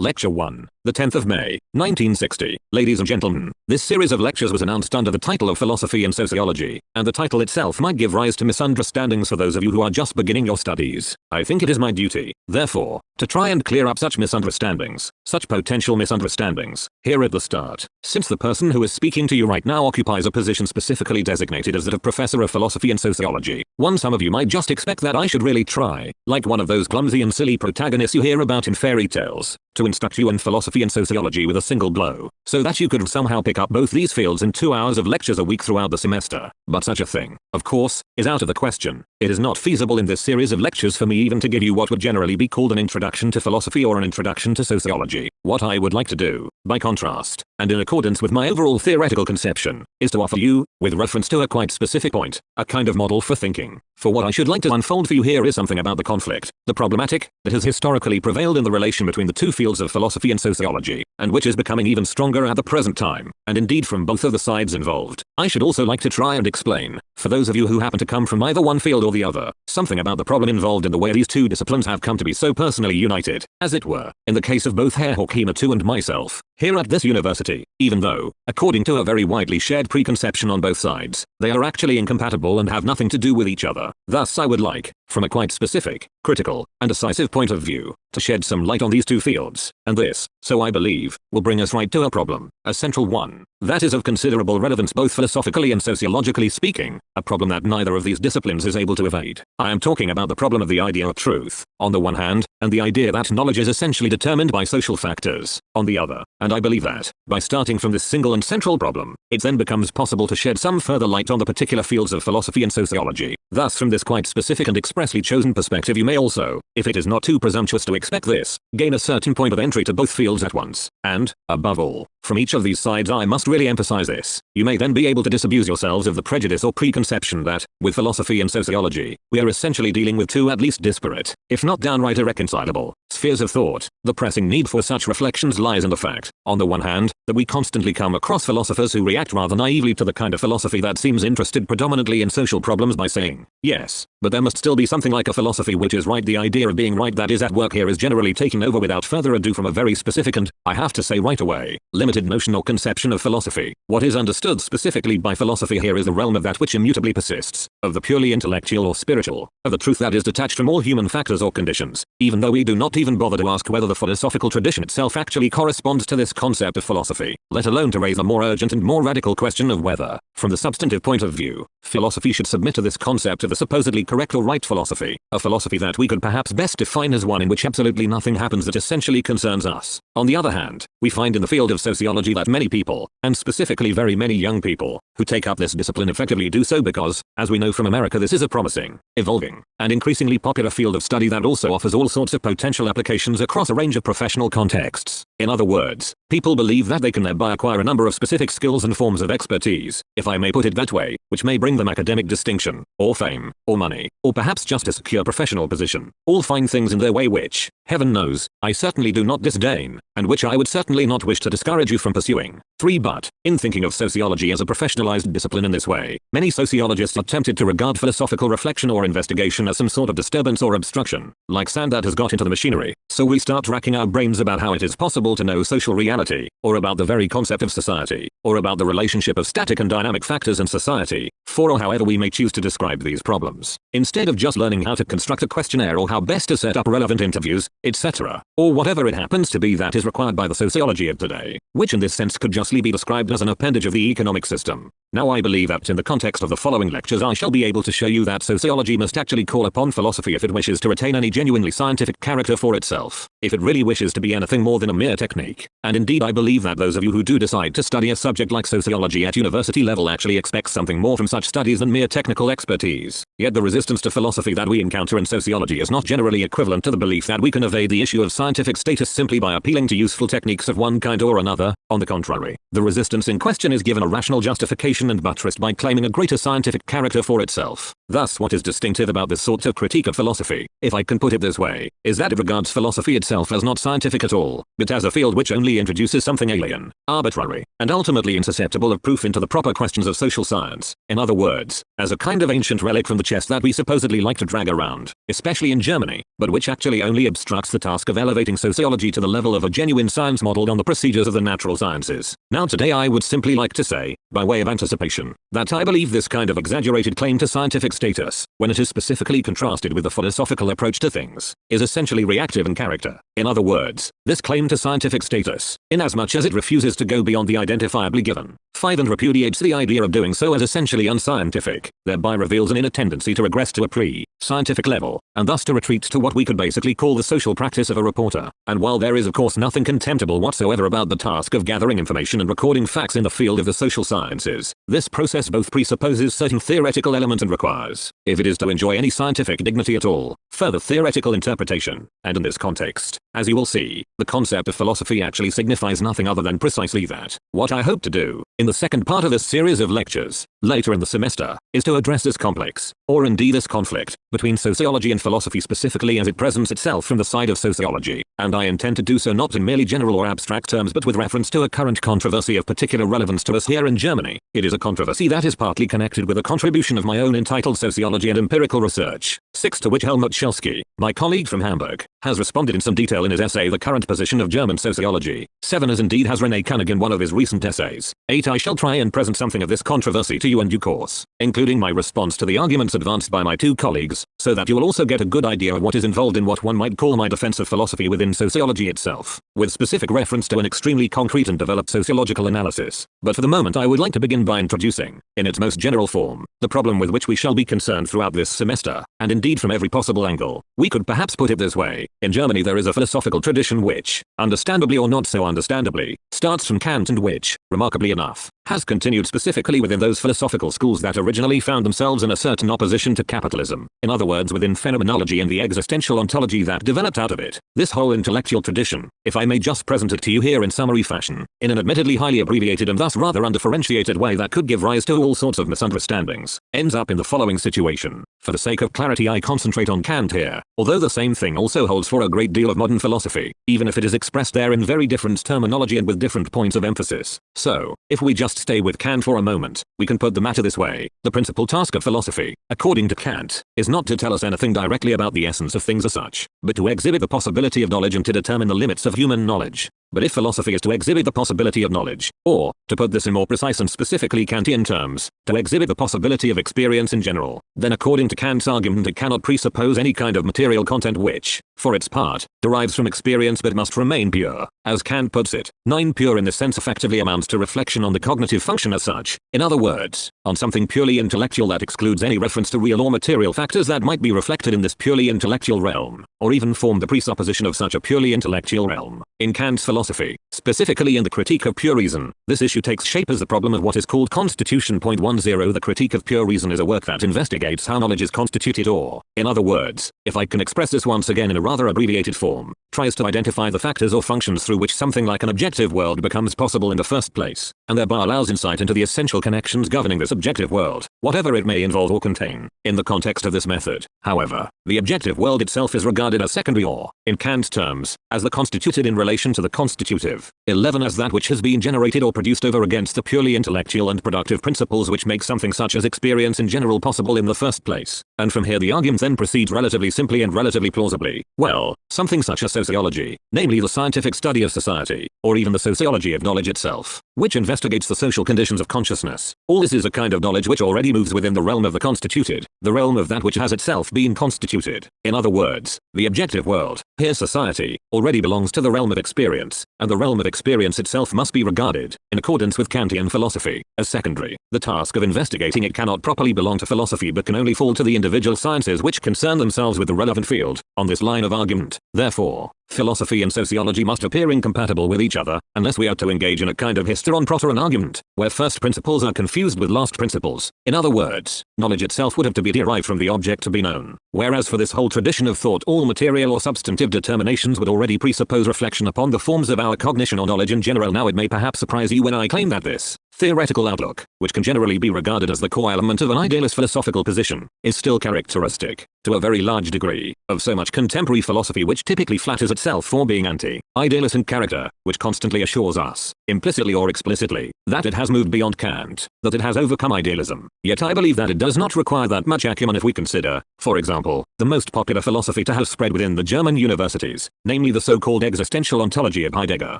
Lecture 1, the 10th of May, 1960. Ladies and gentlemen, this series of lectures was announced under the title of Philosophy and Sociology, and the title itself might give rise to misunderstandings for those of you who are just beginning your studies. I think it is my duty, therefore, to try and clear up such misunderstandings, such potential misunderstandings, here at the start. Since the person who is speaking to you right now occupies a position specifically designated as that of Professor of Philosophy and Sociology, some of you might just expect that I should really try, like one of those clumsy and silly protagonists you hear about in fairy tales, to instruct you in philosophy and sociology with a single blow, so that you could somehow pick up both these fields in 2 hours of lectures a week throughout the semester. But such a thing, of course, is out of the question. It is not feasible in this series of lectures for me even to give you what would generally be called an introduction to philosophy or an introduction to sociology. What I would like to do, by contrast, and in accordance with my overall theoretical conception, is to offer you, with reference to a quite specific point, a kind of model for thinking. For what I should like to unfold for you here is something about the conflict, the problematic, that has historically prevailed in the relation between the two fields of philosophy and sociology, and which is becoming even stronger at the present time, and indeed from both of the sides involved. I should also like to try and explain, for those of you who happen to come from either one field or the other, something about the problem involved in the way these two disciplines have come to be so personally united, as it were, in the case of both Herr Horkheimer and myself, here at this university, even though, according to a very widely shared preconception on both sides, they are actually incompatible and have nothing to do with each other. Thus I would like, from a quite specific, critical, and decisive point of view, to shed some light on these two fields, and this, so I believe, will bring us right to a problem, a central one, that is of considerable relevance both philosophically and sociologically speaking, a problem that neither of these disciplines is able to evade. I am talking about the problem of the idea of truth, on the one hand, and the idea that knowledge is essentially determined by social factors, on the other, and I believe that, by starting from this single and central problem, it then becomes possible to shed some further light on the particular fields of philosophy and sociology. Thus from this quite specific and expressly chosen perspective you may also, if it is not too presumptuous to expect this, gain a certain point of entry to both fields at once, and, above all, from each of these sides I must really emphasize this, you may then be able to disabuse yourselves of the prejudice or preconception that, with philosophy and sociology, we are essentially dealing with two at least disparate, if not downright irreconcilable, spheres of thought. The pressing need for such reflections lies in the fact, on the one hand, that we constantly come across philosophers who react rather naively to the kind of philosophy that seems interested predominantly in social problems by saying, yes, but there must still be something like a philosophy which is right. The idea of being right that is at work here is generally taken over without further ado from a very specific and, I have to say right away, limited notion or conception of philosophy. What is understood specifically by philosophy here is the realm of that which immutably persists, of the purely intellectual or spiritual, of the truth that is detached from all human factors or conditions, even though we do not even bother to ask whether the philosophical tradition itself actually corresponds to this concept of philosophy, let alone to raise a more urgent and more radical question of whether, from the substantive point of view, philosophy should submit to this concept of a supposedly correct or right philosophy, a philosophy that we could perhaps best define as one in which absolutely nothing happens that essentially concerns us. On the other hand, we find in the field of sociology that many people, and specifically very many young people, who take up this discipline effectively do so because, as we know from America, this is a promising, evolving, and increasingly popular field of study that also offers all sorts of potential applications across a range of professional contexts. In other words, people believe that they can thereby acquire a number of specific skills and forms of expertise, if I may put it that way, which may bring them academic distinction, or fame, or money, or perhaps just a secure professional position. All fine things in their way which, heaven knows, I certainly do not disdain, and which I would certainly not wish to discourage you from pursuing. 3. But, in thinking of sociology as a professionalized discipline in this way, many sociologists are tempted to regard philosophical reflection or investigation as some sort of disturbance or obstruction, like sand that has got into the machinery. So we start racking our brains about how it is possible to know social reality, or about the very concept of society, or about the relationship of static and dynamic factors in society, or however we may choose to describe these problems, instead of just learning how to construct a questionnaire or how best to set up relevant interviews, etc., or whatever it happens to be that is required by the sociology of today, which in this sense could justly be described as an appendage of the economic system. Now I believe that in the context of the following lectures I shall be able to show you that sociology must actually call upon philosophy if it wishes to retain any genuinely scientific character for itself, if it really wishes to be anything more than a mere technique. And indeed I believe that those of you who do decide to study a subject like sociology at university level actually expect something more from such studies than mere technical expertise. Yet the resistance to philosophy that we encounter in sociology is not generally equivalent to the belief that we can evade the issue of scientific status simply by appealing to useful techniques of one kind or another. On the contrary, the resistance in question is given a rational justification and buttressed by claiming a greater scientific character for itself. Thus what is distinctive about this sort of critique of philosophy, if I can put it this way, is that it regards philosophy itself as not scientific at all, but as a field which only introduces something alien, arbitrary, and ultimately insusceptible of proof into the proper questions of social science. In other words, as a kind of ancient relic from the chest that we supposedly like to drag around, especially in Germany, but which actually only obstructs the task of elevating sociology to the level of a genuine science modeled on the procedures of the natural sciences. Now today I would simply like to say, by way of anticipation, that I believe this kind of exaggerated claim to scientific status, when it is specifically contrasted with the philosophical approach to things, is essentially reactive in character. In other words, this claim to scientific status, inasmuch as it refuses to go beyond the identifiably given, 5 and repudiates the idea of doing so as essentially unscientific, thereby reveals an inner tendency to regress to a pre-scientific level, and thus to retreat to what we could basically call the social practice of a reporter. And while there is of course nothing contemptible whatsoever about the task of gathering information and recording facts in the field of the social sciences, this process both presupposes certain theoretical elements and requires, if it is to enjoy any scientific dignity at all, further theoretical interpretation. And in this context, as you will see, the concept of philosophy actually signifies nothing other than precisely that. What I hope to do, in the second part of this series of lectures, later in the semester, is to address this complex, or indeed this conflict, between sociology and philosophy specifically as it presents itself from the side of sociology, and I intend to do so not in merely general or abstract terms but with reference to a current controversy of particular relevance to us here in Germany. It is a controversy that is partly connected with a contribution of my own entitled Sociology and Empirical Research, 6 to which Helmut Schelsky, my colleague from Hamburg, has responded in some detail in his essay The Current Position of German Sociology, 7 as indeed has René Koenig in one of his recent essays, 8 I shall try and present something of this controversy to you in due course, including my response to the arguments advanced by my two colleagues, so that you will also get a good idea of what is involved in what one might call my defense of philosophy within sociology itself, with specific reference to an extremely concrete and developed sociological analysis. But for the moment I would like to begin by introducing, in its most general form, the problem with which we shall be concerned throughout this semester, and indeed from every possible angle. We could perhaps put it this way: in Germany there is a philosophical tradition which, understandably or not so understandably, starts from Kant and which, remarkably enough, has continued specifically within those philosophical schools that originally found themselves in a certain opposition to capitalism, in other words within phenomenology and the existential ontology that developed out of it. This whole intellectual tradition, if I may just present it to you here in summary fashion, in an admittedly highly abbreviated and thus rather undifferentiated way that could give rise to all sorts of misunderstandings, ends up in the following situation. For the sake of clarity I concentrate on Kant here, although the same thing also holds for a great deal of modern philosophy, even if it is expressed there in very different terminology and with different points of emphasis. So, if we just stay with Kant for a moment, we can put the matter this way: the principal task of philosophy, according to Kant, is not to tell us anything directly about the essence of things as such, but to exhibit the possibility of knowledge and to determine the limits of human knowledge. But if philosophy is to exhibit the possibility of knowledge, or, to put this in more precise and specifically Kantian terms, to exhibit the possibility of experience in general, then according to Kant's argument it cannot presuppose any kind of material content which, for its part, derives from experience but must remain pure. As Kant puts it, 9 pure in this sense effectively amounts to reflection on the cognitive function as such, in other words, on something purely intellectual that excludes any reference to real or material factors that might be reflected in this purely intellectual realm, or even form the presupposition of such a purely intellectual realm. In Kant's philosophy, specifically in the Critique of Pure Reason, this issue takes shape as the problem of what is called Constitution. 10. The Critique of Pure Reason is a work that investigates how knowledge is constituted, or, in other words, if I can express this once again in a rather abbreviated form, tries to identify the factors or functions through which something like an objective world becomes possible in the first place, and thereby allows insight into the essential connections governing this objective world, whatever it may involve or contain. In the context of this method, however, the objective world itself is regarded as secondary or, in Kant's terms, as the constituted in relation to the constitutive. 11 As that which has been generated or produced over against the purely intellectual and productive principles which make something such as experience in general possible in the first place. And from here the argument then proceeds relatively simply and relatively plausibly. Well, something such as sociology, namely the scientific study of society, or even the sociology of knowledge itself, which investigates the social conditions of consciousness. All this is a kind of knowledge which already moves within the realm of the constituted, the realm of that which has itself been constituted. In other words, the objective world, here society, already belongs to the realm of experience, and the realm of experience itself must be regarded, in accordance with Kantian philosophy, as secondary. The task of investigating it cannot properly belong to philosophy but can only fall to the individual sciences which concern themselves with the relevant field. On this line of argument, therefore, philosophy and sociology must appear incompatible with each other, unless we are to engage in a kind of hysteron proteron argument, where first principles are confused with last principles. In other words, knowledge itself would have to be derived from the object to be known, whereas for this whole tradition of thought all material or substantive determinations would already presuppose reflection upon the forms of our cognition or knowledge in general. Now it may perhaps surprise you when I claim that this theoretical outlook, which can generally be regarded as the core element of an idealist philosophical position, is still characteristic, to a very large degree, of so much contemporary philosophy which typically flatters itself for being anti-idealist in character, which constantly assures us, implicitly or explicitly, that it has moved beyond Kant, that it has overcome idealism. Yet I believe that it does not require that much acumen if we consider, for example, the most popular philosophy to have spread within the German universities, namely the so-called existential ontology of Heidegger,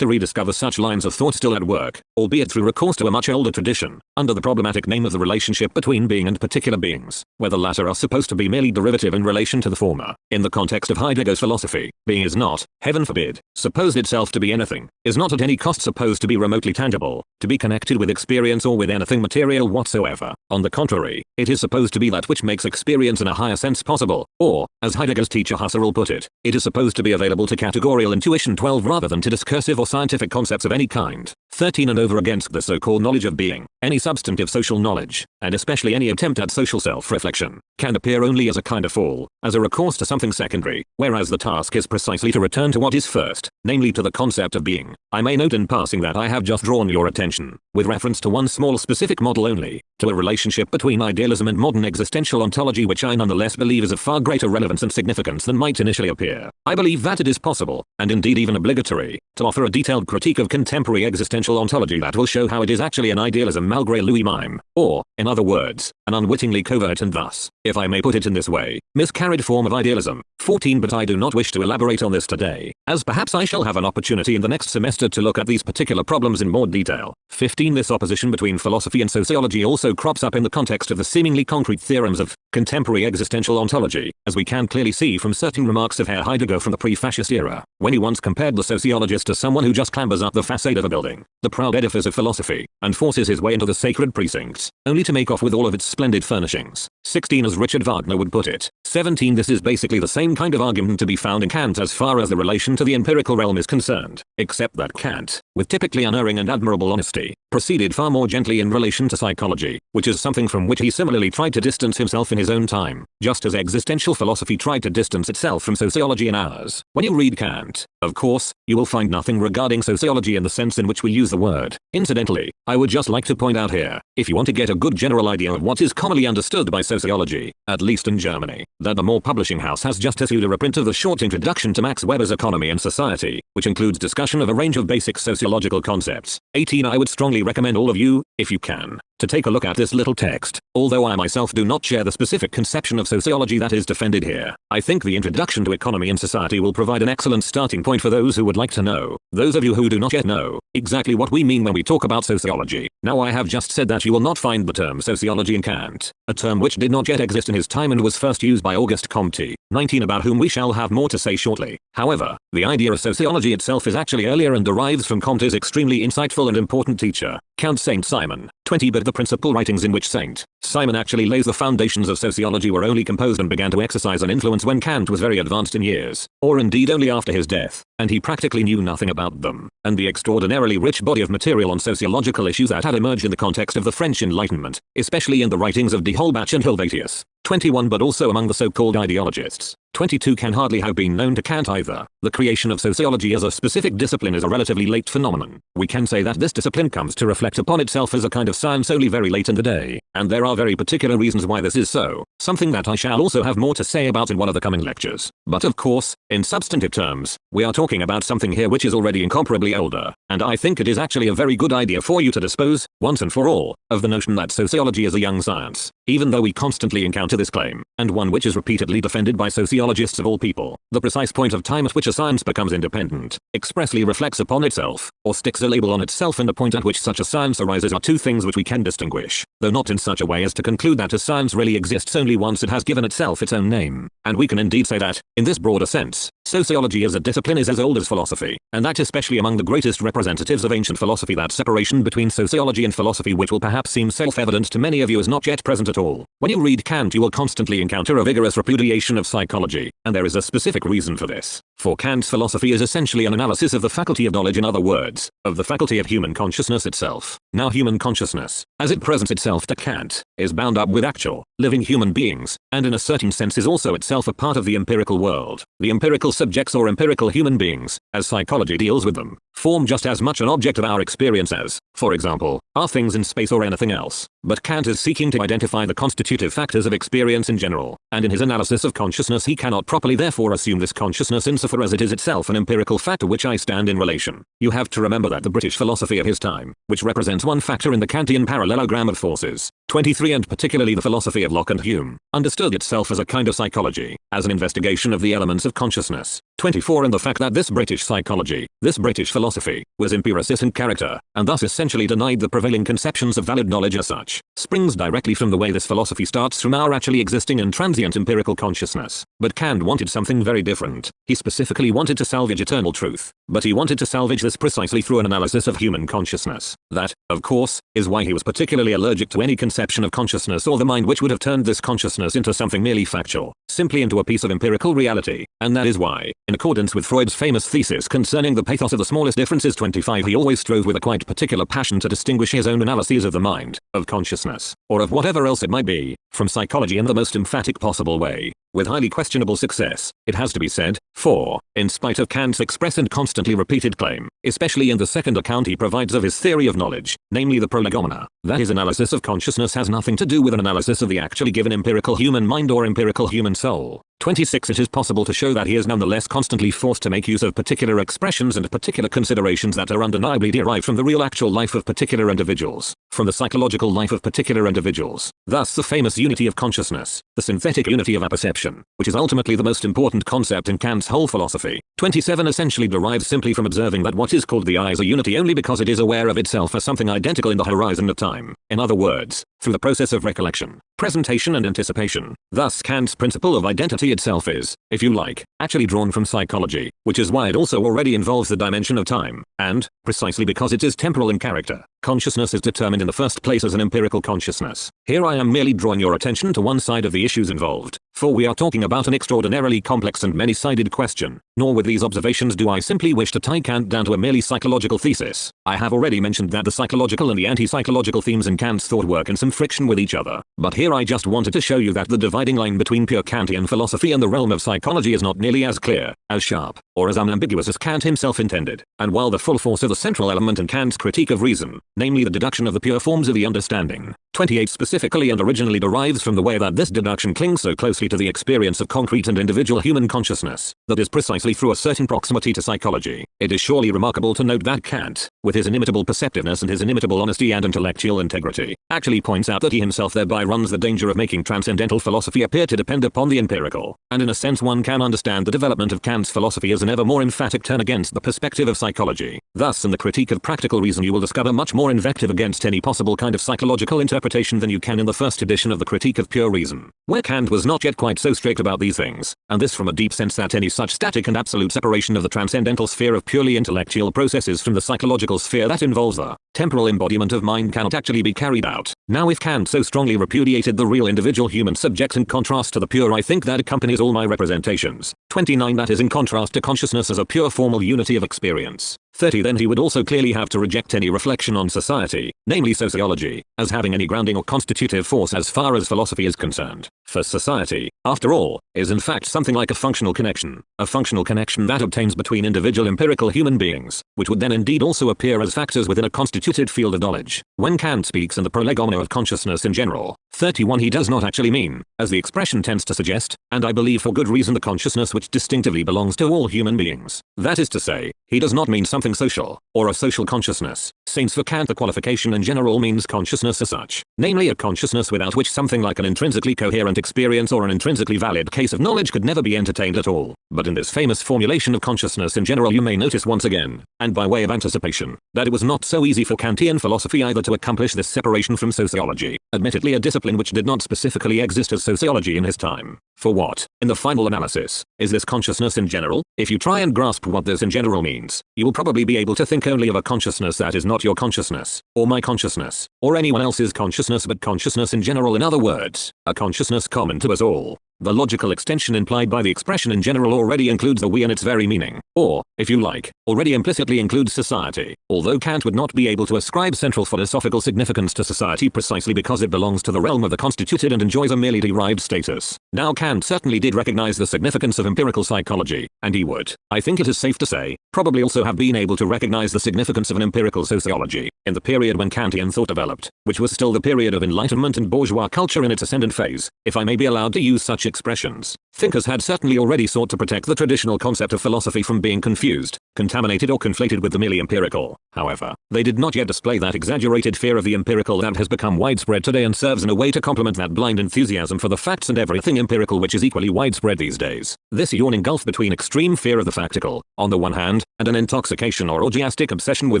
to rediscover such lines of thought still at work, albeit through recourse to a much older tradition, under the problematic name of the relationship between being and particular beings, where the latter are supposed to be merely derivative in relation to the former. In the context of Heidegger's philosophy, being is not, heaven forbid, supposed itself to be anything, is not at any cost supposed to be remotely tangible, to be connected with experience or with anything material whatsoever. On the contrary, it is supposed to be that which makes experience in a higher sense possible, or, as Heidegger's teacher Husserl put it is supposed to be available to categorical intuition 12 rather than to discursive or scientific concepts of any kind. 13 and over against the so-called knowledge of being, any substantive social knowledge, and especially any attempt at social self-reflection, can appear only as a kind of fall, as a recourse to something secondary, whereas the task is precisely to return to what is first, namely to the concept of being. I may note in passing that I have just drawn your attention, with reference to one small specific model only, to a relationship between idealism and modern existential ontology which I nonetheless believe is of far greater relevance and significance than might initially appear. I believe that it is possible, and indeed even obligatory, to offer a detailed critique of contemporary existential ontology that will show how it is actually an idealism malgré lui-même, or, in other words, an unwittingly covert and thus, if I may put it in this way, miscarried form of idealism. 14 But I do not wish to elaborate on this today, as perhaps I shall have an opportunity in the next semester to look at these particular problems in more detail. 15 This opposition between philosophy and sociology also crops up in the context of the seemingly concrete theorems of contemporary existential ontology, as we can clearly see from certain remarks of Herr Heidegger from the pre-fascist era, when he once compared the sociologist to someone who just clambers up the facade of a building, the proud edifice of philosophy, and forces his way into the sacred precincts, only to make off with all of its splendid furnishings. 16 As Richard Wagner would put it. 17 This is basically the same kind of argument to be found in Kant as far as the relation to the empirical realm is concerned, except that Kant, with typically unerring and admirable honesty, proceeded far more gently in relation to psychology, which is something from which he similarly tried to distance himself in his own time, just as existential philosophy tried to distance itself from sociology in ours. When you read Kant, of course, you will find nothing regarding sociology in the sense in which we use the word. Incidentally, I would just like to point out here, if you want to get a good general idea of what is commonly understood by sociology, at least in Germany, that the Moore Publishing House has just issued a reprint of the short introduction to Max Weber's Economy and Society, which includes discussion of a range of basic sociological concepts. 18 I would strongly recommend all of you, if you can, to take a look at this little text, although I myself do not share the specific conception of sociology that is defended here. I think the introduction to Economy and Society will provide an excellent starting point for those who would like to know, those of you who do not yet know, exactly what we mean when we talk about sociology. Now I have just said that you will not find the term sociology in Kant, a term which did not yet exist in his time and was first used by Auguste Comte, 19 about whom we shall have more to say shortly. However, the idea of sociology itself is actually earlier and derives from Comte's extremely insightful and important teacher, Count Saint Simon. 20 But the principal writings in which Saint Simon actually lays the foundations of sociology were only composed and began to exercise an influence when Kant was very advanced in years, or indeed only after his death, and he practically knew nothing about them, and the extraordinarily rich body of material on sociological issues that had emerged in the context of the French Enlightenment, especially in the writings of d'Holbach and Helvetius. 21 But also among the so-called ideologists. 22 Can hardly have been known to Kant either. The creation of sociology as a specific discipline is a relatively late phenomenon. We can say that this discipline comes to reflect upon itself as a kind of science only very late in the day, and there are very particular reasons why this is so, something that I shall also have more to say about in one of the coming lectures. But of course, in substantive terms, we are talking about something here which is already incomparably older, and I think it is actually a very good idea for you to dispose, once and for all, of the notion that sociology is a young science, even though we constantly encounter this claim, and one which is repeatedly defended by sociologists of all people. The precise point of time at which a science becomes independent, expressly reflects upon itself, or sticks a label on itself, and the point at which such a science arises are two things which we can distinguish, though not in such a way as to conclude that a science really exists only once it has given itself its own name. And we can indeed say that, in this broader sense, sociology as a discipline is as old as philosophy, and that especially among the greatest representatives of ancient philosophy that separation between sociology and philosophy which will perhaps seem self-evident to many of you is not yet present at all. When you read Kant you will constantly encounter a vigorous repudiation of psychology, and there is a specific reason for this. For Kant's philosophy is essentially an analysis of the faculty of knowledge, in other words, of the faculty of human consciousness itself. Now human consciousness, as it presents itself to Kant, is bound up with actual, living human beings, and in a certain sense is also itself a part of the empirical world. The empirical subjects or empirical human beings, as psychology deals with them, form just as much an object of our experience as, for example, are things in space or anything else. But Kant is seeking to identify the constitutive factors of experience in general, and in his analysis of consciousness he cannot properly therefore assume this consciousness insofar as it is itself an empirical fact to which I stand in relation. You have to remember that the British philosophy of his time, which represents one factor in the Kantian parallelogram of forces, 23, and particularly the philosophy of Locke and Hume, understood itself as a kind of psychology, as an investigation of the elements of consciousness, 24, and the fact that this British psychology, this British philosophy, was empiricist in character, and thus essentially denied the prevailing conceptions of valid knowledge as such, springs directly from the way this philosophy starts from our actually existing and transient empirical consciousness. But Kant wanted something very different. He specifically wanted to salvage eternal truth, but he wanted to salvage this precisely through an analysis of human consciousness. That, of course, is why he was particularly allergic to any conception of consciousness or the mind which would have turned this consciousness into something merely factual, simply into a piece of empirical reality, and that is why, in accordance with Freud's famous thesis concerning the pathos of the smallest differences 25, he always strove with a quite particular passion to distinguish his own analyses of the mind, of consciousness, or of whatever else it might be, from psychology in the most emphatic possible way. With highly questionable success, it has to be said, for, in spite of Kant's express and constantly repeated claim, especially in the second account he provides of his theory of knowledge, namely the prolegomena, that his analysis of consciousness has nothing to do with an analysis of the actually given empirical human mind or empirical human soul. 26. It is possible to show that he is nonetheless constantly forced to make use of particular expressions and particular considerations that are undeniably derived from the real actual life of particular individuals, from the psychological life of particular individuals. Thus the famous unity of consciousness, the synthetic unity of apperception, which is ultimately the most important concept in Kant's whole philosophy. 27 essentially derives simply from observing that what is called the I is a unity only because it is aware of itself as something identical in the horizon of time. In other words, through the process of recollection, presentation and anticipation. Thus Kant's principle of identity itself is, if you like, actually drawn from psychology, which is why it also already involves the dimension of time, and, precisely because it is temporal in character, consciousness is determined in the first place as an empirical consciousness. Here I am merely drawing your attention to one side of the issues involved, for we are talking about an extraordinarily complex and many-sided question, nor with these observations do I simply wish to tie Kant down to a merely psychological thesis. I have already mentioned that the psychological and the anti-psychological themes in Kant's thought work in some friction with each other, but here I just wanted to show you that the dividing line between pure Kantian philosophy and the realm of psychology is not nearly as clear, as sharp, or as unambiguous as Kant himself intended, and while the full force of the central element in Kant's critique of reason, namely the deduction of the pure forms of the understanding, 28 specifically and originally derives from the way that this deduction clings so closely to the experience of concrete and individual human consciousness, that is precisely through a certain proximity to psychology. It is surely remarkable to note that Kant, with his inimitable perceptiveness and his inimitable honesty and intellectual integrity, actually points out that he himself thereby runs the danger of making transcendental philosophy appear to depend upon the empirical, and in a sense one can understand the development of Kant's philosophy as an ever more emphatic turn against the perspective of psychology. Thus in the critique of practical reason you will discover much more invective against any possible kind of psychological interpretation than you can in the first edition of the Critique of Pure Reason, where Kant was not yet quite so strict about these things, and this from a deep sense that any such static and absolute separation of the transcendental sphere of purely intellectual processes from the psychological sphere that involves the temporal embodiment of mind cannot actually be carried out. Now if Kant so strongly repudiated the real individual human subject in contrast to the pure, I think that accompanies all my representations. 29 That is in contrast to consciousness as a pure formal unity of experience. 30 Then he would also clearly have to reject any reflection on society, namely sociology, as having any grounding or constitutive force as far as philosophy is concerned. For society, after all, is in fact something like a functional connection that obtains between individual empirical human beings, which would then indeed also appear as factors within a constituted field of knowledge. When Kant speaks in the prolegomena of consciousness in general, 31 he does not actually mean, as the expression tends to suggest, and I believe for good reason, the consciousness which distinctively belongs to all human beings. That is to say, he does not mean something social, or a social consciousness, since for Kant the qualification in general means consciousness as such, namely a consciousness without which something like an intrinsically coherent experience or an intrinsically valid case of knowledge could never be entertained at all. But in this famous formulation of consciousness in general you may notice once again, and by way of anticipation, that it was not so easy for Kantian philosophy either to accomplish this separation from sociology, admittedly a discipline which did not specifically exist as sociology in his time. For what, in the final analysis, is this consciousness in general? If you try and grasp what this in general means, you will probably be able to think only of a consciousness that is not your consciousness, or my consciousness, or anyone else's consciousness, but consciousness in general, in other words, a consciousness common to us all. The logical extension implied by the expression in general already includes the we in its very meaning, or, if you like, already implicitly includes society, although Kant would not be able to ascribe central philosophical significance to society precisely because it belongs to the realm of the constituted and enjoys a merely derived status. Now Kant certainly did recognize the significance of empirical psychology, and he would, I think it is safe to say, probably also have been able to recognize the significance of an empirical sociology, in the period when Kantian thought developed, which was still the period of Enlightenment and bourgeois culture in its ascendant phase, if I may be allowed to use such expressions. Thinkers had certainly already sought to protect the traditional concept of philosophy from being confused, contaminated or conflated with the merely empirical. However, they did not yet display that exaggerated fear of the empirical that has become widespread today and serves in a way to complement that blind enthusiasm for the facts and everything empirical which is equally widespread these days. This yawning gulf between extreme fear of the factical, on the one hand, and an intoxication or orgiastic obsession with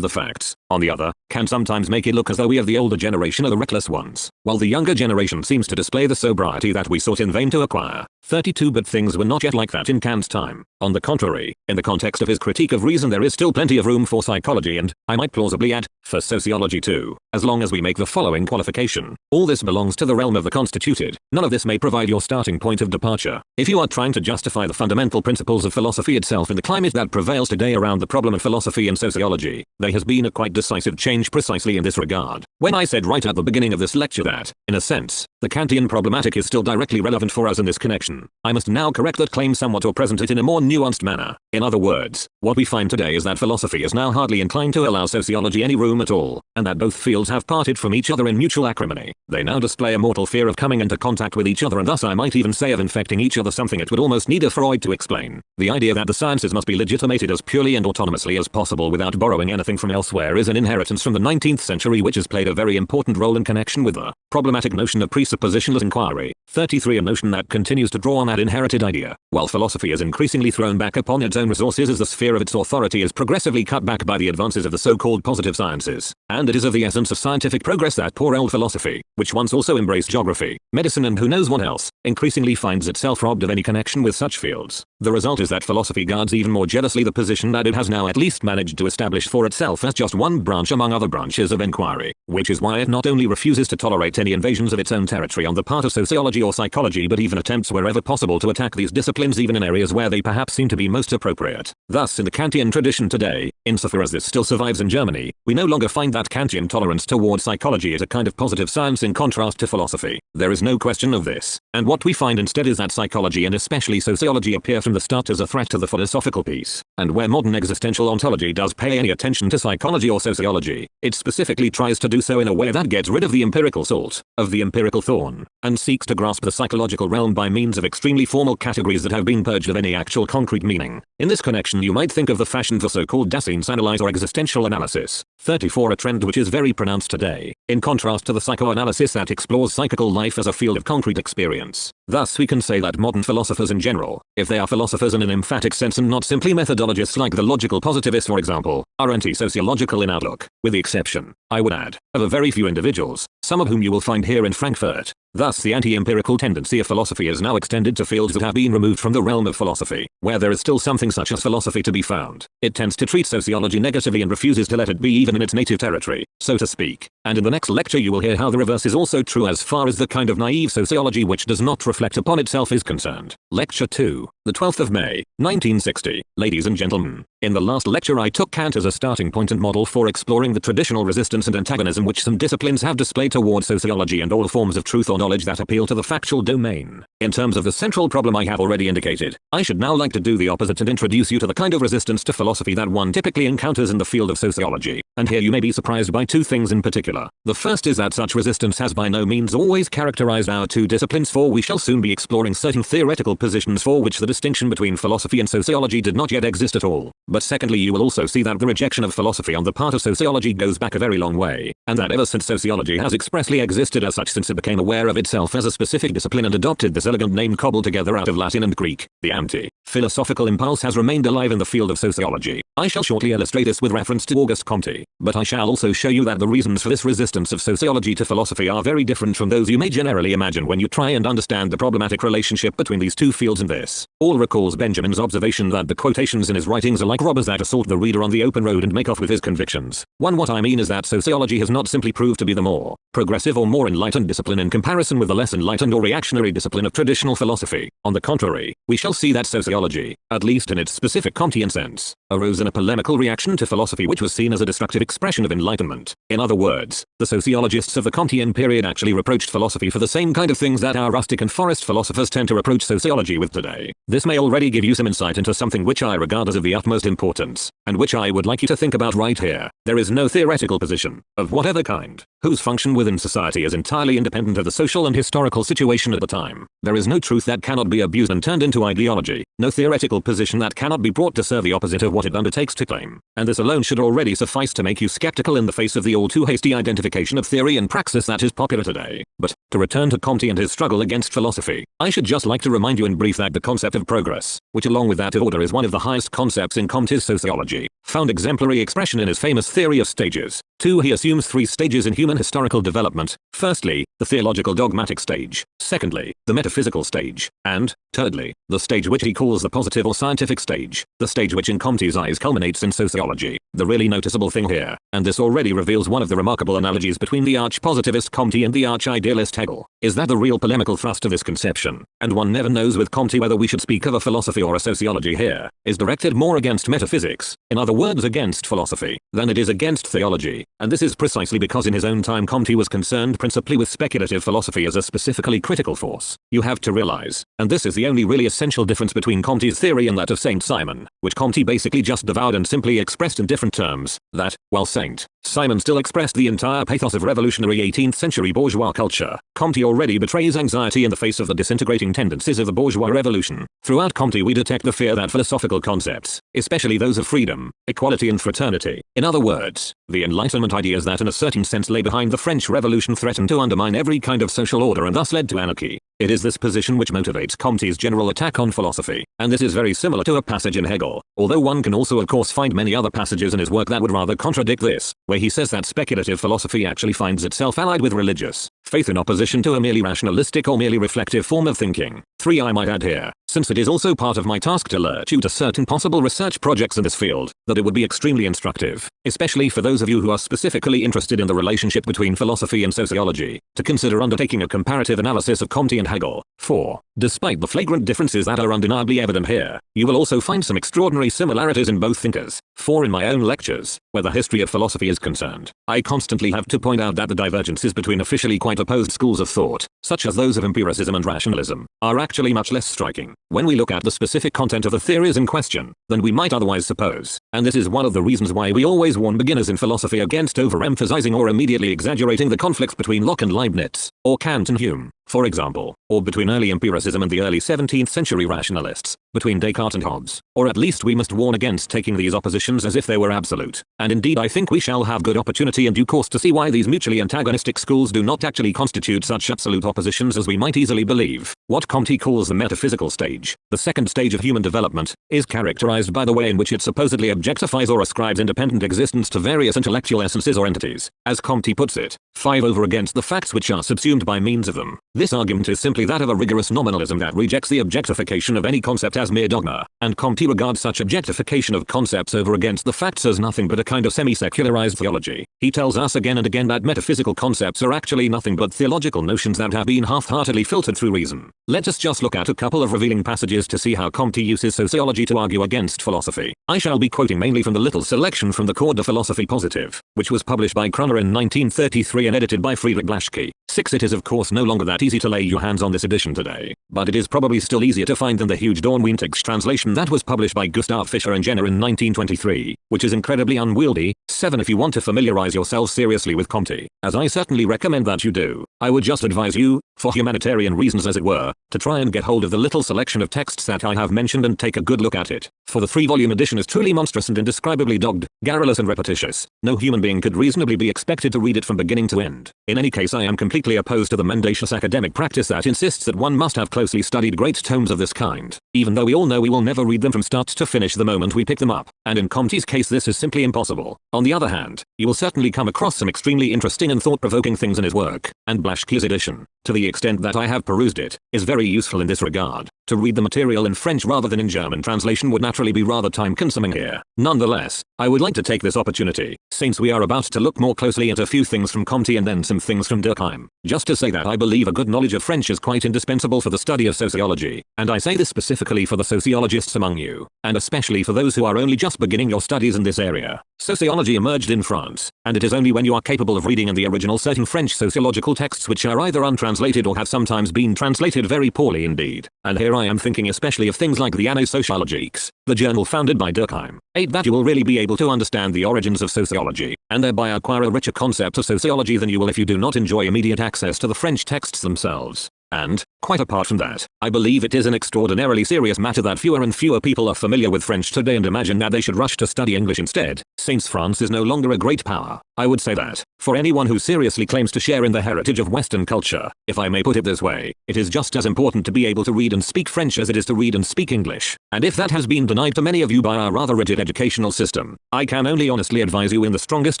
the facts, on the other, can sometimes make it look as though we of the older generation are the reckless ones, while the younger generation seems to display the sobriety that we sought in vain to acquire. 32-but things were not yet like that in Kant's time. On the contrary, in the context of his critique of reason there is still plenty of room for psychology and, I might plausibly add, for sociology too, as long as we make the following qualification. All this belongs to the realm of the constituted. None of this may provide your starting point of departure. If you are trying to justify the fundamental principles of philosophy itself in the climate that prevails today around the problem of philosophy and sociology, there has been a quite decisive change precisely in this regard. When I said right at the beginning of this lecture that, in a sense, the Kantian problematic is still directly relevant for us in this connection, I must now correct that claim somewhat or present it in a more nuanced manner. In other words, what we find today is that philosophy is now hardly inclined to allow sociology any room at all, and that both fields have parted from each other in mutual acrimony. They now display a mortal fear of coming into contact with each other and thus I might even say of infecting each other, something it would almost need a Freud to explain. The idea that the sciences must be legitimated as purely and autonomously as possible without borrowing anything from elsewhere is an inheritance from the 19th century which has played a very important role in connection with the problematic notion of presuppositionless inquiry. 33 A notion that continues to draw on that inherited idea. While philosophy is increasingly thrown back upon its own resources as the sphere of its authority is progressively cut back by the advances of the so-called positive sciences, and it is of the essence of scientific progress that poor old philosophy, which once also embraced geography, medicine and who knows what else, increasingly finds itself robbed of any connection with such fields. The result is that philosophy guards even more jealously the position that it has now at least managed to establish for itself as just one branch among other branches of inquiry, which is why it not only refuses to tolerate any invasions of its own territory on the part of sociology or psychology but even attempts wherever possible to attack these disciplines even in areas where they perhaps seem to be most appropriate. Thus in the Kantian tradition today, insofar as this still survives in Germany, we no longer find that Kantian tolerance toward psychology as a kind of positive science in contrast to philosophy. There is no question of this, and what we find instead is that psychology and especially sociology appear from the start as a threat to the philosophical peace, and where modern existential ontology does pay any attention to psychology or sociology, it specifically tries to do so in a way that gets rid of the empirical salt, of the empirical thorn, and seeks to grasp the psychological realm by means of extremely formal categories that have been purged of any actual concrete meaning. In this connection you might think of the fashion for so-called Daseinsanalyse or existential analysis. 34 A trend which is very pronounced today, in contrast to the psychoanalysis that explores psychical life as a field of concrete experience. Thus we can say that modern philosophers in general, if they are philosophers in an emphatic sense and not simply methodologists like the logical positivists for example, are anti-sociological in outlook, with the exception, I would add, of a very few individuals, some of whom you will find here in Frankfurt. Thus the anti-empirical tendency of philosophy is now extended to fields that have been removed from the realm of philosophy, where there is still something such as philosophy to be found. It tends to treat sociology negatively and refuses to let it be even in its native territory, so to speak. And in the next lecture you will hear how the reverse is also true as far as the kind of naive sociology which does not reflect upon itself is concerned. Lecture 2, the 12th of May, 1960. Ladies and gentlemen, in the last lecture I took Kant as a starting point and model for exploring the traditional resistance and antagonism which some disciplines have displayed toward sociology and all forms of truth or knowledge that appeal to the factual domain. In terms of the central problem I have already indicated, I should now like to do the opposite and introduce you to the kind of resistance to philosophy that one typically encounters in the field of sociology. And here you may be surprised by two things in particular. The first is that such resistance has by no means always characterized our two disciplines, for we shall soon be exploring certain theoretical positions for which the distinction between philosophy and sociology did not yet exist at all. But secondly you will also see that the rejection of philosophy on the part of sociology goes back a very long way, and that ever since sociology has expressly existed as such since it became aware of itself as a specific discipline and adopted this elegant name cobbled together out of Latin and Greek, the anti-philosophical impulse has remained alive in the field of sociology. I shall shortly illustrate this with reference to Auguste Comte, but I shall also show you that the reasons for this resistance of sociology to philosophy are very different from those you may generally imagine when you try and understand the problematic relationship between these two fields, and this all recalls Benjamin's observation that the quotations in his writings are like robbers that assault the reader on the open road and make off with his convictions. What I mean is that sociology has not simply prove to be the more progressive or more enlightened discipline in comparison with the less enlightened or reactionary discipline of traditional philosophy. On the contrary, we shall see that sociology, at least in its specific Comtean sense, arose in a polemical reaction to philosophy which was seen as a destructive expression of enlightenment. In other words, the sociologists of the Comtean period actually reproached philosophy for the same kind of things that our rustic and forest philosophers tend to reproach sociology with today. This may already give you some insight into something which I regard as of the utmost importance, and which I would like you to think about right here. There is no theoretical position, of whatever kind, whose function within society is entirely independent of the social and historical situation at the time. There is no truth that cannot be abused and turned into ideology, no theoretical position that cannot be brought to serve the opposite of what it undertakes to claim. And this alone should already suffice to make you skeptical in the face of the all too hasty identification of theory and praxis that is popular today. But, to return to Comte and his struggle against philosophy, I should just like to remind you in brief that the concept of progress, which along with that of order is one of the highest concepts in Comte's sociology, found exemplary expression in his famous theory of stages. 2. He assumes 3 stages in human historical development. Firstly, the theological dogmatic stage. Secondly, the metaphysical stage. And, thirdly, the stage which he calls the positive or scientific stage. The stage which in Comte's eyes culminates in sociology. The really noticeable thing here, and this already reveals one of the remarkable analogies between the arch-positivist Comte and the arch-idealist Hegel, is that the real polemical thrust of this conception, and one never knows with Comte whether we should speak of a philosophy or a sociology here, is directed more against metaphysics, in other words against philosophy, than it is against theology, and this is precisely because in his own time Comte was concerned principally with speculative philosophy as a specifically critical force. You have to realize, and this is the only really essential difference between Comte's theory and that of Saint Simon, which Comte basically just devoured and simply expressed in different terms, that, while Saint Simon still expressed the entire pathos of revolutionary 18th century bourgeois culture, Comte already betrays anxiety in the face of the disintegrating tendencies of the bourgeois revolution. Throughout Comte we detect the fear that philosophical concepts, especially those of freedom, equality and fraternity, in other words, the Enlightenment ideas that in a certain sense lay behind the French Revolution, threatened to undermine every kind of social order and thus led to anarchy. It is this position which motivates Comte's general attack on philosophy, and this is very similar to a passage in Hegel, although one can also of course find many other passages in his work that would rather contradict this, where he says that speculative philosophy actually finds itself allied with religious faith in opposition to a merely rationalistic or merely reflective form of thinking. 3. I might add here, since it is also part of my task to alert you to certain possible research projects in this field, that it would be extremely instructive, especially for those of you who are specifically interested in the relationship between philosophy and sociology, to consider undertaking a comparative analysis of Comte and Hegel. 4. Despite the flagrant differences that are undeniably evident here, you will also find some extraordinary similarities in both thinkers. 4. In my own lectures, where the history of philosophy is concerned, I constantly have to point out that the divergences between officially quite opposed schools of thought, such as those of empiricism and rationalism, are actually much less striking when we look at the specific content of the theories in question than we might otherwise suppose. And this is one of the reasons why we always warn beginners in philosophy against overemphasizing or immediately exaggerating the conflicts between Locke and Leibniz, or Kant and Hume, for example, or between early empiricism and the early 17th century rationalists, between Descartes and Hobbes, or at least we must warn against taking these oppositions as if they were absolute. And indeed I think we shall have good opportunity in due course to see why these mutually antagonistic schools do not actually constitute such absolute oppositions as we might easily believe. What Comte calls the metaphysical stage, the second stage of human development, is characterized by the way in which it supposedly objectifies or ascribes independent existence to various intellectual essences or entities, as Comte puts it, 5 over against the facts which are subsumed by means of them. This argument is simply that of a rigorous nominalism that rejects the objectification of any concept as mere dogma, and Comte regards such objectification of concepts over against the facts as nothing but a kind of semi-secularized theology. He tells us again and again that metaphysical concepts are actually nothing but theological notions that have been half-heartedly filtered through reason. Let us just look at a couple of revealing passages to see how Comte uses sociology to argue against philosophy. I shall be quoting mainly from the little selection from the Cours de Philosophie Positive, which was published by Kruner in 1933 and edited by Friedrich Blaschke. 6. It is of course no longer that easy to lay your hands on this edition today, but it is probably still easier to find than the huge Dornwintext translation that was published by Gustav Fischer and Jenner in 1923, which is incredibly unwieldy. 7. If you want to familiarize yourself seriously with Comte, as I certainly recommend that you do, I would just advise you, for humanitarian reasons as it were, to try and get hold of the little selection of texts that I have mentioned and take a good look at it, for the 3-volume edition is truly monstrous and indescribably dogged, garrulous and repetitious. No human being could reasonably be expected to read it from beginning to end. In any case, I am completely opposed to the mendacious academic practice that insists that one must have closely studied great tomes of this kind, even though we all know we will never read them from start to finish the moment we pick them up, and in Comte's case this is simply impossible. On the other hand, you will certainly come across some extremely interesting and thought-provoking things in his work, and Blaschke's edition, to the extent that I have perused it, is very useful in this regard. To read the material in French rather than in German translation would naturally be rather time-consuming here. Nonetheless, I would like to take this opportunity, since we are about to look more closely at a few things from Comte and then some things from Durkheim, just to say that I believe a good knowledge of French is quite indispensable for the study of sociology, and I say this specifically for the sociologists among you, and especially for those who are only just beginning your studies in this area. Sociology emerged in France, and it is only when you are capable of reading in the original certain French sociological texts which are either untranslated or have sometimes been translated very poorly indeed. And here I am thinking especially of things like the Anno Sociologiques, the journal founded by Durkheim, that you will really be able to understand the origins of sociology, and thereby acquire a richer concept of sociology than you will if you do not enjoy immediate access to the French texts themselves. And, quite apart from that, I believe it is an extraordinarily serious matter that fewer and fewer people are familiar with French today and imagine that they should rush to study English instead, since France is no longer a great power. I would say that, for anyone who seriously claims to share in the heritage of Western culture, if I may put it this way, it is just as important to be able to read and speak French as it is to read and speak English. And if that has been denied to many of you by our rather rigid educational system, I can only honestly advise you in the strongest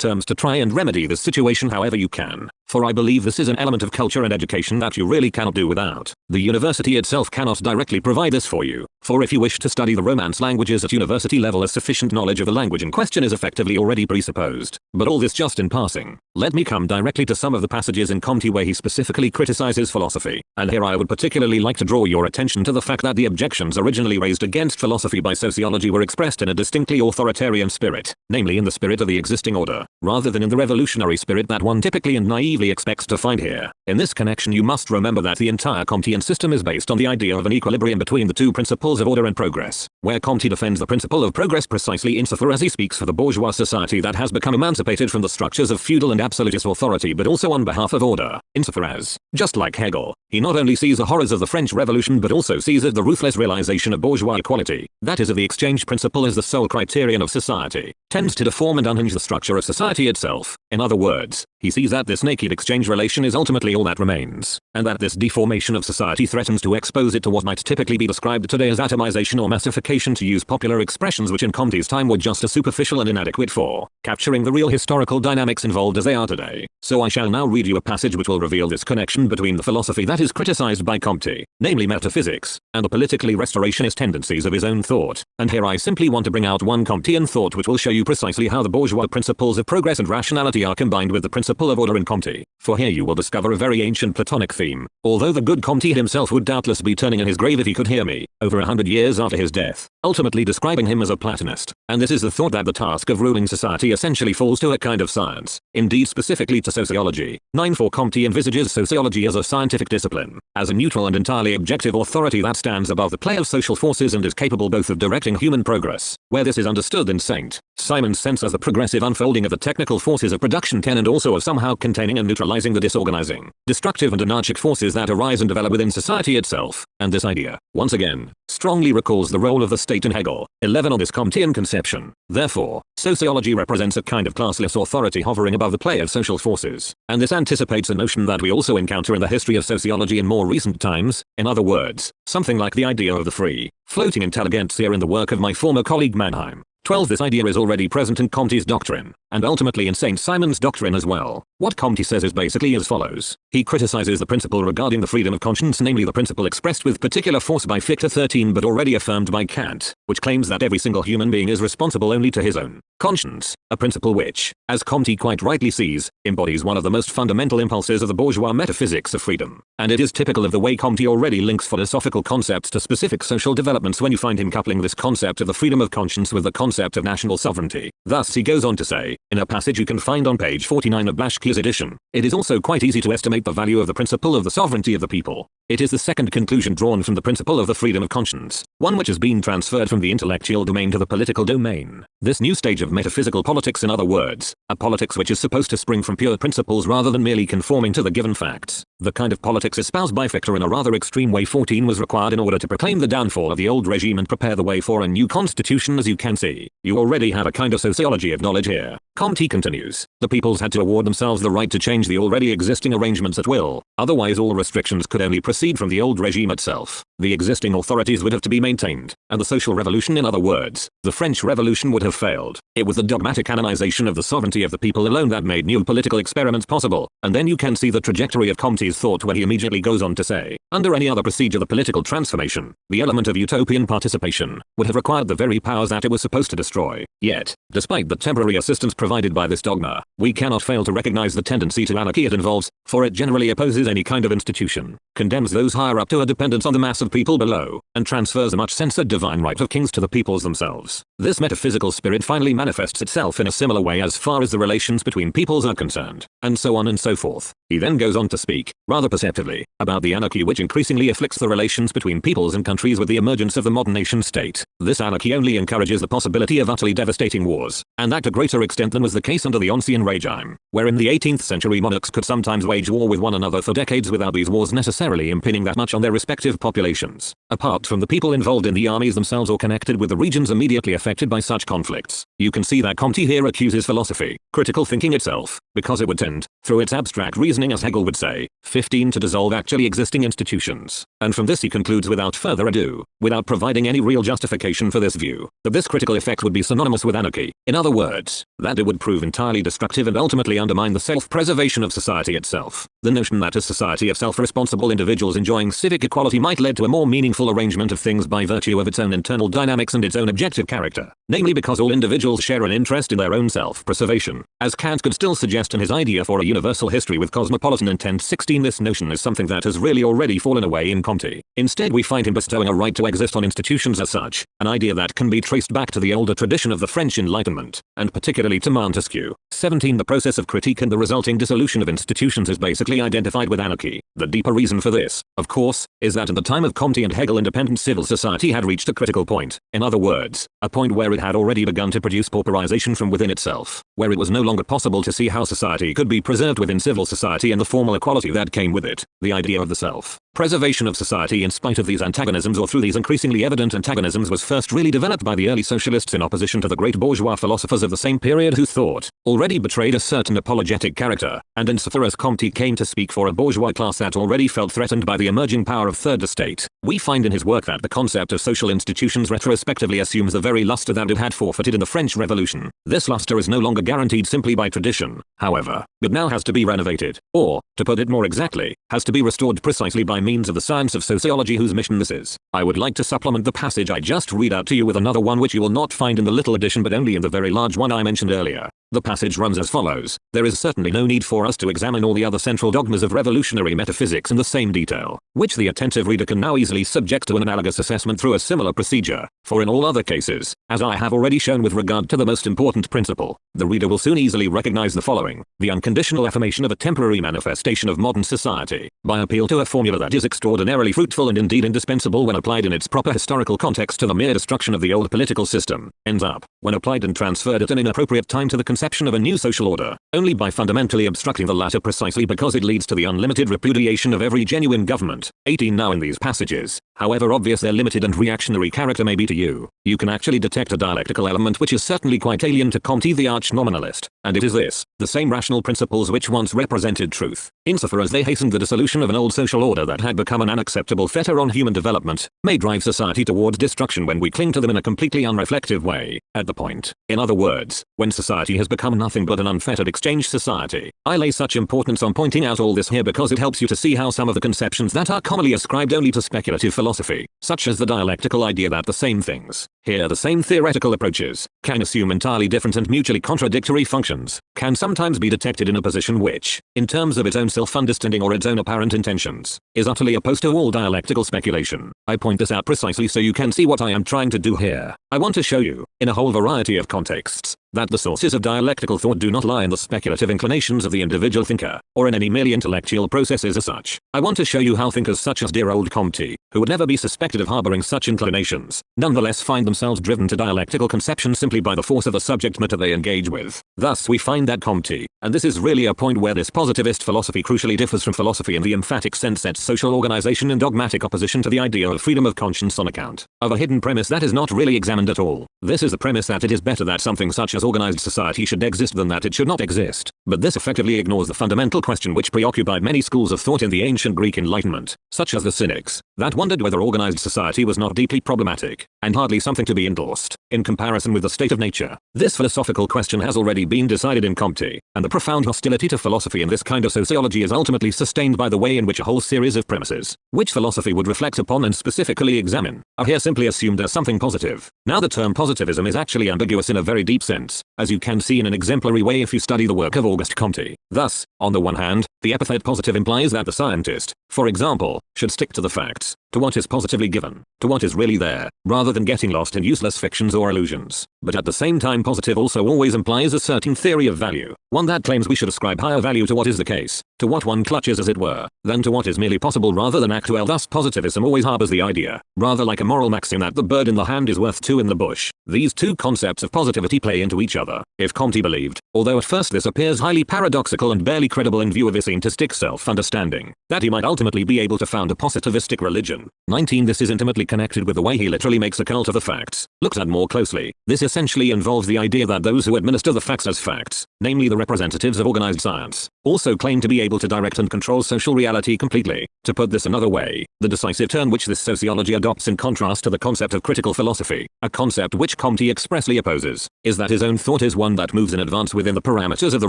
terms to try and remedy this situation however you can. For I believe this is an element of culture and education that you really cannot do without. The university itself cannot directly provide this for you, for if you wish to study the Romance languages at university level, a sufficient knowledge of the language in question is effectively already presupposed. But all this just in passing. Let me come directly to some of the passages in Comte where he specifically criticizes philosophy, and here I would particularly like to draw your attention to the fact that the objections originally raised against philosophy by sociology were expressed in a distinctly authoritarian spirit, namely in the spirit of the existing order, rather than in the revolutionary spirit that one typically and naively expects to find here. In this connection you must remember that the entire Comtean system is based on the idea of an equilibrium between the two principles of order and progress, where Comte defends the principle of progress precisely insofar as he speaks for the bourgeois society that has become emancipated from the structures of feudal and absolutist authority, but also on behalf of order, insofar as, just like Hegel, he not only sees the horrors of the French Revolution but also sees it the ruthless realization of bourgeois equality, that is of the exchange principle as the sole criterion of society, tends to deform and unhinge the structure of society itself. In other words, he sees that this naked exchange relation is ultimately all that remains, and that this deformation of society threatens to expose it to what might typically be described today as atomization or massification, to use popular expressions which in Comte's time were just as superficial and inadequate for capturing the real historical dynamics involved as they are today. So I shall now read you a passage which will reveal this connection between the philosophy that is criticized by Comte, namely metaphysics, and the politically restorationist tendencies of his own thought. And here I simply want to bring out one Comtean thought which will show you precisely how the bourgeois principles of progress and rationality are combined with the principle of order in Comte. For here you will discover a very ancient Platonic theme, although the good Comte himself would doubtless be turning in his grave if he could hear me, over 100 years after his death, ultimately describing him as a Platonist. And this is the thought that the task of ruling society essentially falls to a kind of science, indeed specifically to sociology. 9. For Comte envisages sociology as a scientific discipline, as a neutral and entirely objective authority that stands above the play of social forces and is capable both of directing human progress, where this is understood in St. Simon's sense as the progressive unfolding of the technical forces of production 10, and also of somehow containing and neutralizing the disorganizing, destructive and anarchic forces that arise and develop within society itself. And this idea, once again, strongly recalls the role of the state in Hegel. 11. On this Comtean conception, therefore, sociology represents a kind of classless authority hovering above the play of social forces, and this anticipates a notion that we also encounter in the history of sociology in more recent times, in other words, something like the idea of the free, floating intelligentsia in the work of my former colleague Mannheim. 12. This idea is already present in Comte's doctrine, and ultimately in St. Simon's doctrine as well. What Comte says is basically as follows. He criticizes the principle regarding the freedom of conscience, namely the principle expressed with particular force by Fichte 13 but already affirmed by Kant, which claims that every single human being is responsible only to his own conscience, a principle which, as Comte quite rightly sees, embodies one of the most fundamental impulses of the bourgeois metaphysics of freedom. And it is typical of the way Comte already links philosophical concepts to specific social developments when you find him coupling this concept of the freedom of conscience with the concept of national sovereignty. Thus he goes on to say, in a passage you can find on page 49 of Blaschke's edition, it is also quite easy to estimate the value of the principle of the sovereignty of the people. It is the second conclusion drawn from the principle of the freedom of conscience, one which has been transferred from the intellectual domain to the political domain. This new stage of metaphysical politics, in other words, a politics which is supposed to spring from pure principles rather than merely conforming to the given facts. The kind of politics espoused by Fichte in a rather extreme way 14 was required in order to proclaim the downfall of the old regime and prepare the way for a new constitution. As you can see, you already have a kind of sociology of knowledge here. Comte continues, the peoples had to award themselves the right to change the already existing arrangements at will, otherwise all restrictions could only proceed from the old regime itself. the existing authorities would have to be maintained, and the social revolution, in other words, the French Revolution, would have failed. It was the dogmatic canonization of the sovereignty of the people alone that made new political experiments possible, and then you can see the trajectory of Comte's thought when he immediately goes on to say, under any other procedure the political transformation, the element of utopian participation, would have required the very powers that it was supposed to destroy. Yet, despite the temporary assistance provided by this dogma, we cannot fail to recognize the tendency to anarchy it involves, for it generally opposes any kind of institution, condemns those higher up to a dependence on the mass of people below, and transfers the much censored divine right of kings to the peoples themselves. This metaphysical spirit finally manifests itself in a similar way as far as the relations between peoples are concerned, and so on and so forth. He then goes on to speak, rather perceptively, about the anarchy which increasingly afflicts the relations between peoples and countries with the emergence of the modern nation state. This anarchy only encourages the possibility of utterly devastating wars, and that to greater extent than was the case under the Ancien Regime, where in the 18th century monarchs could sometimes wage war with one another for decades without these wars necessarily impinging that much on their respective populations, apart from the people involved in the armies themselves or connected with the regions immediately affected by such conflicts. You can see that Comte here accuses philosophy, critical thinking itself, because it would tend, through its abstract reasoning as Hegel would say, 15 to dissolve actually existing institutions. And from this he concludes without further ado, without providing any real justification for this view, that this critical effect would be synonymous with anarchy. In other words, that it would prove entirely destructive and ultimately undermine the self-preservation of society itself. The notion that a society of self-responsible individuals enjoying civic equality might lead to a more meaningful arrangement of things by virtue of its own internal dynamics and its own objective character, namely because all individuals share an interest in their own self-preservation. As Kant could still suggest in his idea for a universal history with cosmopolitan intent 16, this notion is something that has really already fallen away in Comte. Instead we find him bestowing a right to exist on institutions as such, an idea that can be traced back to the older tradition of the French Enlightenment, and particularly to Montesquieu. 17. The process of critique and the resulting dissolution of institutions is basically identified with anarchy. The deeper reason for this, of course, is that at the time of Comte and Hegel independent civil society had reached a critical point. In other words, a point where it had already begun to produce pauperization from within itself, where it was no longer possible to see how society could be preserved within civil society and the formal equality that came with it, the idea of the self-preservation of society in spite of these antagonisms or through these increasingly evident antagonisms was first really developed by the early socialists in opposition to the great bourgeois philosophers of the same period whose thought already betrayed a certain apologetic character, and insofar as Comte came to speak for a bourgeois class that already felt threatened by the emerging power of third estate, we find in his work that the concept of social institutions retrospectively assumes the very luster that it had forfeited in the French Revolution. This luster is no longer guaranteed simply by tradition, however, but now has to be renovated, or, to put it more exactly, has to be restored precisely by means of the science of sociology whose mission this is. I would like to supplement the passage I just read out to you with another one which you will not find in the little edition but only in the very large one I mentioned earlier. The passage runs as follows: there is certainly no need for us to examine all the other central dogmas of revolutionary metaphysics in the same detail, which the attentive reader can now easily subject to an analogous assessment through a similar procedure, for in all other cases, as I have already shown with regard to the most important principle, the reader will soon easily recognize the following: the unconditional affirmation of a temporary manifestation of modern society, by appeal to a formula that is extraordinarily fruitful and indeed indispensable when applied in its proper historical context to the mere destruction of the old political system, ends up, when applied and transferred at an inappropriate time to the conception of a new social order, only by fundamentally obstructing the latter precisely because it leads to the unlimited repudiation of every genuine government. 18. Now in these passages, however obvious their limited and reactionary character may be to you, you can actually detect a dialectical element which is certainly quite alien to Comte the arch-nominalist, and it is this: the same rational principles which once represented truth, insofar as they hastened the dissolution of an old social order that had become an unacceptable fetter on human development, may drive society towards destruction when we cling to them in a completely unreflective way, at the point. In other words, when society has become nothing but an unfettered exchange society. I lay such importance on pointing out all this here because it helps you to see how some of the conceptions that are commonly ascribed only to speculative philosophy, such as the dialectical idea that the same things, here the same theoretical approaches, can assume entirely different and mutually contradictory functions, can sometimes be detected in a position which, in terms of its own self-understanding or its own apparent intentions, is utterly opposed to all dialectical speculation. I point this out precisely so you can see what I am trying to do here. I want to show you, in a whole variety of contexts, that the sources of dialectical thought do not lie in the speculative inclinations of the individual thinker, or in any merely intellectual processes as such. I want to show you how thinkers such as dear old Comte, who would never be suspected of harboring such inclinations, nonetheless find themselves driven to dialectical conception simply by the force of the subject matter they engage with. Thus we find that Comte, and this is really a point where this positivist philosophy crucially differs from philosophy in the emphatic sense, sets social organization in dogmatic opposition to the idea of freedom of conscience on account of a hidden premise that is not really examined at all. This is the premise that it is better that something such as organized society should exist than that it should not exist. But this effectively ignores the fundamental question which preoccupied many schools of thought in the ancient Greek Enlightenment, such as the Cynics, that wondered whether organized society was not deeply problematic, and hardly something to be endorsed, in comparison with the state of nature. This philosophical question has already been decided in Comte, and the profound hostility to philosophy in this kind of sociology is ultimately sustained by the way in which a whole series of premises, which philosophy would reflect upon and specifically examine, are here simply assumed as something positive. Now the term positivism is actually ambiguous in a very deep sense, as you can see in an exemplary way if you study the work of Auguste Comte. Thus, on the one hand, the epithet positive implies that the scientist, for example, should stick to the facts, to what is positively given, to what is really there, rather than getting lost in useless fictions or illusions. But at the same time, positive also always implies a certain theory of value, one that claims we should ascribe higher value to what is the case, to what one clutches as it were, than to what is merely possible rather than actual. Thus positivism always harbors the idea, rather like a moral maxim, that the bird in the hand is worth two in the bush. These two concepts of positivity play into each other. If Comte believed, although at first this appears highly paradoxical and barely credible in view of his scientistic self-understanding, that he might ultimately be able to found a positivistic religion. 19. This is intimately connected with the way he literally makes a cult of the facts. Looked at more closely, this essentially involves the idea that those who administer the facts as facts, namely the representatives of organized science, also claim to be able to direct and control social reality completely. To put this another way, the decisive turn which this sociology adopts in contrast to the concept of critical philosophy, a concept which Comte expressly opposes, is that his own thought is one that moves in advance within the parameters of the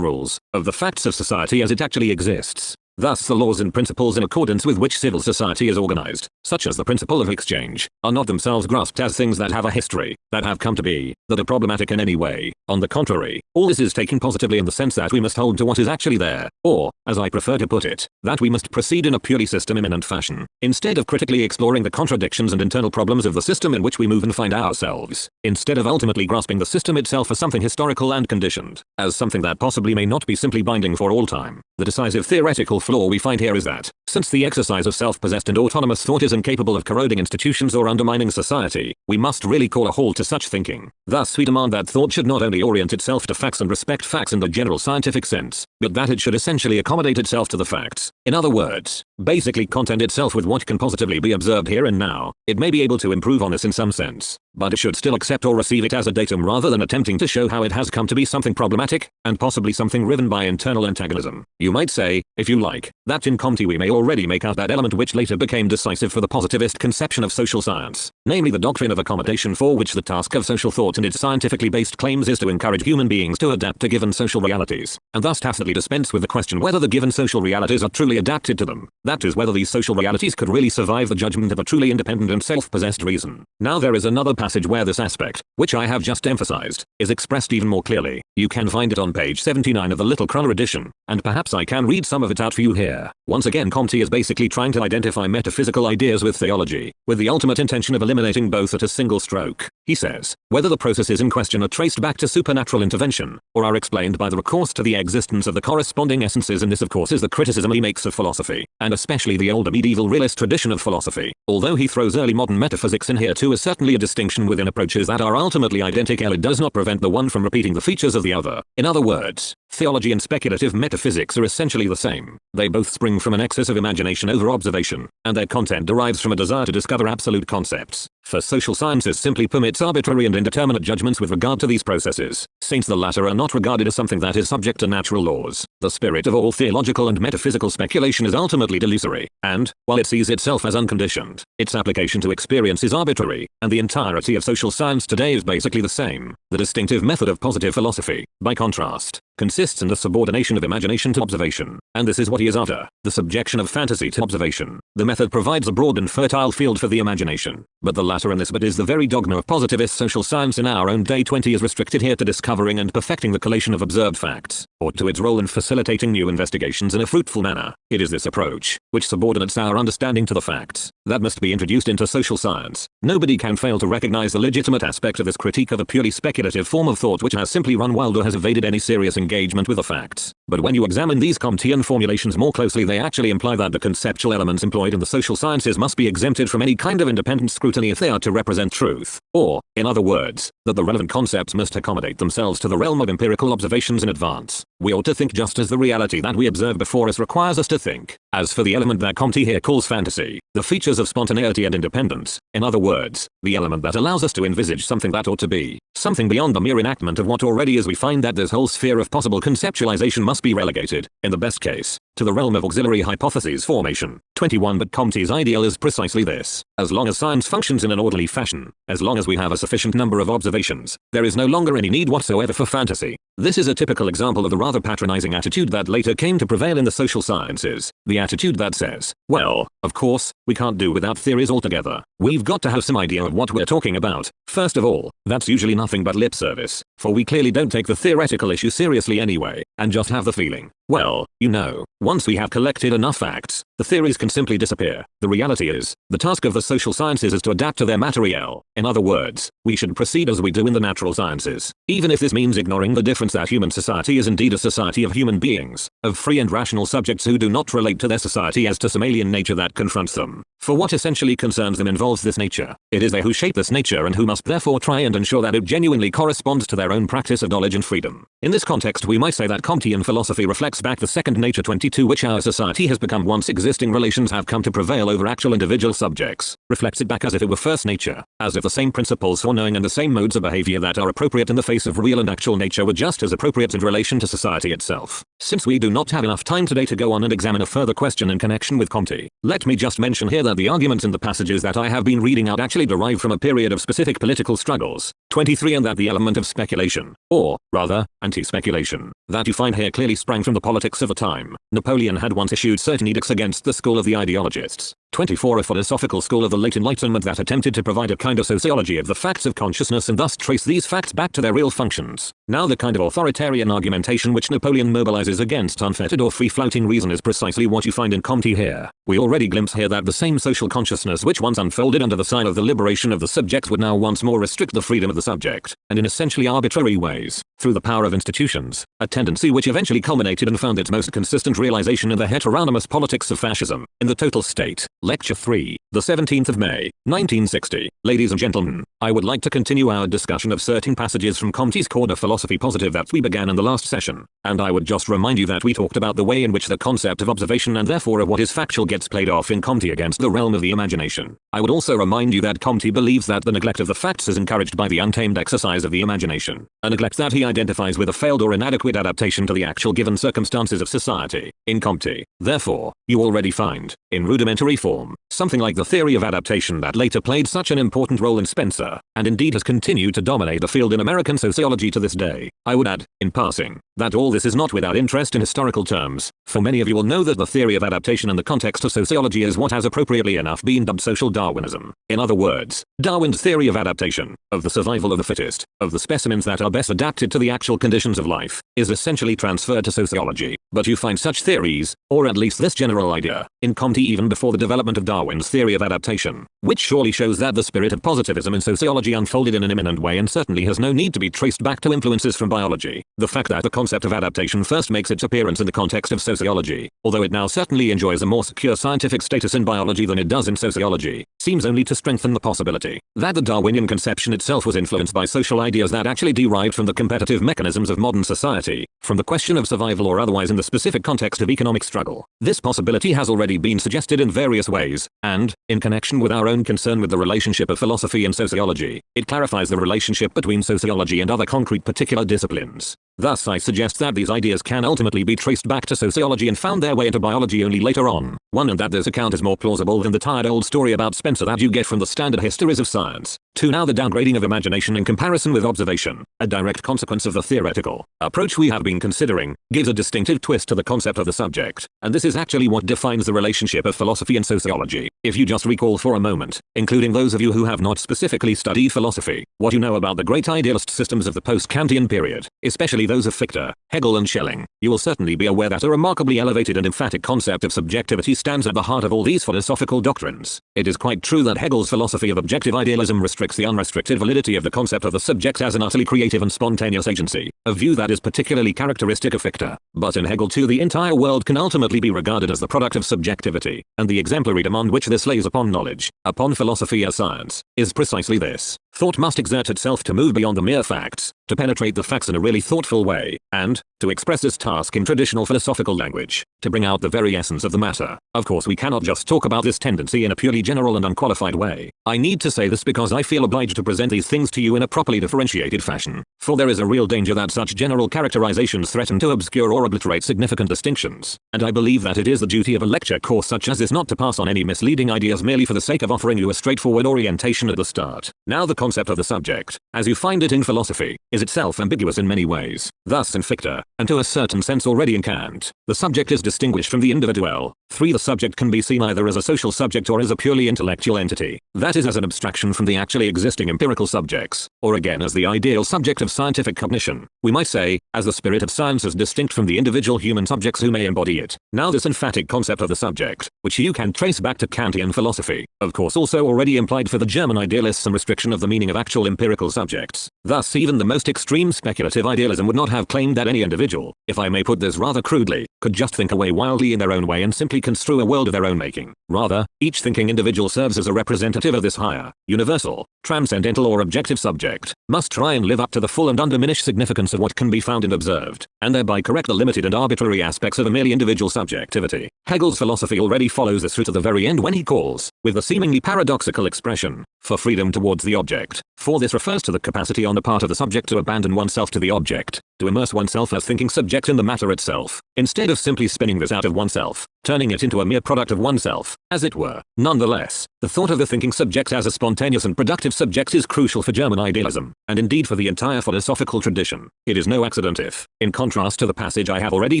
rules, of the facts of society as it actually exists. Thus the laws and principles in accordance with which civil society is organized, such as the principle of exchange, are not themselves grasped as things that have a history, that have come to be, that are problematic in any way. On the contrary, all this is taken positively in the sense that we must hold to what is actually there, or, as I prefer to put it, that we must proceed in a purely system-immanent fashion, instead of critically exploring the contradictions and internal problems of the system in which we move and find ourselves, instead of ultimately grasping the system itself as something historical and conditioned, as something that possibly may not be simply binding for all time. The decisive theoretical flaw we find here is that, since the exercise of self-possessed and autonomous thought is incapable of corroding institutions or undermining society, we must really call a halt to such thinking. Thus we demand that thought should not only orient itself to facts and respect facts in the general scientific sense, but that it should essentially accommodate itself to the facts. In other words, basically content itself with what can positively be observed here and now. It may be able to improve on this in some sense, but it should still accept or receive it as a datum rather than attempting to show how it has come to be something problematic, and possibly something riven by internal antagonism. You might say, if you like, that in Comte we may already make out that element which later became decisive for the positivist conception of social science, namely the doctrine of accommodation, for which the task of social thought and its scientifically based claims is to encourage human beings to adapt to given social realities, and thus tacitly dispense with the question whether the given social realities are truly adapted to them, that is, whether these social realities could really survive the judgment of a truly independent and self-possessed reason. Now there is another passage where this aspect, which I have just emphasized, is expressed even more clearly. You can find it on page 79 of the Little Cruller edition, and perhaps I can read some of it out for you here. Once again, Comte is basically trying to identify metaphysical ideas with theology, with the ultimate intention of eliminating both at a single stroke. He says, whether the processes in question are traced back to supernatural intervention, or are explained by the recourse to the existence of the corresponding essences, and this of course is the criticism he makes of philosophy, and especially the older medieval realist tradition of philosophy. Although he throws early modern metaphysics in here too, is certainly a distinction within approaches that are ultimately identical. It does not prevent the one from repeating the features of the other. In other words, theology and speculative metaphysics are essentially the same. They both spring from an excess of imagination over observation, and their content derives from a desire to discover absolute concepts. For social sciences simply permits arbitrary and indeterminate judgments with regard to these processes, since the latter are not regarded as something that is subject to natural laws. The spirit of all theological and metaphysical speculation is ultimately delusory, and, while it sees itself as unconditioned, its application to experience is arbitrary, and the entirety of social science today is basically the same. The distinctive method of positive philosophy, by contrast, consists in the subordination of imagination to observation, and this is what he is after, the subjection of fantasy to observation. The method provides a broad and fertile field for the imagination, but the latter in this but is the very dogma of positivist social science in our own day. 20 is restricted here to discovering and perfecting the collation of observed facts, or to its role in facilitating new investigations in a fruitful manner. It is this approach, which subordinates our understanding to the facts, that must be introduced into social science. Nobody can fail to recognize the legitimate aspect of this critique of a purely speculative form of thought which has simply run wild or has evaded any serious engagement with the facts. But when you examine these Comtean formulations more closely, they actually imply that the conceptual elements employed in the social sciences must be exempted from any kind of independent scrutiny if they are to represent truth, or, in other words, that the relevant concepts must accommodate themselves to the realm of empirical observations in advance. We ought to think just as the reality that we observe before us requires us to think. As for the element that Comte here calls fantasy, the features of spontaneity and independence, in other words, the element that allows us to envisage something that ought to be, something beyond the mere enactment of what already is, we find that this whole sphere of possible conceptualization must be relegated, in the best case, to the realm of auxiliary hypotheses formation. 21. But Comte's ideal is precisely this. As long as science functions in an orderly fashion, as long as we have a sufficient number of observations, there is no longer any need whatsoever for fantasy. This is a typical example of the rather patronizing attitude that later came to prevail in the social sciences. The attitude that says, well, of course, we can't do without theories altogether. We've got to have some idea of what we're talking about. First of all, that's usually nothing but lip service, for we clearly don't take the theoretical issue seriously anyway, and just have the feeling, well, you know, once we have collected enough facts, the theories can simply disappear. The reality is, the task of the social sciences is to adapt to their materiel. In other words, we should proceed as we do in the natural sciences, even if this means ignoring the difference that human society is indeed a society of human beings, of free and rational subjects who do not relate to their society as to some alien nature that confronts them. For what essentially concerns them involves this nature. It is they who shape this nature and who must therefore try and ensure that it genuinely corresponds to their own practice of knowledge and freedom. In this context we might say that Comtean philosophy reflects back the second nature 22 which our society has become once existing relations have come to prevail over actual individual subjects, reflects it back as if it were first nature, as if the same principles for knowing and the same modes of behavior that are appropriate in the face of real and actual nature were just as appropriate in relation to society itself. Since we do not have enough time today to go on and examine a further question in connection with Comte, let me just mention here that the arguments in the passages that I have been reading out actually derive from a period of specific political struggles, 23, and that the element of speculation, or, rather, anti-speculation, that you find here clearly sprang from the politics of the time. Napoleon had once issued certain edicts against the school of the ideologists. 24. A philosophical school of the late Enlightenment that attempted to provide a kind of sociology of the facts of consciousness and thus trace these facts back to their real functions. Now the kind of authoritarian argumentation which Napoleon mobilizes against unfettered or free-floating reason is precisely what you find in Comte here. We already glimpse here that the same social consciousness which once unfolded under the sign of the liberation of the subject would now once more restrict the freedom of the subject, and in essentially arbitrary ways, through the power of institutions, a tendency which eventually culminated and found its most consistent realization in the heteronymous politics of fascism, in the total state. Lecture 3, the 17th of May, 1960. Ladies and gentlemen, I would like to continue our discussion of certain passages from Comte's Core de Philosophy Positive that we began in the last session, and I would just remind you that we talked about the way in which the concept of observation and therefore of what is factual gets played off in Comte against the realm of the imagination. I would also remind you that Comte believes that the neglect of the facts is encouraged by the untamed exercise of the imagination, a neglect that he identifies with a failed or inadequate adaptation to the actual given circumstances of society. In Comte, therefore, you already find, in rudimentary form, something like the theory of adaptation that later played such an important role in Spencer, and indeed has continued to dominate the field in American sociology to this day. I would add, in passing, that all this is not without interest in historical terms, for many of you will know that the theory of adaptation in the context of sociology is what has appropriately enough been dubbed social Darwinism. In other words, Darwin's theory of adaptation, of the survival of the fittest, of the specimens that are best adapted to the actual conditions of life, is essentially transferred to sociology. But you find such theories, or at least this general idea, in Comte even before the development of Darwin's theory of adaptation, which surely shows that the spirit of positivism in sociology unfolded in an imminent way and certainly has no need to be traced back to influences from biology. The fact that the concept of adaptation first makes its appearance in the context of sociology, although it now certainly enjoys a more secure scientific status in biology than it does in sociology, seems only to strengthen the possibility that the Darwinian conception itself was influenced by social ideas that actually derived from the competitive mechanisms of modern society, from the question of survival or otherwise in the specific context of economic struggle. This possibility has already been suggested in various ways, and, in connection with our own concern with the relationship of philosophy and sociology, it clarifies the relationship between sociology and other concrete particular disciplines. Thus I suggest that these ideas can ultimately be traced back to sociology and found their way into biology only later on. 1. And that this account is more plausible than the tired old story about Spencer that you get from the standard histories of science. 2. Now the downgrading of imagination in comparison with observation, a direct consequence of the theoretical approach we have been considering, gives a distinctive twist to the concept of the subject, and this is actually what defines the relationship of philosophy and sociology. If you just recall for a moment, including those of you who have not specifically studied philosophy, what you know about the great idealist systems of the post-Kantian period, especially those of Fichte, Hegel and Schelling, you will certainly be aware that a remarkably elevated and emphatic concept of subjectivity stands at the heart of all these philosophical doctrines. It is quite true that Hegel's philosophy of objective idealism restricts the unrestricted validity of the concept of the subject as an utterly creative and spontaneous agency, a view that is particularly characteristic of Fichte. But in Hegel too the entire world can ultimately be regarded as the product of subjectivity, and the exemplary demand which this lays upon knowledge, upon philosophy as science, is precisely this. Thought must exert itself to move beyond the mere facts, to penetrate the facts in a really thoughtful way, and, to express this task in traditional philosophical language, to bring out the very essence of the matter. Of course, we cannot just talk about this tendency in a purely general and unqualified way. I need to say this because I feel obliged to present these things to you in a properly differentiated fashion, for there is a real danger that such general characterizations threaten to obscure or obliterate significant distinctions, and I believe that it is the duty of a lecture course such as this not to pass on any misleading ideas merely for the sake of offering you a straightforward orientation at the start. Now, the concept of the subject, as you find it in philosophy, is itself ambiguous in many ways. Thus in Fichte, and to a certain sense already in Kant, the subject is distinguished from the individual. 3. The subject can be seen either as a social subject or as a purely intellectual entity, that is, as an abstraction from the actually existing empirical subjects, or again as the ideal subject of scientific cognition. We might say, as the spirit of science is distinct from the individual human subjects who may embody it. Now, this emphatic concept of the subject, which you can trace back to Kantian philosophy, of course also already implied for the German idealists some restriction of the meaning of actual empirical subjects. Thus even the most extreme speculative idealism would not have claimed that any individual, if I may put this rather crudely, could just think away wildly in their own way and simply construe a world of their own making. Rather, each thinking individual serves as a representative of this higher, universal, transcendental or objective subject, must try and live up to the full and undiminished significance of what can be found and observed, and thereby correct the limited and arbitrary aspects of a merely individual subjectivity. Hegel's philosophy already follows this through to the very end when he calls, with the seemingly paradoxical expression, for freedom towards the object. For this refers to the capacity on the part of the subject to abandon oneself to the object, to immerse oneself as thinking subject in the matter itself, instead of simply spinning this out of oneself, turning it into a mere product of oneself, as it were. Nonetheless, the thought of the thinking subject as a spontaneous and productive subject is crucial for German idealism, and indeed for the entire philosophical tradition. It is no accident if, in contrast to the passage I have already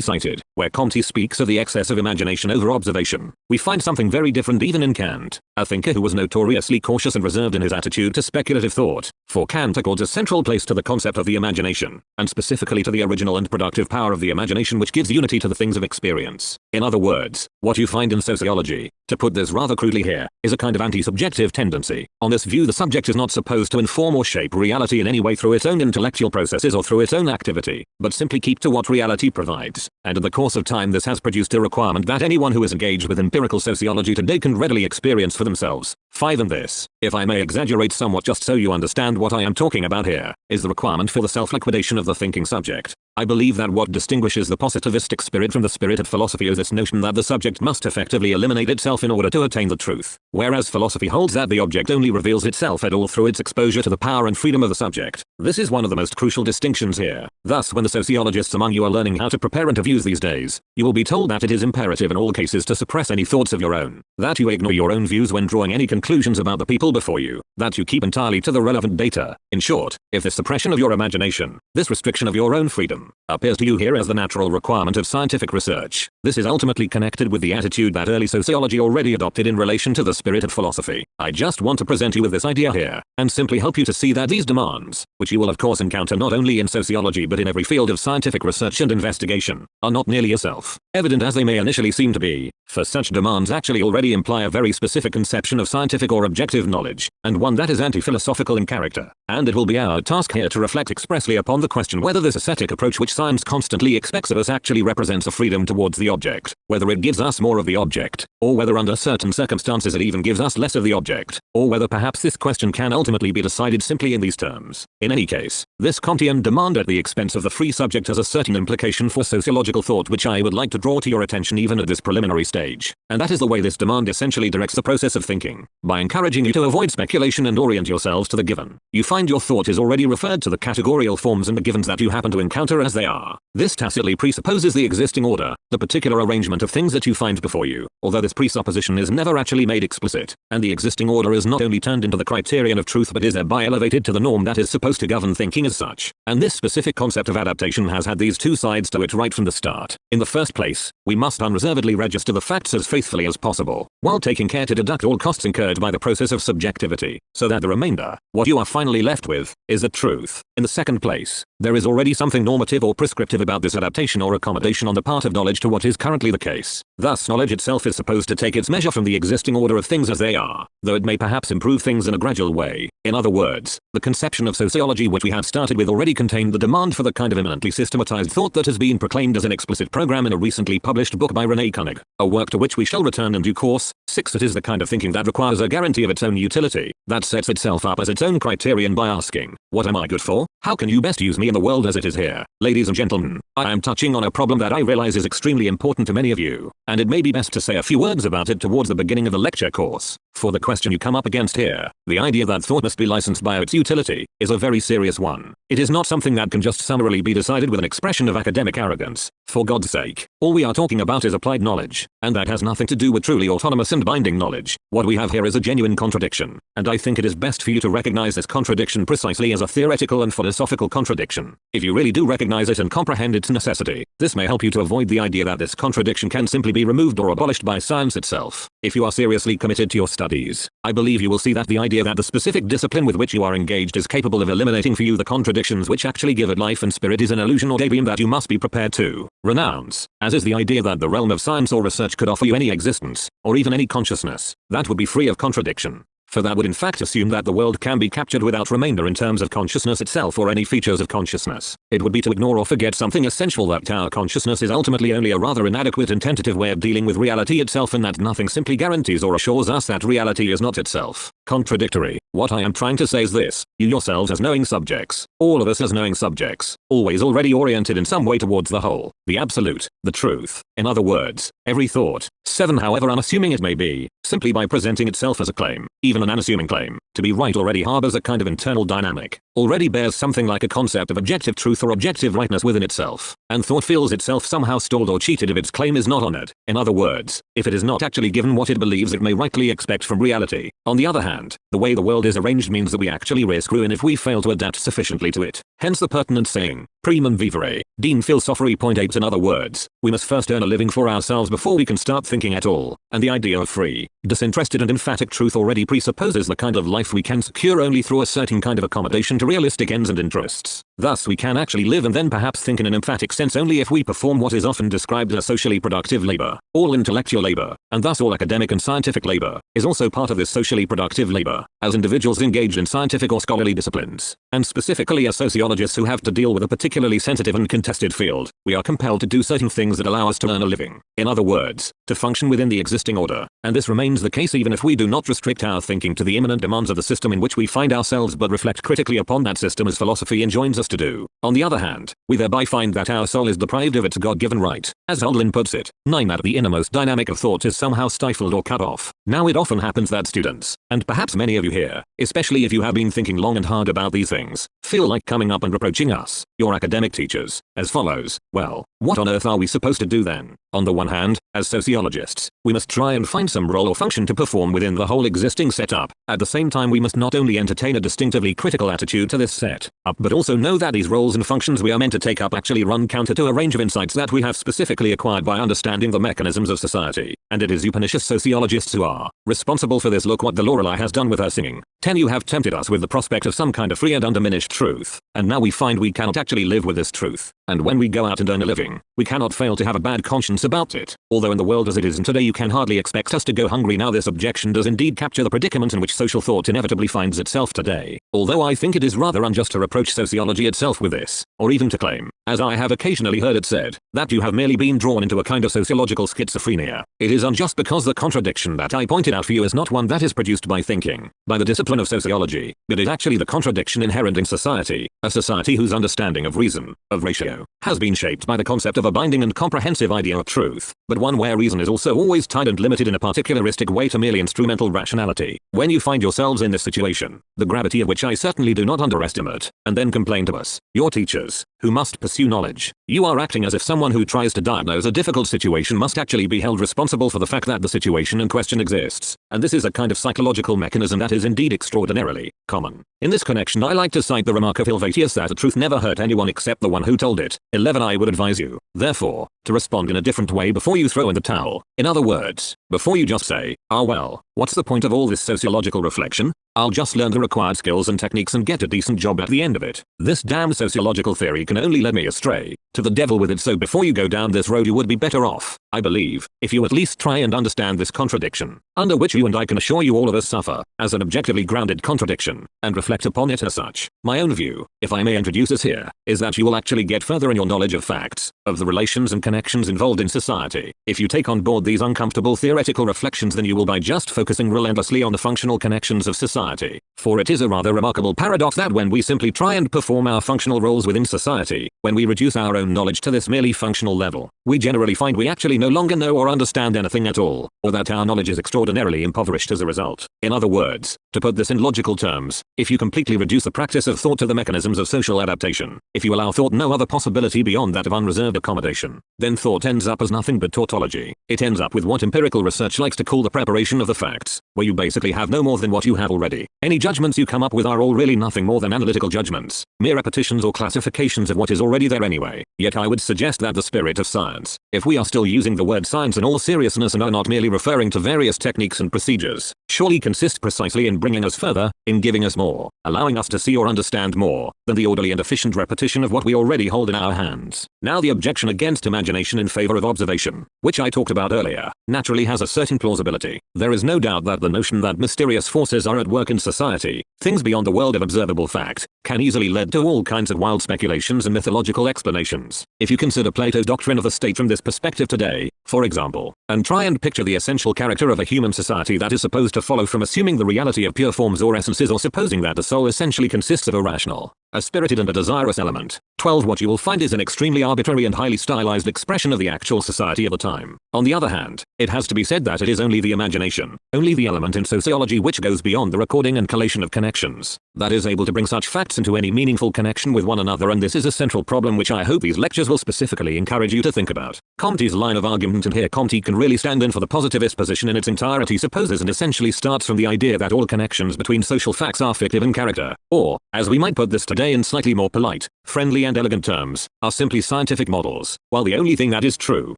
cited, where Comte speaks of the excess of imagination over observation, we find something very different even in Kant, a thinker who was notoriously cautious and reserved in his attitude to speculative thought. For Kant accords a central place to the concept of the imagination, and specifically to the original and productive power of the imagination which gives unity to the things of experience. In other words, what you find in sociology, to put this rather crudely here, is a kind of anti-subjective tendency. On this view, the subject is not supposed to inform or shape reality in any way through its own intellectual processes or through its own activity, but simply keep to what reality provides. And in the course of time this has produced a requirement that anyone who is engaged with empirical sociology today can readily experience for themselves. 5. And this, if I may exaggerate somewhat just so you understand what I am talking about here, is the requirement for the self-liquidation of the thinking subject. I believe that what distinguishes the positivistic spirit from the spirit of philosophy is this notion that the subject must effectively eliminate itself in order to attain the truth, whereas philosophy holds that the object only reveals itself at all through its exposure to the power and freedom of the subject. This is one of the most crucial distinctions here. Thus, when the sociologists among you are learning how to prepare interviews these days, you will be told that it is imperative in all cases to suppress any thoughts of your own, that you ignore your own views when drawing any conclusions about the people before you, that you keep entirely to the relevant data. In short, if this suppression of your imagination, this restriction of your own freedom, appears to you here as the natural requirement of scientific research, this is ultimately connected with the attitude that early sociology already adopted in relation to the spirit of philosophy. I just want to present you with this idea here, and simply help you to see that these demands, which you will of course encounter not only in sociology but in every field of scientific research and investigation, are not nearly as self-evident as they may initially seem to be, for such demands actually already imply a very specific conception of scientific or objective knowledge, and one that is anti-philosophical in character. And it will be our task here to reflect expressly upon the question whether this ascetic approach which science constantly expects of us actually represents a freedom towards the object, whether it gives us more of the object, or whether under certain circumstances it even gives us less of the object, or whether perhaps this question can ultimately be decided simply in these terms. In any case, this Kantian demand at the expense of the free subject has a certain implication for sociological thought which I would like to draw to your attention even at this preliminary stage, and that is the way this demand essentially directs the process of thinking. By encouraging you to avoid speculation and orient yourselves to the given, you find your thought is already referred to the categorical forms and the givens that you happen to encounter as they are. This tacitly presupposes the existing order, the particular arrangement of things that you find before you, although this presupposition is never actually made explicit, and the existing order is not only turned into the criterion of truth but is thereby elevated to the norm that is supposed to govern thinking as such. And this specific concept of adaptation has had these two sides to it right from the start. In the first place, we must unreservedly register the facts as faithfully as possible, while taking care to deduct all costs incurred by the process of subjectivity, so that the remainder, what you are finally left with, is the truth. In the second place, there is already something normative or prescriptive about this adaptation or accommodation on the part of knowledge to what is currently the case. Thus knowledge itself is supposed to take its measure from the existing order of things as they are, though it may perhaps improve things in a gradual way. In other words, the conception of sociology which we had started with already contained the demand for the kind of eminently systematized thought that has been proclaimed as an explicit program in a recently published book by René Koenig, a work to which we shall return in due course. 6. It is the kind of thinking that requires a guarantee of its own utility, that sets itself up as its own criterion by asking, what am I good for? How can you best use me in the world as it is here? Ladies and gentlemen, I am touching on a problem that I realize is extremely important to many of you, and it may be best to say a few words about it towards the beginning of the lecture course. For the question you come up against here, the idea that thought must be licensed by its utility, is a very serious one. It is not something that can just summarily be decided with an expression of academic arrogance. For God's sake, all we are talking about is applied knowledge, and that has nothing to do with truly autonomous and binding knowledge. What we have here is a genuine contradiction, and I think it is best for you to recognize this contradiction precisely as a theoretical and philosophical contradiction. If you really do recognize it and comprehend its necessity, this may help you to avoid the idea that this contradiction can simply be removed or abolished by science itself. If you are seriously committed to your studies, I believe you will see that the idea that the specific discipline with which you are engaged is capable of eliminating for you the contradictions which actually give it life and spirit is an illusion or daydream that you must be prepared to renounce, as is the idea that the realm of science or research could offer you any existence, or even any consciousness, that would be free of contradiction. For that would in fact assume that the world can be captured without remainder in terms of consciousness itself or any features of consciousness. It would be to ignore or forget something essential, that our consciousness is ultimately only a rather inadequate and tentative way of dealing with reality itself, and that nothing simply guarantees or assures us that reality is not itself contradictory. What I am trying to say is this: you yourselves as knowing subjects, all of us as knowing subjects, always already oriented in some way towards the whole, the absolute, the truth. In other words, every thought, 7 however unassuming it may be, simply by presenting itself as a claim, even an unassuming claim, to be right already harbors a kind of internal dynamic, already bears something like a concept of objective truth or objective rightness within itself, and thought feels itself somehow stalled or cheated if its claim is not honored. In other words, if it is not actually given what it believes it may rightly expect from reality. On the other hand, the way the world is arranged means that we actually risk ruin if we fail to adapt sufficiently to it. Hence the pertinent saying, primum vivere, deem philosopheri. 8. In other words, we must first earn a living for ourselves before we can start thinking at all, and the idea of free, disinterested and emphatic truth already presupposes the kind of life we can secure only through a certain kind of accommodation to realistic ends and interests. Thus we can actually live and then perhaps think in an emphatic sense only if we perform what is often described as socially productive labor. All intellectual labor, and thus all academic and scientific labor, is also part of this socially productive labor, as individuals engaged in scientific or scholarly disciplines, and specifically as sociologists who have to deal with a particularly sensitive and contested field, we are compelled to do certain things that allow us to earn a living. In other words, to function within the existing order, and this remains the case even if we do not restrict our thinking to the imminent demands of the system in which we find ourselves, but reflect critically upon that system as philosophy enjoins us to do. On the other hand, we thereby find that our soul is deprived of its God-given right, as Audorno puts it, 9. That the innermost dynamic of thought is somehow stifled or cut off. Now it often happens that students, and perhaps many of you here, especially if you have been thinking long and hard about these things, feel like coming up and reproaching us, your academic teachers, as follows. Well, what on earth are we supposed to do then? On the one hand, as sociologists, we must try and find some role or function to perform within the whole existing setup. At the same time, we must not only entertain a distinctively critical attitude to this setup, but also know that these roles and functions we are meant to take up actually run counter to a range of insights that we have specifically acquired by understanding the mechanisms of society. And it is you pernicious sociologists who are responsible for this. Look what the Lorelei has done with her singing. 10. You have tempted us with the prospect of some kind of free and undiminished truth, and now we find we cannot actually live with this truth. And when we go out and earn a living, we cannot fail to have a bad conscience about it. Although in the world as it is today you can hardly expect us to go hungry. Now this objection does indeed capture the predicament in which social thought inevitably finds itself today. Although I think it is rather unjust to reproach sociology itself with this, or even to claim, as I have occasionally heard it said, that you have merely been drawn into a kind of sociological schizophrenia. It is unjust because the contradiction that I pointed out for you is not one that is produced by thinking, by the discipline of sociology, but is actually the contradiction inherent in society, a society whose understanding of reason, of ratio, has been shaped by the concept of a binding and comprehensive idea of truth, but one where reason is also always tied and limited in a particularistic way to merely instrumental rationality. When you find yourselves in this situation, the gravity of which I certainly do not underestimate, and then complain to us, your teachers, who must pursue knowledge, you are acting as if someone who tries to diagnose a difficult situation must actually be held responsible for the fact that the situation in question exists, and this is a kind of psychological mechanism that is indeed extraordinarily common. In this connection I like to cite the remark of Helvetius that the truth never hurt anyone except the one who told it. 11. I would advise you, therefore, to respond in a different way before you throw in the towel. In other words, before you just say, well, what's the point of all this sociological reflection? I'll just learn the required skills and techniques and get a decent job at the end of it. This damn sociological theory can only lead me astray. To the devil with it. So before you go down this road you would be better off, I believe, if you at least try and understand this contradiction, under which you and I can assure you all of us suffer, as an objectively grounded contradiction, and reflect upon it as such, my own view, if I may introduce us here, is that you will actually get further in your knowledge of facts, of the relations and connections involved in society, if you take on board these uncomfortable theoretical reflections than you will by just focusing relentlessly on the functional connections of society. For it is a rather remarkable paradox that when we simply try and perform our functional roles within society, when we reduce our own knowledge to this merely functional level, we generally find we actually no longer know or understand anything at all, or that our knowledge is extraordinarily impoverished as a result. In other words, to put this in logical terms, if you completely reduce the practice of thought to the mechanisms of social adaptation, if you allow thought no other possibility beyond that of unreserved accommodation, then thought ends up as nothing but tautology. It ends up with what empirical research likes to call the preparation of the facts, where you basically have no more than what you have already. Any judgments you come up with are all really nothing more than analytical judgments, mere repetitions or classifications of what is already there anyway. Yet I would suggest that the spirit of science, if we are still using the word science in all seriousness and are not merely referring to various techniques and procedures, surely consists precisely in bringing us further, in giving us more, allowing us to see or understand more, than the orderly and efficient repetition of what we already hold in our hands. Now the objection against imagination in favor of observation, which I talked about earlier, naturally has a certain plausibility. There is no doubt that the notion that mysterious forces are at work in society, things beyond the world of observable fact, can easily lead to all kinds of wild speculations and mythological explanations. If you consider Plato's doctrine of the state from this perspective today, for example, and try and picture the essential character of a human society that is supposed to follow from assuming the reality of pure forms or essences or supposing that the soul essentially consists of a rational, a spirited and a desirous element. 12. What you will find is an extremely arbitrary and highly stylized expression of the actual society of the time. On the other hand, it has to be said that it is only the imagination, only the element in sociology which goes beyond the recording and collation of connections, that is able to bring such facts into any meaningful connection with one another, and this is a central problem which I hope these lectures will specifically encourage you to think about. Comte's line of argument, and here Comte can really stand in for the positivist position in its entirety, supposes and essentially starts from the idea that all connections between social facts are fictive in character, or, as we might put this today in slightly more polite, friendly and elegant terms, are simply scientific models, while the only thing that is true,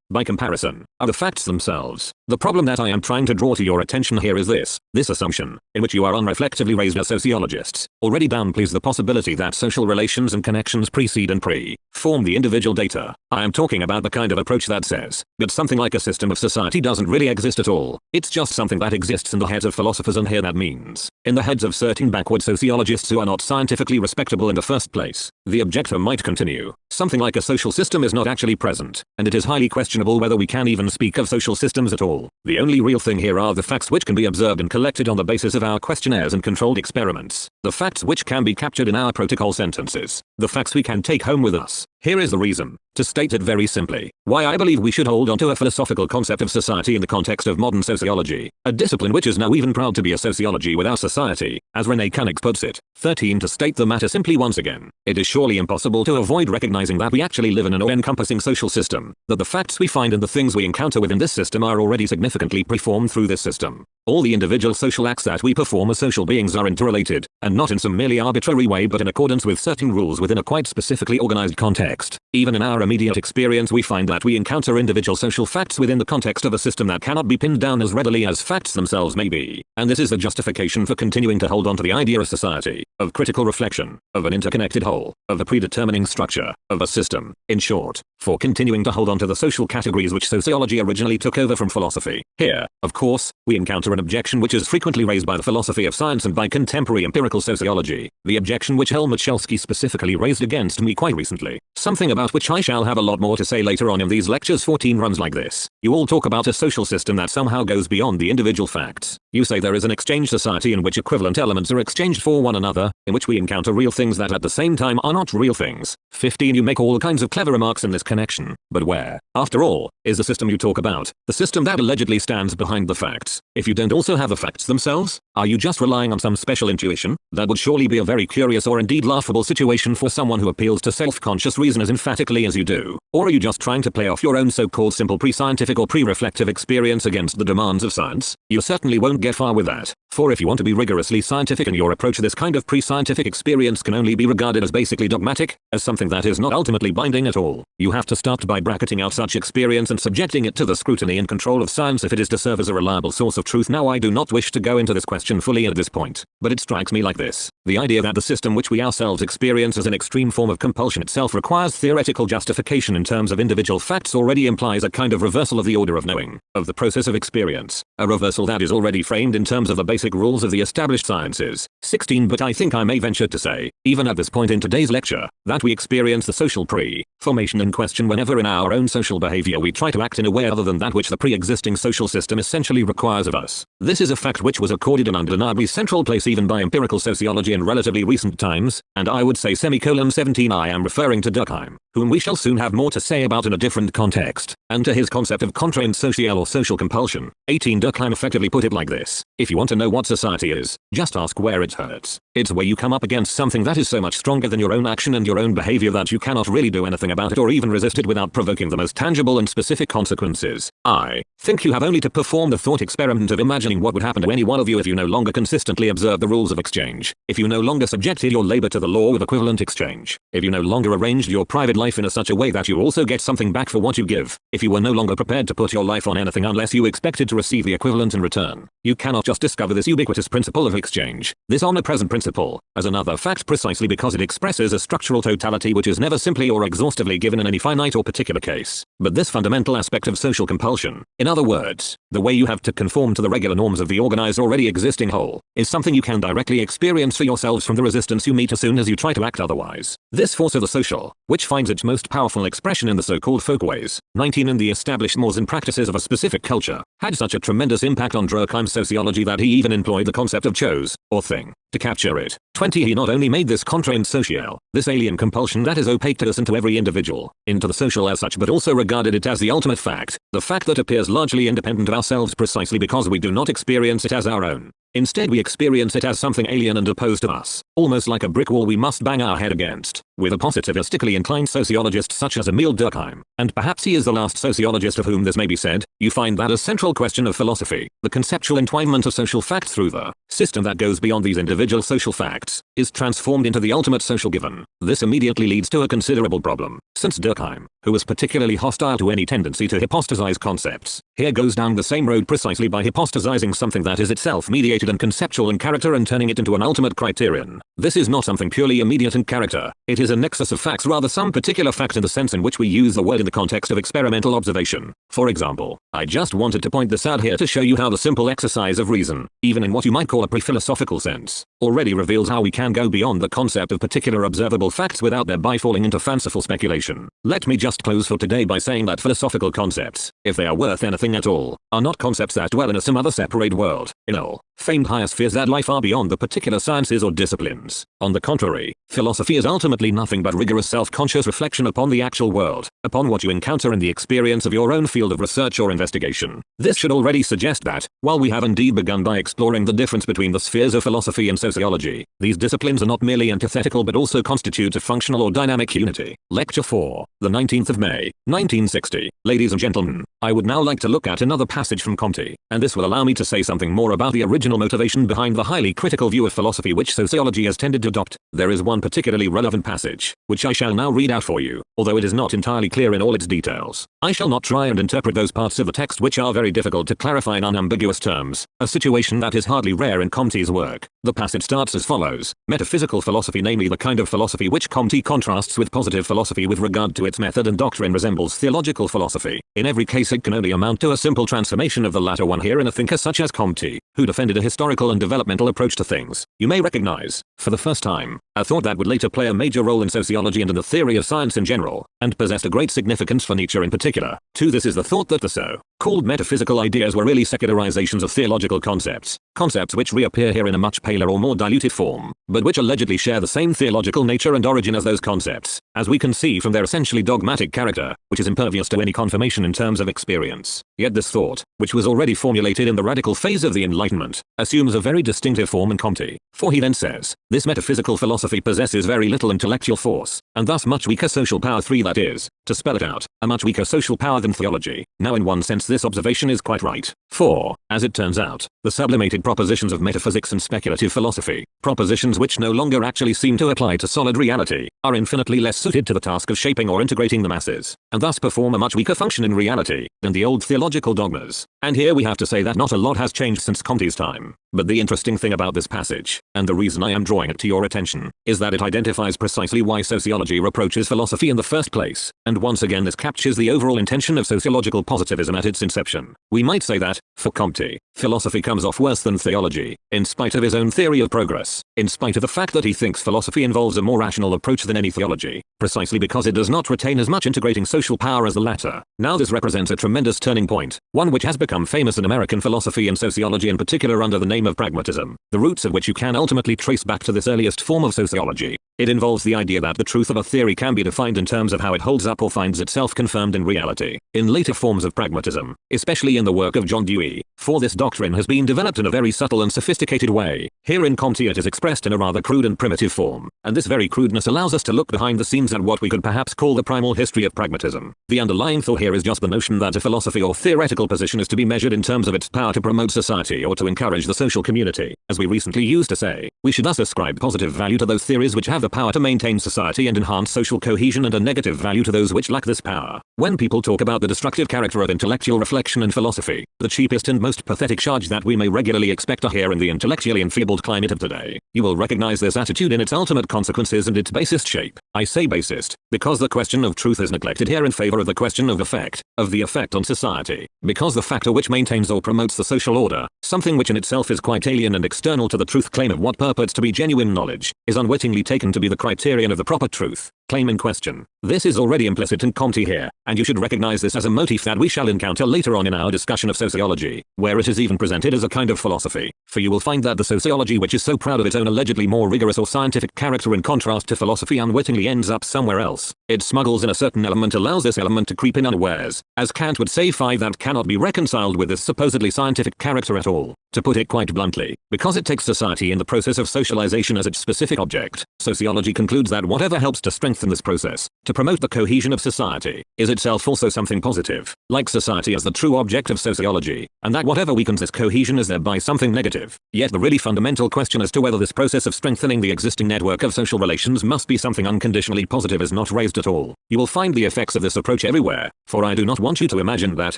by comparison, are the facts themselves. The problem that I am trying to draw to your attention here is this assumption, in which you are unreflectively raised as sociologists, already downplays the possibility that social relations and connections precede and pre-form the individual data. I am talking about the kind of approach that says that something like a system of society doesn't really exist at all. It's just something that exists in the heads of philosophers, and here that means in the heads of certain backward sociologists who are not scientifically respectable in the first place. The objector might continue. Something like a social system is not actually present, and it is highly questionable whether we can even speak of social systems at all. The only real thing here are the facts which can be observed and collected on the basis of our questionnaires and controlled experiments. The facts which can be captured in our protocol sentences. The facts we can take home with us. Here is the reason, to state it very simply, why I believe we should hold on to a philosophical concept of society in the context of modern sociology, a discipline which is now even proud to be a sociology without society, as René Koenigs puts it. 13. To state the matter simply once again, it is surely impossible to avoid recognizing that we actually live in an all-encompassing social system, that the facts we find and the things we encounter within this system are already significantly preformed through this system. All the individual social acts that we perform as social beings are interrelated, and not in some merely arbitrary way but in accordance with certain rules within a quite specifically organized context. Even in our immediate experience we find that we encounter individual social facts within the context of a system that cannot be pinned down as readily as facts themselves may be, and this is the justification for continuing to hold on to the idea of society, of critical reflection, of an interconnected whole, of a predetermining structure, of a system, in short, for continuing to hold on to the social categories which sociology originally took over from philosophy. Here, of course, we encounter an objection which is frequently raised by the philosophy of science and by contemporary empirical sociology, the objection which Helmut Schelsky specifically raised against me quite recently, something about which I shall have a lot more to say later on in these lectures. 14 runs like this. You all talk about a social system that somehow goes beyond the individual facts. You say there is an exchange society in which equivalent elements are exchanged for one another, in which we encounter real things that at the same time are not real things. 15. You make all kinds of clever remarks in this connection, but where, after all, is the system you talk about, the system that allegedly stands behind the facts? If you don't also have the facts themselves, are you just relying on some special intuition? That would surely be a very curious or indeed laughable situation for someone who appeals to self-conscious reason as emphatically as you do. Or are you just trying to play off your own so-called simple pre-scientific or pre-reflective experience against the demands of science? You certainly won't get far with that. For if you want to be rigorously scientific in your approach, this kind of pre-scientific experience can only be regarded as basically dogmatic, as something that is not ultimately binding at all. You have to start by bracketing out such experience and subjecting it to the scrutiny and control of science if it is to serve as a reliable source of truth. Now I do not wish to go into this question fully at this point, but it strikes me like this. The idea that the system which we ourselves experience as an extreme form of compulsion itself requires theoretical justification in terms of individual facts already implies a kind of reversal of the order of knowing, of the process of experience, a reversal that is already framed in terms of the basic rules of the established sciences. 16. But I think I may venture to say, even at this point in today's lecture, that we experience the social pre-formation in question whenever in our own social behavior we try to act in a way other than that which the pre-existing social system essentially requires of us. This is a fact which was accorded an undeniably central place even by empirical sociology in relatively recent times, and I would say 17 I am referring to Durkheim, whom we shall soon have more to say about in a different context, and to his concept of contrainte sociale or social compulsion. 18. Durkheim effectively put it like this: if you want to know what society is, just ask where it hurts. It's where you come up against something that is so much stronger than your own action and your own behavior that you cannot really do anything about it or even resist it without provoking the most tangible and specific consequences. I think you have only to perform the thought experiment of imagining what would happen to any one of you if you no longer consistently observed the rules of exchange, if you no longer subjected your labor to the law of equivalent exchange, if you no longer arranged your private life in such a way that you also get something back for what you give, if you were no longer prepared to put your life on anything unless you expected to receive the equivalent in return. You cannot just discover this ubiquitous principle of exchange, this omnipresent principle, as another fact precisely because it expresses a structural totality which is never simply or exhaustively given in any finite or particular case, but this fundamental aspect of social compulsion, in other words, the way you have to conform to the regular norms of the organized already existing whole, is something you can directly experience for yourselves from the resistance you meet as soon as you try to act otherwise. This force of the social, which finds its most powerful expression in the so-called folkways, 19 in the established mores and practices of a specific culture, had such a tremendous impact on Durkheim's sociology that he even employed the concept of chose, or thing, to capture it. 20. He not only made this contrainte sociale, this alien compulsion that is opaque to us and to every individual, into the social as such, but also regarded it as the ultimate fact, the fact that appears largely independent of ourselves precisely because we do not experience it as our own. Instead we experience it as something alien and opposed to us, almost like a brick wall we must bang our head against. With a positivistically inclined sociologist such as Emile Durkheim, and perhaps he is the last sociologist of whom this may be said, you find that a central question of philosophy, the conceptual entwinement of social fact through the system that goes beyond these individual social facts, is transformed into the ultimate social given. This immediately leads to a considerable problem, since Durkheim, who was particularly hostile to any tendency to hypostasize concepts, here goes down the same road precisely by hypostasizing something that is itself mediated and conceptual in character and turning it into an ultimate criterion. This is not something purely immediate in character, it is a nexus of facts, rather some particular fact in the sense in which we use the word in the context of experimental observation. For example, I just wanted to point this out here to show you how the simple exercise of reason, even in what you might call a pre-philosophical sense, already reveals how we can go beyond the concept of particular observable facts without thereby falling into fanciful speculation. Let me just close for today by saying that philosophical concepts, if they are worth anything at all, are not concepts that dwell in some other separate world, in all famed higher spheres that lie far beyond the particular sciences or disciplines. On the contrary, philosophy is ultimately nothing but rigorous self-conscious reflection upon the actual world, upon what you encounter in the experience of your own field of research or investigation. This should already suggest that, while we have indeed begun by exploring the difference between the spheres of philosophy and sociology, these disciplines are not merely antithetical but also constitute a functional or dynamic unity. Lecture 4, the 19th of May, 1960. Ladies and gentlemen, I would now like to look at another passage from Comte, and this will allow me to say something more about the original motivation behind the highly critical view of philosophy which sociology has tended to adopt. There is one particularly relevant passage, which I shall now read out for you, although it is not entirely clear in all its details. I shall not try and interpret those parts of the text which are very difficult to clarify in unambiguous terms, a situation that is hardly rare in Comte's work. The passage starts as follows: metaphysical philosophy, namely the kind of philosophy which Comte contrasts with positive philosophy with regard to its method and doctrine, resembles theological philosophy. In every case it can only amount to a simple transformation of the latter one. Here in a thinker such as Comte, who defended a historical and developmental approach to things, you may recognize, for the first time, a thought that would later play a major role in sociology and in the theory of science in general, and possessed a great significance for Nietzsche in particular. This is the thought that the so-called metaphysical ideas were really secularizations of theological concepts, concepts which reappear here in a much paler or more diluted form, but which allegedly share the same theological nature and origin as those concepts, as we can see from their essentially dogmatic character, which is impervious to any confirmation in terms of experience. Yet this thought, which was already formulated in the radical phase of the Enlightenment, assumes a very distinctive form in Comte, for he then says, this metaphysical philosophy philosophy possesses very little intellectual force, and thus much weaker social power. 3. That is, to spell it out, a much weaker social power than theology. Now in one sense this observation is quite right. 4. As it turns out, the sublimated propositions of metaphysics and speculative philosophy, propositions which no longer actually seem to apply to solid reality, are infinitely less suited to the task of shaping or integrating the masses, and thus perform a much weaker function in reality than the old theological dogmas. And here we have to say that not a lot has changed since Comte's time. But the interesting thing about this passage, and the reason I am drawing it to your attention, is that it identifies precisely why sociology reproaches philosophy in the first place, and once again this captures the overall intention of sociological positivism at its inception. We might say that, for Comte, philosophy comes off worse than theology, in spite of his own theory of progress, in spite of the fact that he thinks philosophy involves a more rational approach than any theology, precisely because it does not retain as much integrating social power as the latter. Now this represents a tremendous turning point, one which has become famous in American philosophy and sociology in particular under the name of pragmatism, the roots of which you can ultimately trace back to this earliest form of sociology. It involves the idea that the truth of a theory can be defined in terms of how it holds up or finds itself confirmed in reality. In later forms of pragmatism, especially in the work of John Dewey, for this doctrine has been developed in a very subtle and sophisticated way. Here in Comte it is expressed in a rather crude and primitive form, and this very crudeness allows us to look behind the scenes at what we could perhaps call the primal history of pragmatism. The underlying thought here is just the notion that a philosophy or theoretical position is to be measured in terms of its power to promote society or to encourage the social community. As we recently used to say, we should thus ascribe positive value to those theories which have the power to maintain society and enhance social cohesion, and a negative value to those which lack this power. When people talk about the destructive character of intellectual reflection and philosophy, the cheapest and most pathetic charge that we may regularly expect to hear in the intellectually enfeebled climate of today, you will recognize this attitude in its ultimate consequences and its basest shape. I say basest, because the question of truth is neglected here in favor of the question of effect, of the effect on society, because the factor which maintains or promotes the social order, something which in itself is quite alien and external to the truth claim of what purports to be genuine knowledge, is unwittingly taken to be the criterion of the proper truth claim in question. This is already implicit in Comte here, and you should recognize this as a motif that we shall encounter later on in our discussion of sociology, where it is even presented as a kind of philosophy, for you will find that the sociology which is so proud of its own allegedly more rigorous or scientific character in contrast to philosophy unwittingly ends up somewhere else. It smuggles in a certain element, allows this element to creep in unawares, as Kant would say, that cannot be reconciled with this supposedly scientific character at all. To put it quite bluntly, because it takes society in the process of socialization as its specific object, sociology concludes that whatever helps to strengthen this process, to promote the cohesion of society, is itself also something positive, like society as the true object of sociology, and that whatever weakens this cohesion is thereby something negative. Yet the really fundamental question as to whether this process of strengthening the existing network of social relations must be something unconditionally positive is not raised at all. You will find the effects of this approach everywhere, for I do not want you to imagine that,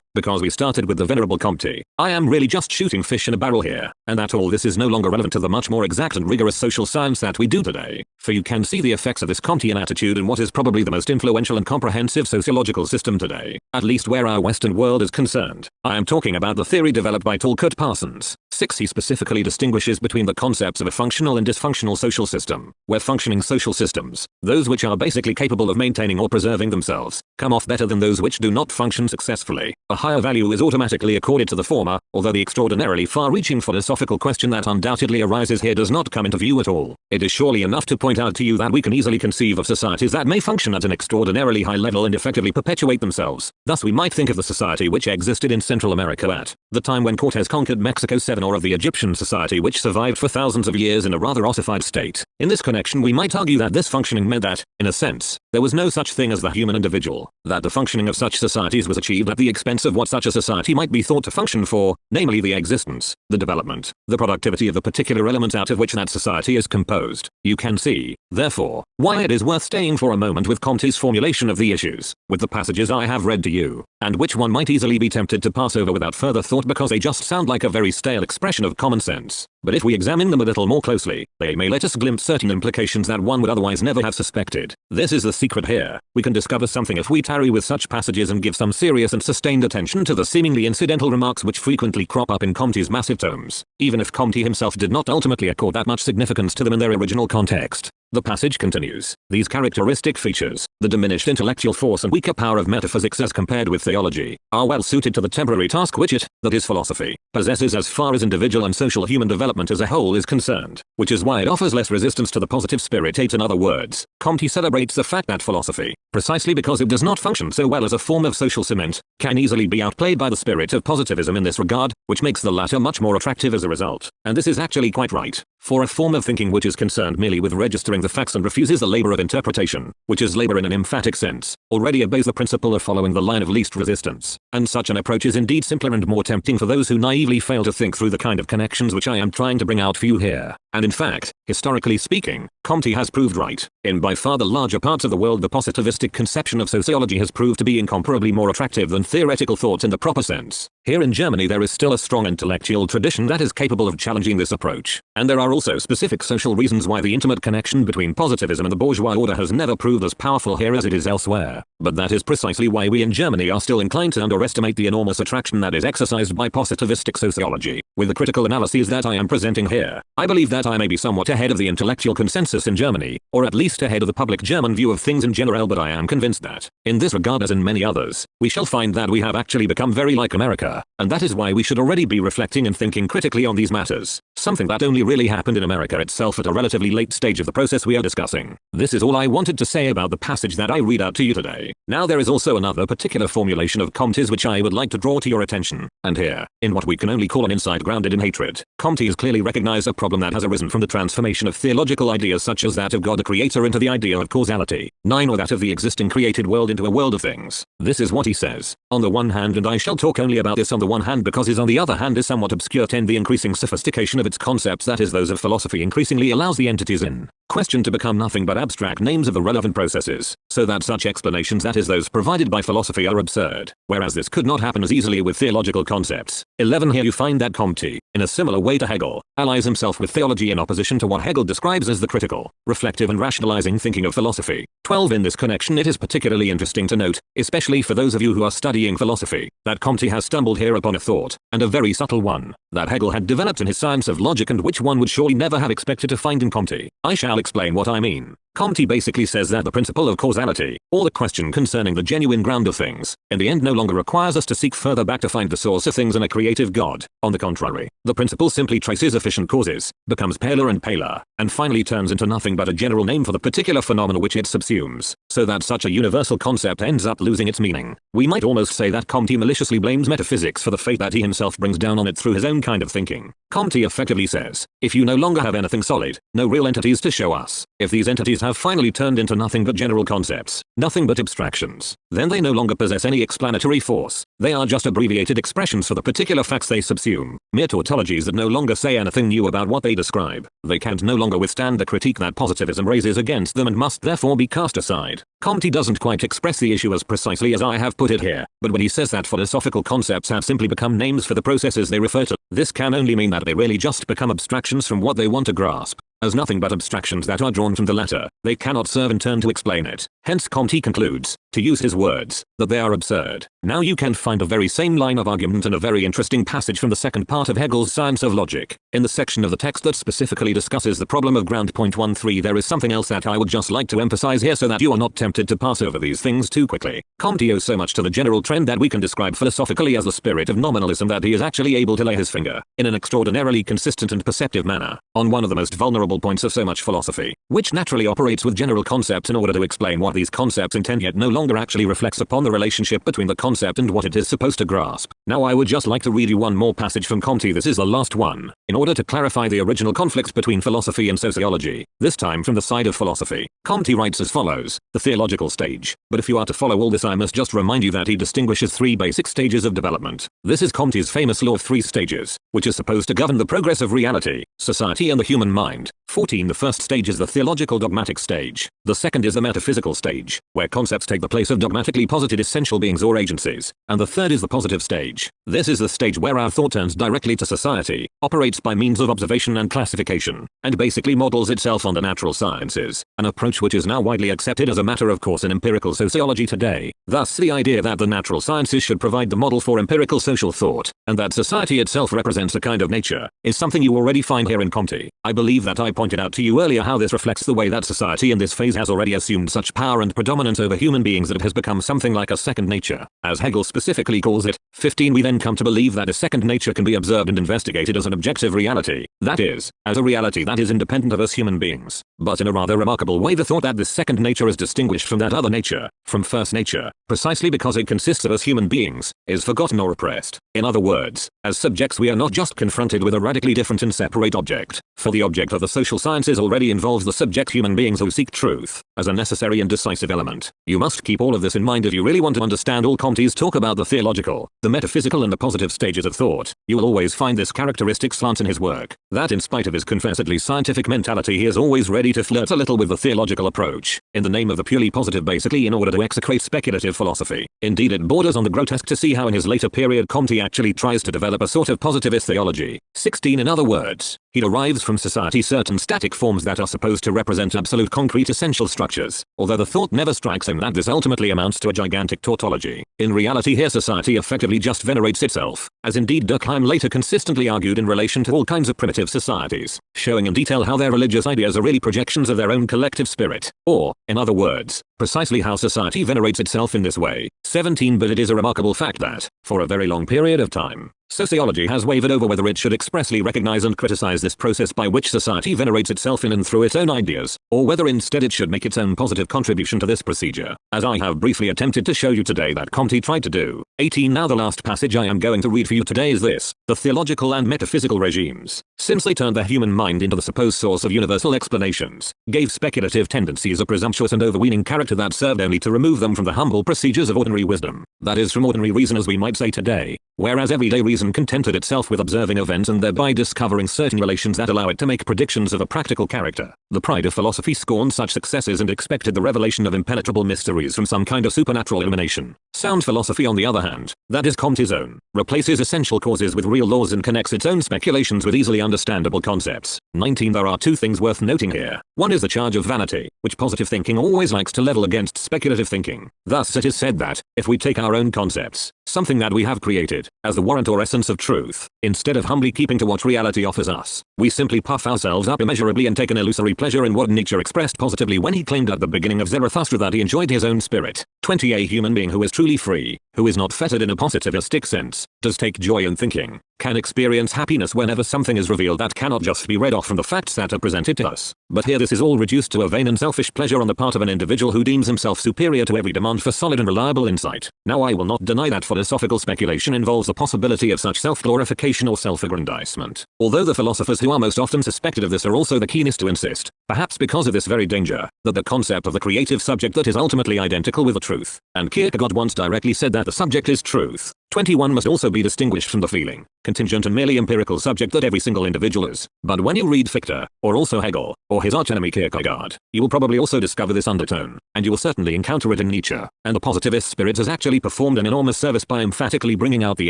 because we started with the venerable Comte, I am really just shooting fish in a barrel here, and that all this is no longer relevant to the much more exact and rigorous social science that we do today, for you can see the effects of this Comtean attitude in what is probably the most influential and comprehensive sociological system today, at least where our Western world is concerned. I am talking about the theory developed by Talcott Parsons. 6. He specifically distinguishes between the concepts of a functional and dysfunctional social system, where functioning social systems, those which are basically capable of maintaining or preserving themselves, come off better than those which do not function successfully. A higher value is automatically accorded to the former, although the extraordinarily far-reaching philosophical question that undoubtedly arises here does not come into view at all. It is surely enough to point out to you that we can easily conceive of societies that may function at an extraordinarily high level and effectively perpetuate themselves. Thus we might think of the society which existed in Central America at the time when Cortés conquered Mexico 7, or of the Egyptian society which survived for thousands of years in a rather ossified state. In this connection we might argue that this functioning meant that, in a sense, there was no such thing as the human individual, that the functioning of such societies was achieved at the expense of what such a society might be thought to function for, namely the existence, the development, the productivity of the particular element out of which that society is composed. You can see, therefore, why it is worth staying for a moment with Comte's formulation of the issues, with the passages I have read to you, and which one might easily be tempted to pass over without further thought because they just sound like a very stale expression of common sense. But if we examine them a little more closely, they may let us glimpse certain implications that one would otherwise never have suspected. This is the secret here. We can discover something if we tarry with such passages and give some serious and sustained attention to the seemingly incidental remarks which frequently crop up in Comte's massive tomes, even if Comte himself did not ultimately accord that much significance to them in their original context. The passage continues. These characteristic features, the diminished intellectual force and weaker power of metaphysics as compared with theology, are well suited to the temporary task which it, that is philosophy, possesses as far as individual and social human development as a whole is concerned, which is why it offers less resistance to the positive spirit. 8. In other words, Comte celebrates the fact that philosophy, precisely because it does not function so well as a form of social cement, can easily be outplayed by the spirit of positivism in this regard, which makes the latter much more attractive as a result. And this is actually quite right. for a form of thinking which is concerned merely with registering the facts and refuses the labor of interpretation, which is labor in an emphatic sense, already obeys the principle of following the line of least resistance, and such an approach is indeed simpler and more tempting for those who naively fail to think through the kind of connections which I am trying to bring out for you here. And in fact, historically speaking, Comte has proved right. In by far the larger parts of the world, the positivistic conception of sociology has proved to be incomparably more attractive than theoretical thought in the proper sense. Here in Germany there is still a strong intellectual tradition that is capable of challenging this approach, and there are also specific social reasons why the intimate connection between positivism and the bourgeois order has never proved as powerful here as it is elsewhere. But that is precisely why we in Germany are still inclined to underestimate the enormous attraction that is exercised by positivistic sociology. With the critical analyses that I am presenting here, I believe that I may be somewhat ahead of the intellectual consensus in Germany, or at least ahead of the public German view of things in general, but I am convinced that, in this regard as in many others, we shall find that we have actually become very like America, and that is why we should already be reflecting and thinking critically on these matters, something that only really happened in America itself at a relatively late stage of the process we are discussing. This is all I wanted to say about the passage that I read out to you today. Now there is also another particular formulation of Comte's which I would like to draw to your attention, and here, in what we can only call an insight grounded in hatred, Comte has clearly recognized a problem that has arisen from the transformation of theological ideas such as that of God the Creator into the idea of causality, 9 or that of the existing created world into a world of things. This is what he says. On the one hand, and I shall talk only about this on the one hand because his on the other hand is somewhat obscure, 10 the increasing sophistication of its concepts, that is those of philosophy, increasingly allows the entities in question to become nothing but abstract names of the relevant processes, so that such explanations, that is those provided by philosophy, are absurd, whereas this could not happen as easily with theological concepts. 11 Here you find that Comte, in a similar way to Hegel, allies himself with theology in opposition to what Hegel describes as the critical, reflective and rationalizing thinking of philosophy. 12 In this connection it is particularly interesting to note, especially for those of you who are studying philosophy, that Comte has stumbled here upon a thought, and a very subtle one, that Hegel had developed in his science of logic and which one would surely never have expected to find in Comte. I shall explain what I mean. Comte basically says that the principle of causality, or the question concerning the genuine ground of things, in the end no longer requires us to seek further back to find the source of things in a creative God. On the contrary, the principle simply traces efficient causes, becomes paler and paler, and finally turns into nothing but a general name for the particular phenomena which it subsumes, so that such a universal concept ends up losing its meaning. We might almost say that Comte maliciously blames metaphysics for the fate that he himself brings down on it through his own kind of thinking. Comte effectively says, if you no longer have anything solid, no real entities to show us, if these entities have finally turned into nothing but general concepts, nothing but abstractions, then they no longer possess any explanatory force. They are just abbreviated expressions for the particular facts they subsume, mere tautologies that no longer say anything new about what they describe. They can no longer withstand the critique that positivism raises against them and must therefore be cast aside. Comte doesn't quite express the issue as precisely as I have put it here, but when he says that philosophical concepts have simply become names for the processes they refer to, this can only mean that they really just become abstractions from what they want to grasp. As nothing but abstractions that are drawn from the latter, they cannot serve in turn to explain it. Hence Comte concludes, to use his words, that they are absurd. Now you can find a very same line of argument in a very interesting passage from the second part of Hegel's Science of Logic. In the section of the text that specifically discusses the problem of ground. 13 There is something else that I would just like to emphasize here so that you are not tempted to pass over these things too quickly. Comte owes so much to the general trend that we can describe philosophically as the spirit of nominalism that he is actually able to lay his finger, in an extraordinarily consistent and perceptive manner, on one of the most vulnerable points of so much philosophy, which naturally operates with general concepts in order to explain what these concepts intend, yet no longer actually reflects upon the relationship between the concept and what it is supposed to grasp. Now I would just like to read you one more passage from Comte. This is the last one, in order to clarify the original conflicts between philosophy and sociology, this time from the side of philosophy. Comte writes as follows, the theological stage. But if you are to follow all this, I must just remind you that he distinguishes 3 basic stages of development. This is Comte's famous law of 3 stages, which is supposed to govern the progress of reality, society and the human mind. 14 The first stage is the theological dogmatic stage. The second is the metaphysical stage, where concepts take the place of dogmatically posited essential beings or agencies. And the third is the positive stage. This is the stage where our thought turns directly to society, operates by means of observation and classification, and basically models itself on the natural sciences, an approach which is now widely accepted as a matter of course in empirical sociology today. Thus the idea that the natural sciences should provide the model for empirical social thought, and that society itself represents a kind of nature, is something you already find here in Comte. I believe that I pointed out to you earlier how this reflects the way that society in this phase has already assumed such power and predominance over human beings that it has become something like a second nature, as Hegel specifically calls it. 15 We then come to believe that a second nature can be observed and investigated as an objective reality, that is, as a reality that is independent of us human beings. But in a rather remarkable way the thought that this second nature is distinguished from that other nature, from first nature, precisely because it consists of us human beings, is forgotten or repressed. In other words, as subjects we are not just confronted with a radically different and separate object, for the object of the social sciences already involves the subject human beings who seek truth, as a necessary and decisive element. You must keep all of this in mind if you really want to understand all Comte's talk about the theological, the metaphysical and the positive stages of thought. You will always find this characteristic slant in his work, that in spite of his confessedly scientific mentality he is always ready to flirt a little with the theological approach, in the name of the purely positive, basically in order to execrate speculative philosophy. Indeed, it borders on the grotesque to see how in his later period Comte actually tries to develop a sort of positivist theology. 16 In other words, he derives from society certain static forms that are supposed to represent absolute concrete essential structures, although the thought never strikes him that this ultimately amounts to a gigantic tautology. In reality here society effectively just venerates itself, as indeed Durkheim later consistently argued in relation to all kinds of primitive societies, showing in detail how their religious ideas are really projections of their own collective spirit, or, in other words, precisely how society venerates itself in this way. 17 But it is a remarkable fact that, for a very long period of time, sociology has wavered over whether it should expressly recognize and criticize this process by which society venerates itself in and through its own ideas, or whether instead it should make its own positive contribution to this procedure, as I have briefly attempted to show you today that Comte tried to do. 18 Now the last passage I am going to read for you today is this: the theological and metaphysical regimes, since they turned the human mind into the supposed source of universal explanations, gave speculative tendencies a presumptuous and overweening character that served only to remove them from the humble procedures of ordinary wisdom, that is, from ordinary reason as we might say today, whereas everyday reason contented itself with observing events and thereby discovering certain relations that allow it to make predictions of a practical character. The pride of philosophy scorned such successes and expected the revelation of impenetrable mysteries from some kind of supernatural illumination. Sound philosophy, on the other hand, that is Comte's own, replaces essential causes with real laws and connects its own speculations with easily understandable concepts. 19 There are two things worth noting here. One is the charge of vanity, which positive thinking always likes to level against speculative thinking. Thus it is said that, if we take our own concepts, something that we have created, as the warrant or essence of truth, instead of humbly keeping to what reality offers us, we simply puff ourselves up immeasurably and take an illusory pleasure in what Nietzsche expressed positively when he claimed at the beginning of Zarathustra that he enjoyed his own spirit. 20 A human being who is truly free, who is not fettered in a positivistic sense, does take joy in thinking, can experience happiness whenever something is revealed that cannot just be read off from the facts that are presented to us. But here this is all reduced to a vain and selfish pleasure on the part of an individual who deems himself superior to every demand for solid and reliable insight. Now I will not deny that philosophical speculation involves the possibility of such self-glorification or self-aggrandizement, although the philosophers who are most often suspected of this are also the keenest to insist, perhaps because of this very danger, that the concept of the creative subject that is ultimately identical with the truth, and Kierkegaard once directly said that the subject is truth. 21 must also be distinguished from the feeling, contingent and merely empirical subject that every single individual is. But when you read Fichte, or also Hegel, or his archenemy Kierkegaard, you will probably also discover this undertone, and you will certainly encounter it in Nietzsche, and the positivist spirit has actually performed an enormous service by emphatically bringing out the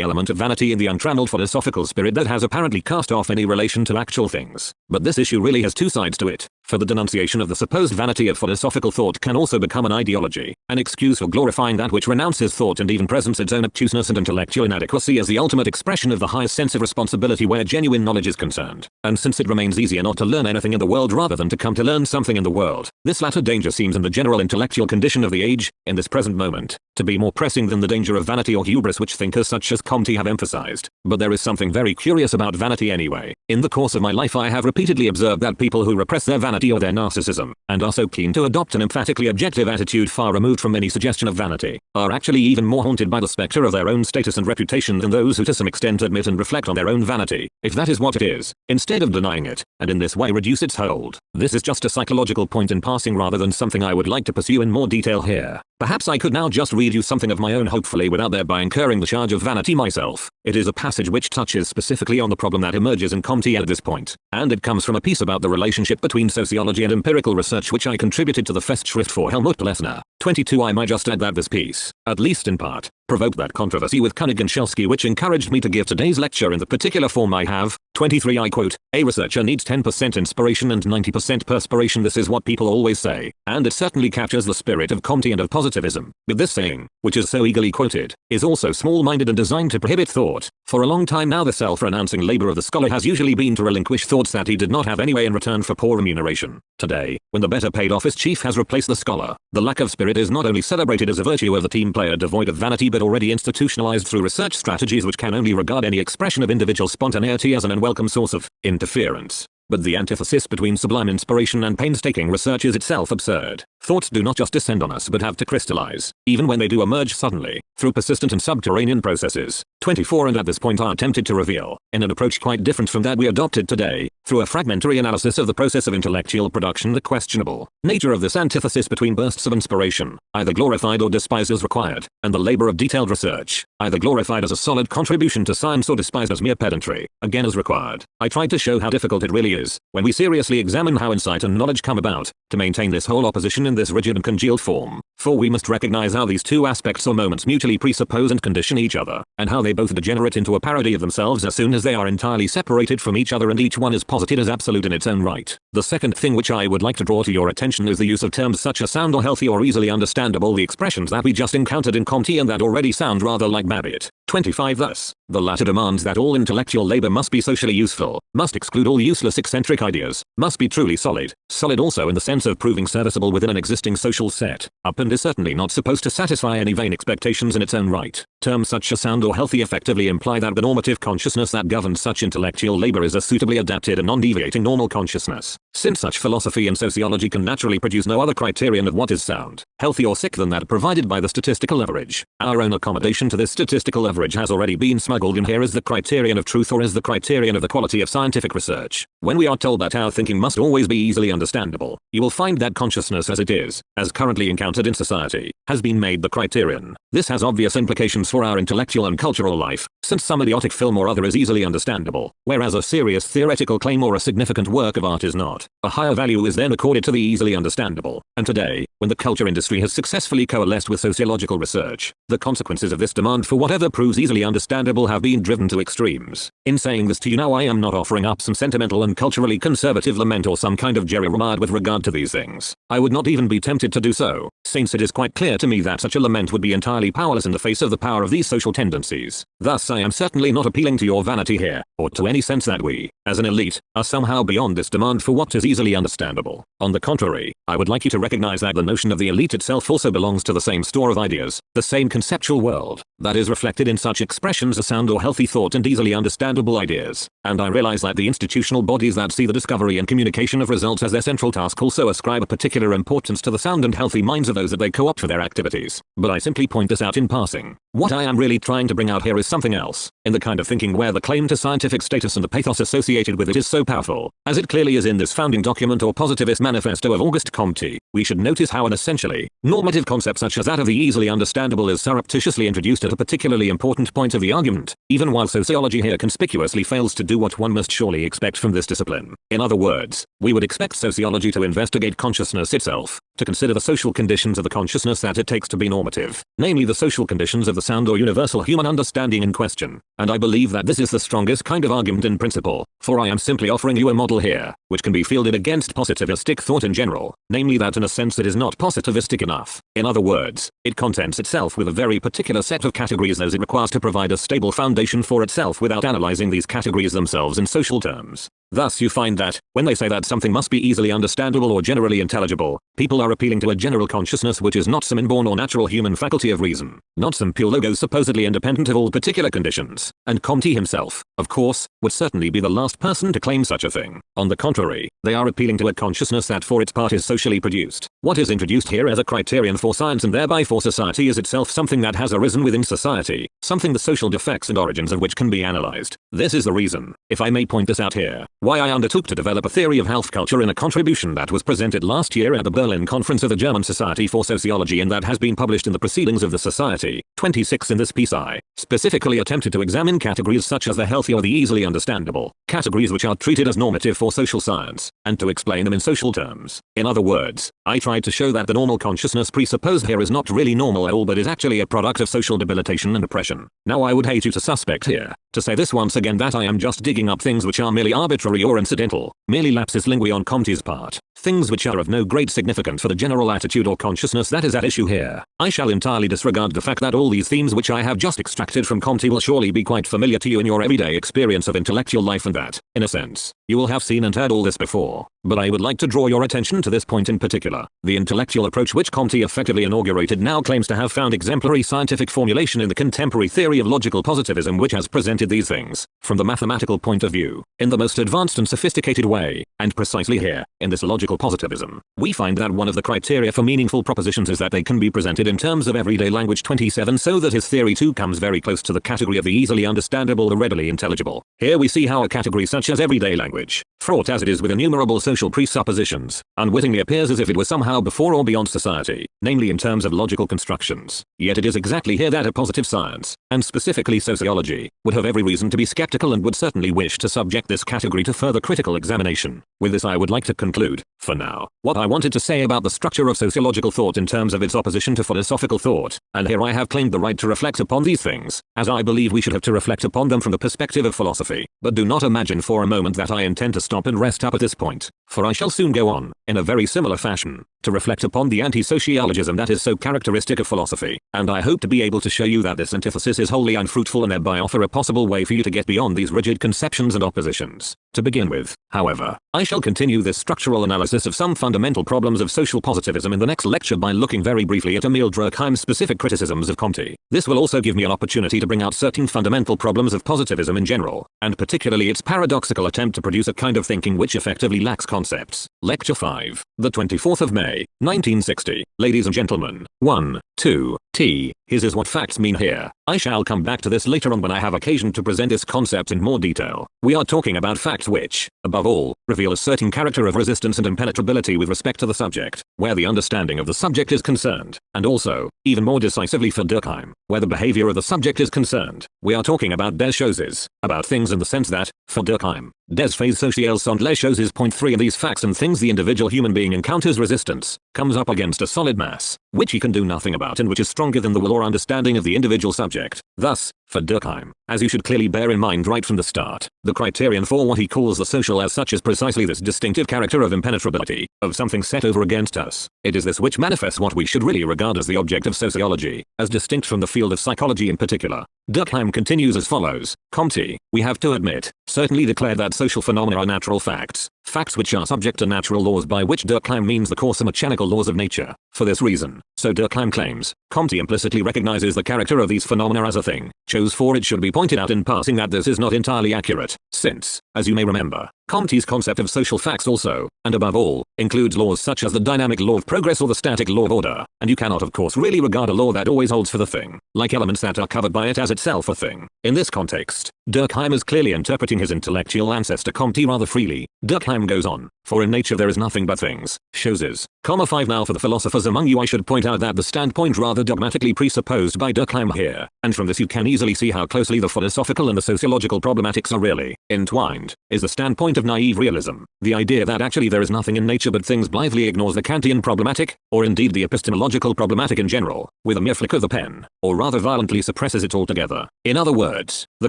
element of vanity in the untrammeled philosophical spirit that has apparently cast off any relation to actual things. But this issue really has two sides to it, for the denunciation of the supposed vanity of philosophical thought can also become an ideology, an excuse for glorifying that which renounces thought and even presents its own obtuseness and intellectual inadequacy as the ultimate expression of the highest sense of responsibility where genuine knowledge is concerned. And since it remains easier not to learn anything in the world rather than to come to learn something in the world, this latter danger seems in the general intellectual condition of the age, in this present moment, to be more pressing than the danger of vanity or hubris which thinkers such as Comte have emphasized. But there is something very curious about vanity anyway. In the course of my life I have repeatedly observed that people who repress their vanity or their narcissism, and are so keen to adopt an emphatically objective attitude far removed from any suggestion of vanity, are actually even more haunted by the specter of their own status and reputation than those who to some extent admit and reflect on their own vanity, if that is what it is, instead of denying it, and in this way reduce its hold. This is just a psychological point in passing rather than something I would like to pursue in more detail here. Perhaps I could now just read you something of my own, hopefully without thereby incurring the charge of vanity myself. It is a passage which touches specifically on the problem that emerges in Comte at this point, and it comes from a piece about the relationship between sociology and empirical research which I contributed to the Festschrift for Helmut Plessner. 22 I might just add that this piece, at least in part, provoked that controversy with Koenig and Shelsky which encouraged me to give today's lecture in the particular form I have. 23 I quote, "A researcher needs 10% inspiration and 90% perspiration. This is what people always say, and it certainly captures the spirit of Comte and of positivism. But this saying, which is so eagerly quoted, is also small-minded and designed to prohibit thought. For a long time now the self-renouncing labor of the scholar has usually been to relinquish thoughts that he did not have anyway in return for poor remuneration. Today, when the better paid office chief has replaced the scholar, the lack of spirit is not only celebrated as a virtue of the team player devoid of vanity but already institutionalized through research strategies which can only regard any expression of individual spontaneity as an unwelcome source of interference. But the antithesis between sublime inspiration and painstaking research is itself absurd. Thoughts do not just descend on us but have to crystallize, even when they do emerge suddenly, through persistent and subterranean processes. 24 And at this point are attempted to reveal, in an approach quite different from that we adopted today, through a fragmentary analysis of the process of intellectual production, the questionable nature of this antithesis between bursts of inspiration, either glorified or despised as required, and the labor of detailed research, either glorified as a solid contribution to science or despised as mere pedantry, again as required. I tried to show how difficult it really is, when we seriously examine how insight and knowledge come about, to maintain this whole opposition in this rigid and congealed form. For we must recognize how these two aspects or moments mutually presuppose and condition each other, and how they both degenerate into a parody of themselves as soon as they are entirely separated from each other and each one is posited as absolute in its own right. The second thing which I would like to draw to your attention is the use of terms such as sound or healthy or easily understandable, the expressions that we just encountered in Comte and that already sound rather like Babbitt. 25 Thus, the latter demands that all intellectual labor must be socially useful, must exclude all useless eccentric ideas, must be truly solid also in the sense of proving serviceable within an existing social set, up and is certainly not supposed to satisfy any vain expectations in its own right. Terms such as sound or healthy effectively imply that the normative consciousness that governs such intellectual labor is a suitably adapted and non-deviating normal consciousness, since such philosophy and sociology can naturally produce no other criterion of what is sound, healthy or sick than that provided by the statistical average. Our own accommodation to this statistical average has already been smuggled in here as the criterion of truth or as the criterion of the quality of scientific research. When we are told that our thinking must always be easily understandable, you will find that consciousness as it is, as currently encountered in society, has been made the criterion. This has obvious implications for our intellectual and cultural life, since some idiotic film or other is easily understandable, whereas a serious theoretical claim or a significant work of art is not. A higher value is then accorded to the easily understandable, and today, when the culture industry has successfully coalesced with sociological research, the consequences of this demand for whatever proves easily understandable have been driven to extremes. In saying this to you now, I am not offering up some sentimental and culturally conservative lament or some kind of jeremiad with regard to these things. I would not even be tempted to do so, since it is quite clear to me that such a lament would be entirely powerless in the face of the power of these social tendencies. Thus I am certainly not appealing to your vanity here, or to any sense that we, as an elite, are somehow beyond this demand for what is easily understandable. On the contrary, I would like you to recognize that the notion of the elite itself also belongs to the same store of ideas, the same conceptual world, that is reflected in such expressions as sound or healthy thought and easily understandable ideas. And I realize that the institutional bodies that see the discovery and communication of results as their central task also ascribe a particular importance to the sound and healthy minds of those that they co-opt for their activities. But I simply point this out in passing. What I am really trying to bring out here is something else, in the kind of thinking where the claim to scientific status and the pathos associated with it is so powerful, as it clearly is in this founding document or positivist manifesto of Auguste Comte. We should notice how an essentially normative concept such as that of the easily understandable is surreptitiously introduced at a particularly important point of the argument, even while sociology here conspicuously fails to do what one must surely expect from this discipline. In other words, we would expect sociology to investigate consciousness itself, to consider the social conditions of the consciousness that it takes to be normative, namely the social conditions of the sound or universal human understanding in question. And I believe that this is the strongest kind of argument in principle, for I am simply offering you a model here, which can be fielded against positivistic thought in general, namely that in a sense it is not positivistic enough. In other words, it contents itself with a very particular set of categories those it requires to provide a stable foundation for itself without analyzing these categories themselves in social terms. Thus you find that, when they say that something must be easily understandable or generally intelligible, people are appealing to a general consciousness which is not some inborn or natural human faculty of reason, not some pure logos supposedly independent of all particular conditions, and Comte himself, of course, would certainly be the last person to claim such a thing. On the contrary, they are appealing to a consciousness that for its part is socially produced. What is introduced here as a criterion for science and thereby for society is itself something that has arisen within society, something the social defects and origins of which can be analyzed. This is the reason, if I may point this out here, why I undertook to develop a theory of health culture in a contribution that was presented last year at the Berlin Conference of the German Society for Sociology and that has been published in the Proceedings of the Society. 26 In this piece I specifically attempted to examine categories such as the healthy or the easily understandable, categories which are treated as normative for social science, and to explain them in social terms. In other words, I tried to show that the normal consciousness presupposed here is not really normal at all but is actually a product of social debilitation and oppression. Now I would hate you to suspect here, to say this once again that I am just digging up things which are merely arbitrary or incidental, merely lapsus linguae on Comte's part. things which are of no great significance for the general attitude or consciousness that is at issue here. I shall entirely disregard the fact that all these themes which I have just extracted from Comte will surely be quite familiar to you in your everyday experience of intellectual life, and that, in a sense, you will have seen and heard all this before. But I would like to draw your attention to this point in particular. The intellectual approach which Comte effectively inaugurated now claims to have found exemplary scientific formulation in the contemporary theory of logical positivism, which has presented these things, from the mathematical point of view, in the most advanced and sophisticated way. And precisely here, in this logical positivism, we find that one of the criteria for meaningful propositions is that they can be presented in terms of everyday language 27, so that his theory too comes very close to the category of the easily understandable or readily intelligible. Here we see how a category such as everyday language, fraught as it is with innumerable social presuppositions, unwittingly appears as if it was somehow before or beyond society, namely in terms of logical constructions. Yet it is exactly here that a positive science, and specifically sociology, would have every reason to be skeptical and would certainly wish to subject this category to further critical examination. With this I would like to conclude, for now, what I wanted to say about the structure of sociological thought in terms of its opposition to philosophical thought, and here I have claimed the right to reflect upon these things, as I believe we should have to reflect upon them from the perspective of philosophy. But do not imagine for a moment that I intend to stop and rest up at this point, for I shall soon go on, in a very similar fashion, to reflect upon the anti-sociologism that is so characteristic of philosophy, and I hope to be able to show you that this antithesis is wholly unfruitful and thereby offer a possible way for you to get beyond these rigid conceptions and oppositions. To begin with, however, I shall continue this structural analysis of some fundamental problems of social positivism in the next lecture by looking very briefly at Emile Durkheim's specific criticisms of Comte. This will also give me an opportunity to bring out certain fundamental problems of positivism in general, and particularly its paradoxical attempt to produce a kind of thinking which effectively lacks concepts. Lecture 5, the 24th of May, 1960. Ladies and gentlemen, 1, 2, T. His is what facts mean here. I shall come back to this later on when I have occasion to present this concept in more detail. We are talking about facts which, above all, reveal a certain character of resistance and impenetrability with respect to the subject, where the understanding of the subject is concerned, and also, even more decisively for Durkheim, where the behavior of the subject is concerned. We are talking about des choses, about things in the sense that, for Durkheim, des faits sociales sont les choses. Point 3. In these facts and things the individual human being encounters resistance, comes up against a solid mass, which he can do nothing about and which is stronger than the will or understanding of the individual subject. Thus, for Durkheim, as you should clearly bear in mind right from the start, the criterion for what he calls the social as such is precisely this distinctive character of impenetrability, of something set over against us. It is this which manifests what we should really regard as the object of sociology, as distinct from the field of psychology in particular. Durkheim continues as follows. Comte, we have to admit, certainly declared that social phenomena are natural facts, facts which are subject to natural laws, by which Durkheim means the course and mechanical laws of nature. For this reason, so Durkheim claims, Comte implicitly recognizes the character of these phenomena as a thing. Chose for it should be pointed out in passing that this is not entirely accurate, since, as you may remember, Comte's concept of social facts also, and above all, includes laws such as the dynamic law of progress or the static law of order, and you cannot of course really regard a law that always holds for the thing, like elements that are covered by it as itself a thing. In this context, Durkheim is clearly interpreting his intellectual ancestor Comte rather freely. Durkheim goes on, for in nature there is nothing but things, choses. 5. Now for the philosophers among you I should point out that the standpoint rather dogmatically presupposed by Durkheim here, and from this you can easily see how closely the philosophical and the sociological problematics are really entwined, is the standpoint of naive realism. The idea that actually there is nothing in nature but things blithely ignores the Kantian problematic, or indeed the epistemological problematic in general, with a mere flick of the pen, or rather violently suppresses it altogether. In other words, the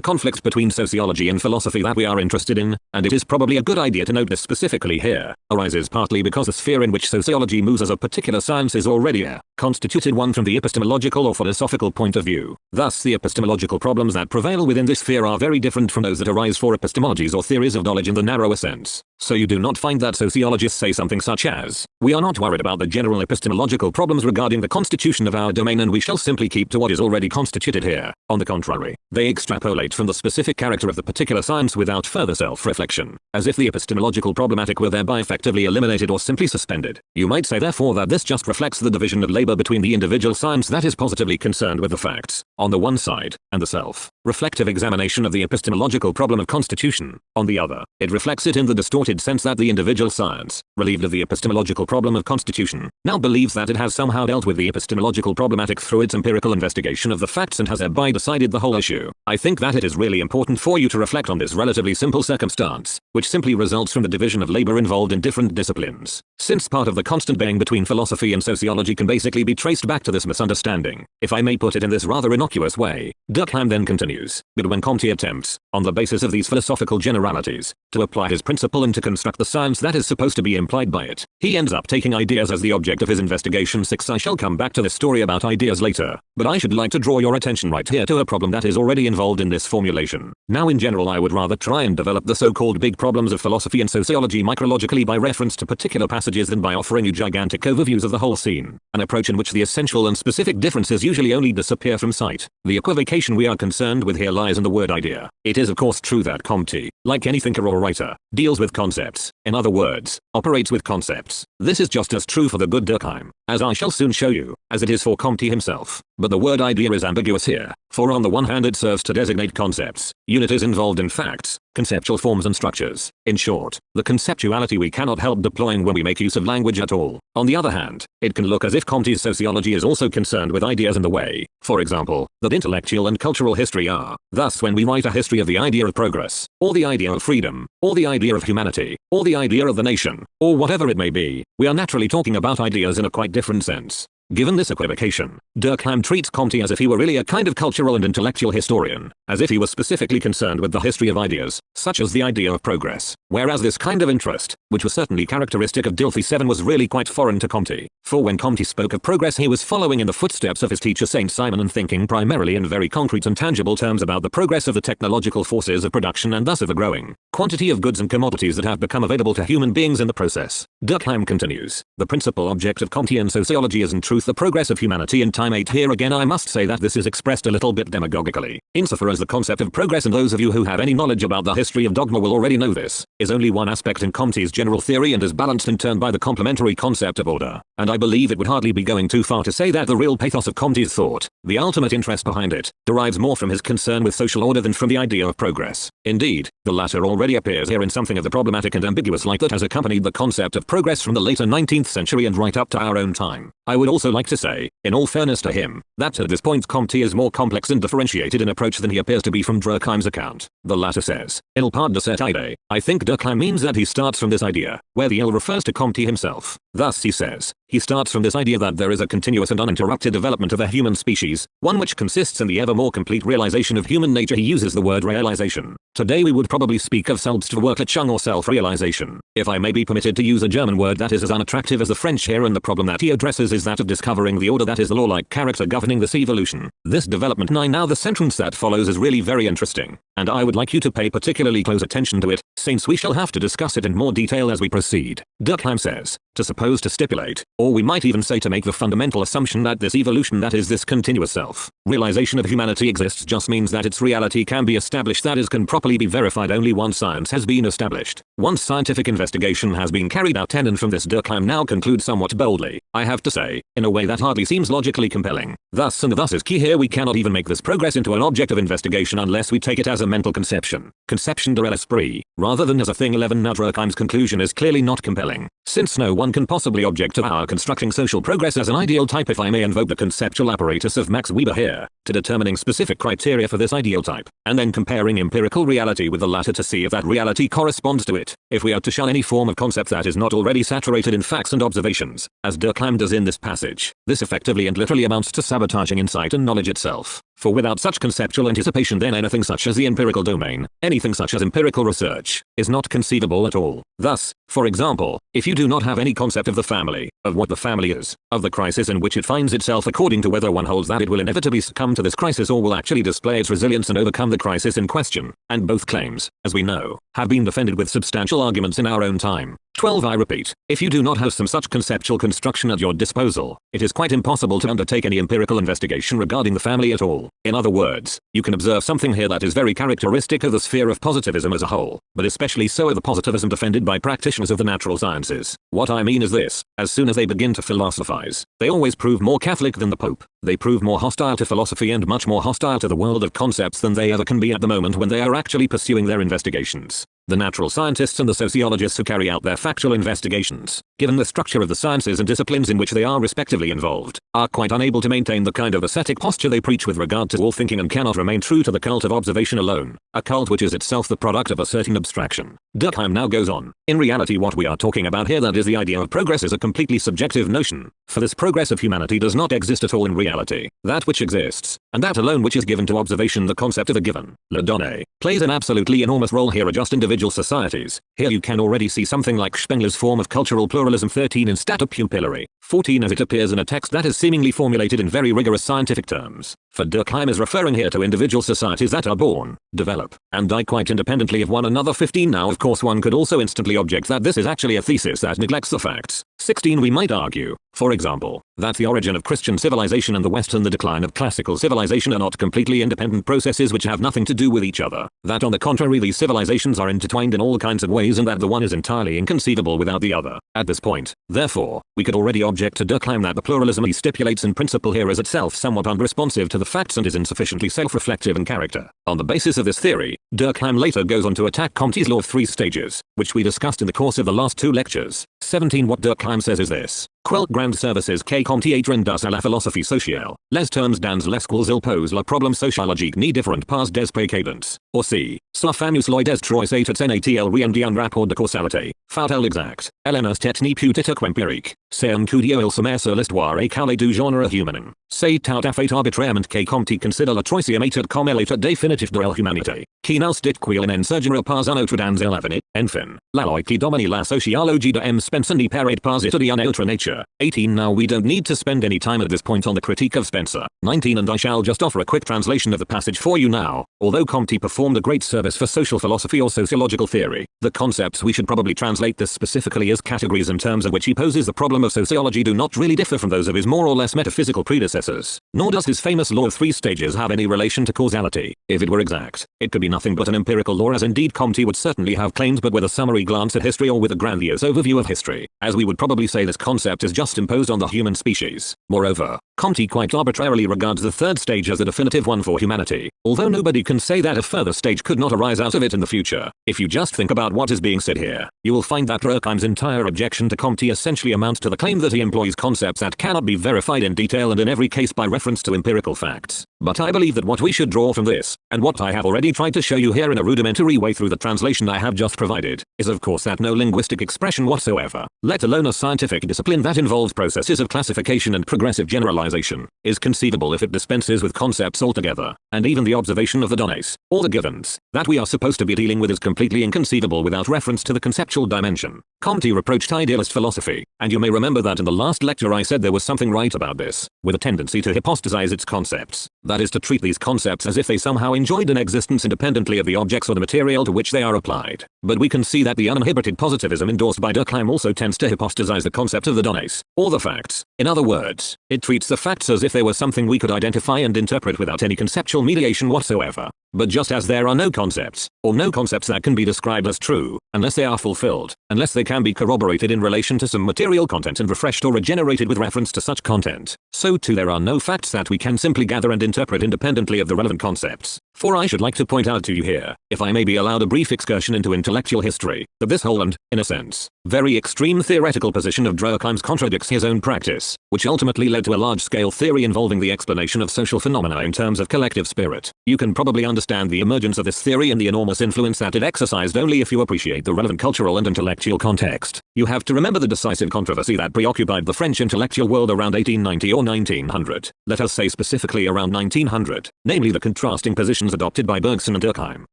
conflict between sociology and philosophy that we are interested in, and it is probably a good idea to note this specifically here, arises partly because the sphere in which sociology moves as a particular science is already a constituted one from the epistemological or philosophical point of view. Thus the epistemological problems that prevail within this sphere are very different from those that arise for epistemologies or theories of knowledge in the narrower sense. So you do not find that sociologists say something such as, we are not worried about the general epistemological problems regarding the constitution of our domain and we shall simply keep to what is already constituted here. On the contrary, they extrapolate from the specific character of the particular science without further self-reflection, as if the epistemological problematic were thereby effectively eliminated or simply suspended. You might say therefore that this just reflects the division of labor between the individual science that is positively concerned with the facts, on the one side, and the self-reflective examination of the epistemological problem of constitution, on the other. It reflects it in the distorted sense that the individual science, relieved of the epistemological problem of constitution, now believes that it has somehow dealt with the epistemological problematic through its empirical investigation of the facts and has thereby decided the whole issue. I think that it is really important for you to reflect on this relatively simple circumstance, which simply results from the division of labor involved in different disciplines, since part of the constant baying between philosophy and sociology can basically be traced back to this misunderstanding, if I may put it in this rather innocuous way. Durkheim then continues, but when Comte attempts, on the basis of these philosophical generalities, to apply his principle and to construct the science that is supposed to be implied by it, He ends up taking ideas as the object of his investigation. 6. I shall come back to this story about ideas later, but I should like to draw your attention right here to a problem that is already involved in this formulation. Now in general I would rather try and develop the so-called big problems of philosophy and sociology micrologically by reference to particular passages than by offering you gigantic overviews of the whole scene, an approach in which the essential and specific differences usually only disappear from sight. The equivocation we are concerned with here lies in the word idea. It is of course true that Comte, like any thinker or writer, deals with concepts, in other words, operates with concepts. This is just as true for the good Durkheim, as I shall soon show you, as it is for Comte himself. But the word idea is ambiguous here, for on the one hand it serves to designate concepts, unities involved in facts, conceptual forms and structures, in short, the conceptuality we cannot help deploying when we make use of language at all. On the other hand, it can look as if Comte's sociology is also concerned with ideas in the way, for example, that intellectual and cultural history are. Thus when we write a history of the idea of progress, or the idea of freedom, or the idea of humanity, or the idea of the nation, or whatever it may be, we are naturally talking about ideas in a quite different sense. Given this equivocation, Durkheim treats Comte as if he were really a kind of cultural and intellectual historian, as if he was specifically concerned with the history of ideas, such as the idea of progress, whereas this kind of interest, which was certainly characteristic of Dilthey 7, was really quite foreign to Comte, for when Comte spoke of progress he was following in the footsteps of his teacher Saint Simon and thinking primarily in very concrete and tangible terms about the progress of the technological forces of production and thus of the growing quantity of goods and commodities that have become available to human beings in the process. Durkheim continues, the principal object of Comtean sociology is in truth the progress of humanity in time. 8. Here again I must say that this is expressed a little bit demagogically, insofar as the concept of progress, and those of you who have any knowledge about the history of dogma will already know this, is only one aspect in Comte's general theory and is balanced in turn by the complementary concept of order, and I believe it would hardly be going too far to say that the real pathos of Comte's thought, the ultimate interest behind it, derives more from his concern with social order than from the idea of progress. Indeed, the latter already appears here in something of the problematic and ambiguous light that has accompanied the concept of progress from the later 19th century and right up to our own time. I would also like to say, in all fairness to him, that at this point Comte is more complex and differentiated in approach than he appears to be from Durkheim's account. The latter says, Il part de cette idée. I think Durkheim means that he starts from this idea, where the il refers to Comte himself. Thus he says, he starts from this idea that there is a continuous and uninterrupted development of the human species, one which consists in the ever more complete realization of human nature. He uses the word realization. Today we would probably speak of Selbstverwirklichung or self-realization, if I may be permitted to use a German word that is as unattractive as the French here, and the problem that he addresses is that of discovering the order that is the law-like character governing this evolution. This development 9. Now the sentence that follows is really very interesting, and I would like you to pay particularly close attention to it, since we shall have to discuss it in more detail as we proceed. Durkheim says, to suppose, to stipulate, or we might even say to make the fundamental assumption that this evolution, that is this continuous self-realization of humanity exists, just means that its reality can be established, that is, can properly be verified only once science has been established. Once scientific investigation has been carried out, and from this Durkheim now concludes somewhat boldly, I have to say, in a way that hardly seems logically compelling. Thus, and thus is key here, we cannot even make this progress into an object of investigation unless we take it as a mental conception de l'esprit, rather than as a thing. 11. Now Durkheim's conclusion is clearly not compelling, since no one can possibly object to our constructing social progress as an ideal type, if I may invoke the conceptual apparatus of Max Weber here, to determining specific criteria for this ideal type, and then comparing empirical reality with the latter to see if that reality corresponds to it, if we are to shun any form of concept that is not already saturated in facts and observations, as Durkheim does in this passage. This effectively and literally amounts to sabotaging insight and knowledge itself. For without such conceptual anticipation, then anything such as the empirical domain, anything such as empirical research, is not conceivable at all. Thus, for example, if you do not have any concept of the family, of what the family is, of the crisis in which it finds itself according to whether one holds that it will inevitably succumb to this crisis or will actually display its resilience and overcome the crisis in question, and both claims, as we know, have been defended with substantial arguments in our own time. 12. I repeat, if you do not have some such conceptual construction at your disposal, it is quite impossible to undertake any empirical investigation regarding the family at all. In other words, you can observe something here that is very characteristic of the sphere of positivism as a whole, but especially so of the positivism defended by practitioners of the natural sciences. What I mean is this: as soon as they begin to philosophize, they always prove more Catholic than the Pope. They prove more hostile to philosophy and much more hostile to the world of concepts than they ever can be at the moment when they are actually pursuing their investigations. The natural scientists and the sociologists who carry out their factual investigations, given the structure of the sciences and disciplines in which they are respectively involved, are quite unable to maintain the kind of ascetic posture they preach with regard to all thinking, and cannot remain true to the cult of observation alone. a cult which is itself the product of a certain abstraction. Durkheim now goes on. In reality, what we are talking about here, that is the idea of progress, is a completely subjective notion. For this progress of humanity does not exist at all in reality. That which exists, and that alone which is given to observation, the concept of a given, le donné, plays an absolutely enormous role here, are just individual societies. Here you can already see something like Spengler's form of cultural pluralism 13 in Stata Pupillary 14 as it appears in a text that is seemingly formulated in very rigorous scientific terms. For Durkheim is referring here to individual societies that are born, develop, and die quite independently of one another. 15 Now of course one could also instantly object that this is actually a thesis that neglects the facts. 16 We might argue, for example, that the origin of Christian civilization and the West and the decline of classical civilization are not completely independent processes which have nothing to do with each other. That on the contrary these civilizations are intertwined in all kinds of ways and that the one is entirely inconceivable without the other. At this point, therefore, we could already object to Durkheim that the pluralism he stipulates in principle here is itself somewhat unresponsive to the facts and is insufficiently self-reflective in character. On the basis of this theory, Durkheim later goes on to attack Comte's law of 3 stages, which we discussed in the course of the last 2 lectures. 17 What Durkheim says is this. Quelques grandes services que Comte rendus à la philosophie sociale, les termes dans lesquels il pose le problème sociologique ni différent pas des précédents, or c. Sa famous lois des trois états natl rien un rapport de causalité, fatal exact, Elenos tetni putita empirique, c'est un coup d'œil sommaire sur l'histoire et calé du genre humain. C'est tout à fait arbitrairement que Comte considère la troisième état comme l'état définitif de l'humanité, qui n'en dit qu'il n'insurgera pas un autre dans l'avenir. Enfin, la loi qui domine la sociologie de M. Spencer n'y paraît pas étudier une autre nature. 18 Now we don't need to spend any time at this point on the critique of Spencer. 19 And I shall just offer a quick translation of the passage for you now. Although Comte performed a great service for social philosophy or sociological theory, the concepts we should probably translate this specifically as categories in terms of which he poses the problem of sociology do not really differ from those of his more or less metaphysical predecessors. Nor does his famous law of 3 stages have any relation to causality. If it were exact, it could be nothing but an empirical law, as indeed Comte would certainly have claimed, but with a summary glance at history or with a grandiose overview of history, as we would probably say this concept is just imposed on the human species. Moreover, Comte quite arbitrarily regards the 3rd stage as the definitive one for humanity, although nobody can say that a further stage could not arise out of it in the future. If you just think about what is being said here, you will find that Durkheim's entire objection to Comte essentially amounts to the claim that he employs concepts that cannot be verified in detail and in every case by reference to empirical facts. But I believe that what we should draw from this, and what I have already tried to show you here in a rudimentary way through the translation I have just provided, is of course that no linguistic expression whatsoever, let alone a scientific discipline that involves processes of classification and progressive generalization, is conceivable if it dispenses with concepts altogether, and even the observation of the données, or the givens, that we are supposed to be dealing with is completely inconceivable without reference to the conceptual dimension. Comte reproached idealist philosophy, and you may remember that in the last lecture I said there was something right about this, with a tendency to hypostasize its concepts. That is to treat these concepts as if they somehow enjoyed an existence independently of the objects or the material to which they are applied. But we can see that the uninhibited positivism endorsed by Durkheim also tends to hypostasize the concept of the données, or the facts. In other words, it treats the facts as if they were something we could identify and interpret without any conceptual mediation whatsoever. But just as there are no concepts, or no concepts that can be described as true, unless they are fulfilled, unless they can be corroborated in relation to some material content and refreshed or regenerated with reference to such content, so too there are no facts that we can simply gather and interpret independently of the relevant concepts. For I should like to point out to you here, if I may be allowed a brief excursion into intellectual history, that this whole and, in a sense, very extreme theoretical position of Durkheim's contradicts his own practice, which ultimately led to a large-scale theory involving the explanation of social phenomena in terms of collective spirit. You can probably understand the emergence of this theory and the enormous influence that it exercised only if you appreciate the relevant cultural and intellectual context. You have to remember the decisive controversy that preoccupied the French intellectual world around 1890 or 1900, let us say specifically around 1900, namely the contrasting positions adopted by Bergson and Durkheim.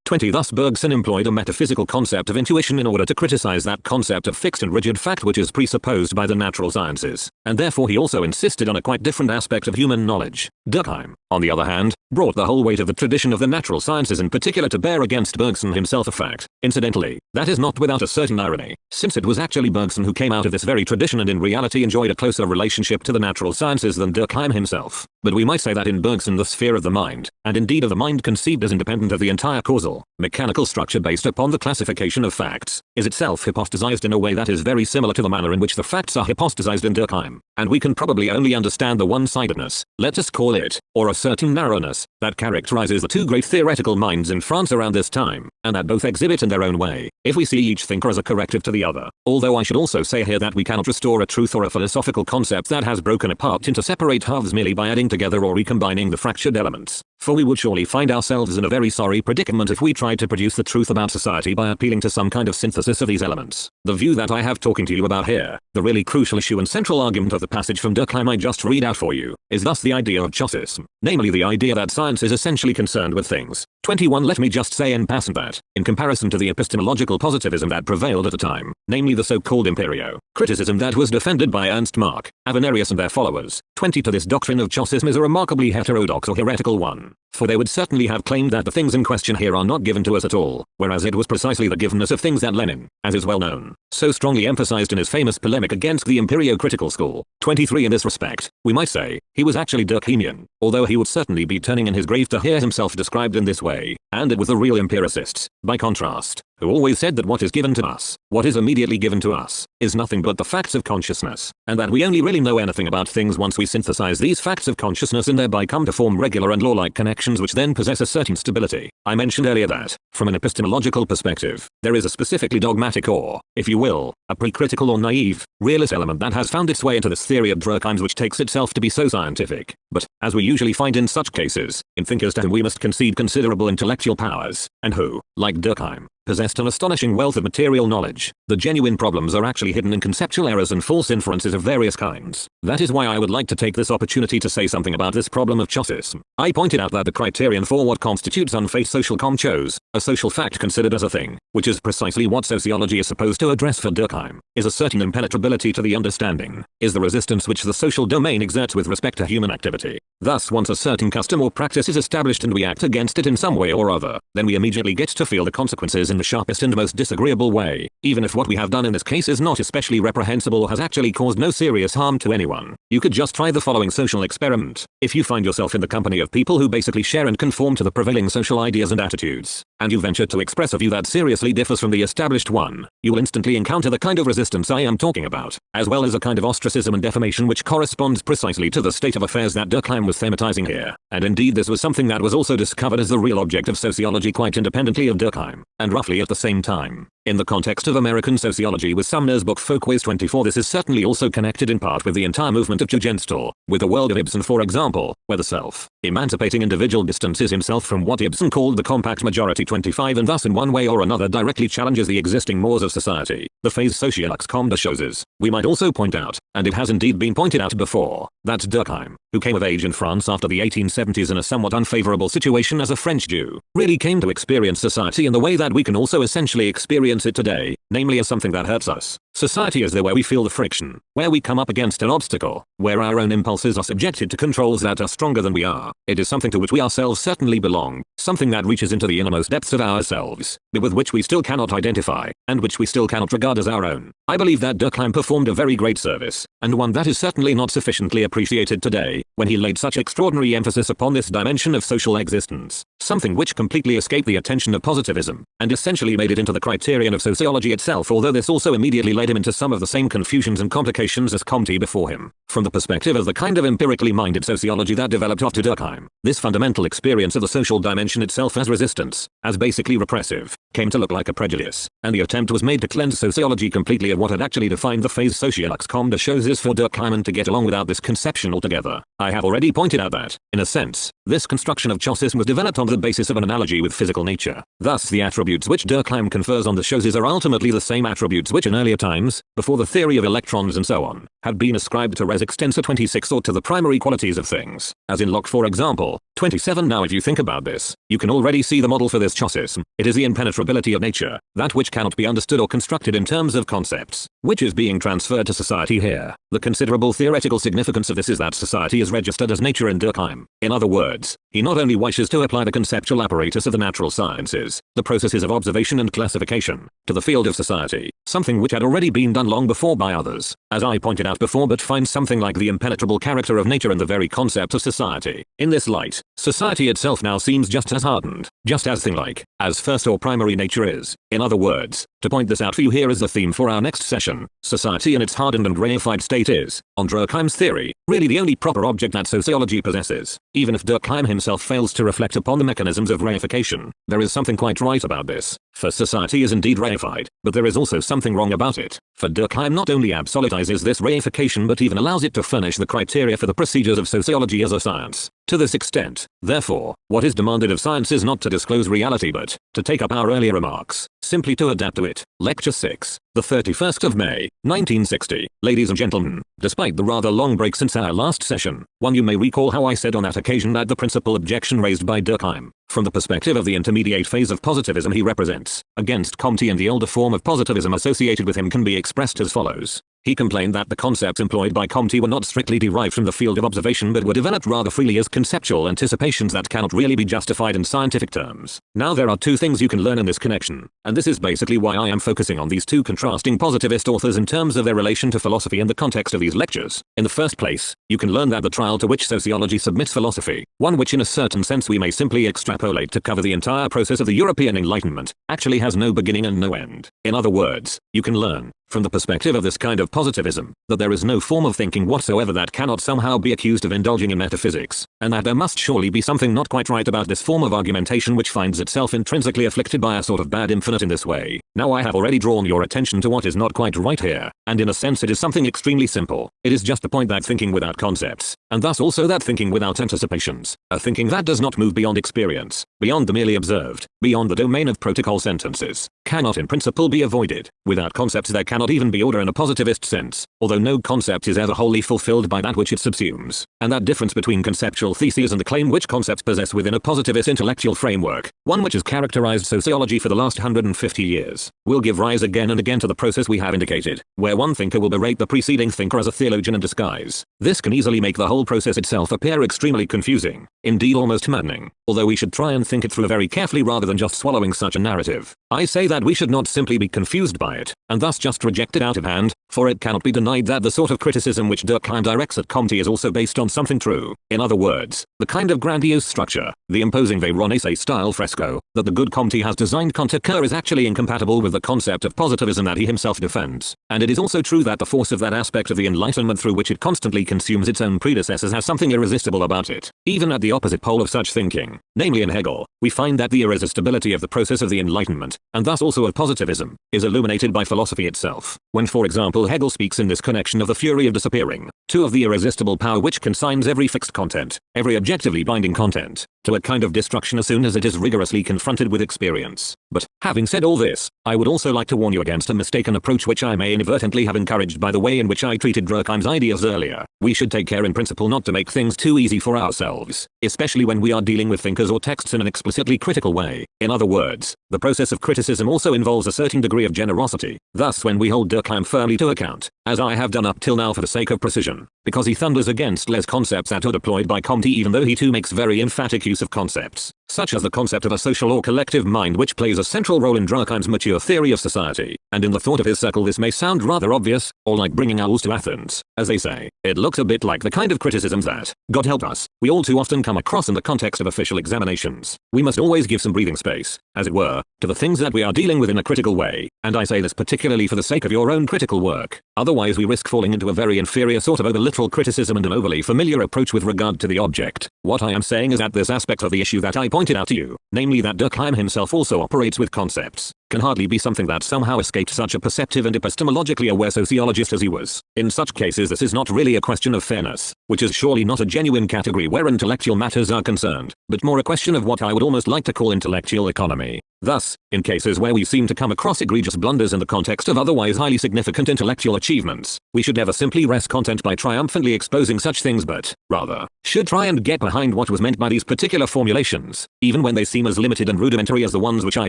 20 Thus Bergson employed a metaphysical concept of intuition in order to criticize that concept of fixed and rigid fact which is presupposed by the natural sciences, and therefore he also insisted on a quite different aspect of human knowledge. Durkheim, on the other hand, brought the whole weight of the tradition of the natural sciences in particular to bear against Bergson himself, a fact, incidentally, that is not without a certain irony, since it was actually Bergson who came out of this very tradition and in reality enjoyed a closer relationship to the natural sciences than Durkheim himself. But we might say that in Bergson the sphere of the mind, and indeed of the mind conceived as independent of the entire causal, mechanical structure based upon the classification of facts, is itself hypostasized in a way that is very similar to the manner in which the facts are hypostasized in Durkheim, and we can probably only understand the one-sidedness, let us call it, or a certain narrowness, that characterizes the two great theoretical minds in France around this time, and that both exhibit in their own way, if we see each thinker as a corrective to the other. Although I should also say here that we cannot restore a truth or a philosophical concept that has broken apart into separate halves merely by adding together or recombining the fractured elements. for we would surely find ourselves in a very sorry predicament if we tried to produce the truth about society by appealing to some kind of synthesis of these elements. The view that I have talking to you about here, the really crucial issue and central argument of the passage from Durkheim I just read out for you, is thus the idea of Chaucism, namely the idea that science is essentially concerned with things. 21 Let me just say en passant that, in comparison to the epistemological positivism that prevailed at the time, namely the so-called empirio-criticism that was defended by Ernst Mach, Avenarius and their followers, 20 to this doctrine of Chaucism is a remarkably heterodox or heretical one, for they would certainly have claimed that the things in question here are not given to us at all, whereas it was precisely the givenness of things that Lenin, as is well known, so strongly emphasized in his famous polemic against the empirio-critical school. 23 In this respect, we might say, he was actually Durkheimian, although he would certainly be turning in his grave to hear himself described in this way, and it was the real empiricists, by contrast, who always said that what is given to us, what is immediately given to us, is nothing but the facts of consciousness, and that we only really know anything about things once we synthesize these facts of consciousness and thereby come to form regular and law-like connections which then possess a certain stability. I mentioned earlier that, from an epistemological perspective, there is a specifically dogmatic or, if you will, a pre-critical or naive, realist element that has found its way into this theory of Durkheim's which takes itself to be so scientific, but, as we usually find in such cases, in thinkers to whom we must concede considerable intellectual powers, and who, like Durkheim, possessed an astonishing wealth of material knowledge, the genuine problems are actually hidden in conceptual errors and false inferences of various kinds. That is why I would like to take this opportunity to say something about this problem of Chaucism. I pointed out that the criterion for what constitutes unfaith social chose, a social fact considered as a thing, which is precisely what sociology is supposed to address for Durkheim, is a certain impenetrability to the understanding, is the resistance which the social domain exerts with respect to human activity. Thus once a certain custom or practice is established and we act against it in some way or other, then we immediately get to feel the consequences in the sharpest and most disagreeable way, even if what we have done in this case is not especially reprehensible or has actually caused no serious harm to anyone. You could just try the following social experiment. If you find yourself in the company of people who basically share and conform to the prevailing social ideas and attitudes, and you venture to express a view that seriously differs from the established one, you will instantly encounter the kind of resistance I am talking about, as well as a kind of ostracism and defamation which corresponds precisely to the state of affairs that Durkheim was thematizing here. And indeed this was something that was also discovered as the real object of sociology quite independently of Durkheim, and roughly at the same time. In the context of American sociology with Sumner's book Folkways 24, this is certainly also connected in part with the entire movement of Jugendstil, with the world of Ibsen for example, where the self-emancipating individual distances himself from what Ibsen called the compact majority 25 and thus in one way or another directly challenges the existing mores of society. The phase sociolox comme des choses. We might also point out, and it has indeed been pointed out before, that Durkheim, who came of age in France after the 1870s in a somewhat unfavorable situation as a French Jew, really came to experience society in the way that we can also essentially experience it today, namely as something that hurts us. Society is there where we feel the friction, where we come up against an obstacle, where our own impulses are subjected to controls that are stronger than we are. It is something to which we ourselves certainly belong, something that reaches into the innermost depths of ourselves, but with which we still cannot identify, and which we still cannot regard as our own. I believe that Durkheim performed a very great service, and one that is certainly not sufficiently appreciated today, when he laid such extraordinary emphasis upon this dimension of social existence, something which completely escaped the attention of positivism, and essentially made it into the criterion of sociology itself, although this also immediately led him into some of the same confusions and complications as Comte before him. From the perspective of the kind of empirically minded sociology that developed after Durkheim, this fundamental experience of the social dimension itself as resistance, as basically repressive, came to look like a prejudice, and the attempt was made to cleanse sociology completely of what had actually defined the phase sociolox comme des choses for Durkheim and to get along without this conception altogether. I have already pointed out that, in a sense, this construction of Chaucism was developed on the basis of an analogy with physical nature. Thus the attributes which Durkheim confers on the choses are ultimately the same attributes which in earlier times, before the theory of electrons and so on, had been ascribed to res extensa 26 or to the primary qualities of things, as in Locke for example. 27 Now if you think about this, you can already see the model for this Chaucism. It is the impenetrability of nature, that which cannot be understood or constructed in terms of concepts, which is being transferred to society here. The considerable theoretical significance of this is that society is registered as nature in Durkheim. In other words, he not only wishes to apply the conceptual apparatus of the natural sciences, the processes of observation and classification, to the field of society, something which had already been done long before by others, as I pointed out before, but finds something like the impenetrable character of nature in the very concept of society. In this light, society itself now seems just as hardened, just as thing-like, as first or primary nature is. In other words, to point this out for you here is the theme for our next session. Society in its hardened and reified state is, on Durkheim's theory, really the only proper object that sociology possesses. Even if Durkheim himself fails to reflect upon the mechanisms of reification, there is something quite right about this. For society is indeed reified, but there is also something wrong about it. For Durkheim not only absolutizes this reification but even allows it to furnish the criteria for the procedures of sociology as a science. To this extent, therefore, what is demanded of science is not to disclose reality but to take up our earlier remarks, simply to adapt to it. Lecture 6, the 31st of May, 1960. Ladies and gentlemen, despite the rather long break since our last session, you may recall how I said on that occasion that the principal objection raised by Durkheim, from the perspective of the intermediate phase of positivism he represents, against Comte and the older form of positivism associated with him can be expressed as follows. He complained that the concepts employed by Comte were not strictly derived from the field of observation but were developed rather freely as conceptual anticipations that cannot really be justified in scientific terms. Now there are two things you can learn in this connection, and this is basically why I am focusing on these two contrasting positivist authors in terms of their relation to philosophy in the context of these lectures. In the first place, you can learn that the trial to which sociology submits philosophy, one which in a certain sense we may simply extrapolate to cover the entire process of the European Enlightenment, actually has no beginning and no end. In other words, you can learn, from the perspective of this kind of positivism, that there is no form of thinking whatsoever that cannot somehow be accused of indulging in metaphysics, and that there must surely be something not quite right about this form of argumentation which finds itself intrinsically afflicted by a sort of bad infinite in this way. Now I have already drawn your attention to what is not quite right here, and in a sense it is something extremely simple. It is just the point that thinking without concepts, and thus also that thinking without anticipations, a thinking that does not move beyond experience, beyond the merely observed, beyond the domain of protocol sentences, cannot in principle be avoided. Without concepts there cannot even be order in a positivist sense, although no concept is ever wholly fulfilled by that which it subsumes. And that difference between conceptual theses and the claim which concepts possess within a positivist intellectual framework, one which has characterized sociology for the last 150 years, will give rise again and again to the process we have indicated, where one thinker will berate the preceding thinker as a theologian in disguise. This can easily make the whole process itself appear extremely confusing, indeed almost maddening, although we should try and think it through very carefully rather than just swallowing such a narrative. I say that we should not simply be confused by it, and thus just reject it out of hand, for it cannot be denied that the sort of criticism which Durkheim directs at Comte is also based on something true. In other words, the kind of grandiose structure, the imposing Veronese-style fresco, that the good Comte has designed Conte-Cœur is actually incompatible with the concept of positivism that he himself defends. And it is also true that the force of that aspect of the Enlightenment through which it constantly consumes its own predecessors has something irresistible about it. Even at the opposite pole of such thinking, namely in Hegel, we find that the irresistibility of the process of the Enlightenment, and thus also of positivism, is illuminated by philosophy itself. When for example Hegel speaks in this connection of the fury of disappearing, of the irresistible power which consigns every fixed content, every objectively binding content, to a kind of destruction as soon as it is rigorously confronted with experience. But, having said all this, I would also like to warn you against a mistaken approach which I may inadvertently have encouraged by the way in which I treated Durkheim's ideas earlier. We should take care in principle not to make things too easy for ourselves, especially when we are dealing with thinkers or texts in an explicitly critical way. In other words, the process of criticism also involves a certain degree of generosity. Thus when we hold Durkheim firmly to account, as I have done up till now for the sake of precision, because he thunders against les concepts that are deployed by Comte even though he too makes very emphatic use of concepts, such as the concept of a social or collective mind which plays a central role in Durkheim's mature theory of society, and in the thought of his circle this may sound rather obvious, or like bringing owls to Athens, as they say. It looks a bit like the kind of criticisms that, God help us, we all too often come across in the context of official examinations. We must always give some breathing space, as it were, to the things that we are dealing with in a critical way, and I say this particularly for the sake of your own critical work. Otherwise we risk falling into a very inferior sort of over-literal criticism and an overly familiar approach with regard to the object. What I am saying is that this aspect of the issue that I pointed out to you, namely that Durkheim himself also operates with concepts, can hardly be something that somehow escaped such a perceptive and epistemologically aware sociologist as he was. In such cases this is not really a question of fairness, which is surely not a genuine category where intellectual matters are concerned, but more a question of what I would almost like to call intellectual economy. Thus, in cases where we seem to come across egregious blunders in the context of otherwise highly significant intellectual achievements, we should never simply rest content by triumphantly exposing such things but, rather, should try and get behind what was meant by these particular formulations, even when they seem as limited and rudimentary as the ones which I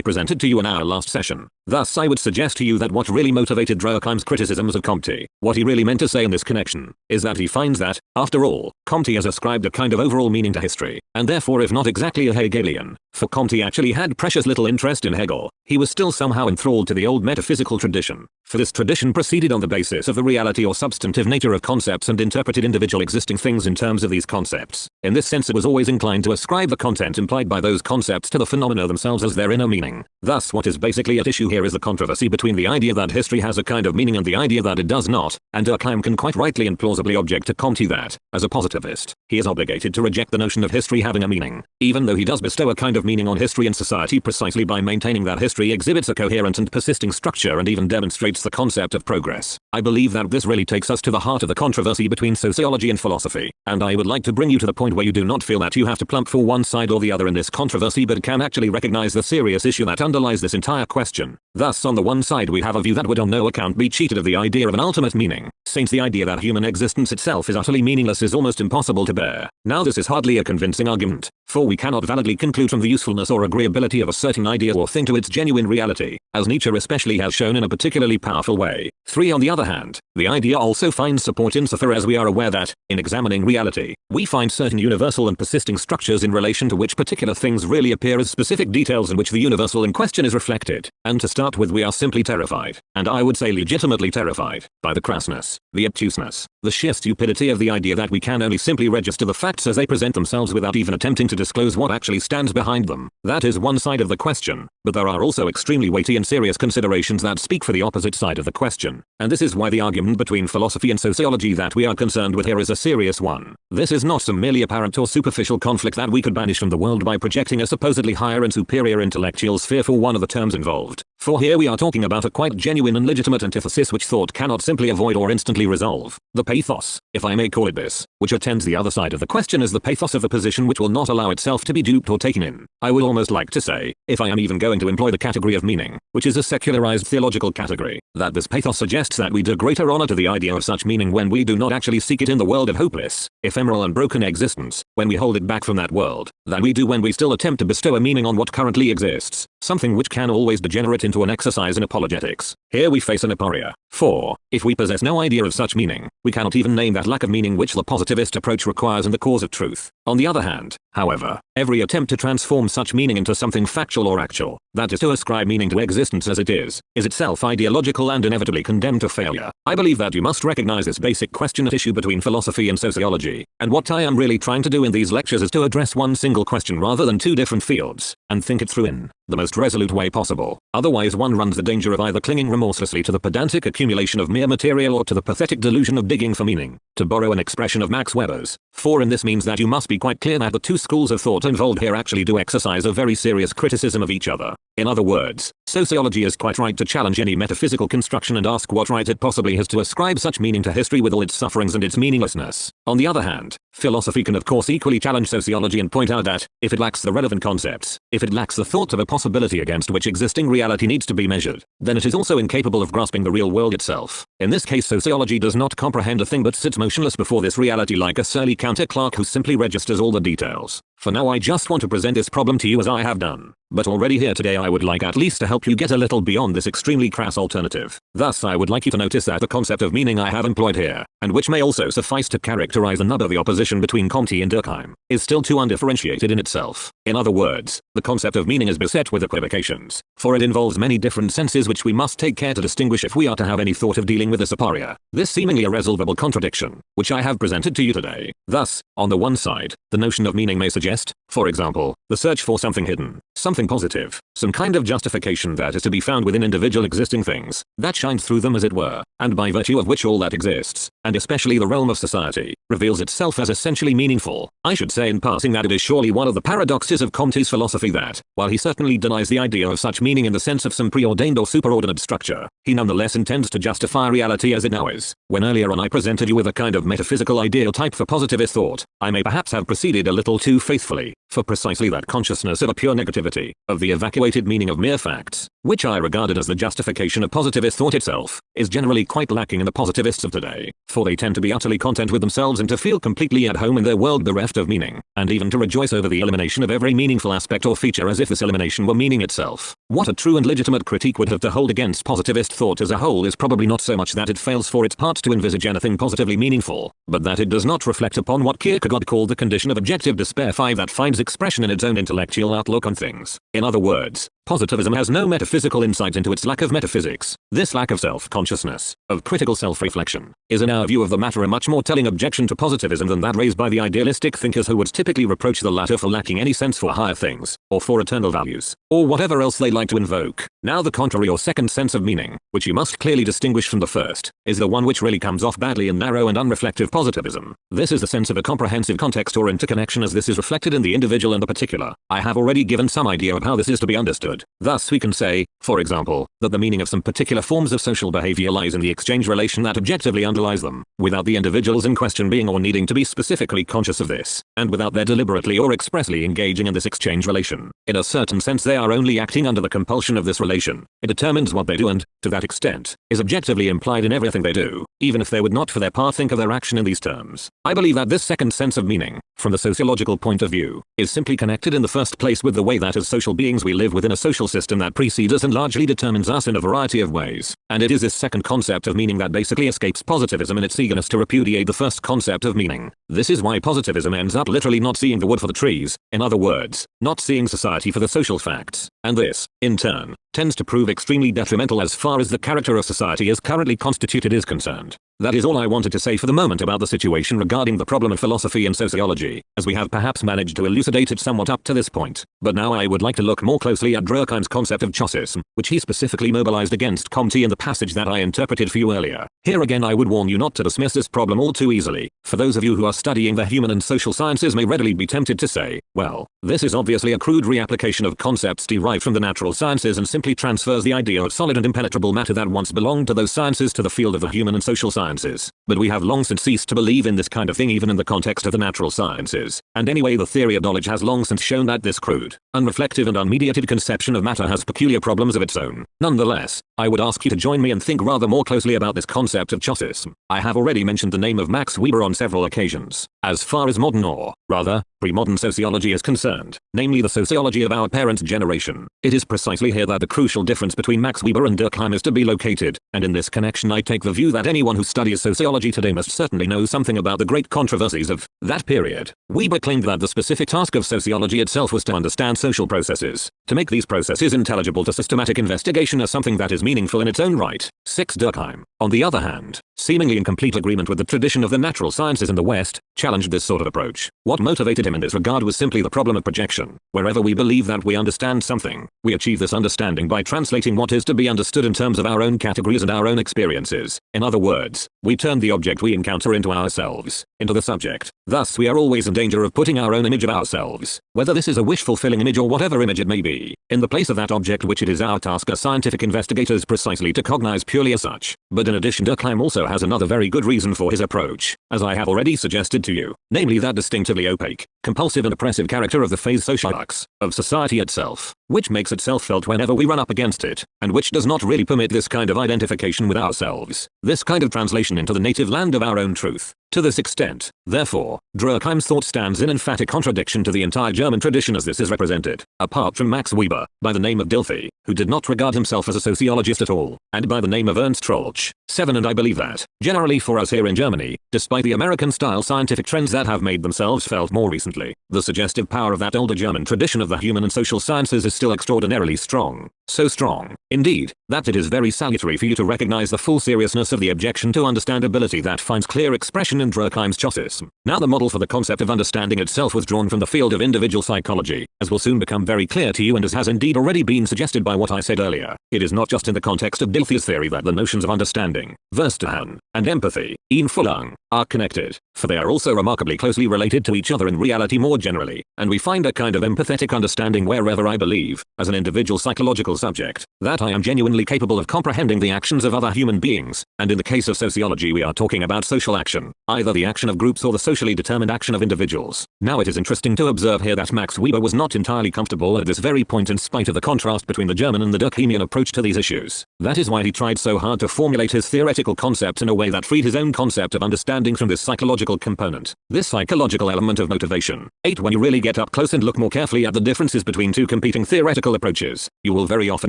presented to you in our last session. Thus I would suggest to you that what really motivated Durkheim's criticisms of Comte, what he really meant to say in this connection, is that he finds that, after all, Comte has ascribed a kind of overall meaning to history, and therefore if not exactly a Hegelian, for Comte actually had precious little interest in Hegel, he was still somehow enthralled to the old metaphysical tradition. For this tradition proceeded on the basis of the reality or substantive nature of concepts and interpreted individual existing things in terms of these concepts. In this sense it was always inclined to ascribe the content implied by those concepts to the phenomena themselves as their inner meaning. Thus what is basically at issue here is the controversy between the idea that history has a kind of meaning and the idea that it does not, and Durkheim can quite rightly and plausibly object to Comte that, as a positivist, he is obligated to reject the notion of history having a meaning, even though he does bestow a kind of meaning on history and society precisely by maintaining that history history exhibits a coherent and persisting structure and even demonstrates the concept of progress. I believe that this really takes us to the heart of the controversy between sociology and philosophy, and I would like to bring you to the point where you do not feel that you have to plump for one side or the other in this controversy but can actually recognize the serious issue that underlies this entire question. Thus, on the one side we have a view that would on no account be cheated of the idea of an ultimate meaning, since the idea that human existence itself is utterly meaningless is almost impossible to bear. Now this is hardly a convincing argument, for we cannot validly conclude from the usefulness or agreeability of a certain idea or thing to its genuine reality, as Nietzsche especially has shown in a particularly powerful way. 3. On the other hand, the idea also finds support insofar as we are aware that, in examining reality, we find certain universal and persisting structures in relation to which particular things really appear as specific details in which the universal in question is reflected. And to start with, we are simply terrified, and I would say legitimately terrified, by the crassness, the obtuseness, the sheer stupidity of the idea that we can only simply register the facts as they present themselves without even attempting to disclose what actually stands behind them. That is one side of the question, but there are also extremely weighty and serious considerations that speak for the opposite side of the question, and this is why the argument between philosophy and sociology that we are concerned with here is a serious one. This is not some merely apparent or superficial conflict that we could banish from the world by projecting a supposedly higher and superior intellectual sphere for one of the terms involved, for here we are talking about a quite genuine and legitimate antithesis which thought cannot simply avoid or instantly resolve. The pathos, if I may call it this, which attends the other side of the question is the pathos of a position which will not allow itself to be duped or taken in. I would almost like to say, if I am even going to employ the category of meaning, which is a secularized theological category, that this pathos suggests that we do greater honor to the idea of such meaning when we do not actually seek it in the world of hopeless, ephemeral and broken existence, when we hold it back from that world, than we do when we still attempt to bestow a meaning on what currently exists, something which can always degenerate into an exercise in apologetics. Here we face an aporia. 4. If we possess no idea of such meaning, we cannot even name that lack of meaning which the positivist approach requires in the cause of truth. On the other hand, however, every attempt to transform such meaning into something factual or actual, that is to ascribe meaning to existence as it is itself ideological and inevitably condemned to failure. I believe that you must recognize this basic question at issue between philosophy and sociology, and what I am really trying to do in these lectures is to address one single question rather than two different fields, and think it through in the most resolute way possible. Otherwise one runs the danger of either clinging remorselessly to the pedantic accumulation of mere material or to the pathetic delusion of digging for meaning, to borrow an expression of Max Weber's. For in this means that you must be quite clear that the two schools of thought involved here actually do exercise a very serious criticism of each other. In other words, sociology is quite right to challenge any metaphysical construction and ask what right it possibly has to ascribe such meaning to history with all its sufferings and its meaninglessness. On the other hand, philosophy can of course equally challenge sociology and point out that, if it lacks the relevant concepts, if it lacks the thought of a possibility against which existing reality needs to be measured, then it is also incapable of grasping the real world itself. In this case sociology does not comprehend a thing but sits motionless before this reality like a surly counter clerk who simply registers all the details. For now I just want to present this problem to you as I have done, but already here today I would like at least to help you get a little beyond this extremely crass alternative. Thus I would like you to notice that the concept of meaning I have employed here, and which may also suffice to characterize the nub of the opposition between Comte and Durkheim, is still too undifferentiated in itself. In other words, the concept of meaning is beset with equivocations, for it involves many different senses which we must take care to distinguish if we are to have any thought of dealing with this aporia, this seemingly irresolvable contradiction, which I have presented to you today. Thus, on the one side, the notion of meaning may suggest, for example, the search for something hidden, something positive, some kind of justification that is to be found within individual existing things, that shines through them as it were, and by virtue of which all that exists, and especially the realm of society, reveals itself as essentially meaningful. I should say in passing that it is surely one of the paradoxes of Comte's philosophy that, while he certainly denies the idea of such meaning in the sense of some preordained or superordinate structure, he nonetheless intends to justify reality as it now is. When earlier on I presented you with a kind of metaphysical ideal type for positivist thought, I may perhaps have proceeded a little too faithfully, for precisely that consciousness of a pure negativity, of the evacuated meaning of mere facts, which I regarded as the justification of positivist thought itself, is generally quite lacking in the positivists of today, for they tend to be utterly content with themselves and to feel completely at home in their world bereft of meaning, and even to rejoice over the elimination of every meaningful aspect or feature as if this elimination were meaning itself. What a true and legitimate critique would have to hold against positivist thought as a whole is probably not so much that it fails for its part to envisage anything positively meaningful, but that it does not reflect upon what Kierkegaard called the condition of objective despair 5 that finds expression in its own intellectual outlook on things. In other words, positivism has no metaphysical insight into its lack of metaphysics. This lack of self-consciousness, of critical self-reflection, is in our view of the matter a much more telling objection to positivism than that raised by the idealistic thinkers who would typically reproach the latter for lacking any sense for higher things, or for eternal values, or whatever else they like to invoke. Now the contrary or second sense of meaning, which you must clearly distinguish from the first, is the one which really comes off badly in narrow and unreflective positivism. This is the sense of a comprehensive context or interconnection as this is reflected in the individual and the particular. I have already given some idea of how this is to be understood. Thus we can say, for example, that the meaning of some particular forms of social behavior lies in the exchange relation that objectively underlies them, without the individuals in question being or needing to be specifically conscious of this, and without their deliberately or expressly engaging in this exchange relation. In a certain sense they are only acting under the compulsion of this relation. It determines what they do and, to that extent, is objectively implied in everything they do, even if they would not for their part think of their action in these terms. I believe that this second sense of meaning, from the sociological point of view, is simply connected in the first place with the way that as social beings we live within a social system that precedes us and largely determines us in a variety of ways. And it is this second concept of meaning that basically escapes positivism in its eagerness to repudiate the first concept of meaning. This is why positivism ends up literally not seeing the wood for the trees, in other words, not seeing society for the social facts. And this, in turn, tends to prove extremely detrimental as far as the character of society as currently constituted is concerned. That is all I wanted to say for the moment about the situation regarding the problem of philosophy and sociology, as we have perhaps managed to elucidate it somewhat up to this point. But now I would like to look more closely at Durkheim's concept of choice, which he specifically mobilized against Comte in the passage that I interpreted for you earlier. Here again I would warn you not to dismiss this problem all too easily, for those of you who are studying the human and social sciences may readily be tempted to say, well, this is obviously a crude reapplication of concepts derived from the natural sciences and simply transfers the idea of solid and impenetrable matter that once belonged to those sciences to the field of the human and social sciences. But we have long since ceased to believe in this kind of thing even in the context of the natural sciences. And anyway the theory of knowledge has long since shown that this crude, unreflective and unmediated conception of matter has peculiar problems of its own. Nonetheless, I would ask you to join me and think rather more closely about this concept of choice. I have already mentioned the name of Max Weber on several occasions. As far as modern or, rather, pre-modern sociology is concerned, namely the sociology of our parents' generation, it is precisely here that the crucial difference between Max Weber and Durkheim is to be located, and in this connection I take the view that anyone who studies sociology today must certainly know something about the great controversies of that period. Weber claimed that the specific task of sociology itself was to understand social processes, to make these processes intelligible to systematic investigation as something that is meaningful in its own right. 6. Durkheim, on the other hand, seemingly in complete agreement with the tradition of the natural sciences in the West, challenged this sort of approach. What motivated him in this regard was simply the problem of projection. Wherever we believe that we understand something, we achieve this understanding by translating what is to be understood in terms of our own categories and our own experiences. In other words, we turn the object we encounter into ourselves, into the subject. Thus we are always in danger of putting our own image of ourselves, whether this is a wish-fulfilling image or whatever image it may be, in the place of that object which it is our task as scientific investigators precisely to cognize purely as such. But in addition Durkheim also has another very good reason for his approach, as I have already suggested to you, namely that distinctively opaque, compulsive and oppressive character of the phase sociolux, of society itself, which makes itself felt whenever we run up against it, and which does not really permit this kind of identification with ourselves, this kind of translation into the native land of our own truth. To this extent, therefore, Durkheim's thought stands in emphatic contradiction to the entire German tradition as this is represented, apart from Max Weber, by the name of Dilthey, who did not regard himself as a sociologist at all, and by the name of Ernst Troeltsch. 7. And I believe that, generally for us here in Germany, despite the American-style scientific trends that have made themselves felt more recently, the suggestive power of that older German tradition of the human and social sciences is still extraordinarily strong. So strong, indeed, that it is very salutary for you to recognize the full seriousness of the objection to understandability that finds clear expression in Durkheim's choice. Now the model for the concept of understanding itself was drawn from the field of individual psychology, as will soon become very clear to you and as has indeed already been suggested by what I said earlier. It is not just in the context of Dilthey's theory that the notions of understanding, Verstehen, and empathy, Einfühlung, are connected, for they are also remarkably closely related to each other in reality more generally, and we find a kind of empathetic understanding wherever I believe, as an individual psychological subject, that I am genuinely capable of comprehending the actions of other human beings, and in the case of sociology we are talking about social action, either the action of groups or the socially determined action of individuals. Now it is interesting to observe here that Max Weber was not entirely comfortable at this very point in spite of the contrast between the German and the Durkheimian approach to these issues. That is why he tried so hard to formulate his theoretical concepts in a way that freed his own concept of understanding from this psychological component, this psychological element of motivation. 8. When you really get up close and look more carefully at the differences between two competing theoretical approaches, you will very often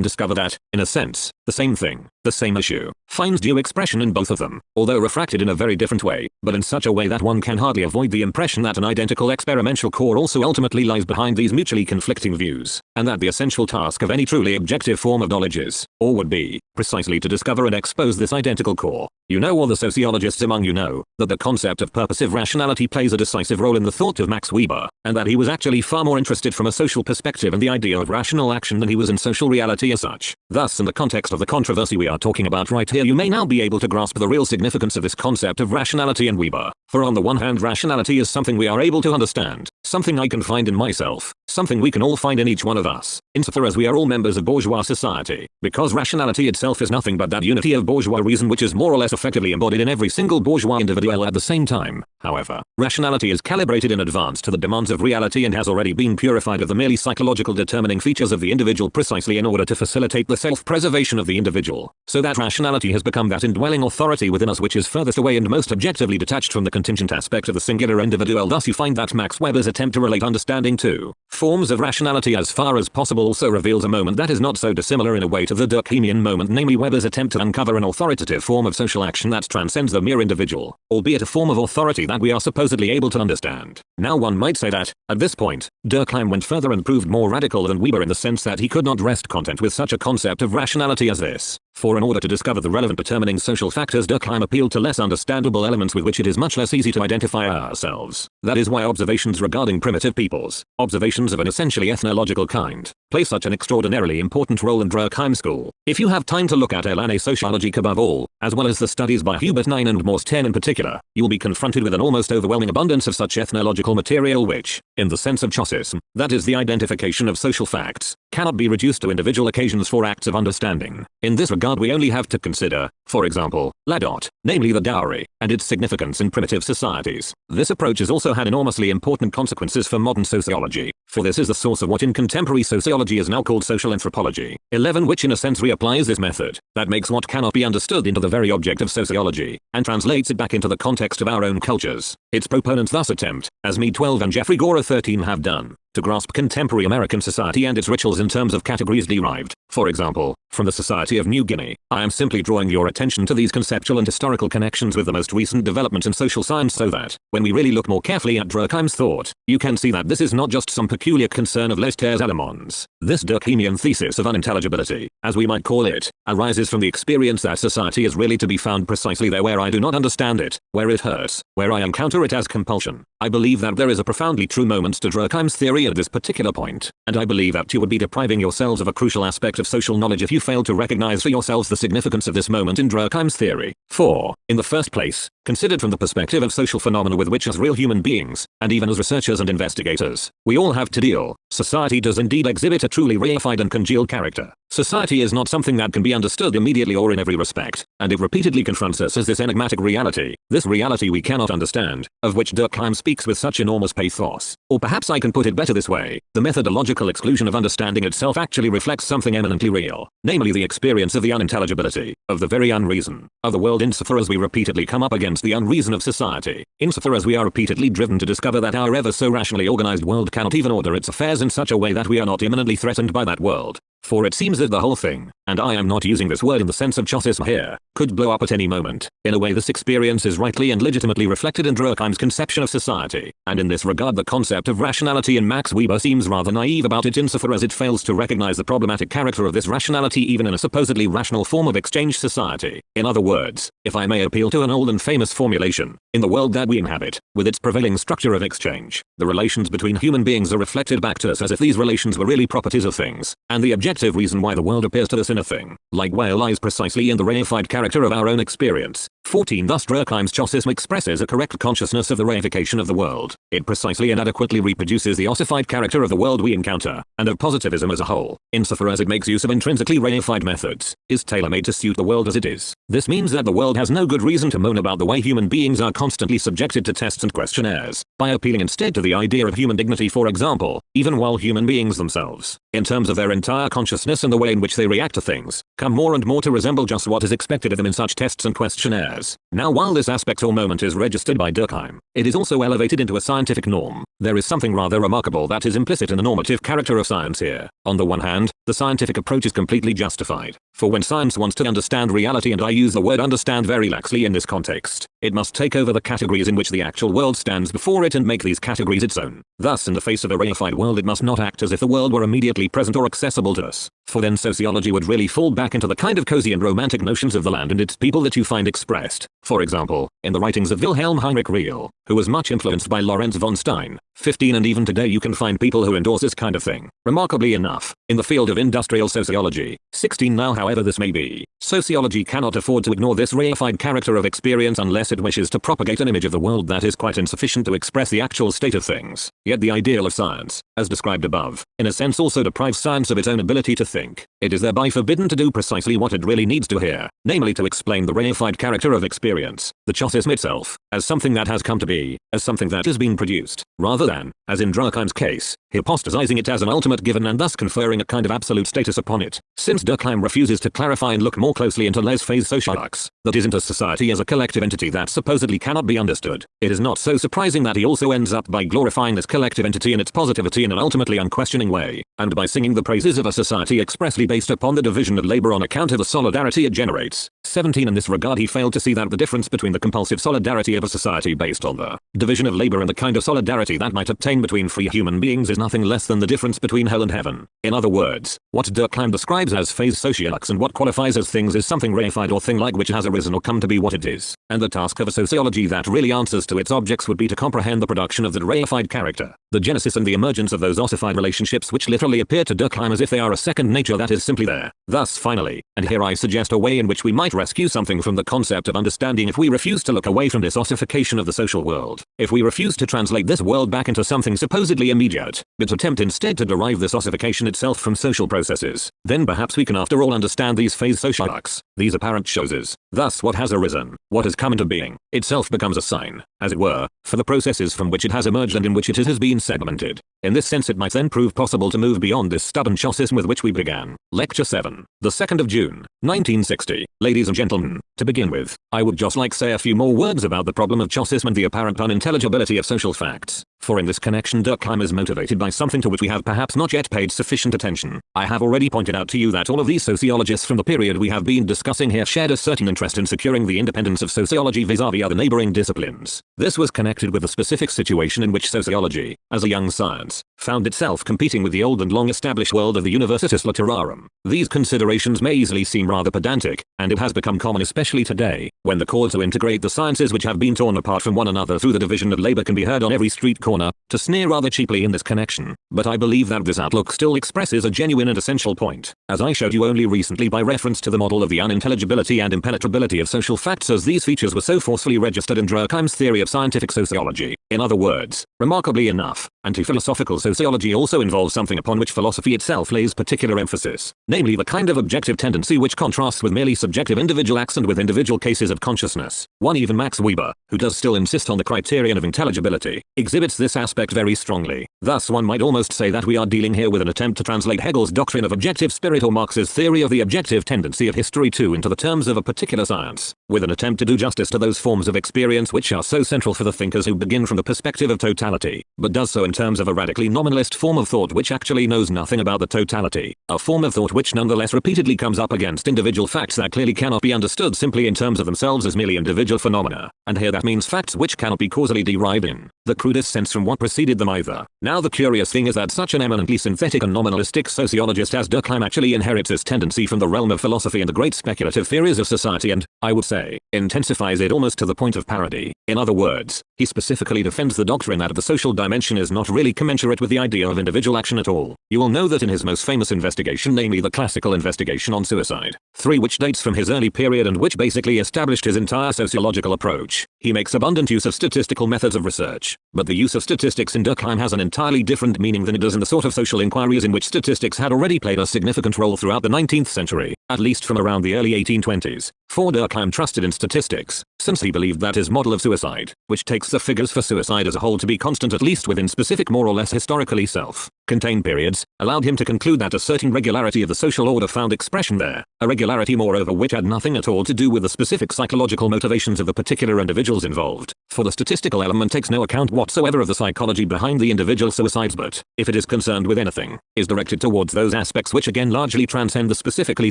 discover that, in a sense, the same thing, the same issue, finds due expression in both of them, although refracted in a very different way, but in such a way that one can hardly avoid the impression that an identical experimental core also ultimately lies behind these mutually conflicting views, and that the essential task of any truly objective form of knowledge is, or would be, precisely to discover and expose this identical core. You know, or the sociologists among you know, that the concept of purposive rationality plays a decisive role in the thought of Max Weber, and that he was actually far more interested from a social perspective in the idea of rational action than he was in social reality as such. Thus, in the context of the controversy we are talking about right here, you may now be able to grasp the real significance of this concept of rationality in Weber. For on the one hand, rationality is something we are able to understand, something I can find in myself, something we can all find in each one of us, insofar as we are all members of bourgeois society, because rationality itself is nothing but that unity of bourgeois reason which is more or less effectively embodied in every single bourgeois individual at the same time. However, rationality is calibrated in advance to the demands of reality and has already been purified of the merely psychological determining features of the individual precisely in order to facilitate the self-preservation of the individual, so that rationality has become that indwelling authority within us which is furthest away and most objectively detached from the contingent aspect of the singular individual. Thus you find that Max Weber's attempt to relate understanding to forms of rationality as far as possible also reveals a moment that is not so dissimilar in a way to the Durkheimian moment, namely Weber's attempt to uncover an authoritative form of social action that transcends the mere individual, albeit a form of authority that we are supposedly able to understand. Now one might say that, at this point, Durkheim went further and proved more radical than Weber in the sense that he could not rest content with such a concept of rationality as this. For in order to discover the relevant determining social factors, Durkheim appealed to less understandable elements with which it is much less easy to identify ourselves. That is why observations regarding primitive peoples, observations of an essentially ethnological kind, play such an extraordinarily important role in Durkheim's school. If you have time to look at Sociology above all, as well as the studies by Hubert Nine and Morse 10 in particular, you will be confronted with an almost overwhelming abundance of such ethnological material which, in the sense of Chaucism, that is the identification of social facts, cannot be reduced to individual occasions for acts of understanding. In this regard we only have to consider, for example, la dot, namely the dowry, and its significance in primitive societies. This approach has also had enormously important consequences for modern sociology, for this is the source of what in contemporary sociology is now called social anthropology. 11 which in a sense reapplies this method, that makes what cannot be understood into the very object of sociology, and translates it back into the context of our own cultures. Its proponents thus attempt, as Mead 12 and Jeffrey Gora 13 have done, to grasp contemporary American society and its rituals in terms of categories derived, for example, from the society of New Guinea. I am simply drawing your attention to these conceptual and historical connections with the most recent developments in social science so that, when we really look more carefully at Durkheim's thought, you can see that this is not just some peculiar concern of les terres allemands. This Durkheimian thesis of unintelligibility, as we might call it, arises from the experience that society is really to be found precisely there where I do not understand it, where it hurts, where I encounter it as compulsion. I believe that there is a profoundly true moment to Durkheim's theory at this particular point, and I believe that you would be depriving yourselves of a crucial aspect of social knowledge if you failed to recognize for yourselves the significance of this moment in Durkheim's theory. For, in the first place, considered from the perspective of social phenomena with which as real human beings, and even as researchers and investigators, we all have to deal, society does indeed exhibit a truly reified and congealed character. Society is not something that can be understood immediately or in every respect, and it repeatedly confronts us as this enigmatic reality, this reality we cannot understand, of which Durkheim speaks with such enormous pathos. Or perhaps I can put it better this way, the methodological exclusion of understanding itself actually reflects something eminently real, namely the experience of the unintelligibility, of the very unreason, of the world insofar as we repeatedly come up against the unreason of society, insofar as we are repeatedly driven to discover that our ever so rationally organized world cannot even order its affairs in such a way that we are not imminently threatened by that world. For it seems that the whole thing, and I am not using this word in the sense of Chaucism here, could blow up at any moment. In a way this experience is rightly and legitimately reflected in Durkheim's conception of society, and in this regard the concept of rationality in Max Weber seems rather naive about it insofar as it fails to recognize the problematic character of this rationality even in a supposedly rational form of exchange society. In other words, if I may appeal to an old and famous formulation, in the world that we inhabit, with its prevailing structure of exchange, the relations between human beings are reflected back to us as if these relations were really properties of things, and the objective reason why the world appears to us in a thing, like whale, lies precisely in the reified character of our own experience. 14. Thus Durkheim's Chaucism expresses a correct consciousness of the reification of the world. It precisely and adequately reproduces the ossified character of the world we encounter, and of positivism as a whole, insofar as it makes use of intrinsically reified methods, is tailor-made to suit the world as it is. This means that the world has no good reason to moan about the way human beings are constantly subjected to tests and questionnaires, by appealing instead to the idea of human dignity, for example, even while human beings themselves, in terms of their entire consciousness and the way in which they react to things, come more and more to resemble just what is expected of them in such tests and questionnaires. Now while this aspect or moment is registered by Durkheim, it is also elevated into a scientific norm. There is something rather remarkable that is implicit in the normative character of science here. On the one hand, the scientific approach is completely justified, For when science wants to understand reality, and I use the word understand very laxly in this context, it must take over the categories in which the actual world stands before it and make these categories its own. Thus, in the face of a reified world, it must not act as if the world were immediately present or accessible to us. For then sociology would really fall back into the kind of cozy and romantic notions of the land and its people that you find expressed, for example, in the writings of Wilhelm Heinrich Riehl, who was much influenced by Lorenz von Stein, 15, and even today you can find people who endorse this kind of thing. Remarkably enough, in the field of industrial sociology, 16 now, however this may be, sociology cannot afford to ignore this reified character of experience unless it wishes to propagate an image of the world that is quite insufficient to express the actual state of things. Yet the ideal of science, as described above, in a sense also deprives science of its own ability to think. It is thereby forbidden to do precisely what it really needs to hear, namely to explain the reified character of experience, the chosism itself, as something that has come to be, as something that has been produced, rather than, as in Durkheim's case, hypostasizing it as an ultimate given and thus conferring a kind of absolute status upon it. Since Durkheim refuses to clarify and look more closely into les faits sociaux, that is, into society as a collective entity that supposedly cannot be understood, it is not so surprising that he also ends up by glorifying this collective entity and its positivity in an ultimately unquestioning way, and by singing the praises of a society expressly based upon the division of labor on account of the solidarity it generates. 17. In this regard he failed to see that the difference between the compulsive solidarity of a society based on the division of labor and the kind of solidarity that might obtain between free human beings is nothing less than the difference between hell and heaven. In other words, what Durkheim describes as phase sociaux and what qualifies as things is something reified or thing-like which has arisen or come to be what it is, and the task of a sociology that really answers to its objects would be to comprehend the production of that reified character, the genesis and the emergence of those ossified relationships which literally appear to Durkheim as if they are a second nature that is simply there. Thus finally, and here I suggest a way in which we might rescue something from the concept of understanding if we refuse to look away from this ossification of the social world, if we refuse to translate this world back into something supposedly immediate, but attempt instead to derive this ossification itself from social processes, then perhaps we can after all understand these phase sociaux, these apparent choses. Thus what has arisen, what has come into being, itself becomes a sign, as it were, for the processes from which it has emerged and in which it has been segmented. In this sense it might then prove possible to move beyond this stubborn chosism with which we began. Lecture 7. The 2nd of June, 1960. Ladies and gentlemen, to begin with, I would just like to say a few more words about the problem of chosism and the apparent unintelligibility of social facts. For in this connection Durkheim is motivated by something to which we have perhaps not yet paid sufficient attention. I have already pointed out to you that all of these sociologists from the period we have been discussing here shared a certain interest in securing the independence of sociology vis-à-vis other neighboring disciplines. This was connected with the specific situation in which sociology, as a young science, found itself competing with the old and long-established world of the Universitas Literarum. These considerations may easily seem rather pedantic, and it has become common especially today, when the call to integrate the sciences which have been torn apart from one another through the division of labor can be heard on every street corner, to sneer rather cheaply in this connection. But I believe that this outlook still expresses a genuine and essential point, as I showed you only recently by reference to the model of the unintelligibility and impenetrability of social facts, as these features were so forcefully registered in Durkheim's theory of scientific sociology. In other words, remarkably enough, anti-philosophical sociology also involves something upon which philosophy itself lays particular emphasis, namely the kind of objective tendency which contrasts with merely subjective individual acts and with individual cases of consciousness. One even Max Weber, who does still insist on the criterion of intelligibility, exhibits this aspect very strongly. Thus one might almost say that we are dealing here with an attempt to translate Hegel's doctrine of objective spirit or Marx's theory of the objective tendency of history too into the terms of a particular science, with an attempt to do justice to those forms of experience which are so central for the thinkers who begin from the perspective of totality, but does so in terms of a radically nominalist form of thought which actually knows nothing about the totality, a form of thought which nonetheless repeatedly comes up against individual facts that clearly cannot be understood simply in terms of themselves as merely individual phenomena, and here that means facts which cannot be causally derived in the crudest sense from what preceded them either. Now the curious thing is that such an eminently synthetic and nominalistic sociologist as Durkheim actually inherits this tendency from the realm of philosophy and the great speculative theories of society and, I would say, intensifies it almost to the point of parody. In other words, he specifically defends the doctrine that the social dimension is not really commensurate with the idea of individual action at all. You will know that in his most famous investigation, namely the classical investigation on suicide, 3, which dates from his early period and which basically established his entire sociological approach, he makes abundant use of statistical methods of research. But the use of statistics in Durkheim has an entirely different meaning than it does in the sort of social inquiries in which statistics had already played a significant role throughout the 19th century, at least from around the early 1820s. For Durkheim trusted in statistics, since he believed that his model of suicide, which takes the figures for suicide as a whole to be constant at least within specific more or less historically self-contained periods, allowed him to conclude that a certain regularity of the social order found expression there, a regularity moreover which had nothing at all to do with the specific psychological motivations of the particular individuals involved, for the statistical element takes no account whatsoever of the psychology behind the individual suicides but, if it is concerned with anything, is directed towards those aspects which again largely transcend the specifically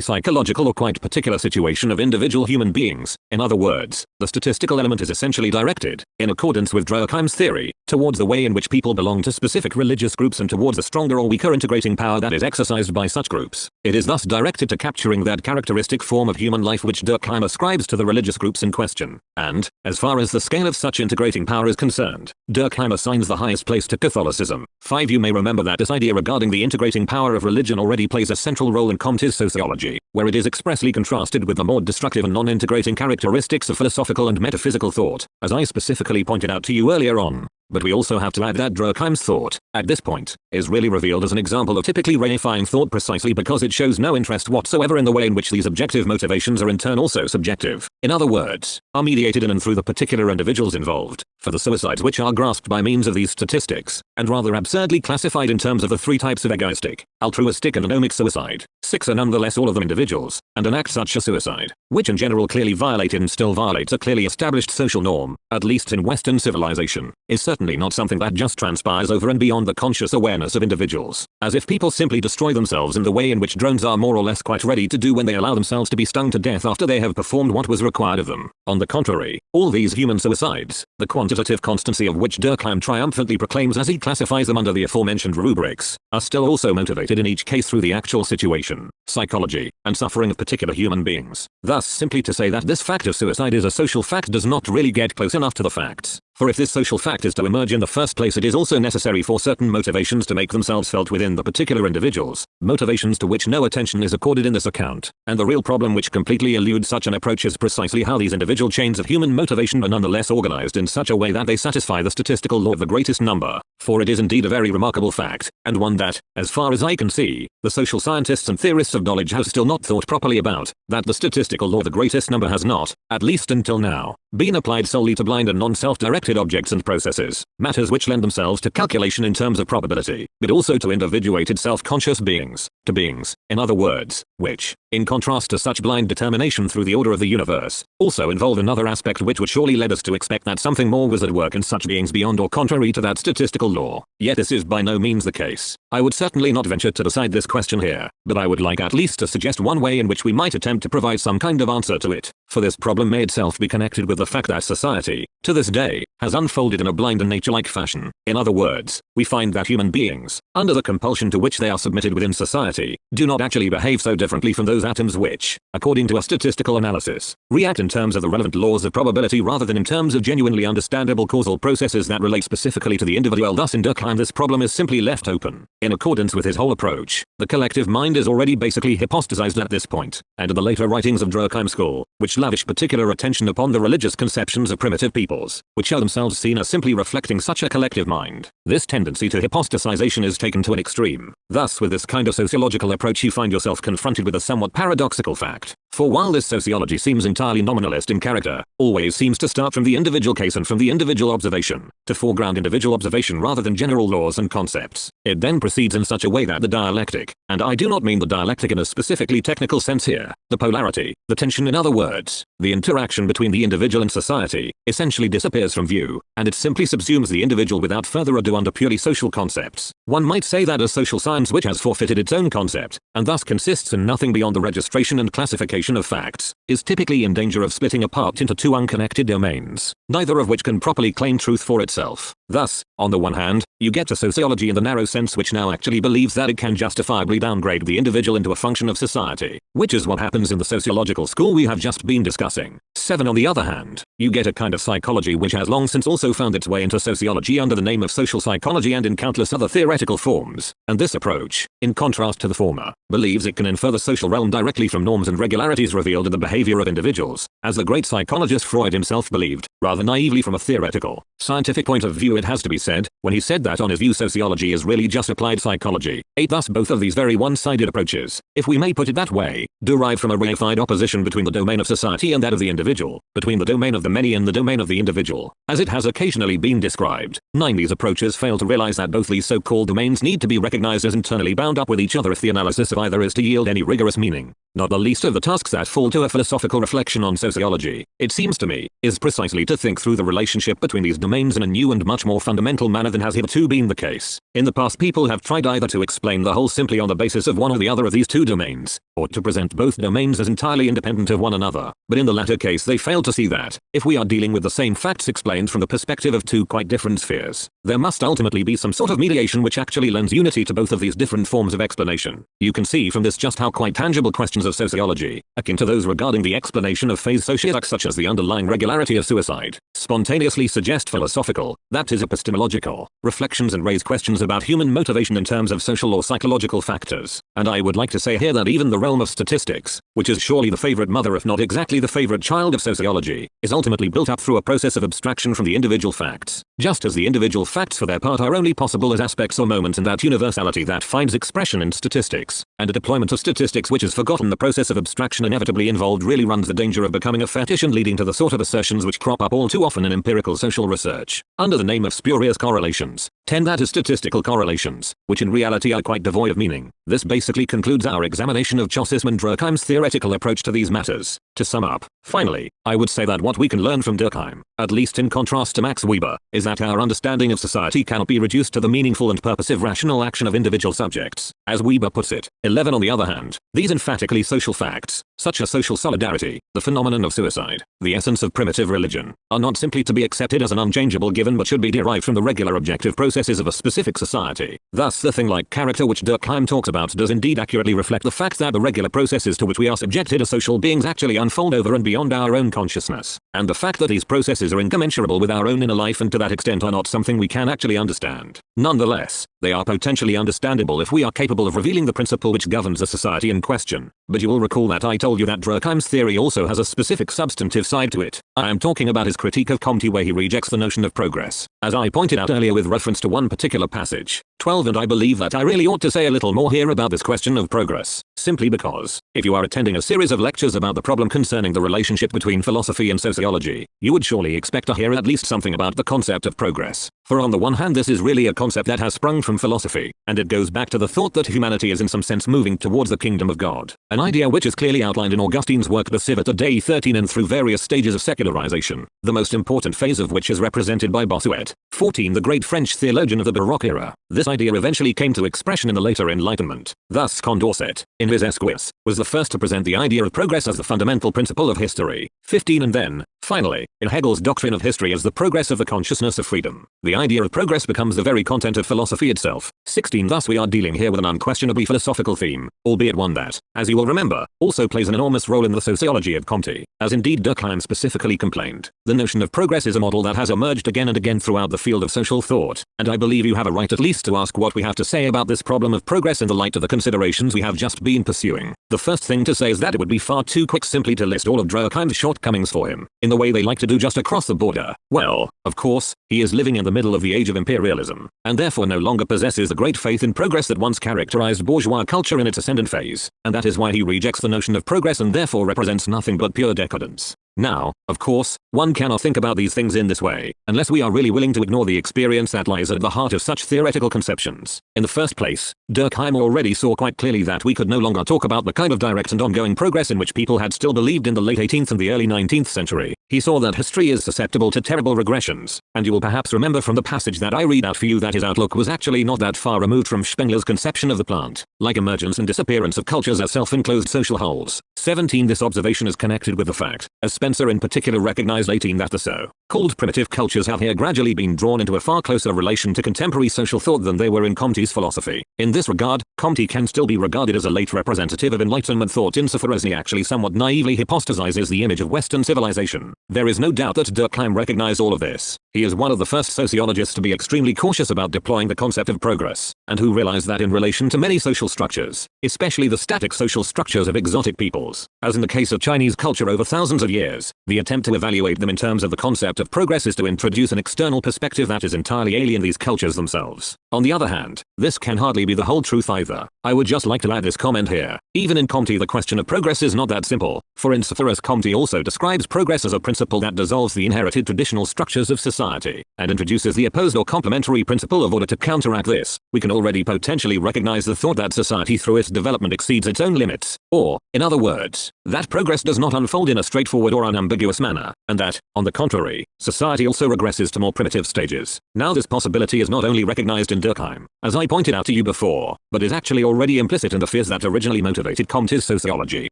psychological psychological or quite particular situation of individual human beings. In other words, the statistical element is essentially directed, in accordance with Durkheim's theory, towards the way in which people belong to specific religious groups and towards a stronger or weaker integrating power that is exercised by such groups. It is thus directed to capturing that characteristic form of human life which Durkheim ascribes to the religious groups in question. And, as far as the scale of such integrating power is concerned, Durkheim assigns the highest place to Catholicism. 5. You may remember that this idea regarding the integrating power of religion already plays a central role in Comte's Sociology, where it is expressly contrasted with the more destructive and non-integrating characteristics of philosophical and metaphysical thought, as I specifically pointed out to you earlier on. But we also have to add that Durkheim's thought, at this point, is really revealed as an example of typically reifying thought precisely because it shows no interest whatsoever in the way in which these objective motivations are in turn also subjective. In other words, are mediated in and through the particular individuals involved. For the suicides which are grasped by means of these statistics, and rather absurdly classified in terms of the three types of egoistic, altruistic and anomic suicide, 6 are nonetheless all of them individuals, and enact such a suicide, which in general clearly violated and still violates a clearly established social norm, at least in Western civilization, is certainly not something that just transpires over and beyond the conscious awareness of individuals, as if people simply destroy themselves in the way in which drones are more or less quite ready to do when they allow themselves to be stung to death after they have performed what was required of them. On the contrary, all these human suicides, the quantitative constancy of which Durkheim triumphantly proclaims as he classifies them under the aforementioned rubrics, are still also motivated in each case through the actual situation, psychology, and suffering of particular human beings. Thus, simply to say that this fact of suicide is a social fact does not really get close enough to the facts. For if this social fact is to emerge in the first place, it is also necessary for certain motivations to make themselves felt within the particular individuals, motivations to which no attention is accorded in this account. And the real problem which completely eludes such an approach is precisely how these individual chains of human motivation are nonetheless organized in such a way that they satisfy the statistical law of the greatest number. For it is indeed a very remarkable fact, and one that, as far as I can see, the social scientists and theorists of knowledge have still not thought properly about, that the statistical law of the greatest number has not, at least until now, been applied solely to blind and non-self-directed objects and processes, matters which lend themselves to calculation in terms of probability, but also to individuated self-conscious beings, to beings, in other words, which, in contrast to such blind determination through the order of the universe, also involve another aspect which would surely lead us to expect that something more was at work in such beings beyond or contrary to that statistical law. Yet this is by no means the case. I would certainly not venture to decide this question here, but I would like at least to suggest one way in which we might attempt to provide some kind of answer to it, for this problem may itself be connected with the fact that society, to this day, has unfolded in a blind and nature-like fashion. In other words, we find that human beings, under the compulsion to which they are submitted within society, do not actually behave so differently from those atoms which, according to a statistical analysis, react in terms of the relevant laws of probability rather than in terms of genuinely understandable causal processes that relate specifically to the individual. Thus in Durkheim this problem is simply left open. In accordance with his whole approach, the collective mind is already basically hypostasized at this point, and in the later writings of Durkheim's school, which lavish particular attention upon the religious conceptions of primitive peoples, which are themselves seen as simply reflecting such a collective mind, this tendency to hypostasization is taken to an extreme. Thus with this kind of sociological approach you find yourself confronted with a somewhat paradoxical fact. For while this sociology seems entirely nominalist in character, always seems to start from the individual case and from the individual observation, to foreground individual observation rather than general laws and concepts, it then proceeds in such a way that the dialectic, and I do not mean the dialectic in a specifically technical sense here, the polarity, the tension in other words, the interaction between the individual and society, essentially disappears from view, and it simply subsumes the individual without further ado under purely social concepts. One might say that a social science which has forfeited its own concept, and thus consists in nothing beyond the registration and classification of facts, is typically in danger of splitting apart into two unconnected domains, neither of which can properly claim truth for itself. Thus, on the one hand, you get a sociology in the narrow sense which now actually believes that it can justifiably downgrade the individual into a function of society, which is what happens in the sociological school we have just been discussing. 7. On the other hand, you get a kind of psychology which has long since also found its way into sociology under the name of social psychology and in countless other theoretical forms, and this approach, in contrast to the former, believes it can infer the social realm directly from norms and regularities revealed in the behavior of individuals, as the great psychologist Freud himself believed, rather naively from a theoretical, scientific point of view it has to be said, when he said that on his view sociology is really just applied psychology. 8. Thus both of these very one-sided approaches, if we may put it that way, derive from a reified opposition between the domain of society and that of the individual, between the domain of the many and the domain of the individual, as it has occasionally been described. 9. These approaches fail to realize that both these so-called domains need to be recognized as internally bound up with each other if the analysis of either is to yield any rigorous meaning. Not the least of the tasks that fall to a philosophical reflection on sociology, it seems to me, is precisely to think through the relationship between these domains in a new and much more fundamental manner than has hitherto been the case. In the past people have tried either to explain the whole simply on the basis of one or the other of these two domains, or to present both domains as entirely independent of one another, but in the latter case they fail to see that, if we are dealing with the same facts explained from the perspective of two quite different spheres, there must ultimately be some sort of mediation which actually lends unity to both of these different forms of explanation. You can see from this just how quite tangible questions of sociology, akin to those regarding the explanation of phase societas such as the underlying regularity of suicide, spontaneously suggest philosophical, that is epistemological, reflections and raise questions about human motivation in terms of social or psychological factors. And I would like to say here that even the realm of statistics, which is surely the favorite mother if not exactly the favorite child of sociology, is ultimately built up through a process of abstraction from the individual facts, just as the individual facts for their part are only possible as aspects or moments in that universality that finds expression in statistics, and a deployment of statistics which is forgotten. The process of abstraction inevitably involved really runs the danger of becoming a fetish and leading to the sort of assertions which crop up all too often in empirical social research, under the name of spurious correlations, that is statistical correlations, which in reality are quite devoid of meaning. This basically concludes our examination of Chaucer's and Durkheim's theoretical approach to these matters. To sum up, finally, I would say that what we can learn from Durkheim, at least in contrast to Max Weber, is that our understanding of society cannot be reduced to the meaningful and purposive rational action of individual subjects. As Weber puts it, 11 on the other hand, these emphatically social facts, such as social solidarity, the phenomenon of suicide, the essence of primitive religion, are not simply to be accepted as an unchangeable given but should be derived from the regular objective processes of a specific society. Thus the thing like character which Durkheim talks about does indeed accurately reflect the fact that the regular processes to which we are subjected as social beings actually unfold over and beyond our own consciousness, and the fact that these processes are incommensurable with our own inner life and to that extent are not something we can actually understand. Nonetheless, they are potentially understandable if we are capable of revealing the principle which governs the society in question. But you will recall that I told you that Durkheim's theory also has a specific substantive side to it. I am talking about his critique of Comte where he rejects the notion of progress, as I pointed out earlier with reference to one particular passage, 12, and I believe that I really ought to say a little more here about this question of progress, simply because, if you are attending a series of lectures about the problem concerning the relationship between philosophy and sociology, you would surely expect to hear at least something about the concept of progress. For on the one hand this is really a concept that has sprung from philosophy, and it goes back to the thought that humanity is in some sense moving towards the kingdom of God, an idea which is clearly outlined in Augustine's work De Civita Dei 13 and through various stages of secularization, the most important phase of which is represented by Bossuet, 14, the great French theologian of the Baroque era. This idea eventually came to expression in the later Enlightenment. Thus Condorcet, in his Esquisse, was the first to present the idea of progress as the fundamental principle of history, 15, and then, finally, in Hegel's doctrine of history as the progress of the consciousness of freedom. The idea of progress becomes the very content of philosophy itself, 16. Thus we are dealing here with an unquestionably philosophical theme, albeit one that, as you will remember, also plays an enormous role in the sociology of Comte, as indeed Durkheim specifically complained. The notion of progress is a model that has emerged again and again throughout the field of social thought, and I believe you have a right at least to ask what we have to say about this problem of progress in the light of the considerations we have just been pursuing. The first thing to say is that it would be far too quick simply to list all of Durkheim's shortcomings for him, in the way they like to do just across the border. Well, of course, he is living in the middle of the age of imperialism, and therefore no longer possesses the great faith in progress that once characterized bourgeois culture in its ascendant phase, and that is why he rejects the notion of progress and therefore represents nothing but pure decadence. Now, of course, one cannot think about these things in this way, unless we are really willing to ignore the experience that lies at the heart of such theoretical conceptions. In the first place, Durkheim already saw quite clearly that we could no longer talk about the kind of direct and ongoing progress in which people had still believed in the late 18th and the early 19th century. He saw that history is susceptible to terrible regressions, and you will perhaps remember from the passage that I read out for you that his outlook was actually not that far removed from Spengler's conception of the plant, like emergence and disappearance of cultures as self-enclosed social wholes. 17. This observation is connected with the fact, as Spencer in particular recognized, 18, that the so-called primitive cultures have here gradually been drawn into a far closer relation to contemporary social thought than they were in Comte's philosophy. In this regard, Comte can still be regarded as a late representative of Enlightenment thought insofar as he actually somewhat naively hypostasizes the image of Western civilization. There is no doubt that Durkheim recognized all of this. He is one of the first sociologists to be extremely cautious about deploying the concept of progress, and who realized that in relation to many social structures, especially the static social structures of exotic peoples, as in the case of Chinese culture over thousands of years, the attempt to evaluate them in terms of the concept of progress is to introduce an external perspective that is entirely alien to these cultures themselves. On the other hand, this can hardly be the whole truth either. I would just like to add this comment here. Even in Comte the question of progress is not that simple, for insofar as Comte also describes progress as a principle that dissolves the inherited traditional structures of society, and introduces the opposed or complementary principle of order to counteract this, we can already potentially recognize the thought that society through its development exceeds its own limits, or, in other words, that progress does not unfold in a straightforward or unambiguous manner, and that, on the contrary, society also regresses to more primitive stages. Now this possibility is not only recognized in Durkheim, as I pointed out to you before, but is actually already implicit in the fears that originally motivated Comte's sociology.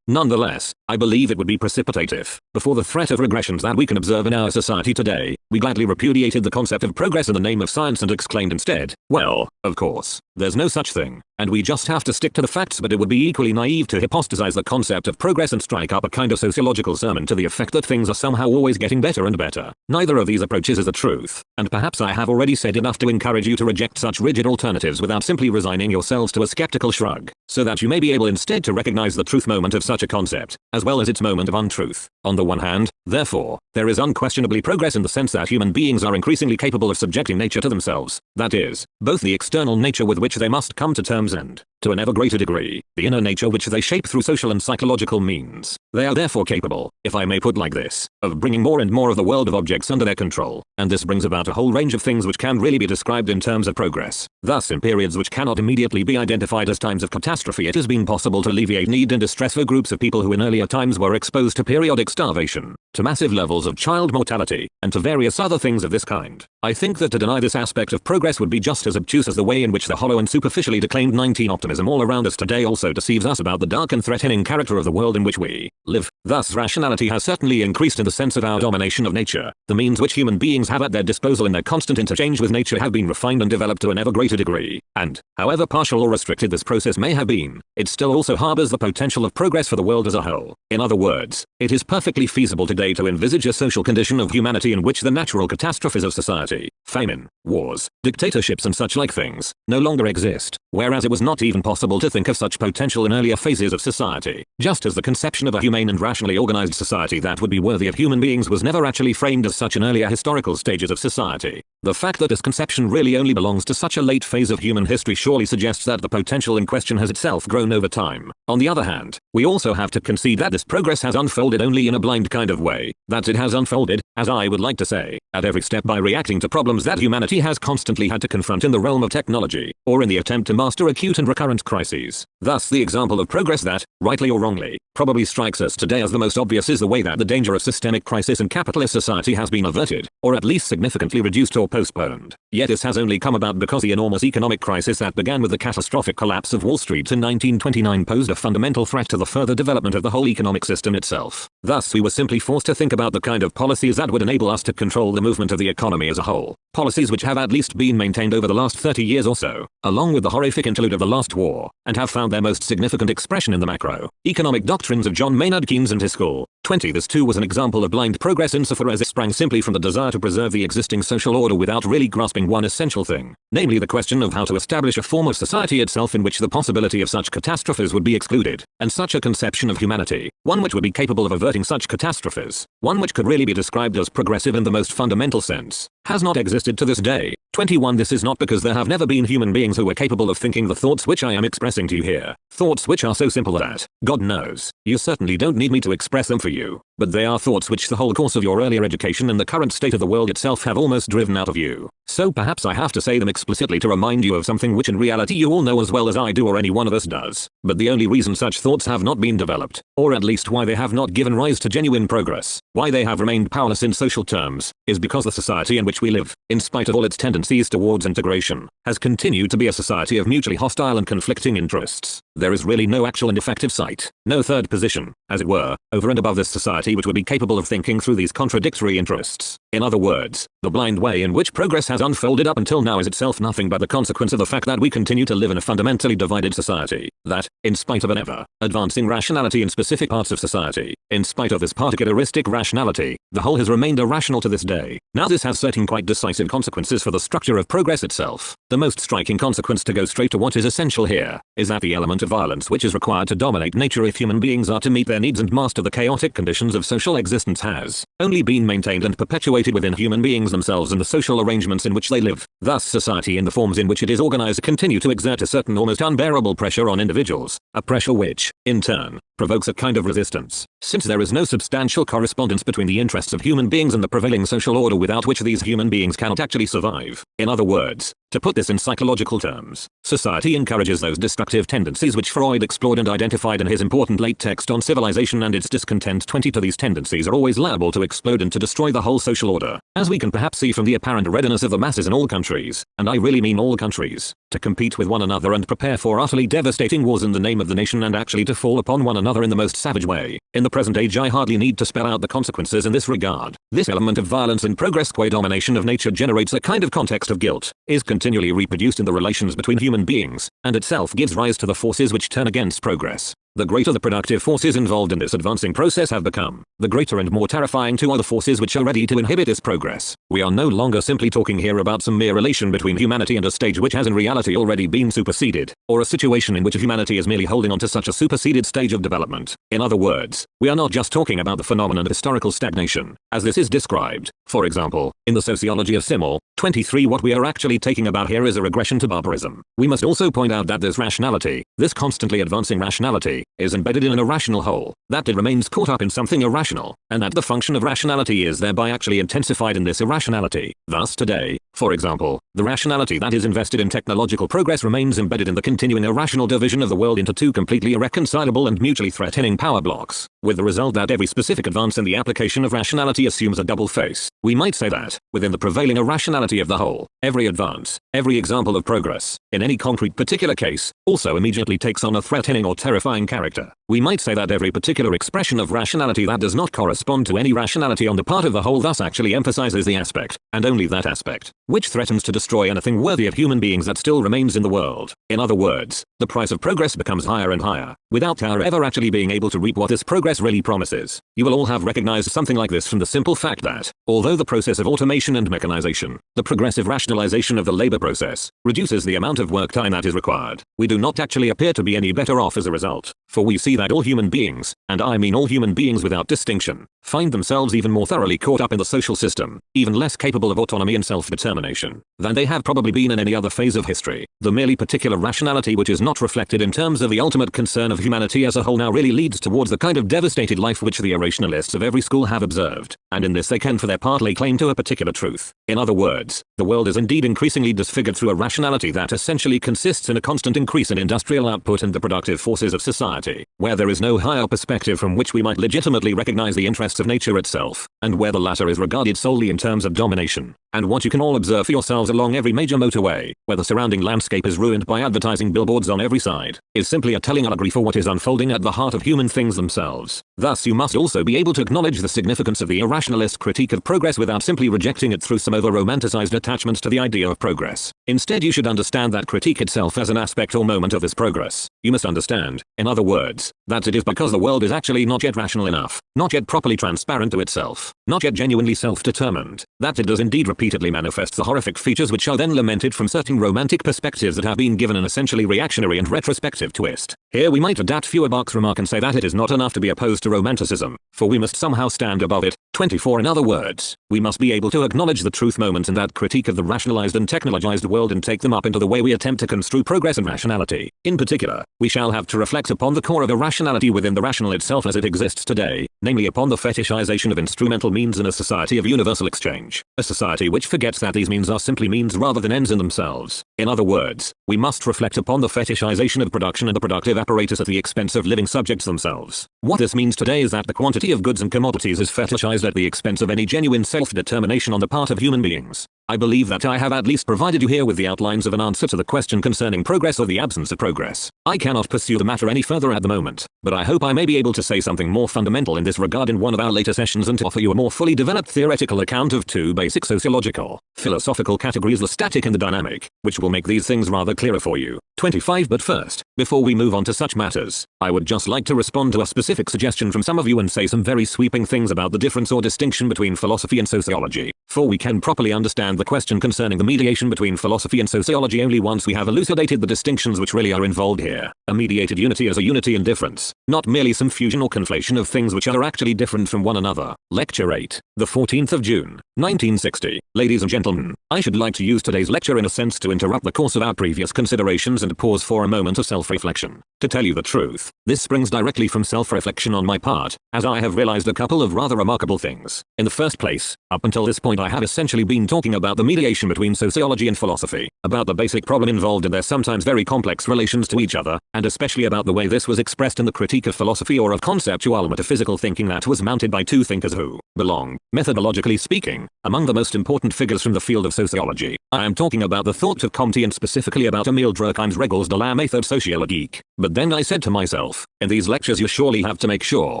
Nonetheless, I believe it would be precipitative. Before the threat of regressions that we can observe in our society today, we gladly repudiated the concept of progress in the name of science and exclaimed instead, well, of course, there's no such thing, and we just have to stick to the facts. But it would be equally naive to hypostasize the concept of progress and strike up a kind of sociological sermon to the effect that things are somehow always getting better and better. Neither of these approaches is the truth, and perhaps I have already said enough to encourage you to reject such rigid alternatives without simply resigning yourselves to a skeptical shrug, so that you may be able instead to recognize the truth moment of such a concept, as well as its moment of untruth. On the one hand, therefore, there is unquestionably progress in the sense that human beings are increasingly capable of subjecting nature to themselves, that is, both the external nature with which they must come to terms and, to an ever greater degree, the inner nature which they shape through social and psychological means. They are therefore capable, if I may put like this, of bringing more and more of the world of objects under their control, and this brings about a whole range of things which can really be described in terms of progress. Thus, in periods which cannot immediately be identified as times of catastrophe, it has been possible to alleviate need and distress for groups of people who in earlier times were exposed to periodic starvation, to massive levels of child mortality, and to various other things of this kind. I think that to deny this aspect of progress would be just as obtuse as the way in which the hollow and superficially declaimed 19 optimism all around us today also deceives us about the dark and threatening character of the world in which we live. Thus, rationality has certainly increased in the sense of our domination of nature. The means which human beings have at their disposal in their constant interchange with nature have been refined and developed to an ever greater degree, and, however partial or restricted this process may have been, it still also harbors the potential of progress for the world as a whole. In other words, it is perfectly feasible today to envisage a social condition of humanity in which the natural catastrophes of society, famine, wars, dictatorships and such like things, no longer exist, whereas it was not even possible to think of such potential in earlier phases of society. Just as the conception of a humane and rationally organized society that would be worthy of human beings was never actually framed as such in earlier historical stages of society. The fact that this conception really only belongs to such a late phase of human history surely suggests that the potential in question has itself grown over time. On the other hand, we also have to concede that this progress has unfolded only in a blind kind of way, that it has unfolded, as I would like to say, at every step by reacting to problems that humanity has constantly had to confront in the realm of technology, or in the attempt to master acute and recurrent crises. Thus, the example of progress that, rightly or wrongly, probably strikes us today as the most obvious is the way that the danger of systemic crisis in capitalist society has been averted, or at least significantly reduced or postponed. Yet this has only come about because the enormous economic crisis that began with the catastrophic collapse of Wall Street in 1929 posed a fundamental threat to the further development of the whole economic system itself. Thus, we were simply forced to think about the kind of policies that would enable us to control the movement of the economy as a whole. Policies which have at least been maintained over the last 30 years or so, along with the horrific interlude of the last war, and have found their most significant expression in the macro-economic doctrines of John Maynard Keynes and his school. This too was an example of blind progress insofar as it sprang simply from the desire to preserve the existing social order without really grasping one essential thing, namely the question of how to establish a form of society itself in which the possibility of such catastrophes would be excluded, and such a conception of humanity, one which would be capable of averting such catastrophes, one which could really be described as progressive in the most fundamental sense, has not existed to this day. 21. This is not because there have never been human beings who were capable of thinking the thoughts which I am expressing to you here, thoughts which are so simple that, God knows, you certainly don't need me to express them for you, but they are thoughts which the whole course of your earlier education and the current state of the world itself have almost driven out of you. So perhaps I have to say them explicitly to remind you of something which in reality you all know as well as I do or any one of us does. But the only reason such thoughts have not been developed, or at least why they have not given rise to genuine progress, why they have remained powerless in social terms, is because the society in which we live, in spite of all its tendencies towards integration, has continued to be a society of mutually hostile and conflicting interests. There is really no actual and effective site, no third position, as it were, over and above this society which would be capable of thinking through these contradictory interests. In other words, the blind way in which progress has unfolded up until now is itself nothing but the consequence of the fact that we continue to live in a fundamentally divided society, that, in spite of an ever-advancing rationality in specific parts of society, in spite of this particularistic rationality, the whole has remained irrational to this day. Now this has certain quite decisive consequences for the structure of progress itself. The most striking consequence, to go straight to what is essential here, is that the element of violence which is required to dominate nature if human beings are to meet their needs and master the chaotic conditions of social existence has only been maintained and perpetuated within human beings themselves and the social arrangements in which they live. Thus society in the forms in which it is organized continue to exert a certain almost unbearable pressure on individuals, a pressure which, in turn, provokes a kind of resistance, since there is no substantial correspondence between the interests of human beings and the prevailing social order without which these human beings cannot actually survive. In other words, To put this in psychological terms, society encourages those destructive tendencies which Freud explored and identified in his important late text on civilization and its discontent. 20 to these tendencies are always liable to explode and to destroy the whole social order, as we can perhaps see from the apparent readiness of the masses in all countries, and I really mean all countries, to compete with one another and prepare for utterly devastating wars in the name of the nation and actually to fall upon one another in the most savage way. In the present age I hardly need to spell out the consequences in this regard. This element of violence in progress qua domination of nature generates a kind of context of guilt, is continually reproduced in the relations between human beings, and itself gives rise to the forces which turn against progress. The greater the productive forces involved in this advancing process have become, the greater and more terrifying too are the forces which are ready to inhibit this progress. We are no longer simply talking here about some mere relation between humanity and a stage which has in reality already been superseded, or a situation in which humanity is merely holding on to such a superseded stage of development. In other words, we are not just talking about the phenomenon of historical stagnation, as this is described, for example, in the Sociology of Simul, 23. What we are actually taking about here is a regression to barbarism. We must also point out that this rationality, this constantly advancing rationality, is embedded in an irrational whole, that it remains caught up in something irrational, and that the function of rationality is thereby actually intensified in this irrationality. Thus today, for example, the rationality that is invested in technological progress remains embedded in the continuing irrational division of the world into two completely irreconcilable and mutually threatening power blocks, with the result that every specific advance in the application of rationality assumes a double face. We might say that, within the prevailing irrationality of the whole, every advance, every example of progress, in any concrete particular case, also immediately takes on a threatening or terrifying character. We might say that every particular expression of rationality that does not correspond to any rationality on the part of the whole thus actually emphasizes the aspect, and only that aspect, which threatens to destroy anything worthy of human beings that still remains in the world. In other words, the price of progress becomes higher and higher, without our ever actually being able to reap what this progress really promises. You will all have recognized something like this from the simple fact that, although the process of automation and mechanization, the progressive rationalization of the labor process, reduces the amount of work time that is required, we do not actually appear to be any better off as a result, for we see that all human beings, and I mean all human beings without distinction, find themselves even more thoroughly caught up in the social system, even less capable of autonomy and self-determination, than they have probably been in any other phase of history. The merely particular rationality which is not reflected in terms of the ultimate concern of humanity as a whole now really leads towards the kind of devastated life which the irrationalists of every school have observed, and in this they can for their part lay claim to a particular truth. In other words, the world is indeed increasingly disfigured through a rationality that essentially consists in a constant increase in industrial output and the productive forces of society, where there is no higher perspective from which we might legitimately recognize the interests of nature itself, and where the latter is regarded solely in terms of domination. And what you can all observe for yourselves along every major motorway, where the surrounding landscape is ruined by advertising billboards on every side, is simply a telling allegory for what is unfolding at the heart of human things themselves. Thus you must also be able to acknowledge the significance of the irrationalist critique of progress without simply rejecting it through some over-romanticized attachments to the idea of progress. Instead you should understand that critique itself as an aspect or moment of this progress. You must understand, in other words, that it is because the world is actually not yet rational enough, not yet properly transparent to itself, not yet genuinely self-determined, that it does indeed repeatedly manifest the horrific features which are then lamented from certain romantic perspectives that have been given an essentially reactionary and retrospective twist. Here we might adapt Feuerbach's remark and say that it is not enough to be opposed to romanticism, for we must somehow stand above it. 24. In other words, we must be able to acknowledge the truth moments in that critique of the rationalized and technologized world and take them up into the way we attempt to construe progress and rationality. In particular, we shall have to reflect upon the core of irrationality within the rational itself as it exists today, namely upon the fetishization of instrumental means in a society of universal exchange, a society which forgets that these means are simply means rather than ends in themselves. In other words, we must reflect upon the fetishization of production and the productive apparatus at the expense of living subjects themselves. What this means today is that the quantity of goods and commodities is fetishized at the expense of any genuine self-determination on the part of human beings. I believe that I have at least provided you here with the outlines of an answer to the question concerning progress or the absence of progress. I cannot pursue the matter any further at the moment, but I hope I may be able to say something more fundamental in this regard in one of our later sessions and to offer you a more fully developed theoretical account of two basic sociological, philosophical categories, the static and the dynamic, which will make these things rather clearer for you. 25. But first, before we move on to such matters, I would just like to respond to a specific suggestion from some of you and say some very sweeping things about the difference or distinction between philosophy and sociology, for we can properly understand the question concerning the mediation between philosophy and sociology only once we have elucidated the distinctions which really are involved here. A mediated unity is a unity in difference, not merely some fusion or conflation of things which are actually different from one another. Lecture 8, the 14th of June, 1960. Ladies and gentlemen, I should like to use today's lecture in a sense to interrupt the course of our previous considerations and pause for a moment of self-reflection. To tell you the truth, this springs directly from self-reflection on my part, as I have realized a couple of rather remarkable things. In the first place, up until this point I have essentially been talking about the mediation between sociology and philosophy, about the basic problem involved in their sometimes very complex relations to each other, and especially about the way this was expressed in the critique of philosophy or of conceptual metaphysical thinking that was mounted by two thinkers who belong, methodologically speaking, among the most important figures from the field of sociology. I am talking about the thought of Comte and specifically about Émile Durkheim's Règles de la méthode sociologique. But then I said to myself, in these lectures you surely have to make sure,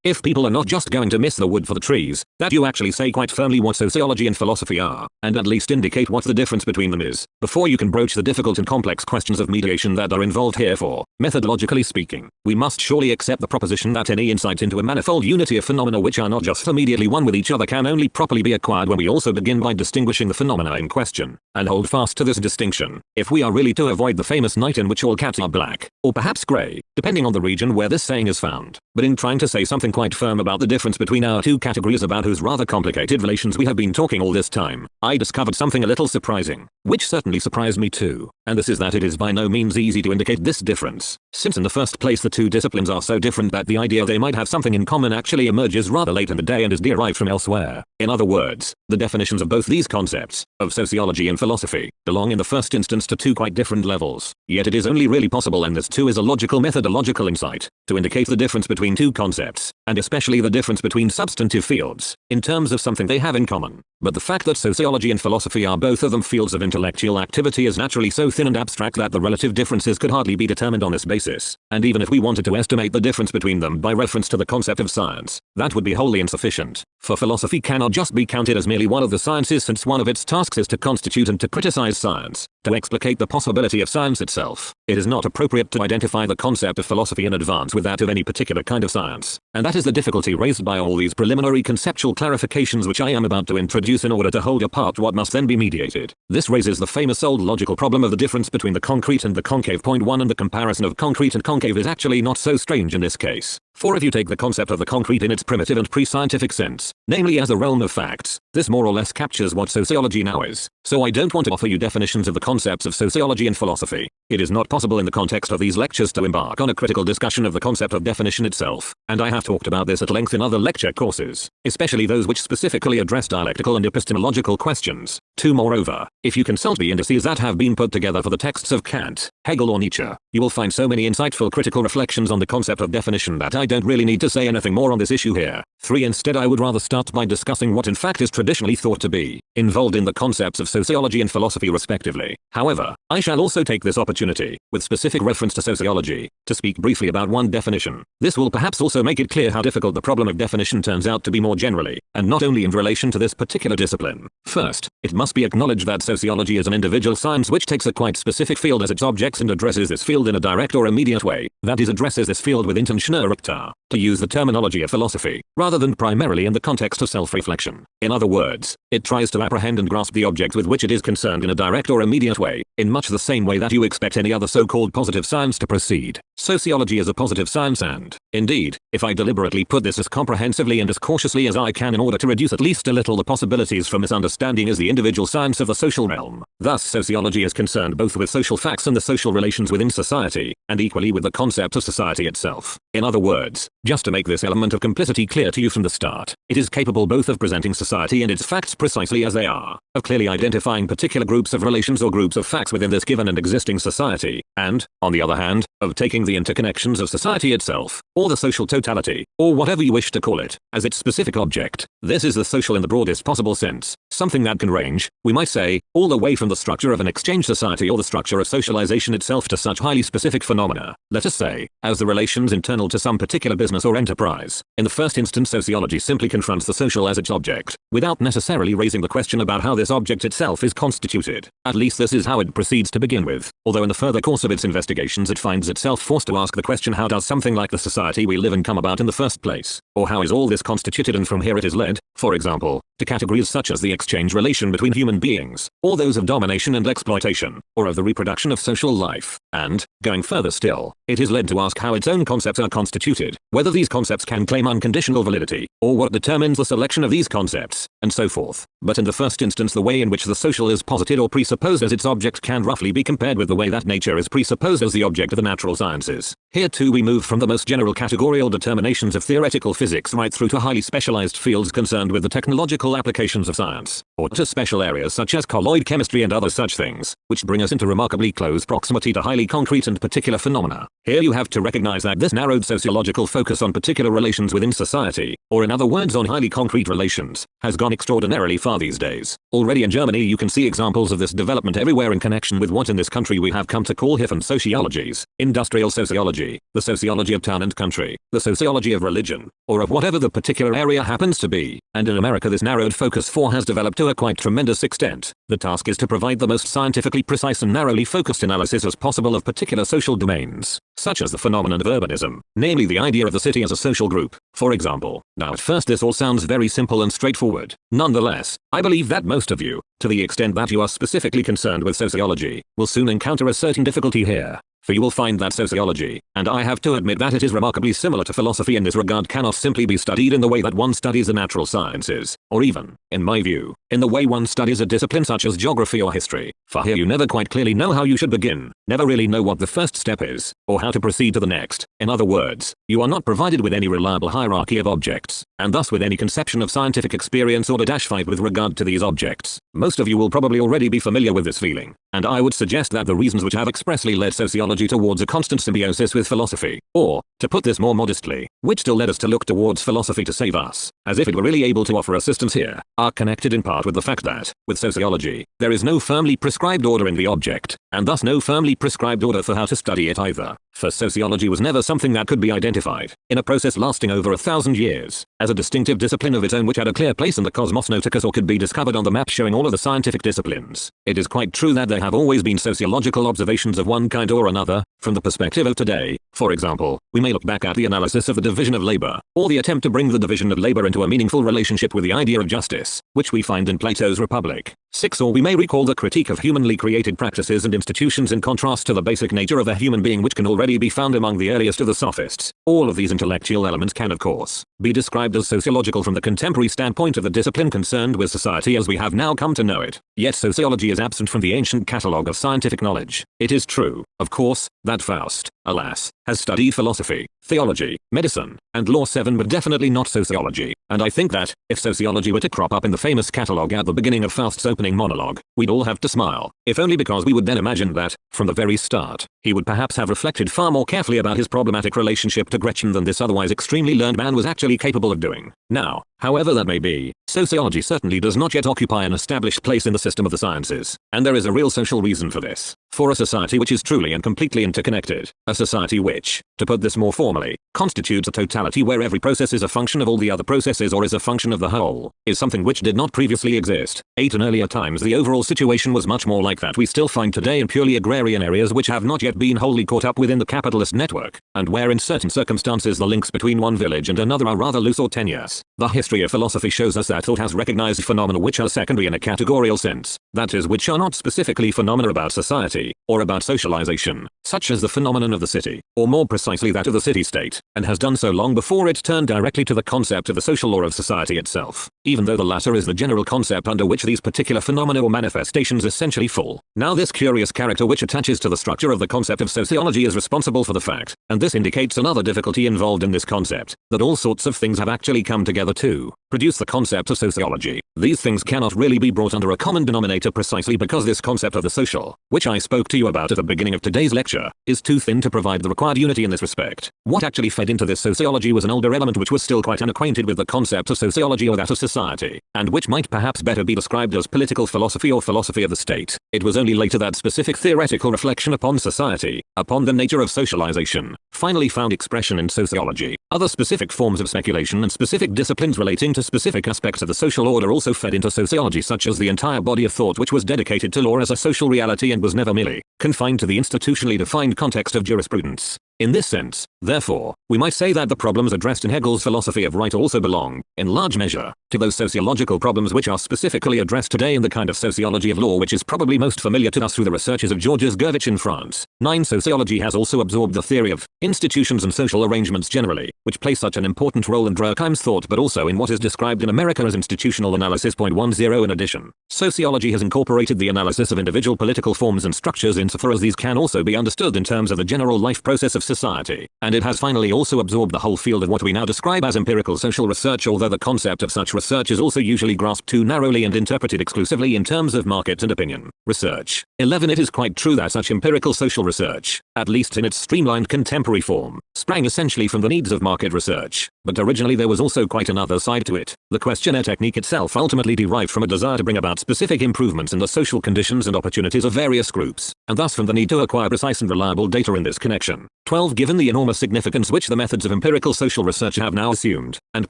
if people are not just going to miss the wood for the trees, that you actually say quite firmly what sociology and philosophy are, and at least indicate what the difference between them is, before you can broach the difficult and complex questions of mediation that are involved here. For, methodologically speaking, we must surely accept the proposition that any insight into a manifold unity of phenomena which are not just immediately one with each other can only properly be acquired when we also begin by distinguishing the phenomena in question, and hold fast to this distinction, if we are really to avoid the famous night in which all cats are black, or perhaps grey, depending on the region where this saying is found. But in trying to say something quite firm about the difference between our two categories about whose rather complicated relations we have been talking all this time, I discovered something a little surprising, which certainly surprised me too, and this is that it is by no means easy to indicate this difference, since in the first place the two disciplines are so different that the idea they might have something in common actually emerges rather late in the day and is derived from elsewhere. In other words, the definitions of both these concepts, of sociology and philosophy, belong in the first instance to two quite different levels. Yet it is only really possible, and this too is a logical methodological insight, to indicate the difference between two concepts, and especially the difference between substantive fields, in terms of something they have in common. But the fact that sociology and philosophy are both of them fields of intellectual activity is naturally so thin and abstract that the relative differences could hardly be determined on this basis, and even if we wanted to estimate the difference between them by reference to the concept of science, that would be wholly insufficient, for philosophy cannot just be counted as merely one of the sciences, since one of its tasks is to constitute and to criticize science, to explicate the possibility of science itself. It is not appropriate to identify the concept of philosophy in advance with that of any particular kind of science, and that is the difficulty raised by all these preliminary conceptual clarifications which I am about to introduce in order to hold apart what must then be mediated. This raises the famous old logical problem of the difference between the concrete and the concave. Point 1, and the comparison of concrete and concave is actually not so strange in this case. For if you take the concept of the concrete in its primitive and pre-scientific sense, namely as a realm of facts, this more or less captures what sociology now is. So I don't want to offer you definitions of the concepts of sociology and philosophy. It is not possible in the context of these lectures to embark on a critical discussion of the concept of definition itself, and I have talked about this at length in other lecture courses, especially those which specifically address dialectical and epistemological questions. 2. Moreover, if you consult the indices that have been put together for the texts of Kant, Hegel or Nietzsche, you will find so many insightful critical reflections on the concept of definition that I don't really need to say anything more on this issue here. 3. Instead, I would rather start by discussing what in fact is traditionally thought to be involved in the concepts of sociology and philosophy respectively. However, I shall also take this opportunity, with specific reference to sociology, to speak briefly about one definition. This will perhaps also make it clear how difficult the problem of definition turns out to be more generally, and not only in relation to this particular discipline. First, it must be acknowledged that sociology is an individual science which takes a quite specific field as its object and addresses this field in a direct or immediate way, that is, addresses this field with intentionality, to use the terminology of philosophy, rather than primarily in the context of self-reflection. In other words, it tries to apprehend and grasp the object with which it is concerned in a direct or immediate way, in much the same way that you expect any other so-called positive science to proceed. Sociology is a positive science, and, indeed, if I deliberately put this as comprehensively and as cautiously as I can in order to reduce at least a little the possibilities for misunderstanding, is the individual science of the social realm. Thus sociology is concerned both with social facts and the social relations within society, and equally with the concept of society itself. In other words, just to make this element of complicity clear to you from the start, it is capable both of presenting society and its facts precisely as they are, of clearly identifying particular groups of relations or groups of facts within this given and existing society, and, on the other hand, of taking the interconnections of society itself, or the social totality, or whatever you wish to call it, as its specific object. This is the social in the broadest possible sense, something that can range, we might say, all the way from the structure of an exchange society or the structure of socialization itself to such highly specific phenomena, let us say, as the relations internal to some particular business or enterprise. In the first instance, sociology simply confronts the social as its object, without necessarily raising the question about how this object itself is constituted. At least this is how it proceeds to begin with, although in the further course of of its investigations it finds itself forced to ask the question, how does something like the society we live in come about in the first place? Or how is all this constituted, and from here it is led, for example, to categories such as the exchange relation between human beings, or those of domination and exploitation, or of the reproduction of social life. And, going further still, it is led to ask how its own concepts are constituted, whether these concepts can claim unconditional validity, or what determines the selection of these concepts, and so forth. But in the first instance, the way in which the social is posited or presupposed as its object can roughly be compared with the way that nature is presupposed as the object of the natural sciences. Here too we move from the most general categorical determinations of theoretical physics right through to highly specialized fields concerned with the technological applications of science, or to special areas such as colloid chemistry and other such things, which bring us into remarkably close proximity to highly concrete and particular phenomena. Here you have to recognize that this narrowed sociological focus on particular relations within society, or in other words on highly concrete relations, has gone extraordinarily far these days. Already in Germany you can see examples of this development everywhere in connection with what in this country we have come to call different sociologies: industrial sociology, the sociology of town and country, the sociology of religion, or of whatever the particular area happens to be. And in America this narrowed focus has developed to a quite tremendous extent. The task is to provide the most scientifically precise and narrowly focused analysis as possible of particular social domains, such as the phenomenon of urbanism, namely the idea of the city as a social group, for example. Now at first this all sounds very simple and straightforward. Nonetheless, I believe that most of you, to the extent that you are specifically concerned with sociology, will soon encounter a certain difficulty here. For you will find that sociology, and I have to admit that it is remarkably similar to philosophy in this regard, cannot simply be studied in the way that one studies the natural sciences, or even, in my view, in the way one studies a discipline such as geography or history. For here you never quite clearly know how you should begin, never really know what the first step is, or how to proceed to the next. In other words, you are not provided with any reliable hierarchy of objects, and thus with any conception of scientific experience or fight with regard to these objects. Most of you will probably already be familiar with this feeling, and I would suggest that the reasons which have expressly led sociology towards a constant symbiosis with philosophy, or, to put this more modestly, which still led us to look towards philosophy to save us, as if it were really able to offer assistance here, are connected in part with the fact that, with sociology, there is no firmly prescribed order in the object, and thus no firmly prescribed order for how to study it either. For sociology was never something that could be identified, in a process lasting over 1,000 years, as a distinctive discipline of its own which had a clear place in the cosmos nauticus or could be discovered on the map showing all of the scientific disciplines. It is quite true that there have always been sociological observations of one kind or another. From the perspective of today, for example, we may look back at the analysis of the division of labor, or the attempt to bring the division of labor into a meaningful relationship with the idea of justice, which we find in Plato's Republic. 6. Or we may recall the critique of humanly created practices and institutions in contrast to the basic nature of a human being, which can already be found among the earliest of the sophists. All of these intellectual elements can of course be described as sociological from the contemporary standpoint of the discipline concerned with society as we have now come to know it. Yet sociology is absent from the ancient catalogue of scientific knowledge. It is true, of course, that Faust, alas, has studied philosophy, theology, medicine, and law 7, but definitely not sociology. And I think that, if sociology were to crop up in the famous catalogue at the beginning of Faust's opening monologue, we'd all have to smile, if only because we would then imagine that, from the very start, he would perhaps have reflected far more carefully about his problematic relationship to Gretchen than this otherwise extremely learned man was actually capable of doing. Now, however that may be, sociology certainly does not yet occupy an established place in the system of the sciences, and there is a real social reason for this. For a society which is truly and completely interconnected, a society which, to put this more formally, constitutes a totality where every process is a function of all the other processes or is a function of the whole, is something which did not previously exist. 8. In earlier times the overall situation was much more like that we still find today in purely agrarian areas which have not yet been wholly caught up within the capitalist network, and where in certain circumstances the links between one village and another are rather loose or tenuous. The history of philosophy shows us that thought has recognized phenomena which are secondary in a categorical sense, that is, which are not specifically phenomena about society, or about socialization, such as the phenomenon of the city, or more precisely that of the city-state, and has done so long before it turned directly to the concept of the social law of society itself, even though the latter is the general concept under which these particular phenomena or manifestations essentially fall. Now this curious character which attaches to the structure of the concept of sociology is responsible for the fact, and this indicates another difficulty involved in this concept, that all sorts of things have actually come together to produce the concept of sociology. These things cannot really be brought under a common denominator precisely because this concept of the social, which I spoke to you about at the beginning of today's lecture, is too thin to provide the required unity in this respect. What actually fed into this sociology was an older element which was still quite unacquainted with the concept of sociology or that of society, and which might perhaps better be described as political philosophy or philosophy of the state. It was only later that specific theoretical reflection upon society, upon the nature of socialization, finally found expression in sociology. Other specific forms of speculation and specific disciplines relating into specific aspects of the social order also fed into sociology, such as the entire body of thought which was dedicated to law as a social reality and was never merely confined to the institutionally defined context of jurisprudence. In this sense, therefore, we might say that the problems addressed in Hegel's philosophy of right also belong, in large measure, to those sociological problems which are specifically addressed today in the kind of sociology of law which is probably most familiar to us through the researches of Georges Gervich in France. 9. Sociology has also absorbed the theory of institutions and social arrangements generally, which play such an important role in Durkheim's thought but also in what is described in America as institutional analysis. 10. In addition, sociology has incorporated the analysis of individual political forms and structures insofar as these can also be understood in terms of the general life process of society, and it has finally also absorbed the whole field of what we now describe as empirical social research, although the concept of such research is also usually grasped too narrowly and interpreted exclusively in terms of market and opinion research. 11. It is quite true that such empirical social research, at least in its streamlined contemporary form, sprang essentially from the needs of market research, but originally there was also quite another side to it. The questionnaire technique itself ultimately derived from a desire to bring about specific improvements in the social conditions and opportunities of various groups, and thus from the need to acquire precise and reliable data in this connection. 12. Given the enormous significance which the methods of empirical social research have now assumed, and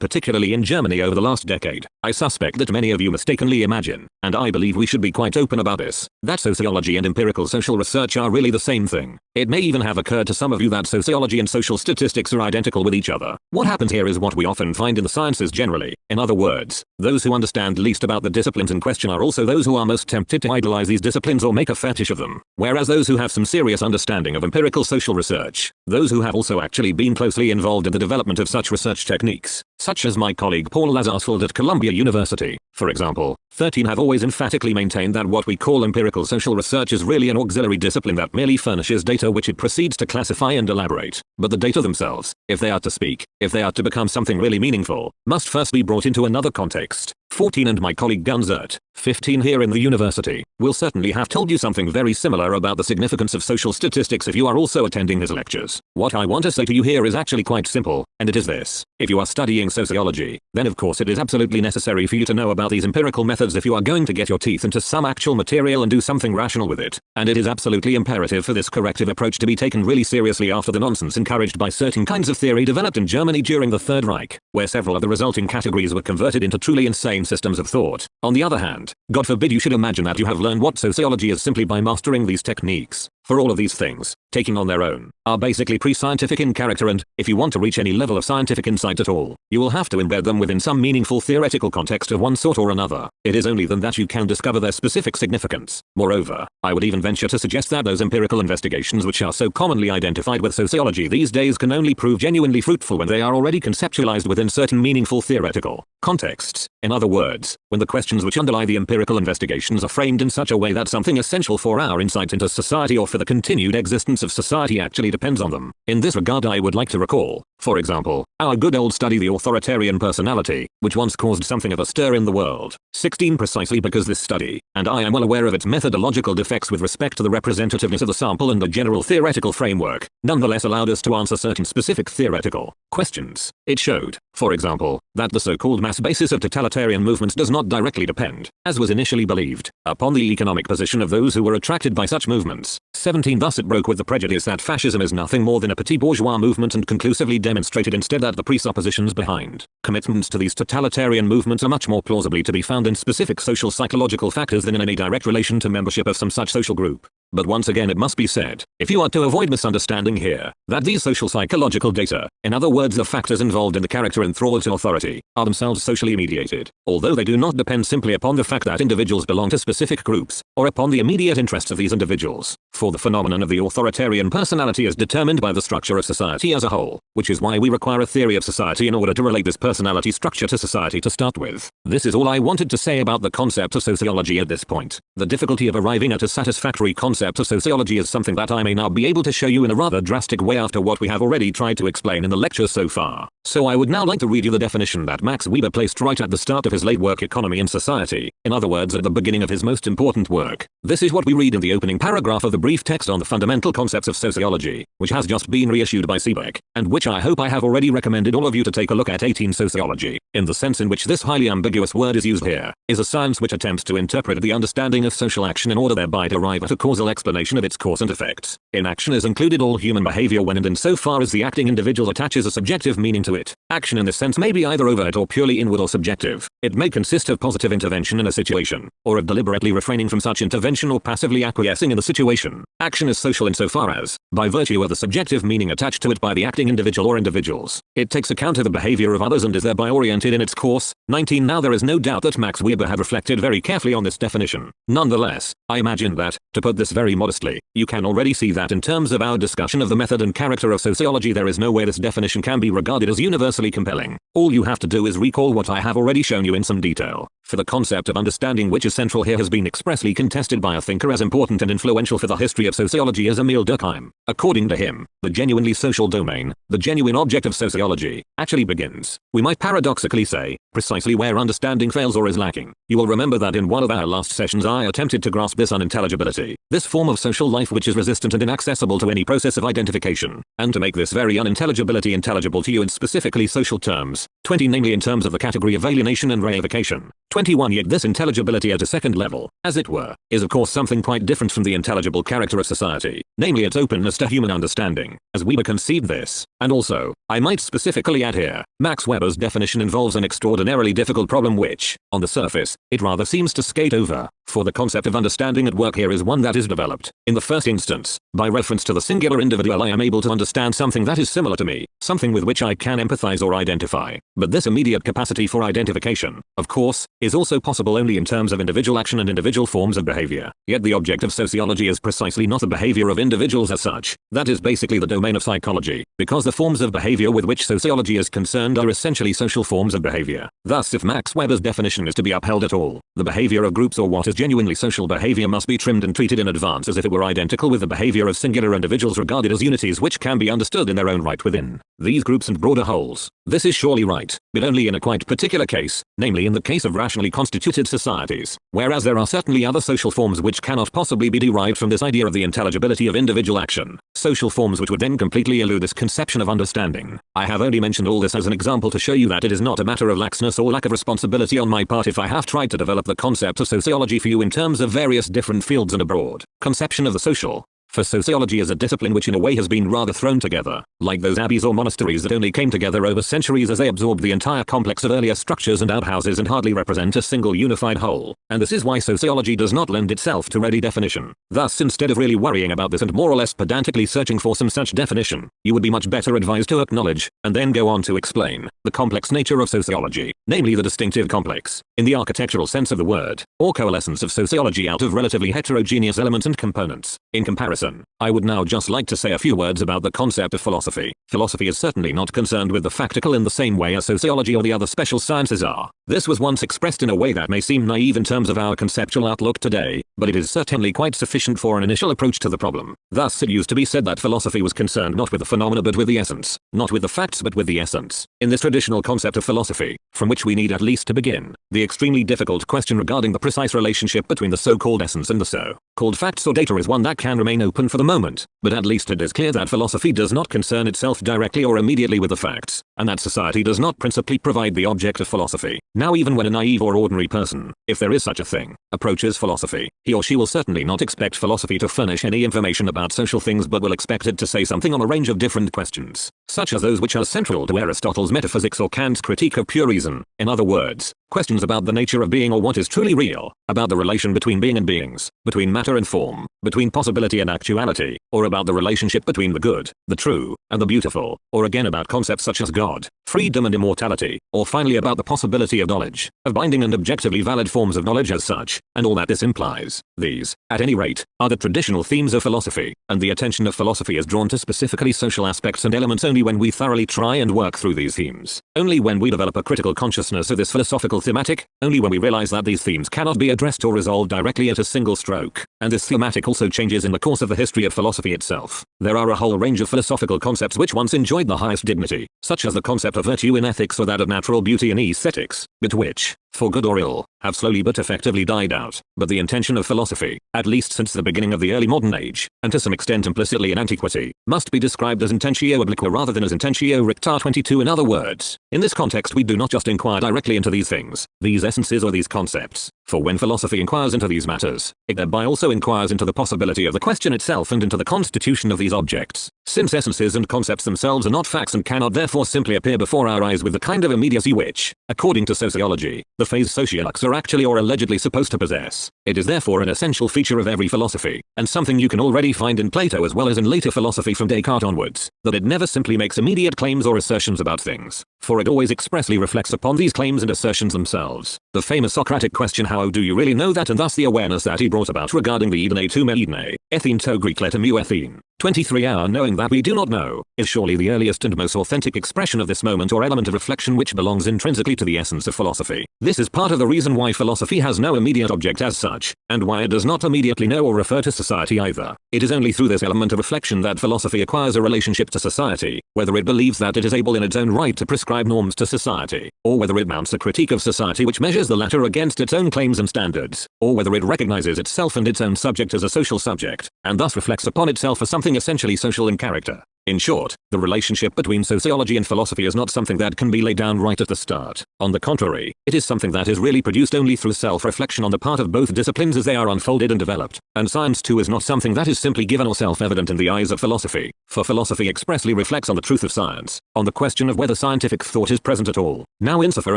particularly in Germany over the last decade, I suspect that many of you mistakenly imagine, and I believe we should be quite open about this, that sociology and empirical social research are really the same thing. It may even have occurred to some of you that sociology and social statistics are identical with each other. What happens here is what we often find in the sciences generally. In other words, those who understand least about the disciplines in question are also those who are most tempted to idolize these disciplines or make a fetish of them, whereas those who have some serious understanding of empirical social research, those who have also actually been closely involved in the development of such research techniques, such as my colleague Paul Lazarsfeld at Columbia University, for example, 13 have always emphatically maintained that what we call empirical social research is really an auxiliary discipline that merely furnishes data which it proceeds to classify and elaborate, but the data themselves, if they are to speak, if they are to become something really meaningful, must first be brought into another context. 14 and my colleague Gunzert, 15 here in the university, will certainly have told you something very similar about the significance of social statistics if you are also attending his lectures. What I want to say to you here is actually quite simple, and it is this. If you are studying sociology, then of course it is absolutely necessary for you to know about these empirical methods if you are going to get your teeth into some actual material and do something rational with it. And it is absolutely imperative for this corrective approach to be taken really seriously after the nonsense encouraged by certain kinds of theory developed in Germany during the Third Reich, where several of the resulting categories were converted into truly insane systems of thought. On the other hand, God forbid you should imagine that you have learned what sociology is simply by mastering these techniques. For all of these things, taking on their own, are basically pre-scientific in character, and, if you want to reach any level of scientific insight at all, you will have to embed them within some meaningful theoretical context of one sort or another. It is only then that you can discover their specific significance. Moreover, I would even venture to suggest that those empirical investigations which are so commonly identified with sociology these days can only prove genuinely fruitful when they are already conceptualized within certain meaningful theoretical contexts. In other words, when the questions which underlie the empirical investigations are framed in such a way that something essential for our insight into society or for the continued existence of society actually depends on them. In this regard, I would like to recall, for example, our good old study The Authoritarian Personality, which once caused something of a stir in the world. 16 precisely because this study, and I am well aware of its methodological defects with respect to the representativeness of the sample and the general theoretical framework, nonetheless allowed us to answer certain specific theoretical questions. It showed, for example, that the so-called mass basis of totalitarian movements does not directly depend, as was initially believed, upon the economic position of those who were attracted by such movements. 17 Thus it broke with the prejudice that fascism is nothing more than a petit bourgeois movement and conclusively demonstrated instead that the presuppositions behind commitments to these totalitarian movements are much more plausibly to be found in specific social psychological factors than in any direct relation to membership of some such social group. But once again it must be said, if you are to avoid misunderstanding here, that these social psychological data, in other words the factors involved in the character and thrall to authority, are themselves socially mediated, although they do not depend simply upon the fact that individuals belong to specific groups, or upon the immediate interests of these individuals, for the phenomenon of the authoritarian personality is determined by the structure of society as a whole, which is why we require a theory of society in order to relate this personality structure to society to start with. This is all I wanted to say about the concept of sociology at this point. The difficulty of arriving at a satisfactory concept of sociology is something that I may now be able to show you in a rather drastic way after what we have already tried to explain in the lecture so far. So I would now like to read you the definition that Max Weber placed right at the start of his late work Economy and Society, in other words at the beginning of his most important work. This is what we read in the opening paragraph of the the brief text on the fundamental concepts of sociology, which has just been reissued by Seebeck, and which I hope I have already recommended all of you to take a look at. 18. Sociology, in the sense in which this highly ambiguous word is used here, is a science which attempts to interpret the understanding of social action in order thereby to arrive at a causal explanation of its cause and effects. In action is included all human behavior when and insofar as the acting individual attaches a subjective meaning to it. Action in this sense may be either overt or purely inward or subjective. It may consist of positive intervention in a situation, or of deliberately refraining from such intervention or passively acquiescing in the situation. Action is social insofar as, by virtue of the subjective meaning attached to it by the acting individual or individuals, it takes account of the behavior of others and is thereby oriented in its course. 19. Now there is no doubt that Max Weber had reflected very carefully on this definition. Nonetheless, I imagine that, to put this very modestly, you can already see that in terms of our discussion of the method and character of sociology there is no way this definition can be regarded as universally compelling. All you have to do is recall what I have already shown you in some detail. For the concept of understanding which is central here has been expressly contested by a thinker as important and influential for the history of sociology as Emil Durkheim. According to him, the genuinely social domain, the genuine object of sociology, actually begins, we might paradoxically say, precisely where understanding fails or is lacking. You will remember that in one of our last sessions I attempted to grasp this unintelligibility, this form of social life which is resistant and inaccessible to any process of identification, and to make this very unintelligibility intelligible to you in specifically social terms. 20. Namely in terms of the category of alienation and reification. 21. Yet this intelligibility at a second level, as it were, is of course something quite different from the intelligible character of society, namely its openness to human understanding, as Weber conceived this. And also, I might specifically add here, Max Weber's definition involves an extraordinarily difficult problem which, on the surface, it rather seems to skate over, for the concept of understanding at work here is one that is developed, in the first instance, by reference to the singular individual. I am able to understand something that is similar to me, something with which I can empathize or identify. But this immediate capacity for identification, of course, is also possible only in terms of individual action and individual forms of behavior. Yet the object of sociology is precisely not the behavior of individuals as such. That is basically the domain of psychology, because the forms of behavior with which sociology is concerned are essentially social forms of behavior. Thus, if Max Weber's definition is to be upheld at all, the behavior of groups or what is genuinely social behavior must be trimmed and treated in advance as if it were identical with the behavior of singular individuals regarded as unities which can be understood in their own right within these groups and broader wholes. This is surely right, but only in a quite particular case, namely in the case of rationally constituted societies, whereas there are certainly other social forms which cannot possibly be derived from this idea of the intelligibility of individual action, social forms which would then completely elude this conception of understanding. I have only mentioned all this as an example to show you that it is not a matter of laxness or lack of responsibility on my part if I have tried to develop the concept of sociology for you in terms of various different fields and a broad conception of the social. For sociology is a discipline which in a way has been rather thrown together, like those abbeys or monasteries that only came together over centuries as they absorbed the entire complex of earlier structures and outhouses and hardly represent a single unified whole. And this is why sociology does not lend itself to ready definition. Thus, instead of really worrying about this and more or less pedantically searching for some such definition, you would be much better advised to acknowledge, and then go on to explain, the complex nature of sociology, namely the distinctive complex, in the architectural sense of the word, or coalescence of sociology out of relatively heterogeneous elements and components. In comparison, I would now just like to say a few words about the concept of philosophy. Philosophy is certainly not concerned with the factical in the same way as sociology or the other special sciences are. This was once expressed in a way that may seem naive in terms of our conceptual outlook today, but it is certainly quite sufficient for an initial approach to the problem. Thus it used to be said that philosophy was concerned not with the phenomena but with the essence, not with the facts but with the essence. In this traditional concept of philosophy, from which we need at least to begin, the extremely difficult question regarding the precise relationship between the so-called essence and the so-called facts or data is one that can remain open for the moment, but at least it is clear that philosophy does not concern itself directly or immediately with the facts, and that society does not principally provide the object of philosophy. Now even when a naive or ordinary person, if there is such a thing, approaches philosophy, he or she will certainly not expect philosophy to furnish any information about social things but will expect it to say something on a range of different questions, such as those which are central to Aristotle's metaphysics or Kant's critique of pure reason. In other words, questions about the nature of being or what is truly real, about the relation between being and beings, between matter and form, between possibility and actuality, or about the relationship between the good, the true, and the beautiful, or again about concepts such as God, freedom and immortality, or finally about the possibility of knowledge, of binding and objectively valid forms of knowledge as such, and all that this implies. These, at any rate, are the traditional themes of philosophy, and the attention of philosophy is drawn to specifically social aspects and elements only when we thoroughly try and work through these themes. Only when we develop a critical consciousness of this philosophical thematic, only when we realize that these themes cannot be addressed or resolved directly at a single stroke, and this thematic also changes in the course of the history of philosophy itself. There are a whole range of philosophical concepts which once enjoyed the highest dignity, such as the concept of virtue in ethics or that of natural beauty in aesthetics, but which, for good or ill, have slowly but effectively died out. But the intention of philosophy, at least since the beginning of the early modern age, and to some extent implicitly in antiquity, must be described as intentio obliqua rather than as intentio recta. 22. In other words, in this context we do not just inquire directly into these things, these essences or these concepts, for when philosophy inquires into these matters, it thereby also inquires into the possibility of the question itself and into the constitution of these objects, since essences and concepts themselves are not facts and cannot therefore simply appear before our eyes with the kind of immediacy which, according to sociology, the phase sociologues are actually or allegedly supposed to possess. It is therefore an essential feature of every philosophy, and something you can already find in Plato as well as in later philosophy from Descartes onwards, that it never simply makes immediate claims or assertions about things, for it always expressly reflects upon these claims and assertions themselves. The famous Socratic question, how do you really know that, and thus the awareness that he brought about regarding the Edene to me Edene, Ethene to Greek letter mu Ethene. 23. Our knowing that we do not know, is surely the earliest and most authentic expression of this moment or element of reflection which belongs intrinsically to the essence of philosophy. This is part of the reason why philosophy has no immediate object as such, and why it does not immediately know or refer to society either. It is only through this element of reflection that philosophy acquires a relationship to society, whether it believes that it is able in its own right to prescribe norms to society, or whether it mounts a critique of society which measures the latter against its own claims and standards, or whether it recognizes itself and its own subject as a social subject, and thus reflects upon itself as something essentially social in character. In short, the relationship between sociology and philosophy is not something that can be laid down right at the start. On the contrary, it is something that is really produced only through self-reflection on the part of both disciplines as they are unfolded and developed. And science too is not something that is simply given or self-evident in the eyes of philosophy, for philosophy expressly reflects on the truth of science, on the question of whether scientific thought is present at all. Now insofar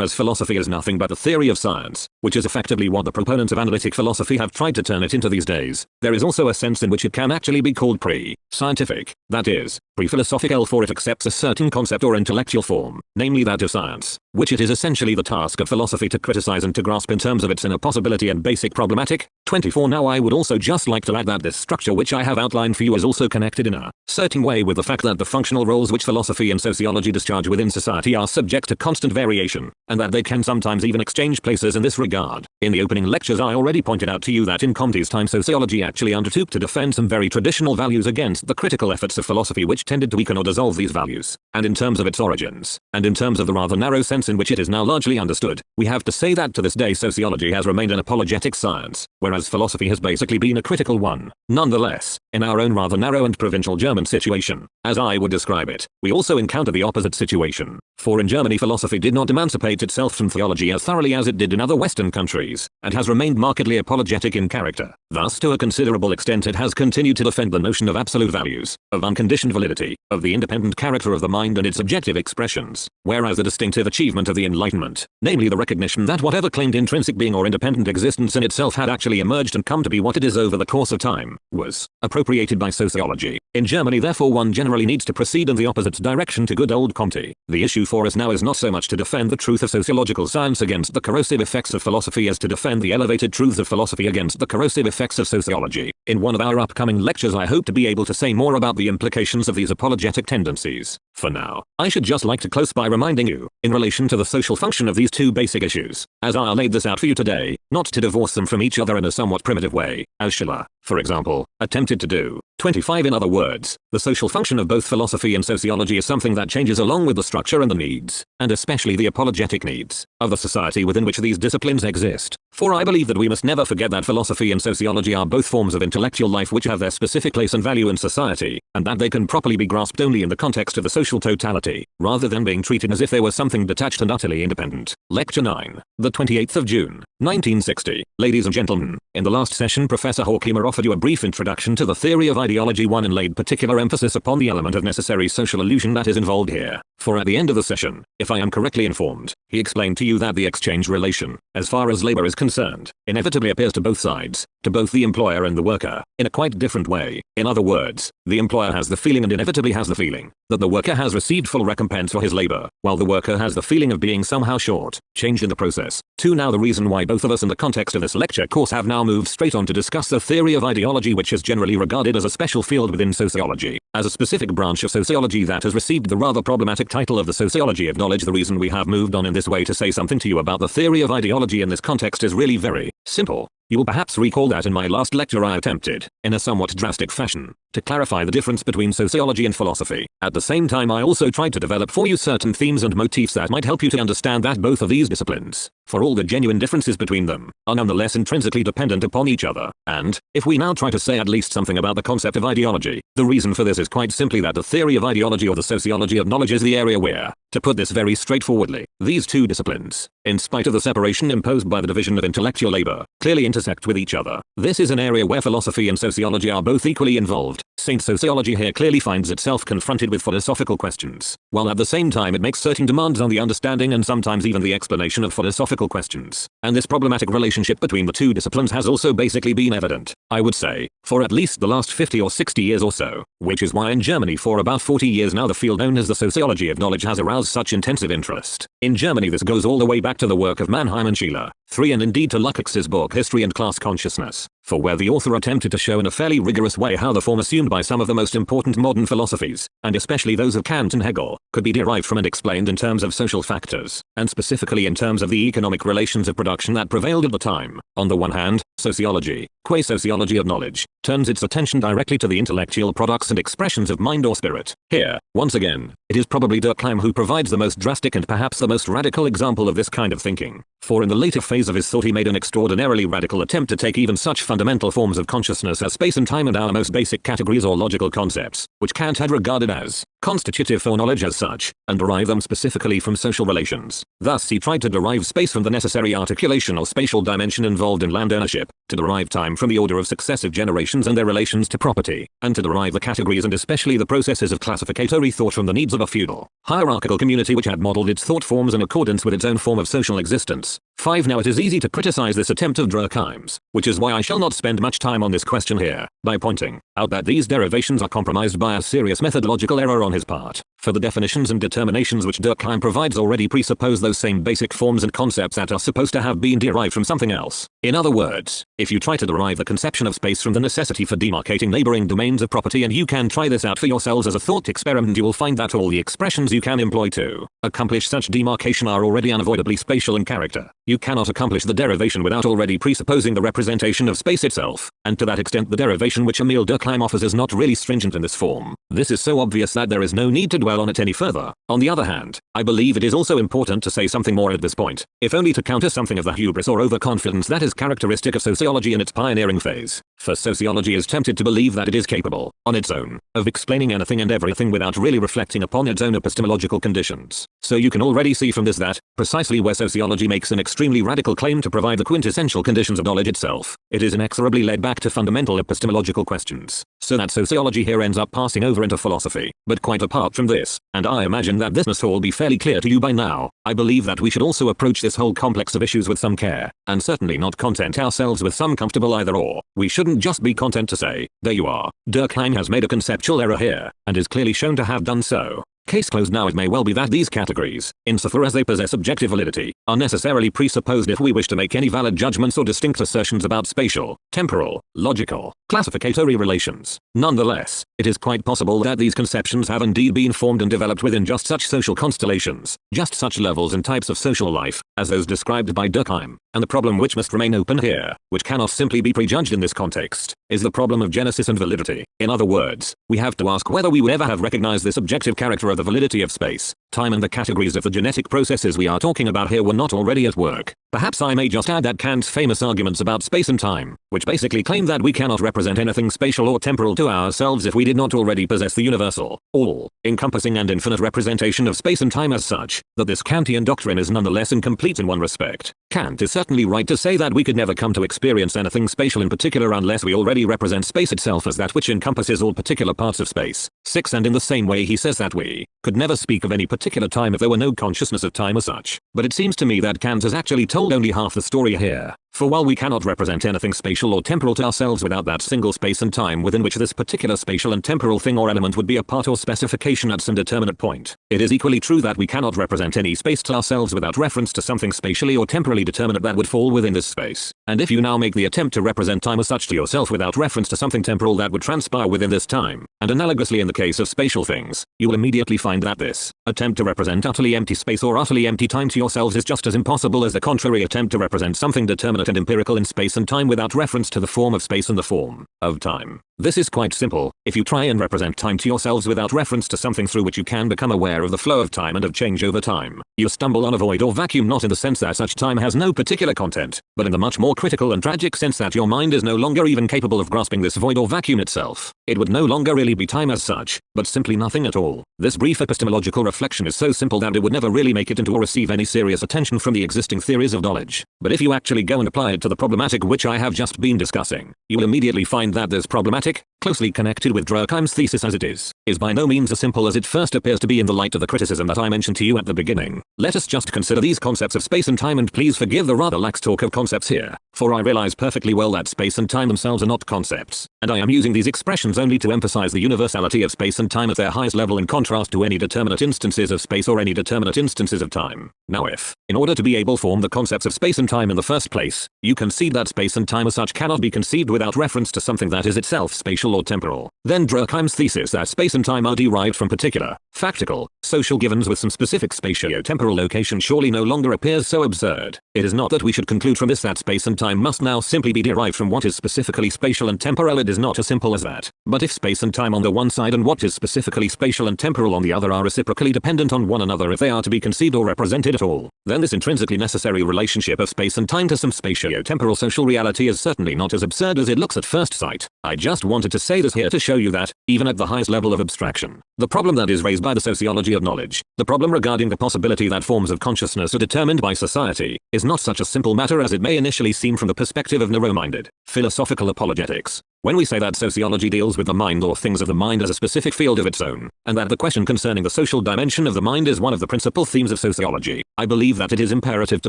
as philosophy is nothing but the theory of science, which is effectively what the proponents of analytic philosophy have tried to turn it into these days, there is also a sense in which it can actually be called pre-scientific, that is, pre-philosophical, for it accepts a certain concept or intellectual form, namely that of science, which it is essentially the task of philosophy to criticize and to grasp in terms of its inner possibility and basic problematic. 24. Now I would also just like to add that this structure which I have outlined for you is also connected in a certain way with the fact that the functional roles which philosophy and sociology discharge within society are subject to constant variation, and that they can sometimes even exchange places in this regard. In the opening lectures I already pointed out to you that in Comte's time sociology actually undertook to defend some very traditional values against the critical efforts of philosophy which tended to weaken or dissolve these values, and in terms of its origins, and in terms of the rather narrow sense in which it is now largely understood, we have to say that to this day sociology has remained an apologetic science, whereas philosophy has basically been a critical one. Nonetheless, in our own rather narrow and provincial German situation, as I would describe it, we also encounter the opposite situation, for in Germany philosophy did not emancipate itself from theology as thoroughly as it did in other Western countries, and has remained markedly apologetic in character. Thus to a considerable extent it has continued to defend the notion of absolute values, of unconditioned validity, of the independent character of the mind and its objective expressions, whereas the distinctive achievement of the Enlightenment, namely the recognition that whatever claimed intrinsic being or independent existence in itself had actually emerged and come to be what it is over the course of time, was appropriated by sociology. In Germany therefore one generally needs to proceed in the opposite direction to good old Comte. The issue for us now is not so much to defend the truth of sociological science against the corrosive effects of philosophy as to defend the elevated truths of philosophy against the corrosive effects of sociology. In one of our upcoming lectures I hope to be able to say more about the implications of these apologetic tendencies. For now, I should just like to close by reminding you, in relation to the social function of these two basic issues, as I laid this out for you today, not to divorce them from each other in a somewhat primitive way, as Schiller, for example, attempted to do. 25. In other words, the social function of both philosophy and sociology is something that changes along with the structure and the needs, and especially the apologetic needs, of the society within which these disciplines exist. For I believe that we must never forget that philosophy and sociology are both forms of intellectual life which have their specific place and value in society, and that they can properly be grasped only in the context of the social totality, rather than being treated as if they were something detached and utterly independent. Lecture 9, the 28th of June, 1960. Ladies and gentlemen, in the last session Professor Horkheimer offered you a brief introduction to the theory of ideology 1 and laid particular emphasis upon the element of necessary social illusion that is involved here. For at the end of the session, if I am correctly informed, he explained to you that the exchange relation, as far as labor is concerned, inevitably appears to both sides, to both the employer and the worker, in a quite different way. In other words, the employer has the feeling and inevitably has the feeling that the worker has received full recompense for his labor, while the worker has the feeling of being somehow short, changed in the process. 2. Now the reason why both of us in the context of this lecture course have now moved straight on to discuss the theory of ideology, which is generally regarded as a special field within sociology, as a specific branch of sociology that has received the rather problematic title of the sociology of knowledge. The reason we have moved on in this way to say something to you about the theory of ideology in this context is really very simple. You will perhaps recall that in my last lecture I attempted, in a somewhat drastic fashion, to clarify the difference between sociology and philosophy. At the same time I also tried to develop for you certain themes and motifs that might help you to understand that both of these disciplines, for all the genuine differences between them, are nonetheless intrinsically dependent upon each other. And, if we now try to say at least something about the concept of ideology, the reason for this is quite simply that the theory of ideology or the sociology of knowledge is the area where, to put this very straightforwardly, these two disciplines, in spite of the separation imposed by the division of intellectual labor, clearly intersect with each other. This is an area where philosophy and sociology are both equally involved. Saint sociology here clearly finds itself confronted with philosophical questions, while at the same time it makes certain demands on the understanding and sometimes even the explanation of philosophical questions. And this problematic relationship between the two disciplines has also basically been evident, I would say, for at least the last 50 or 60 years or so, which is why in Germany for about 40 years now the field known as the sociology of knowledge has aroused such intensive interest. In Germany this goes all the way back to the work of Mannheim and Schiller, and indeed to Lukács's book History and Class Consciousness, for where the author attempted to show in a fairly rigorous way how the form assumed by some of the most important modern philosophies, and especially those of Kant and Hegel, could be derived from and explained in terms of social factors, and specifically in terms of the economic relations of production that prevailed at the time. On the one hand, sociology, qua sociology of knowledge, turns its attention directly to the intellectual products and expressions of mind or spirit. Here, once again, it is probably Durkheim who provides the most drastic and perhaps the most radical example of this kind of thinking, for in the later phase of his thought he made an extraordinarily radical attempt to take even such fundamental forms of consciousness as space and time and our most basic categories or logical concepts, which Kant had regarded as constitutive for knowledge as such, and derive them specifically from social relations. Thus he tried to derive space from the necessary articulation or spatial dimension involved in land ownership, to derive time from the order of successive generations and their relations to property, and to derive the categories and especially the processes of classificatory thought from the needs of a feudal, hierarchical community which had modeled its thought forms in accordance with its own form of social existence. 5. Now it is easy to criticize this attempt of Durkheim's, which is why I shall not spend much time on this question here, by pointing out that these derivations are compromised by a serious methodological error on his part, for the definitions and determinations which Durkheim provides already presuppose those same basic forms and concepts that are supposed to have been derived from something else. In other words, if you try to derive the conception of space from the necessity for demarcating neighboring domains of property, and you can try this out for yourselves as a thought experiment, you will find that all the expressions you can employ to accomplish such demarcation are already unavoidably spatial in character. You cannot accomplish the derivation without already presupposing the representation of space itself, and to that extent the derivation which Emil Durkheim offers is not really stringent in this form. This is so obvious that there is no need to dwell on it any further. On the other hand, I believe it is also important to say something more at this point, if only to counter something of the hubris or overconfidence that is characteristic of sociology in its pioneering phase. For sociology is tempted to believe that it is capable, on its own, of explaining anything and everything without really reflecting upon its own epistemological conditions. So you can already see from this that, precisely where sociology makes an extremely radical claim to provide the quintessential conditions of knowledge itself, it is inexorably led back to fundamental epistemological questions, so that sociology here ends up passing over into philosophy. But quite apart from this, and I imagine that this must all be fairly clear to you by now, I believe that we should also approach this whole complex of issues with some care, and certainly not content ourselves with some comfortable either or. We shouldn't just be content to say, there you are. Durkheim has made a conceptual error here, and is clearly shown to have done so. Case closed. Now it may well be that these categories, insofar as they possess objective validity, are necessarily presupposed if we wish to make any valid judgments or distinct assertions about spatial, temporal, logical, classificatory relations. Nonetheless, it is quite possible that these conceptions have indeed been formed and developed within just such social constellations, just such levels and types of social life, as those described by Durkheim. And the problem which must remain open here, which cannot simply be prejudged in this context, is the problem of genesis and validity. In other words, we have to ask whether we would ever have recognized this objective character of the validity of space, time, and the categories of the genetic processes we are talking about here were not already at work. Perhaps I may just add that Kant's famous arguments about space and time, which basically claim that we cannot represent anything spatial or temporal to ourselves if we did not already possess the universal, all-encompassing and infinite representation of space and time as such, that this Kantian doctrine is nonetheless incomplete in one respect. Kant is certainly right to say that we could never come to experience anything spatial in particular unless we already represent space itself as that which encompasses all particular parts of space. 6. And in the same way he says that we could never speak of any particular time if there were no consciousness of time as such. But it seems to me that Kant has actually told only half the story here. For while we cannot represent anything spatial or temporal to ourselves without that single space and time within which this particular spatial and temporal thing or element would be a part or specification at some determinate point, it is equally true that we cannot represent any space to ourselves without reference to something spatially or temporally determinate that would fall within this space. And if you now make the attempt to represent time as such to yourself without reference to something temporal that would transpire within this time, and analogously in the case of spatial things, you will immediately find that this attempt to represent utterly empty space or utterly empty time to yourselves is just as impossible as the contrary attempt to represent something determinate determinate and empirical in space and time without reference to the form of space and the form of time. This is quite simple. If you try and represent time to yourselves without reference to something through which you can become aware of the flow of time and of change over time, you stumble on a void or vacuum, not in the sense that such time has no particular content, but in the much more critical and tragic sense that your mind is no longer even capable of grasping this void or vacuum itself. It would no longer really be time as such, but simply nothing at all. This brief epistemological reflection is so simple that it would never really make it into or receive any serious attention from the existing theories of knowledge. But if you actually go and apply it to the problematic which I have just been discussing, you will immediately find that this problematic, closely connected with Durkheim's thesis as it is by no means as simple as it first appears to be in the light of the criticism that I mentioned to you at the beginning. Let us just consider these concepts of space and time, and please forgive the rather lax talk of concepts here, for I realize perfectly well that space and time themselves are not concepts, and I am using these expressions only to emphasize the universality of space and time at their highest level in contrast to any determinate instances of space or any determinate instances of time. Now if, in order to be able to form the concepts of space and time in the first place, you concede that space and time as such cannot be conceived without reference to something that is itself spatial or temporal, then Durkheim's thesis that space and time are derived from particular, factical, social givens with some specific spatio-temporal location surely no longer appears so absurd. It is not that we should conclude from this that space and time must now simply be derived from what is specifically spatial and temporal. It is not as simple as that. But if space and time on the one side and what is specifically spatial and temporal on the other are reciprocally dependent on one another if they are to be conceived or represented at all, then this intrinsically necessary relationship of space and time to some spatio-temporal social reality is certainly not as absurd as it looks at first sight. I just wanted to say this here to show you that, even at the highest level of abstraction, the problem that is raised by the sociology of knowledge, the problem regarding the possibility that forms of consciousness are determined by society, is not such a simple matter as it may initially seem from the perspective of narrow-minded, philosophical apologetics. When we say that sociology deals with the mind or things of the mind as a specific field of its own, and that the question concerning the social dimension of the mind is one of the principal themes of sociology, I believe that it is imperative to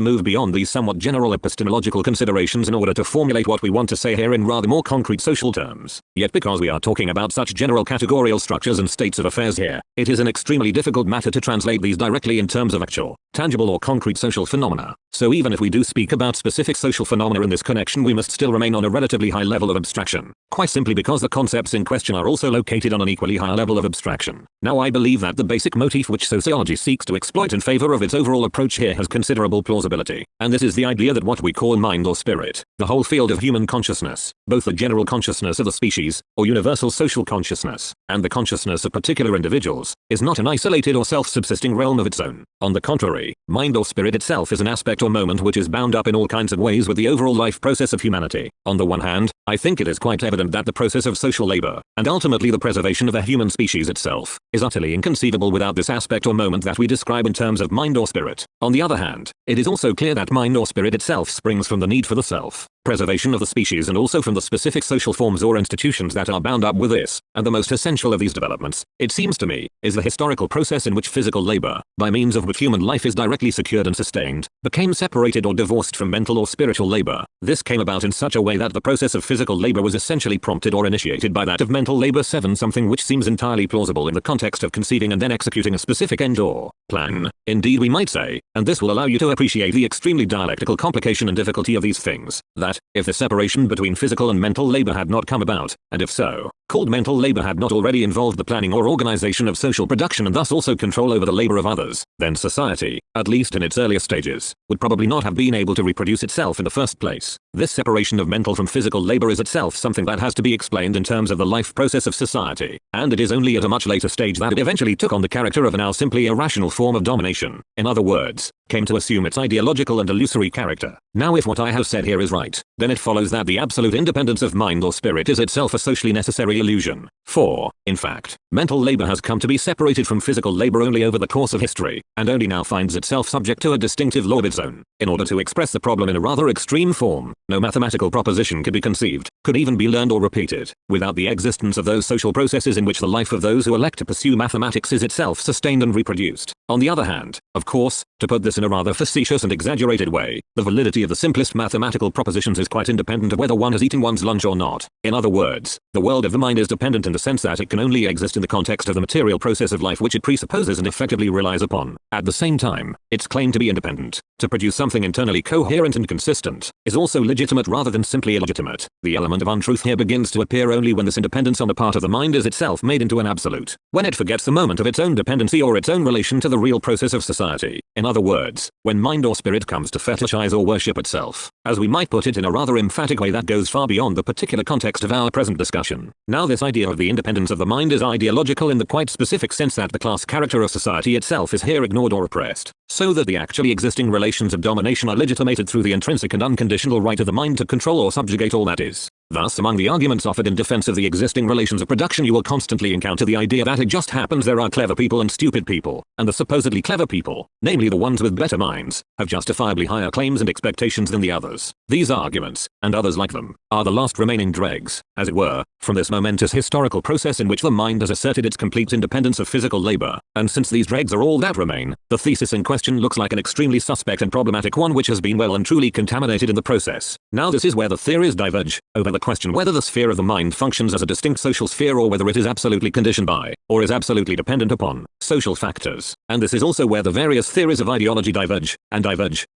move beyond these somewhat general epistemological considerations in order to formulate what we want to say here in rather more concrete social terms. Yet because we are talking about such general categorical structures and states of affairs here, it is an extremely difficult matter to translate these directly in terms of actual, tangible or concrete social phenomena. So even if we do speak about specific social phenomena in this connection, we must still remain on a relatively high level of abstraction, quite simply because the concepts in question are also located on an equally high level of abstraction. Now I believe that the basic motif which sociology seeks to exploit in favor of its overall approach here has considerable plausibility, and this is the idea that what we call mind or spirit, the whole field of human consciousness, both the general consciousness of the species, or universal social consciousness, and the consciousness of particular individuals, is not an isolated or self-subsisting realm of its own. On the contrary, mind or spirit itself is an aspect or moment which is bound up in all kinds of ways with the overall life process of humanity. On the one hand, I think it is quite evident that the process of social labor, and ultimately the preservation of the human species itself, is utterly inconceivable without this aspect or moment that we describe in terms of mind or spirit. On the other hand, it is also clear that mind or spirit itself springs from the need for the self preservation of the species and also from the specific social forms or institutions that are bound up with this, and the most essential of these developments, it seems to me, is the historical process in which physical labor, by means of which human life is directly secured and sustained, became separated or divorced from mental or spiritual labor. This came about in such a way that the process of physical labor was essentially prompted or initiated by that of mental labor. 7 Something which seems entirely plausible in the context of conceiving and then executing a specific end or plan, indeed we might say, and this will allow you to appreciate the extremely dialectical complication and difficulty of these things, that, if the separation between physical and mental labor had not come about, and if so, called mental labor had not already involved the planning or organization of social production and thus also control over the labor of others, then society, at least in its earlier stages, would probably not have been able to reproduce itself in the first place. This separation of mental from physical labor is itself something that has to be explained in terms of the life process of society, and it is only at a much later stage that it eventually took on the character of a now simply irrational form of domination. In other words, came to assume its ideological and illusory character. Now if what I have said here is right, then it follows that the absolute independence of mind or spirit is itself a socially necessary illusion. For, in fact, mental labor has come to be separated from physical labor only over the course of history, and only now finds itself subject to a distinctive law of its own. In order to express the problem in a rather extreme form, no mathematical proposition could be conceived, could even be learned or repeated, without the existence of those social processes in which the life of those who elect to pursue mathematics is itself sustained and reproduced. On the other hand, of course, to put this in a rather facetious and exaggerated way, the validity of the simplest mathematical propositions is quite independent of whether one has eaten one's lunch or not. In other words, the world of the mind is dependent in the sense that it can only exist in the context of the material process of life which it presupposes and effectively relies upon. At the same time, its claim to be independent, to produce something something internally coherent and consistent, is also legitimate rather than simply illegitimate. The element of untruth here begins to appear only when this independence on the part of the mind is itself made into an absolute, when it forgets the moment of its own dependency or its own relation to the real process of society. In other words, when mind or spirit comes to fetishize or worship itself, as we might put it in a rather emphatic way that goes far beyond the particular context of our present discussion. Now this idea of the independence of the mind is ideological in the quite specific sense that the class character of society itself is here ignored or oppressed, so that the actually existing relations of domination are legitimated through the intrinsic and unconditional right of the mind to control or subjugate all that is. Thus, among the arguments offered in defense of the existing relations of production, you will constantly encounter the idea that it just happens there are clever people and stupid people, and the supposedly clever people, namely the ones with better minds, have justifiably higher claims and expectations than the others. These arguments, and others like them, are the last remaining dregs, as it were, from this momentous historical process in which the mind has asserted its complete independence of physical labor, and since these dregs are all that remain, the thesis in question looks like an extremely suspect and problematic one which has been well and truly contaminated in the process. Now this is where the theories diverge, over the question whether the sphere of the mind functions as a distinct social sphere or whether it is absolutely conditioned by, or is absolutely dependent upon, social factors. And this is also where the various theories of ideology diverge,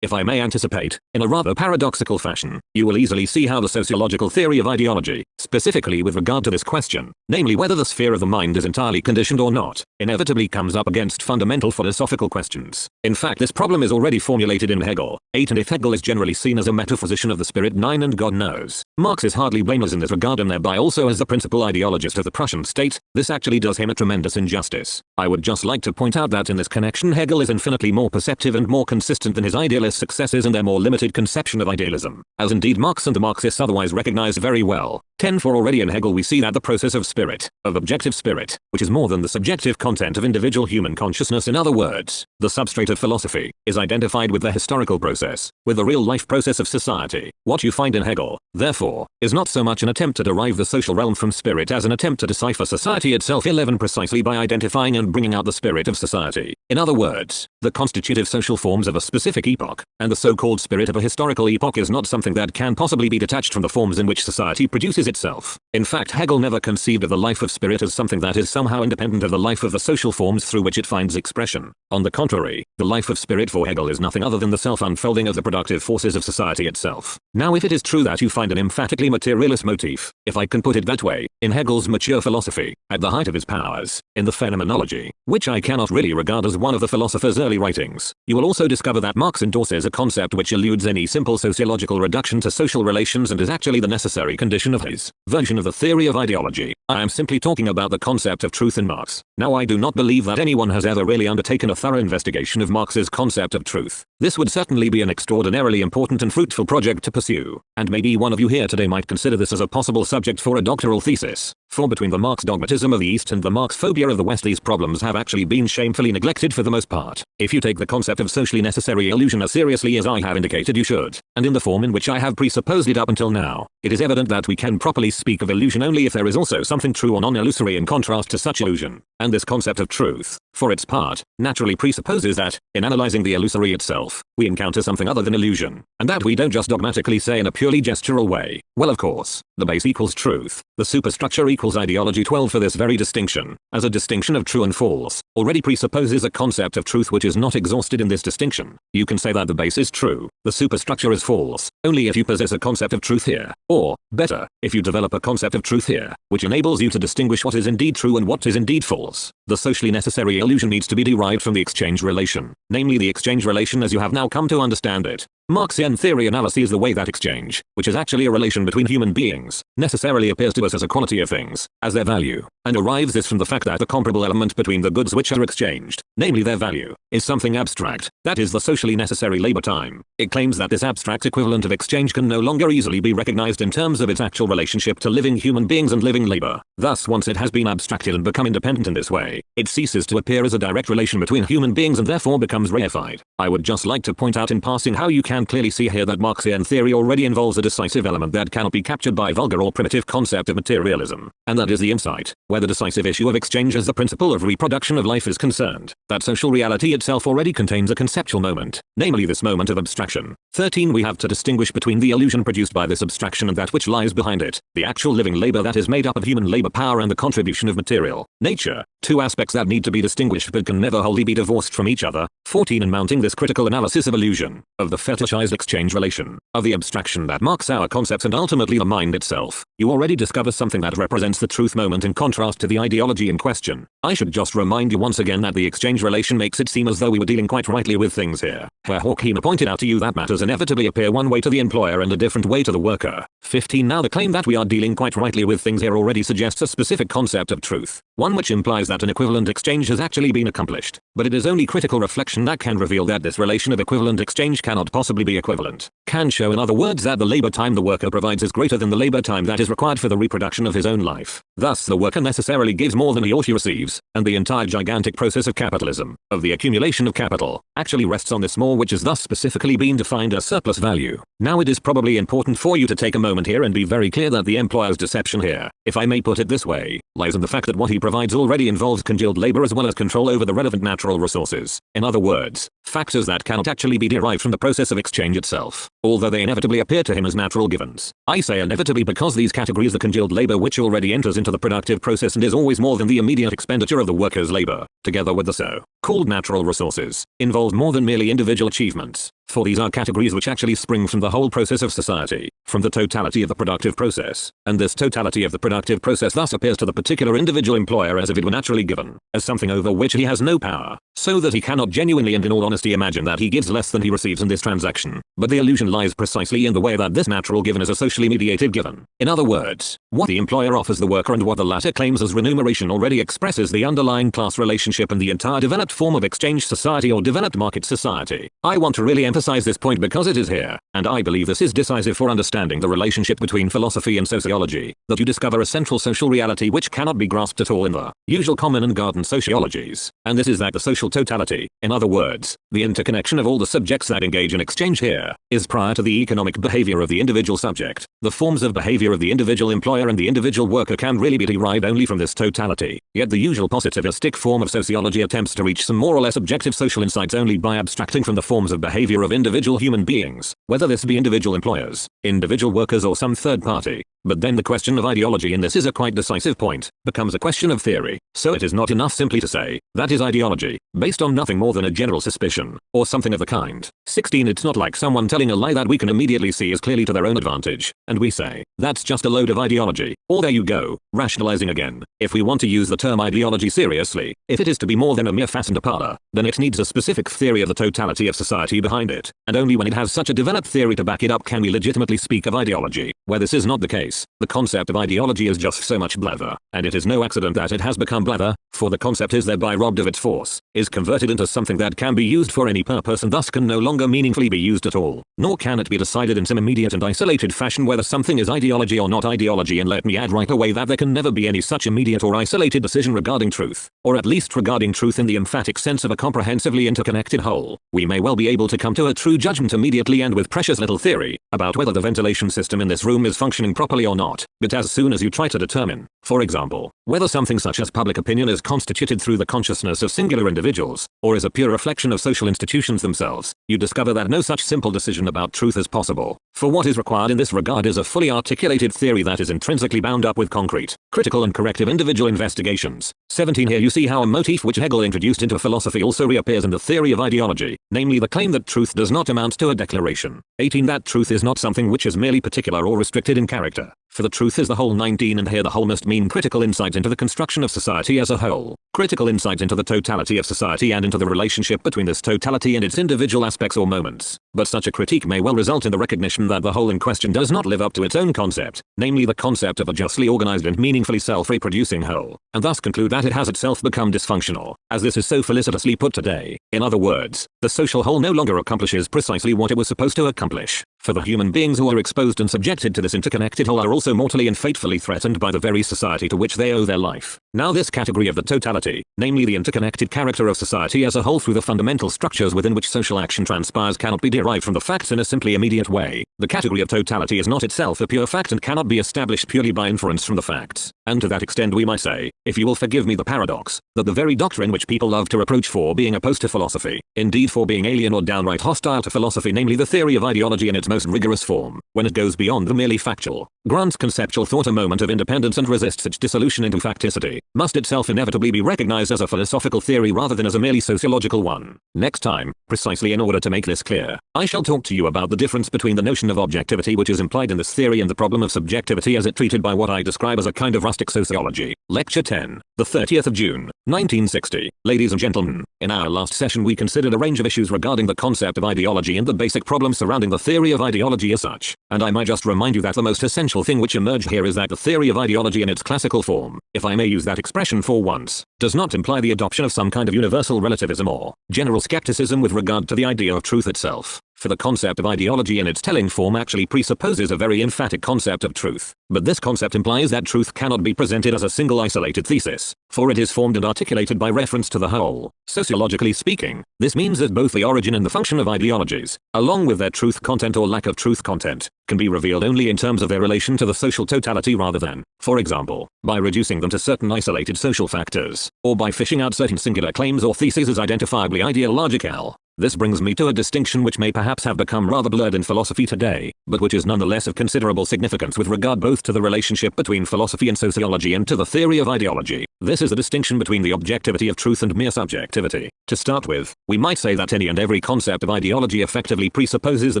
if I may anticipate, in a rather paradoxical fashion. You will easily see how the sociological theory of ideology, specifically with regard to this question, namely whether the sphere of the mind is entirely conditioned or not, inevitably comes up against fundamental philosophical questions. In fact, this problem is already formulated in Hegel. 8. And if Hegel is generally seen as a metaphysician of the spirit, 9. And God knows, Marx is hardly blameless in this regard and thereby also as the principal ideologist of the Prussian state, this actually does him a tremendous injustice. I would just like to point out that in this connection Hegel is infinitely more perceptive and more consistent than his idealist successors and their more limited conception of idealism, as indeed Marx and the Marxists otherwise recognized very well. 10. For already in Hegel we see that the process of spirit, of objective spirit, which is more than the subjective content of individual human consciousness, in other words, the substrate of philosophy, is identified with the historical process, with the real-life process of society. What you find in Hegel, therefore, is not so much an attempt to derive the social realm from spirit as an attempt to decipher society itself 11 precisely by identifying and bringing out the spirit of society. In other words, the constitutive social forms of a specific epoch, and the so-called spirit of a historical epoch is not something that can possibly be detached from the forms in which society produces itself. In fact, Hegel never conceived of the life of spirit as something that is somehow independent of the life of the social forms through which it finds expression. On the contrary, the life of spirit for Hegel is nothing other than the self-unfolding of the productive forces of society itself. Now if it is true that you find an emphatically materialist motif, if I can put it that way, in Hegel's mature philosophy, at the height of his powers, in the Phenomenology, which I cannot really regard as one of the philosopher's early writings, you will also discover that Marx endorses a concept which eludes any simple sociological reduction to social relations and is actually the necessary condition of his version of the theory of ideology. I am simply talking about the concept of truth in Marx. Now I do not believe that anyone has ever really undertaken a thorough investigation of Marx's concept of truth. This would certainly be an extraordinarily important and fruitful project to pursue, and maybe one of you here today might consider this as a possible subject for a doctoral thesis. For between the Marx dogmatism of the East and the Marx phobia of the West, these problems have actually been shamefully neglected for the most part. If you take the concept of socially necessary illusion as seriously as I have indicated you should, and in the form in which I have presupposed it up until now, it is evident that we can properly speak of illusion only if there is also something true or non-illusory in contrast to such illusion. And this concept of truth, for its part, naturally presupposes that, in analyzing the illusory itself, we encounter something other than illusion, and that we don't just dogmatically say in a purely gestural way, well of course, the base equals truth, the superstructure equals ideology. 12. For this very distinction, as a distinction of true and false, already presupposes a concept of truth which is not exhausted in this distinction. You can say that the base is true, the superstructure is false, only if you possess a concept of truth here, or, better, if you develop a concept of truth here, which enables you to distinguish what is indeed true and what is indeed false. The socially necessary illusion needs to be derived from the exchange relation, namely the exchange relation as you have now come to understand it. Marxian theory analyses the way that exchange, which is actually a relation between human beings, necessarily appears to us as a quality of things, as their value, and arrives this from the fact that the comparable element between the goods which are exchanged, namely their value, is something abstract, that is the socially necessary labor time. It claims that this abstract equivalent of exchange can no longer easily be recognized in terms of its actual relationship to living human beings and living labor. Thus, once it has been abstracted and become independent in this way, it ceases to appear as a direct relation between human beings and therefore becomes reified. I would just like to point out in passing how you can clearly see here that Marxian theory already involves a decisive element that cannot be captured by vulgar or primitive concept of materialism, and that is the insight, where the decisive issue of exchange as the principle of reproduction of life is concerned, that social reality itself already contains a conceptual moment, namely this moment of abstraction. 13. We have to distinguish between the illusion produced by this abstraction and that which lies behind it, the actual living labor that is made up of human labor power and the contribution of material nature, two aspects that need to be distinguished but can never wholly be divorced from each other. 14. In mounting this critical analysis of illusion, of the fetishized exchange relation, of the abstraction that marks our concepts and ultimately the mind itself, you already discover something that represents the truth moment in contrast to the ideology in question. I should just remind you once again that the exchange relation makes it seem as though we were dealing quite rightly with things here, where Horkheimer pointed out to you that matters inevitably appear one way to the employer and a different way to the worker. 15. Now the claim that we are dealing quite rightly with things here already suggests a specific concept of truth, one which implies that an equivalent exchange has actually been accomplished, but it is only critical reflection that can reveal that this relation of equivalent exchange cannot possibly be equivalent, can show in other words that the labor time the worker provides is greater than the labor time that is required for the reproduction of his own life. Thus the worker necessarily gives more than he or she receives, and the entire gigantic process of capitalism, of the accumulation of capital, actually rests on this more which is thus specifically been defined as surplus value. Now it is probably important for you to take a moment here and be very clear that the employer's deception here, if I may put it this way, lies in the fact that what he provides already involves congealed labor as well as control over the relevant natural resources. In other words, factors that cannot actually be derived from the process of exchange itself, although they inevitably appear to him as natural givens. I say inevitably because these categories the congealed labor which already enters into the productive process and is always more than the immediate expenditure of the worker's labor, together with the so-called natural resources, involves more than merely individual achievements. For these are categories which actually spring from the whole process of society, from the totality of the productive process, and this totality of the productive process thus appears to the particular individual employer as if it were naturally given, as something over which he has no power, so that he cannot genuinely and in all honesty imagine that he gives less than he receives in this transaction. But the illusion lies precisely in the way that this natural given is a socially mediated given. In other words, what the employer offers the worker and what the latter claims as remuneration already expresses the underlying class relationship and the entire developed form of exchange society or developed market society. I want to really emphasize this point because it is here, and I believe this is decisive for understanding the relationship between philosophy and sociology, that you discover a central social reality which cannot be grasped at all in the usual common and garden sociologies, and this is that the social totality, in other words, the interconnection of all the subjects that engage in exchange here, is prior to the economic behavior of the individual subject. The forms of behavior of the individual employer and the individual worker can really be derived only from this totality, yet the usual positivistic form of sociology attempts to reach some more or less objective social insights only by abstracting from the forms of behavior of individual human beings, whether this be individual employers, individual workers or some third party. But then the question of ideology, and this is a quite decisive point, becomes a question of theory. So it is not enough simply to say, that is ideology, based on nothing more than a general suspicion, or something of the kind. 16. It's not like someone telling a lie that we can immediately see is clearly to their own advantage, and we say, that's just a load of ideology, or there you go, rationalizing again. If we want to use the term ideology seriously, if it is to be more than a mere fastened parlor, then it needs a specific theory of the totality of society behind it, and only when it has such a developed theory to back it up can we legitimately speak of ideology. Where this is not the case, the concept of ideology is just so much blather, and it is no accident that it has become blather, for the concept is thereby robbed of its force, is converted into something that can be used for any purpose and thus can no longer meaningfully be used at all, nor can it be decided in some immediate and isolated fashion whether something is ideology or not ideology. And let me add right away that there can never be any such immediate or isolated decision regarding truth, or at least regarding truth in the emphatic sense of a comprehensively interconnected whole. We may well be able to come to a true judgment immediately and with precious little theory, about whether the ventilation system in this room is functioning properly or not, but as soon as you try to determine, for example, whether something such as public opinion is constituted through the consciousness of singular individuals, or is a pure reflection of social institutions themselves, you discover that no such simple decision about truth is possible. For what is required in this regard is a fully articulated theory that is intrinsically bound up with concrete, critical and corrective individual investigations. 17. Here you see how a motif which Hegel introduced into philosophy also reappears in the theory of ideology, namely the claim that truth does not amount to a declaration. 18. That truth is not something which is merely particular or restricted in character, for the truth is the whole. 19. And here the whole must mean critical insight into the construction of society as a whole, critical insight into the totality of society and into the relationship between this totality and its individual aspects or moments. But such a critique may well result in the recognition that the whole in question does not live up to its own concept, namely the concept of a justly organized and meaningfully self-reproducing whole, and thus conclude that it has itself become dysfunctional, as this is so felicitously put today. In other words, the social whole no longer accomplishes precisely what it was supposed to accomplish, for the human beings who are exposed and subjected to this interconnected whole are also mortally and fatefully threatened by the very society to which they owe their life. Now this category of the totality, namely the interconnected character of society as a whole through the fundamental structures within which social action transpires, cannot be derived derive from the facts in a simply immediate way. The category of totality is not itself a pure fact and cannot be established purely by inference from the facts. And to that extent we might say, if you will forgive me the paradox, that the very doctrine which people love to reproach for being opposed to philosophy, indeed for being alien or downright hostile to philosophy, namely the theory of ideology in its most rigorous form, when it goes beyond the merely factual, grants conceptual thought a moment of independence and resists its dissolution into facticity, must itself inevitably be recognized as a philosophical theory rather than as a merely sociological one. Next time, precisely in order to make this clear, I shall talk to you about the difference between the notion of objectivity which is implied in this theory and the problem of subjectivity as it treated by what I describe as a kind of rustic sociology. Lecture 10, the 30th of June, 1960. Ladies and gentlemen, in our last session we considered a range of issues regarding the concept of ideology and the basic problems surrounding the theory of ideology as such, and I might just remind you that the most essential thing which emerged here is that the theory of ideology in its classical form, if I may use that expression for once, does not imply the adoption of some kind of universal relativism or general skepticism with regard to the idea of truth itself. For the concept of ideology in its telling form actually presupposes a very emphatic concept of truth, but this concept implies that truth cannot be presented as a single isolated thesis, for it is formed and articulated by reference to the whole. Sociologically speaking, this means that both the origin and the function of ideologies, along with their truth content or lack of truth content, can be revealed only in terms of their relation to the social totality rather than, for example, by reducing them to certain isolated social factors, or by fishing out certain singular claims or theses as identifiably ideological. This brings me to a distinction which may perhaps have become rather blurred in philosophy today, but which is nonetheless of considerable significance with regard both to the relationship between philosophy and sociology and to the theory of ideology. This is the distinction between the objectivity of truth and mere subjectivity. To start with, we might say that any and every concept of ideology effectively presupposes a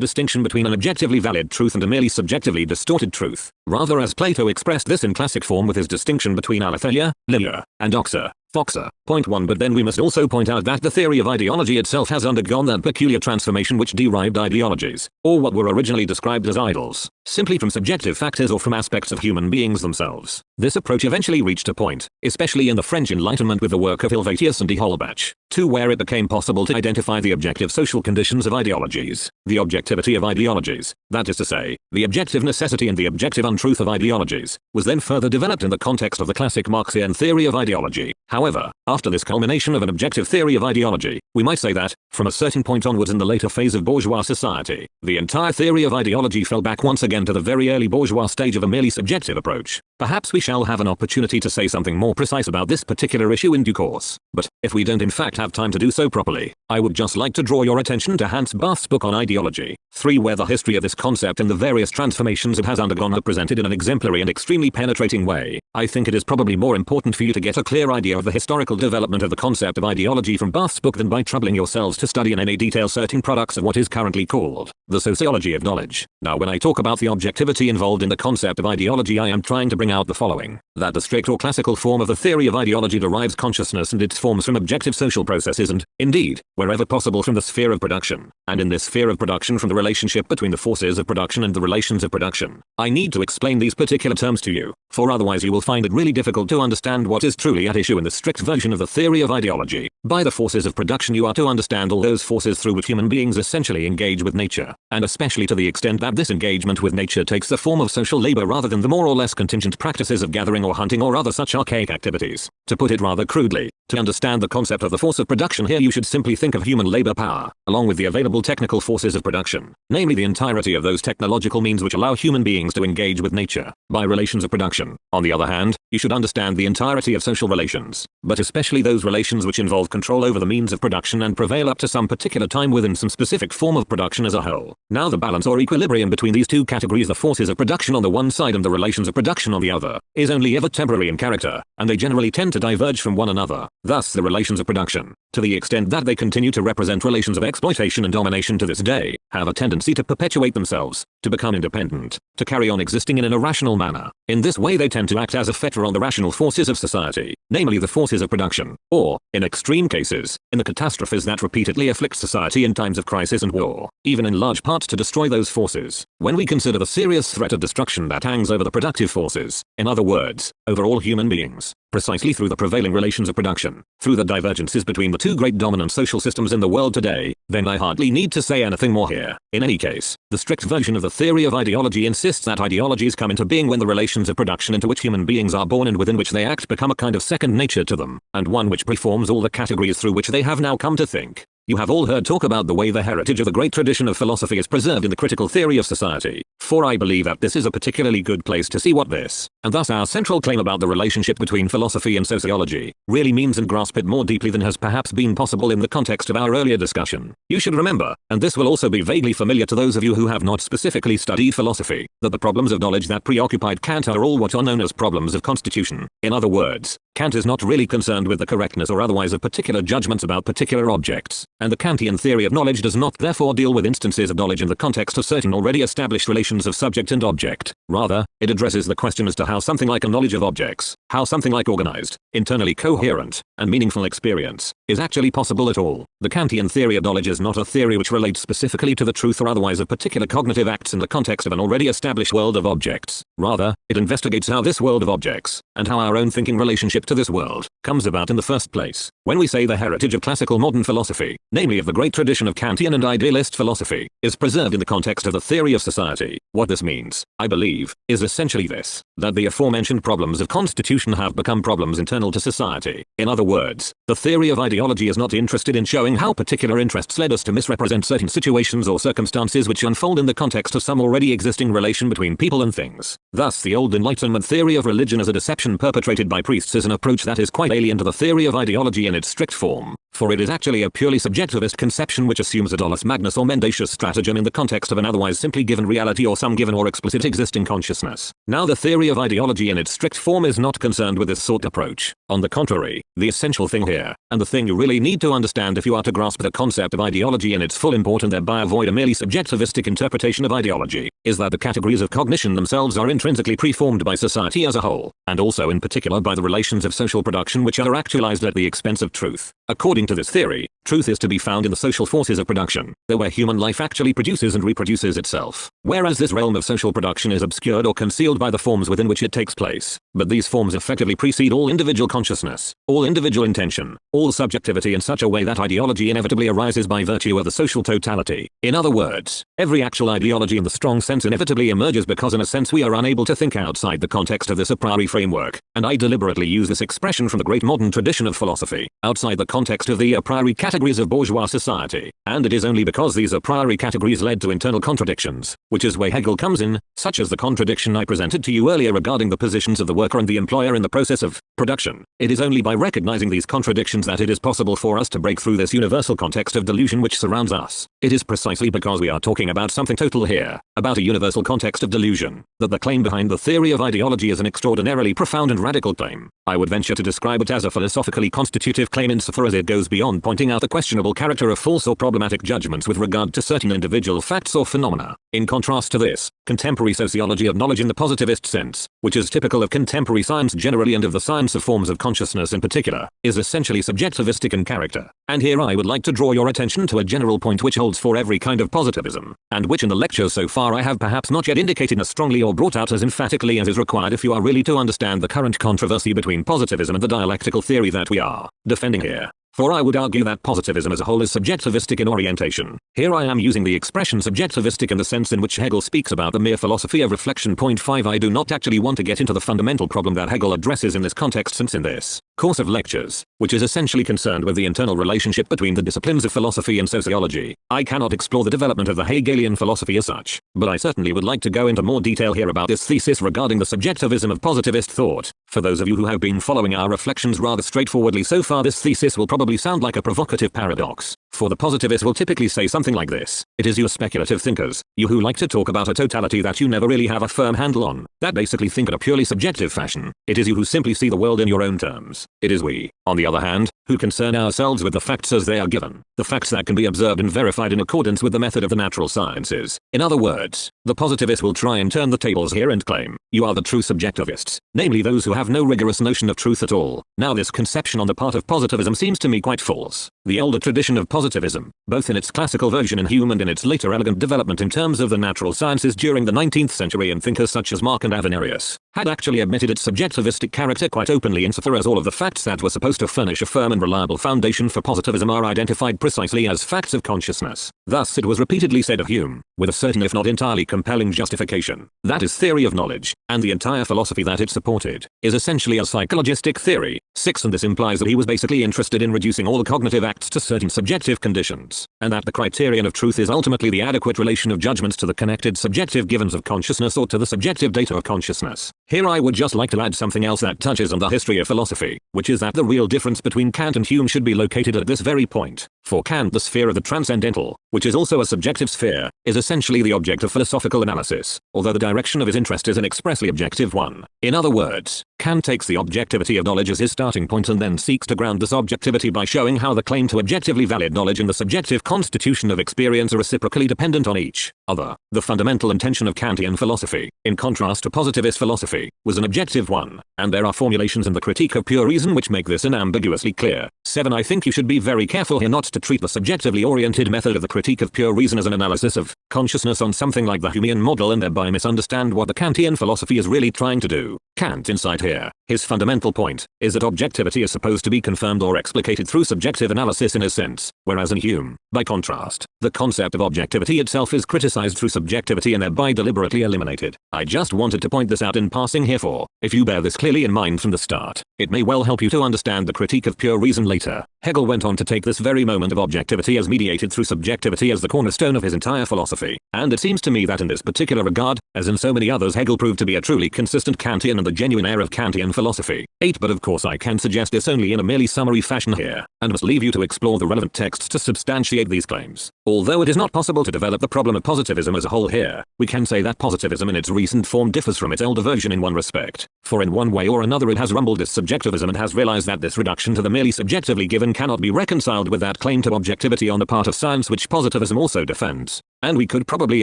distinction between an objectively valid truth and a merely subjectively distorted truth, rather as Plato expressed this in classic form with his distinction between aletheia, lilia, and oxa. Foxa. Point 1. But then we must also point out that the theory of ideology itself has undergone that peculiar transformation which derived ideologies, or what were originally described as idols, simply from subjective factors or from aspects of human beings themselves. This approach eventually reached a point, especially in the French Enlightenment with the work of Helvetius and d'Holbach, where it became possible to identify the objective social conditions of ideologies, the objectivity of ideologies, that is to say, the objective necessity and the objective untruth of ideologies, was then further developed in the context of the classic Marxian theory of ideology. However, after this culmination of an objective theory of ideology, we might say that, from a certain point onwards in the later phase of bourgeois society, the entire theory of ideology fell back once again to the very early bourgeois stage of a merely subjective approach. Perhaps we shall have an opportunity to say something more precise about this particular issue in due course, but, if we don't in fact have time to do so properly, I would just like to draw your attention to Hans Barth's book on ideology, 3, where the history of this concept and the various transformations it has undergone are presented in an exemplary and extremely penetrating way. I think it is probably more important for you to get a clear idea of the historical development of the concept of ideology from Barth's book than by troubling yourselves to study in any detail certain products of what is currently called the sociology of knowledge. Now when I talk about the objectivity involved in the concept of ideology, I am trying to bring out the following: that the strict or classical form of the theory of ideology derives consciousness and its forms from objective social processes and, indeed, wherever possible from the sphere of production, and in this sphere of production from the relationship between the forces of production and the relations of production. I need to explain these particular terms to you, for otherwise you will find it really difficult to understand what is truly at issue in the strict version of the theory of ideology. By the forces of production you are to understand all those forces through which human beings essentially engage with nature, and especially to the extent that this engagement with nature takes the form of social labor rather than the more or less contingent practices of gathering or hunting or other such archaic activities. To put it rather crudely, to understand the concept of the force of production here you should simply think of human labor power, along with the available technical forces of production, namely the entirety of those technological means which allow human beings to engage with nature, by relations of production. On the other hand, you should understand the entirety of social relations, but especially those relations which involve control over the means of production and prevail up to some particular time within some specific form of production as a whole. Now the balance or equilibrium between these two categories, the forces of production on the one side and the relations of production on the other, is only ever temporary in character, and they generally tend to diverge from one another. Thus the relations of production, to the extent that they continue to represent relations of exploitation and domination to this day, have a tendency to perpetuate themselves, to become independent, to carry on existing in an irrational manner. In this way they tend to act as a fetter on the rational forces of society, namely the forces of production, or, in extreme cases, in the catastrophes that repeatedly afflict society in times of crisis and war, even in large part to destroy those forces. When we consider the serious threat of destruction that hangs over the productive forces, in other words, over all human beings, precisely through the prevailing relations of production, through the divergences between the two great dominant social systems in the world today, then I hardly need to say anything more here. In any case, the strict version of the theory of ideology insists that ideologies come into being when the relations of production into which human beings are born and within which they act become a kind of second nature to them, and one which preforms all the categories through which they have now come to think. You have all heard talk about the way the heritage of the great tradition of philosophy is preserved in the critical theory of society, for I believe that this is a particularly good place to see what this, and thus our central claim about the relationship between philosophy and sociology, really means and grasp it more deeply than has perhaps been possible in the context of our earlier discussion. You should remember, and this will also be vaguely familiar to those of you who have not specifically studied philosophy, that the problems of knowledge that preoccupied Kant are all what are known as problems of constitution. In other words, Kant is not really concerned with the correctness or otherwise of particular judgments about particular objects, and the Kantian theory of knowledge does not therefore deal with instances of knowledge in the context of certain already established relations of subject and object. Rather, it addresses the question as to how something like a knowledge of objects, how something like organized, internally coherent, and meaningful experience, is actually possible at all. The Kantian theory of knowledge is not a theory which relates specifically to the truth or otherwise of particular cognitive acts in the context of an already established world of objects. Rather, it investigates how this world of objects, and how our own thinking relationship to this world, comes about in the first place. When we say the heritage of classical modern philosophy, namely of the great tradition of Kantian and idealist philosophy, is preserved in the context of the theory of society, what this means, I believe, is essentially this, that the aforementioned problems of constitution have become problems internal to society. In other words, the theory of ideology is not interested in showing how particular interests led us to misrepresent certain situations or circumstances which unfold in the context of some already existing relation between people and things. Thus the old Enlightenment theory of religion as a deception perpetrated by priests is an approach that is quite alien to the theory of ideology in its strict form, for it is actually a purely subjectivist conception which assumes a dolus magnus or mendacious stratagem in the context of an otherwise simply given reality or some given or explicit existing consciousness. Now the theory of ideology in its strict form is not concerned with this sort of approach. On the contrary, the essential thing here, and the thing you really need to understand if you are to grasp the concept of ideology in its full import and thereby avoid a merely subjectivistic interpretation of ideology, is that the categories of cognition themselves are intrinsically preformed by society as a whole, and also in particular by the relations of social production which are actualized at the expense of truth. According to this theory, truth is to be found in the social forces of production, there where human life actually produces and reproduces itself, whereas this realm of social production is obscured or concealed by the forms within which it takes place. But these forms effectively precede all individual consciousness, all individual intention, all subjectivity in such a way that ideology inevitably arises by virtue of the social totality. In other words, every actual ideology in the strong sense inevitably emerges because in a sense we are unable to think outside the context of this a priori framework, and I deliberately use this expression from the great modern tradition of philosophy, outside the context of the a priori categories of bourgeois society, and it is only because these a priori categories led to internal contradictions, which is where Hegel comes in, such as the contradiction I presented to you earlier regarding the positions of the worker and the employer in the process of production. It is only by recognizing these contradictions that it is possible for us to break through this universal context of delusion which surrounds us. It is precisely because we are talking about something total here, about a universal context of delusion, that the claim behind the theory of ideology is an extraordinarily profound and radical claim. I would venture to describe it as a philosophically constitutive claim insofar as it goes beyond pointing out the questionable character of false or problematic judgments with regard to certain individual facts or phenomena. In contrast to this, contemporary sociology of knowledge in the positivist sense, which is typical of contemporary science generally and of the science of forms of consciousness in particular, is essentially subjectivistic in character. And here I would like to draw your attention to a general point which holds for every kind of positivism, and which in the lecture so far I have perhaps not yet indicated as strongly or brought out as emphatically as is required if you are really to understand the current controversy between positivism and the dialectical theory that we are defending here. For I would argue that positivism as a whole is subjectivistic in orientation. Here I am using the expression subjectivistic in the sense in which Hegel speaks about the mere philosophy of reflection. Point 5. I do not actually want to get into the fundamental problem that Hegel addresses in this context, since in this course of lectures, which is essentially concerned with the internal relationship between the disciplines of philosophy and sociology, I cannot explore the development of the Hegelian philosophy as such, but I certainly would like to go into more detail here about this thesis regarding the subjectivism of positivist thought. For those of you who have been following our reflections rather straightforwardly so far, this thesis will probably sound like a provocative paradox, for the positivist will typically say something like this: it is you speculative thinkers, you who like to talk about a totality that you never really have a firm handle on, that basically think in a purely subjective fashion. It is you who simply see the world in your own terms. It is we, on the other hand, who concern ourselves with the facts as they are given, the facts that can be observed and verified in accordance with the method of the natural sciences. In other words, the positivist will try and turn the tables here and claim, you are the true subjectivists, namely those who have no rigorous notion of truth at all. Now this conception on the part of positivism seems to me quite false. The older tradition of positivism, both in its classical version in Hume and in its later elegant development in terms of the natural sciences during the 19th century in thinkers such as Mark and Avenarius, had actually admitted its subjectivistic character quite openly insofar as all of the facts that were supposed to furnish a firm and reliable foundation for positivism are identified precisely as facts of consciousness. Thus it was repeatedly said of Hume, with a certain if not entirely compelling justification, that his theory of knowledge, and the entire philosophy that it supported, is essentially a psychologistic theory. 6. And this implies that he was basically interested in reducing all cognitive facts to certain subjective conditions, and that the criterion of truth is ultimately the adequate relation of judgments to the connected subjective givens of consciousness or to the subjective data of consciousness. Here I would just like to add something else that touches on the history of philosophy, which is that the real difference between Kant and Hume should be located at this very point. For Kant, the sphere of the transcendental, which is also a subjective sphere, is essentially the object of philosophical analysis, although the direction of his interest is an expressly objective one. In other words, Kant takes the objectivity of knowledge as his starting point and then seeks to ground this objectivity by showing how the claim to objectively valid knowledge and the subjective constitution of experience are reciprocally dependent on each other. The fundamental intention of Kantian philosophy, in contrast to positivist philosophy, was an objective one, and there are formulations in the Critique of Pure Reason which make this unambiguously clear. 7. I think you should be very careful here not to treat the subjectively oriented method of the Critique of Pure Reason as an analysis of consciousness on something like the Humean model and thereby misunderstand what the Kantian philosophy is really trying to do. Kant insight here, his fundamental point, is that objectivity is supposed to be confirmed or explicated through subjective analysis in a sense, whereas in Hume, by contrast, the concept of objectivity itself is criticized through subjectivity and thereby deliberately eliminated. I just wanted to point this out in passing here for, if you bear this clearly in mind from the start, it may well help you to understand the Critique of Pure Reason later. Hegel went on to take this very moment of objectivity as mediated through subjectivity as the cornerstone of his entire philosophy, and it seems to me that in this particular regard, as in so many others, Hegel proved to be a truly consistent Kantian and the genuine heir of Kantian philosophy. 8. But of course I can suggest this only in a merely summary fashion here, and must leave you to explore the relevant texts to substantiate these claims. Although it is not possible to develop the problem of positivism as a whole here, we can say that positivism in its recent form differs from its elder version in one respect, for in one way or another it has rumbled this subjectivism and has realized that this reduction to the merely subjectively given cannot be reconciled with that claim to objectivity on the part of science which positivism also defends. And we could probably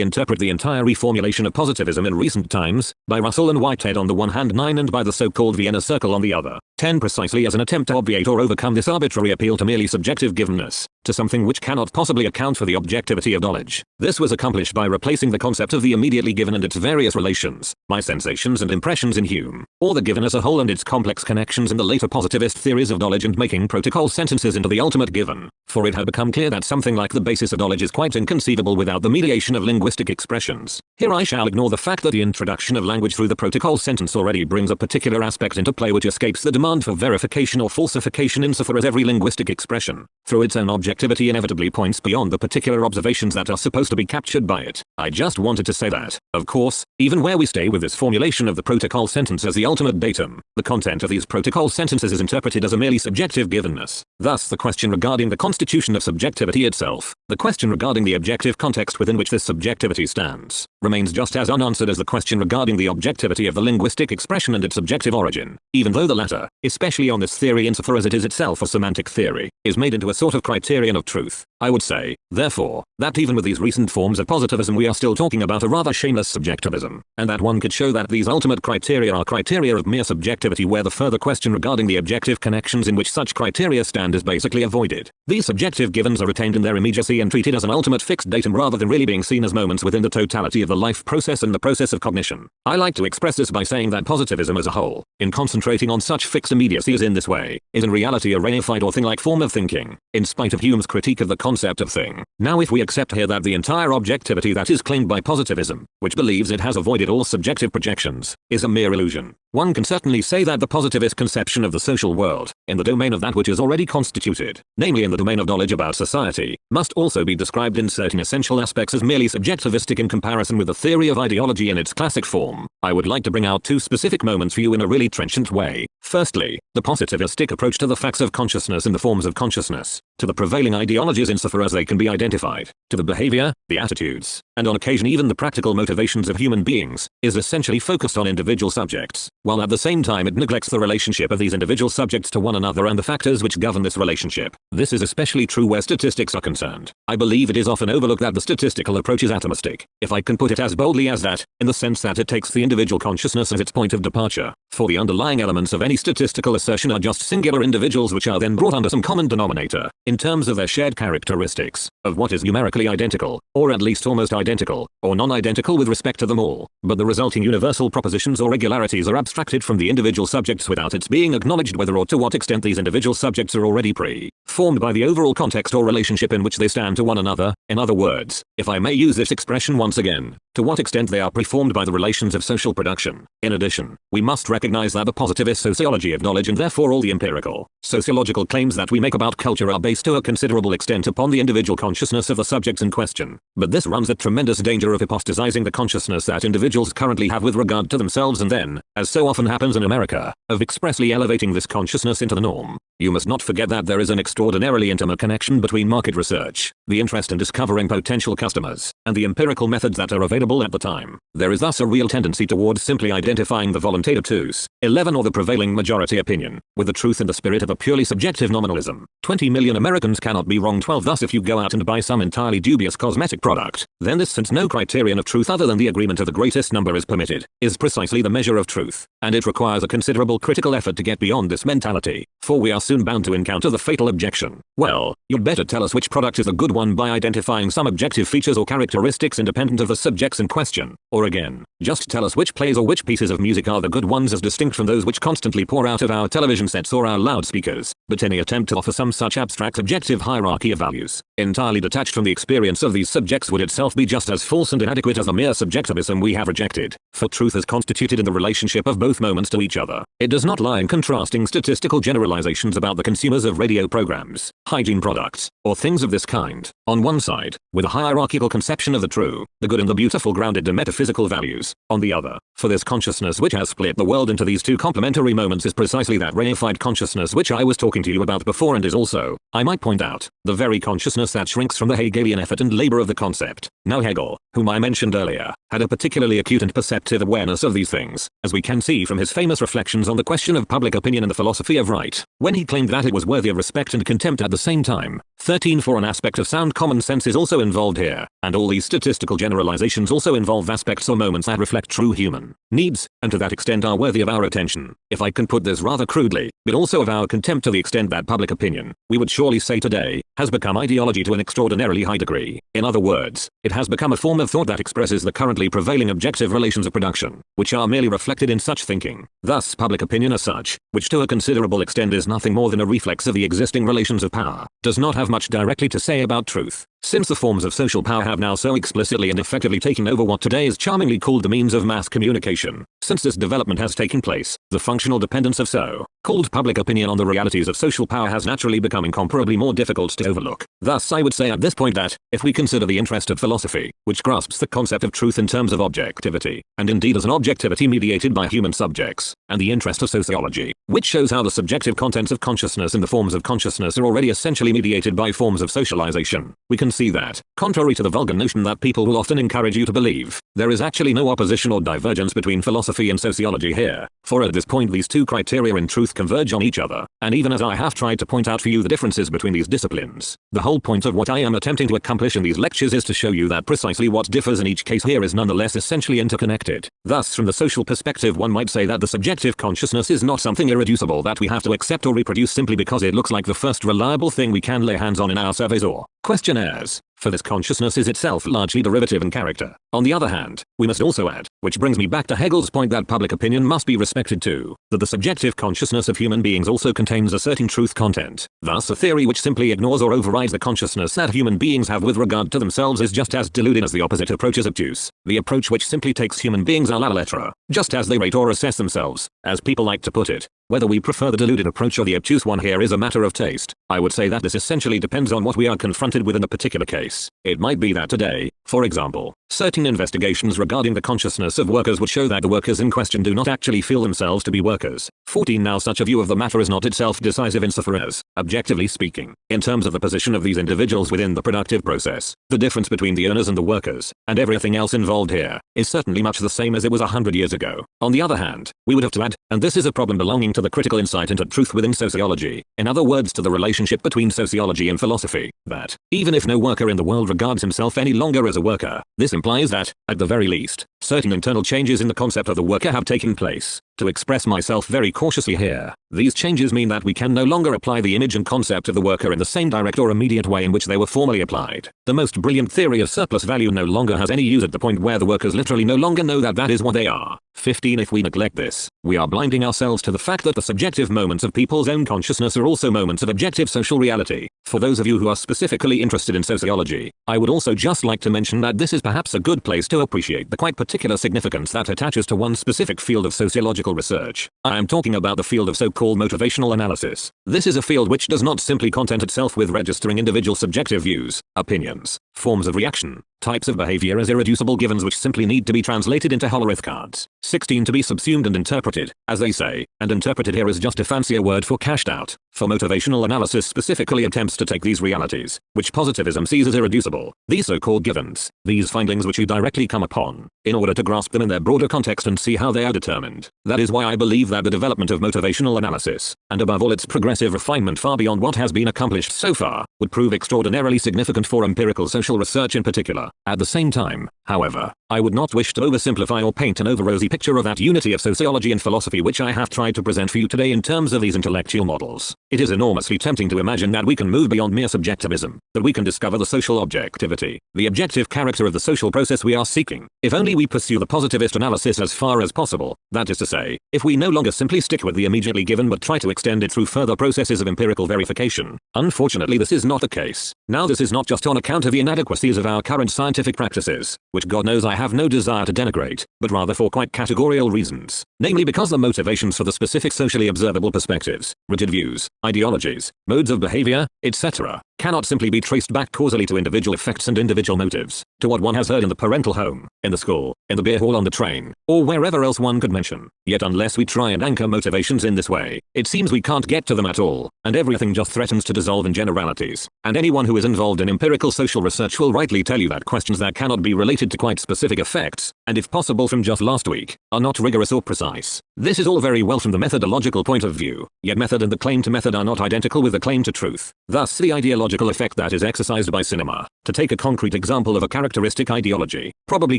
interpret the entire reformulation of positivism in recent times, by Russell and Whitehead on the one hand 9 and by the so-called Vienna Circle on the other, 10 precisely as an attempt to obviate or overcome this arbitrary appeal to merely subjective givenness, to something which cannot possibly account for the objectivity of knowledge. This was accomplished by replacing the concept of the immediately given and its various relations, my sensations and impressions in Hume, or the given as a whole and its complex connections in the later positivist theories of knowledge and making protocol sentences into the ultimate given, for it had become clear that something like the basis of knowledge is quite inconceivable without the mediation of linguistic expressions. Here I shall ignore the fact that the introduction of language through the protocol sentence already brings a particular aspect into play which escapes the demand for verification or falsification insofar as every linguistic expression, through its own objectivity inevitably points beyond the particular observations that are supposed to be captured by it. I just wanted to say that, of course, even where we stay with this formulation of the protocol sentence as the ultimate datum, the content of these protocol sentences is interpreted as a merely subjective givenness. Thus the question regarding the constitution of subjectivity itself, the question regarding the objective context within which this subjectivity stands, remains just as unanswered as the question regarding the objectivity of the linguistic expression and its subjective origin, even though the latter, especially on this theory insofar as it is itself a semantic theory, is made into a sort of criterion of truth. I would say, therefore, that even with these recent forms of positivism we are still talking about a rather shameless subjectivism, and that one could show that these ultimate criteria are criteria of mere subjectivity where the further question regarding the objective connections in which such criteria stand is basically avoided. These subjective givens are retained in their immediacy and treated as an ultimate fixed datum rather than really being seen as moments within the totality of the life process and the process of cognition. I like to express this by saying that positivism as a whole, in concentrating on such fixed immediacies in this way, is in reality a reified or thing-like form of thinking, in spite of Hume's critique of the concept of thing. Now if we accept here that the entire objectivity that is claimed by positivism, which believes it has avoided all subjective projections, is a mere illusion, one can certainly say that the positivist conception of the social world, in the domain of that which is already constituted, namely in the domain of knowledge about society, must also be described in certain essential aspects as merely subjectivistic in comparison with the theory of ideology in its classic form. I would like to bring out two specific moments for you in a really trenchant way. Firstly, the positivistic approach to the facts of consciousness and the forms of consciousness, to the prevailing ideologies insofar as they can be identified, to the behavior, the attitudes, and on occasion even the practical motivations of human beings, is essentially focused on individual subjects, while at the same time it neglects the relationship of these individual subjects to one another and the factors which govern this relationship. This is especially true where statistics are concerned. I believe it is often overlooked that the statistical approach is atomistic, if I can put it as boldly as that, in the sense that it takes the individual consciousness as its point of departure, for the underlying elements of any statistical assertion are just singular individuals which are then brought under some common denominator, in terms of their shared characteristics, of what is numerically identical, or at least almost identical, or non-identical with respect to them all, but the resulting universal propositions or regularities are abstracted from the individual subjects without its being acknowledged whether or to what extent these individual subjects are already pre-formed by the overall context or relationship in which they stand to one another. In other words, if I may use this expression once again, to what extent they are preformed by the relations of social production. In addition, we must recognize that the positivist sociology of knowledge and therefore all the empirical, sociological claims that we make about culture are based to a considerable extent upon the individual consciousness of the subjects in question. But this runs a tremendous danger of apostatizing the consciousness that individuals currently have with regard to themselves and then, as so often happens in America, of expressly elevating this consciousness into the norm. You must not forget that there is an extraordinarily intimate connection between market research, the interest in discovering potential customers, and the empirical methods that are available at the time. There is thus a real tendency towards simply identifying the volonté obtuse, 11 or the prevailing majority opinion, with the truth in the spirit of a purely subjective nominalism. 20 million Americans cannot be wrong. 12. Thus if you go out and buy some entirely dubious cosmetic product, then this, since no criterion of truth other than the agreement of the greatest number is permitted, is precisely the measure of truth, and it requires a considerable critical effort to get beyond this mentality, for we are soon bound to encounter the fatal objection. Well, you'd better tell us which product is the good one by identifying some objective features or characteristics independent of the subjects in question, or again, just tell us which plays or which pieces of music are the good ones as distinct from those which constantly pour out of our television sets or our loudspeakers. But any attempt to offer some such abstract objective hierarchy of values, entirely detached from the experience of these subjects, would itself be just as false and inadequate as the mere subjectivism we have rejected, for truth is constituted in the relationship of both moments to each other. It does not lie in contrasting statistical generalizations about the consumers of radio programs, hygiene products, or things of this kind, on one side, with a hierarchical conception of the true, the good and the beautiful grounded in metaphysical values, on the other, for this consciousness which has split the world into these two complementary moments is precisely that reified consciousness which I was talking to you about before, and is also, I might point out, the very consciousness that shrinks from the Hegelian effort and labor of the concept. Now Hegel, whom I mentioned earlier, had a particularly acute and perceptive awareness of these things, as we can see from his famous reflections on the question of public opinion and the philosophy of right, when he claimed that it was worthy of respect and contempt at the same time. 13. For an aspect of sound common sense is also involved here, and all these statistical generalizations also involve aspects or moments that reflect true human needs, and to that extent are worthy of our attention, if I can put this rather crudely, but also of our contempt, to the extent that public opinion, we would surely say today, has become ideology to an extraordinarily high degree. In other words, it has become a form of thought that expresses the currently prevailing objective relations of production, which are merely reflected in such thinking. Thus public opinion as such, which to a considerable extent is nothing more than a reflex of the existing relations of power, does not have much directly to say about truth, since the forms of social power have now so explicitly and effectively taken over what today is charmingly called the means of mass communication. Since this development has taken place, the functional dependence of so-called public opinion on the realities of social power has naturally become incomparably more difficult to overlook. Thus I would say at this point that, if we consider the interest of philosophy, which grasps the concept of truth in terms of objectivity, and indeed as an objectivity mediated by human subjects, and the interest of sociology, which shows how the subjective contents of consciousness and the forms of consciousness are already essentially mediated by forms of socialization, we can see that, contrary to the vulgar notion that people will often encourage you to believe, there is actually no opposition or divergence between philosophy and sociology here, for at this point these two criteria in truth converge on each other, and even as I have tried to point out for you the differences between these disciplines, the whole point of what I am attempting to accomplish in these lectures is to show you that precisely what differs in each case here is nonetheless essentially interconnected. Thus from the social perspective one might say that the subjective consciousness is not something irreducible that we have to accept or reproduce simply because it looks like the first reliable thing we can lay hands on in our surveys or questionnaires, for this consciousness is itself largely derivative in character. On the other hand, we must also add, which brings me back to Hegel's point that public opinion must be respected too, that the subjective consciousness of human beings also contains a certain truth content. Thus a theory which simply ignores or overrides the consciousness that human beings have with regard to themselves is just as deluded as the opposite approach is obtuse, the approach which simply takes human beings a la lettre, just as they rate or assess themselves, as people like to put it. Whether we prefer the deluded approach or the obtuse one here is a matter of taste. I would say that this essentially depends on what we are confronted with in a particular case. It might be that today, for example, certain investigations regarding the consciousness of workers would show that the workers in question do not actually feel themselves to be workers. 14. Now such a view of the matter is not itself decisive insofar as, objectively speaking, in terms of the position of these individuals within the productive process, the difference between the owners and the workers, and everything else involved here, is certainly much the same as it was 100 years ago. On the other hand, we would have to add, and this is a problem belonging to the critical insight into truth within sociology, in other words to the relationship between sociology and philosophy, that, even if no worker in the world regards himself any longer as a worker, this implies that, at the very least, certain internal changes in the concept of the worker have taken place. To express myself very cautiously here, these changes mean that we can no longer apply the image and concept of the worker in the same direct or immediate way in which they were formerly applied. The most brilliant theory of surplus value no longer has any use at the point where the workers literally no longer know that that is what they are. 15. If we neglect this, we are blinding ourselves to the fact that the subjective moments of people's own consciousness are also moments of objective social reality. For those of you who are specifically interested in sociology, I would also just like to mention that this is perhaps a good place to appreciate the quite particular significance that attaches to one specific field of sociological research. I am talking about the field of so-called motivational analysis. This is a field which does not simply content itself with registering individual subjective views, opinions, forms of reaction, types of behavior as irreducible givens which simply need to be translated into Hollerith cards. 16. To be subsumed and interpreted, as they say, and interpreted here is just a fancier word for cashed out. For motivational analysis specifically attempts to take these realities, which positivism sees as irreducible, these so-called givens, these findings which you directly come upon, in order to grasp them in their broader context and see how they are determined. That is why I believe that the development of motivational analysis, and above all its progressive refinement far beyond what has been accomplished so far, would prove extraordinarily significant for empirical social research in particular. At the same time, however, I would not wish to oversimplify or paint an over-rosy picture of that unity of sociology and philosophy which I have tried to present for you today in terms of these intellectual models. It is enormously tempting to imagine that we can move beyond mere subjectivism, that we can discover the social objectivity, the objective character of the social process we are seeking, if only we pursue the positivist analysis as far as possible, that is to say, if we no longer simply stick with the immediately given but try to extend it through further processes of empirical verification. Unfortunately, this is not the case. Now, this is not just on account of the inadequacies of our current scientific practices, which God knows I have no desire to denigrate, but rather for quite categorical reasons, namely because the motivations for the specific socially observable perspectives, rigid views, ideologies, modes of behavior, etc., cannot simply be traced back causally to individual effects and individual motives, to what one has heard in the parental home, in the school, in the beer hall on the train, or wherever else one could mention. Yet unless we try and anchor motivations in this way, it seems we can't get to them at all, and everything just threatens to dissolve in generalities. And anyone who is involved in empirical social research will rightly tell you that questions that cannot be related to quite specific effects, and if possible from just last week, are not rigorous or precise. This is all very well from the methodological point of view, yet method and the claim to method are not identical with the claim to truth. Thus the ideological effect that is exercised by cinema, to take a concrete example of a characteristic ideology, probably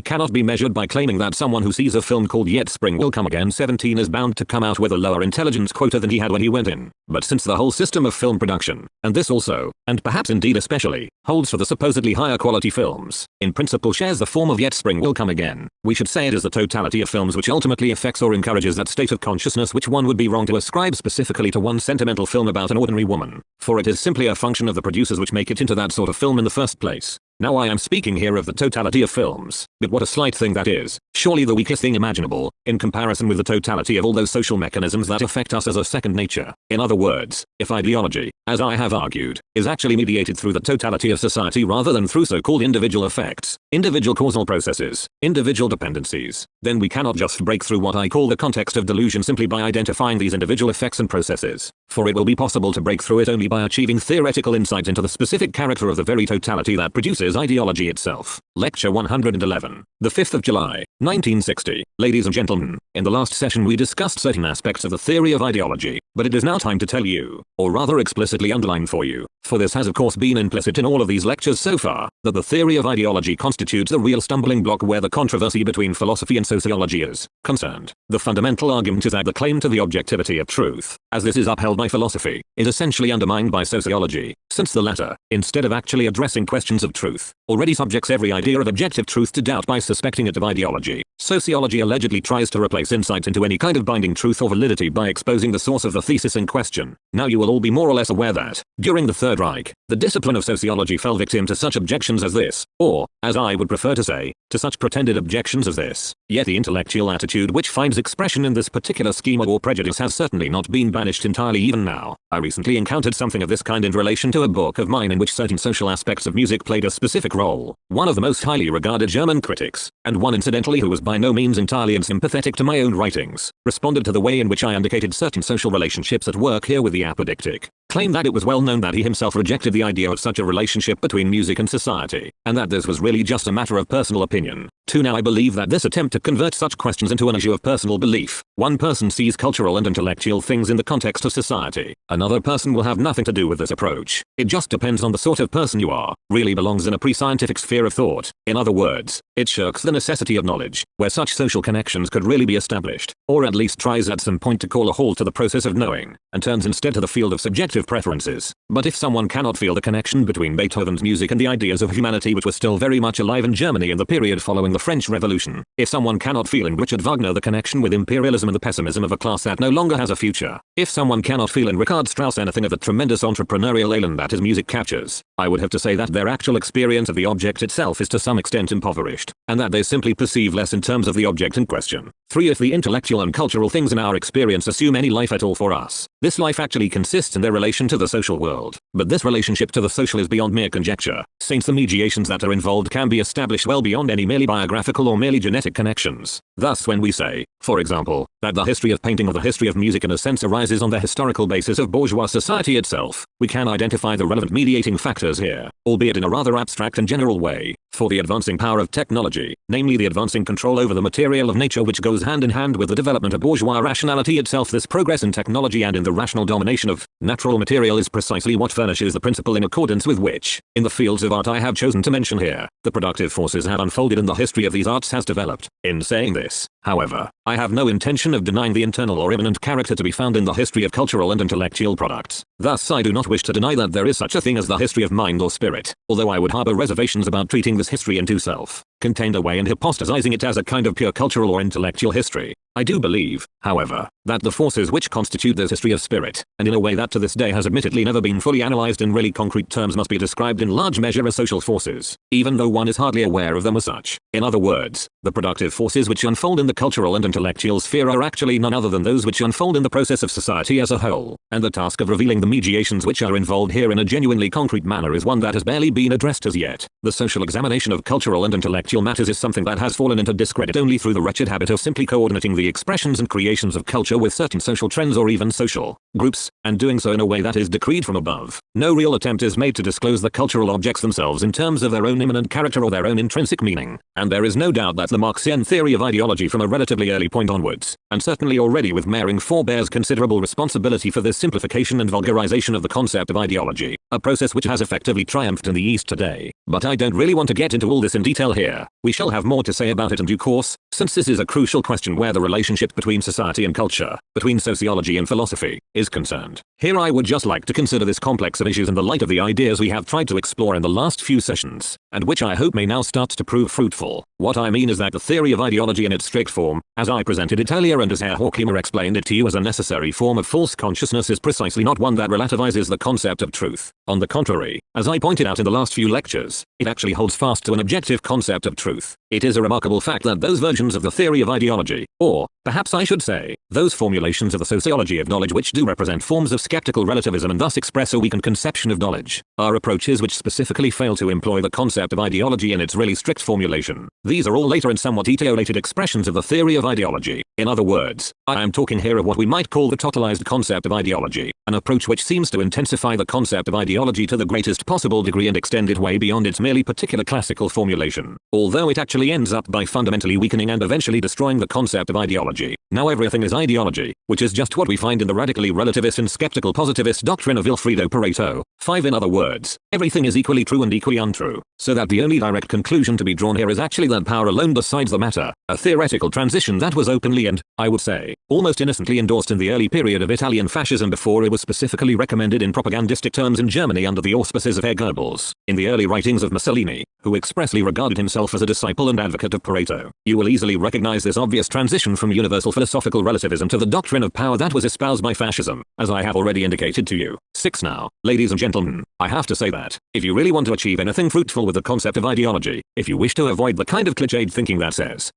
cannot be measured by claiming that someone who sees a film called Yet Spring Will Come Again 17 is bound to come out with a lower intelligence quota than he had when he went in. But since the whole system of film production, and this also, and perhaps indeed especially, holds for the supposedly higher quality films, in principle shares the form of Yet Spring Will Come Again, we should say it is the totality of films which ultimately affects or encourages that state of consciousness which one would be wrong to ascribe specifically to one sentimental film about an ordinary woman, for it is simply a function of the producers which make it into that sort of film in the first place. Now I am speaking here of the totality of films, but what a slight thing that is, surely the weakest thing imaginable, in comparison with the totality of all those social mechanisms that affect us as a second nature. In other words, if ideology, as I have argued, is actually mediated through the totality of society rather than through so-called individual effects, individual causal processes, individual dependencies, then we cannot just break through what I call the context of delusion simply by identifying these individual effects and processes, for it will be possible to break through it only by achieving theoretical insight into the specific character of the very totality that produces ideology itself. Lecture 111. The 5th of July, 1960. Ladies and gentlemen, in the last session we discussed certain aspects of the theory of ideology, but it is now time to tell you, or rather explicitly underline for you, for this has of course been implicit in all of these lectures so far, that the theory of ideology constitutes the real stumbling block where the controversy between philosophy and sociology is concerned. The fundamental argument is that the claim to the objectivity of truth, as this is upheld by philosophy, is essentially undermined by sociology, since the latter, instead of actually addressing questions of truth, already subjects every idea of objective truth to doubt by suspecting it of ideology. Sociology allegedly tries to replace insight into any kind of binding truth or validity by exposing the source of the thesis in question. Now you will all be more or less aware that, during the Third Reich, the discipline of sociology fell victim to such objections as this, or, as I would prefer to say, to such pretended objections as this. Yet the intellectual attitude which finds expression in this particular schema or prejudice has certainly not been banished entirely even now. I recently encountered something of this kind in relation to a book of mine in which certain social aspects of music played a specific role. One of the most highly regarded German critics, and one incidentally who was by no means entirely unsympathetic to my own writings, responded to the way in which I indicated certain social relationships at work here with the apodictic, claimed that it was well known that he himself rejected the idea of such a relationship between music and society, and that this was really just a matter of personal opinion. 2. Now I believe that this attempt to convert such questions into an issue of personal belief, one person sees cultural and intellectual things in the context of society, another person will have nothing to do with this approach. It just depends on the sort of person you are, really belongs in a precise scientific sphere of thought. In other words, it shirks the necessity of knowledge, where such social connections could really be established, or at least tries at some point to call a halt to the process of knowing, and turns instead to the field of subjective preferences. But if someone cannot feel the connection between Beethoven's music and the ideas of humanity which were still very much alive in Germany in the period following the French Revolution, if someone cannot feel in Richard Wagner the connection with imperialism and the pessimism of a class that no longer has a future, if someone cannot feel in Richard Strauss anything of the tremendous entrepreneurial elan that his music captures, I would have to say that their actual experience of the object itself is to some extent impoverished, and that they simply perceive less in terms of the object in question. 3. If the intellectual and cultural things in our experience assume any life at all for us, this life actually consists in their relation to the social world. But this relationship to the social is beyond mere conjecture, since the mediations that are involved can be established well beyond any merely biographical or merely genetic connections. Thus when we say, for example, that the history of painting or the history of music in a sense arises on the historical basis of bourgeois society itself, we can identify the relevant mediating factors here, albeit in a rather abstract and general way, for the advancing power of technology, namely the advancing control over the material of nature which goes hand in hand with the development of bourgeois rationality itself. This progress in technology and in the rational domination of natural material is precisely what furnishes the principle in accordance with which, in the fields of art I have chosen to mention here, the productive forces have unfolded and the history of these arts has developed. In saying this, however, I have no intention of denying the internal or immanent character to be found in the history of cultural and intellectual products. Thus I do not wish to deny that there is such a thing as the history of mind or spirit, although I would harbor reservations about treating this history in too self-contained a way and hypostasizing it as a kind of pure cultural or intellectual history. I do believe, however, that the forces which constitute this history of spirit, and in a way that to this day has admittedly never been fully analyzed in really concrete terms, must be described in large measure as social forces, even though one is hardly aware of them as such. In other words, the productive forces which unfold in the cultural and intellectual sphere are actually none other than those which unfold in the process of society as a whole, and the task of revealing the mediations which are involved here in a genuinely concrete manner is one that has barely been addressed as yet. The social examination of cultural and intellectual matters is something that has fallen into discredit only through the wretched habit of simply coordinating the expressions and creations of culture with certain social trends or even social groups, and doing so in a way that is decreed from above. No real attempt is made to disclose the cultural objects themselves in terms of their own immanent character or their own intrinsic meaning, and there is no doubt that the Marxian theory of ideology from a relatively early point onwards, and certainly already with Mehring bears considerable responsibility for this simplification and vulgarization of the concept of ideology, a process which has effectively triumphed in the East today. But I don't really want to get into all this in detail here. We shall have more to say about it in due course, since this is a crucial question where the relationship between society and culture, between sociology and philosophy, is concerned. Here I would just like to consider this complex of issues in the light of the ideas we have tried to explore in the last few sessions, and which I hope may now start to prove fruitful. What I mean is that the theory of ideology in its strict form, as I presented it earlier and as Herr Horkheimer explained it to you as a necessary form of false consciousness, is precisely not one that relativizes the concept of truth. On the contrary, as I pointed out in the last few lectures, it actually holds fast to an objective concept of truth. It is a remarkable fact that those versions of the theory of ideology, or, perhaps I should say, those formulations of the sociology of knowledge which do represent forms of skeptical relativism and thus express a weakened conception of knowledge, are approaches which specifically fail to employ the concept of ideology in its really strict formulation. These are all later and somewhat etiolated expressions of the theory of ideology. In other words, I am talking here of what we might call the totalized concept of ideology, an approach which seems to intensify the concept of ideology to the greatest possible degree and extend it way beyond its merely particular classical formulation, although it actually ends up by fundamentally weakening and eventually destroying the concept of ideology. Now everything is ideology, which is just what we find in the radically relativist and skeptical positivist doctrine of Vilfredo Pareto. 5. In other words, everything is equally true and equally untrue, so that the only direct conclusion to be drawn here is actually that power alone decides the matter, a theoretical transition that was openly and, I would say, almost innocently endorsed in the early period of Italian fascism before it was specifically recommended in propagandistic terms in Germany under the auspices of Herr Goebbels, in the early writings of Mussolini, who expressly regarded himself as a disciple and advocate of Pareto. You will easily recognize this obvious transition from universal philosophical relativism to the doctrine of power that was espoused by fascism, as I have already indicated to you. 6. Now, ladies and gentlemen, I have to say that, if you really want to achieve anything fruitful with the concept of ideology, if you wish to avoid the kind of cliched thinking that says,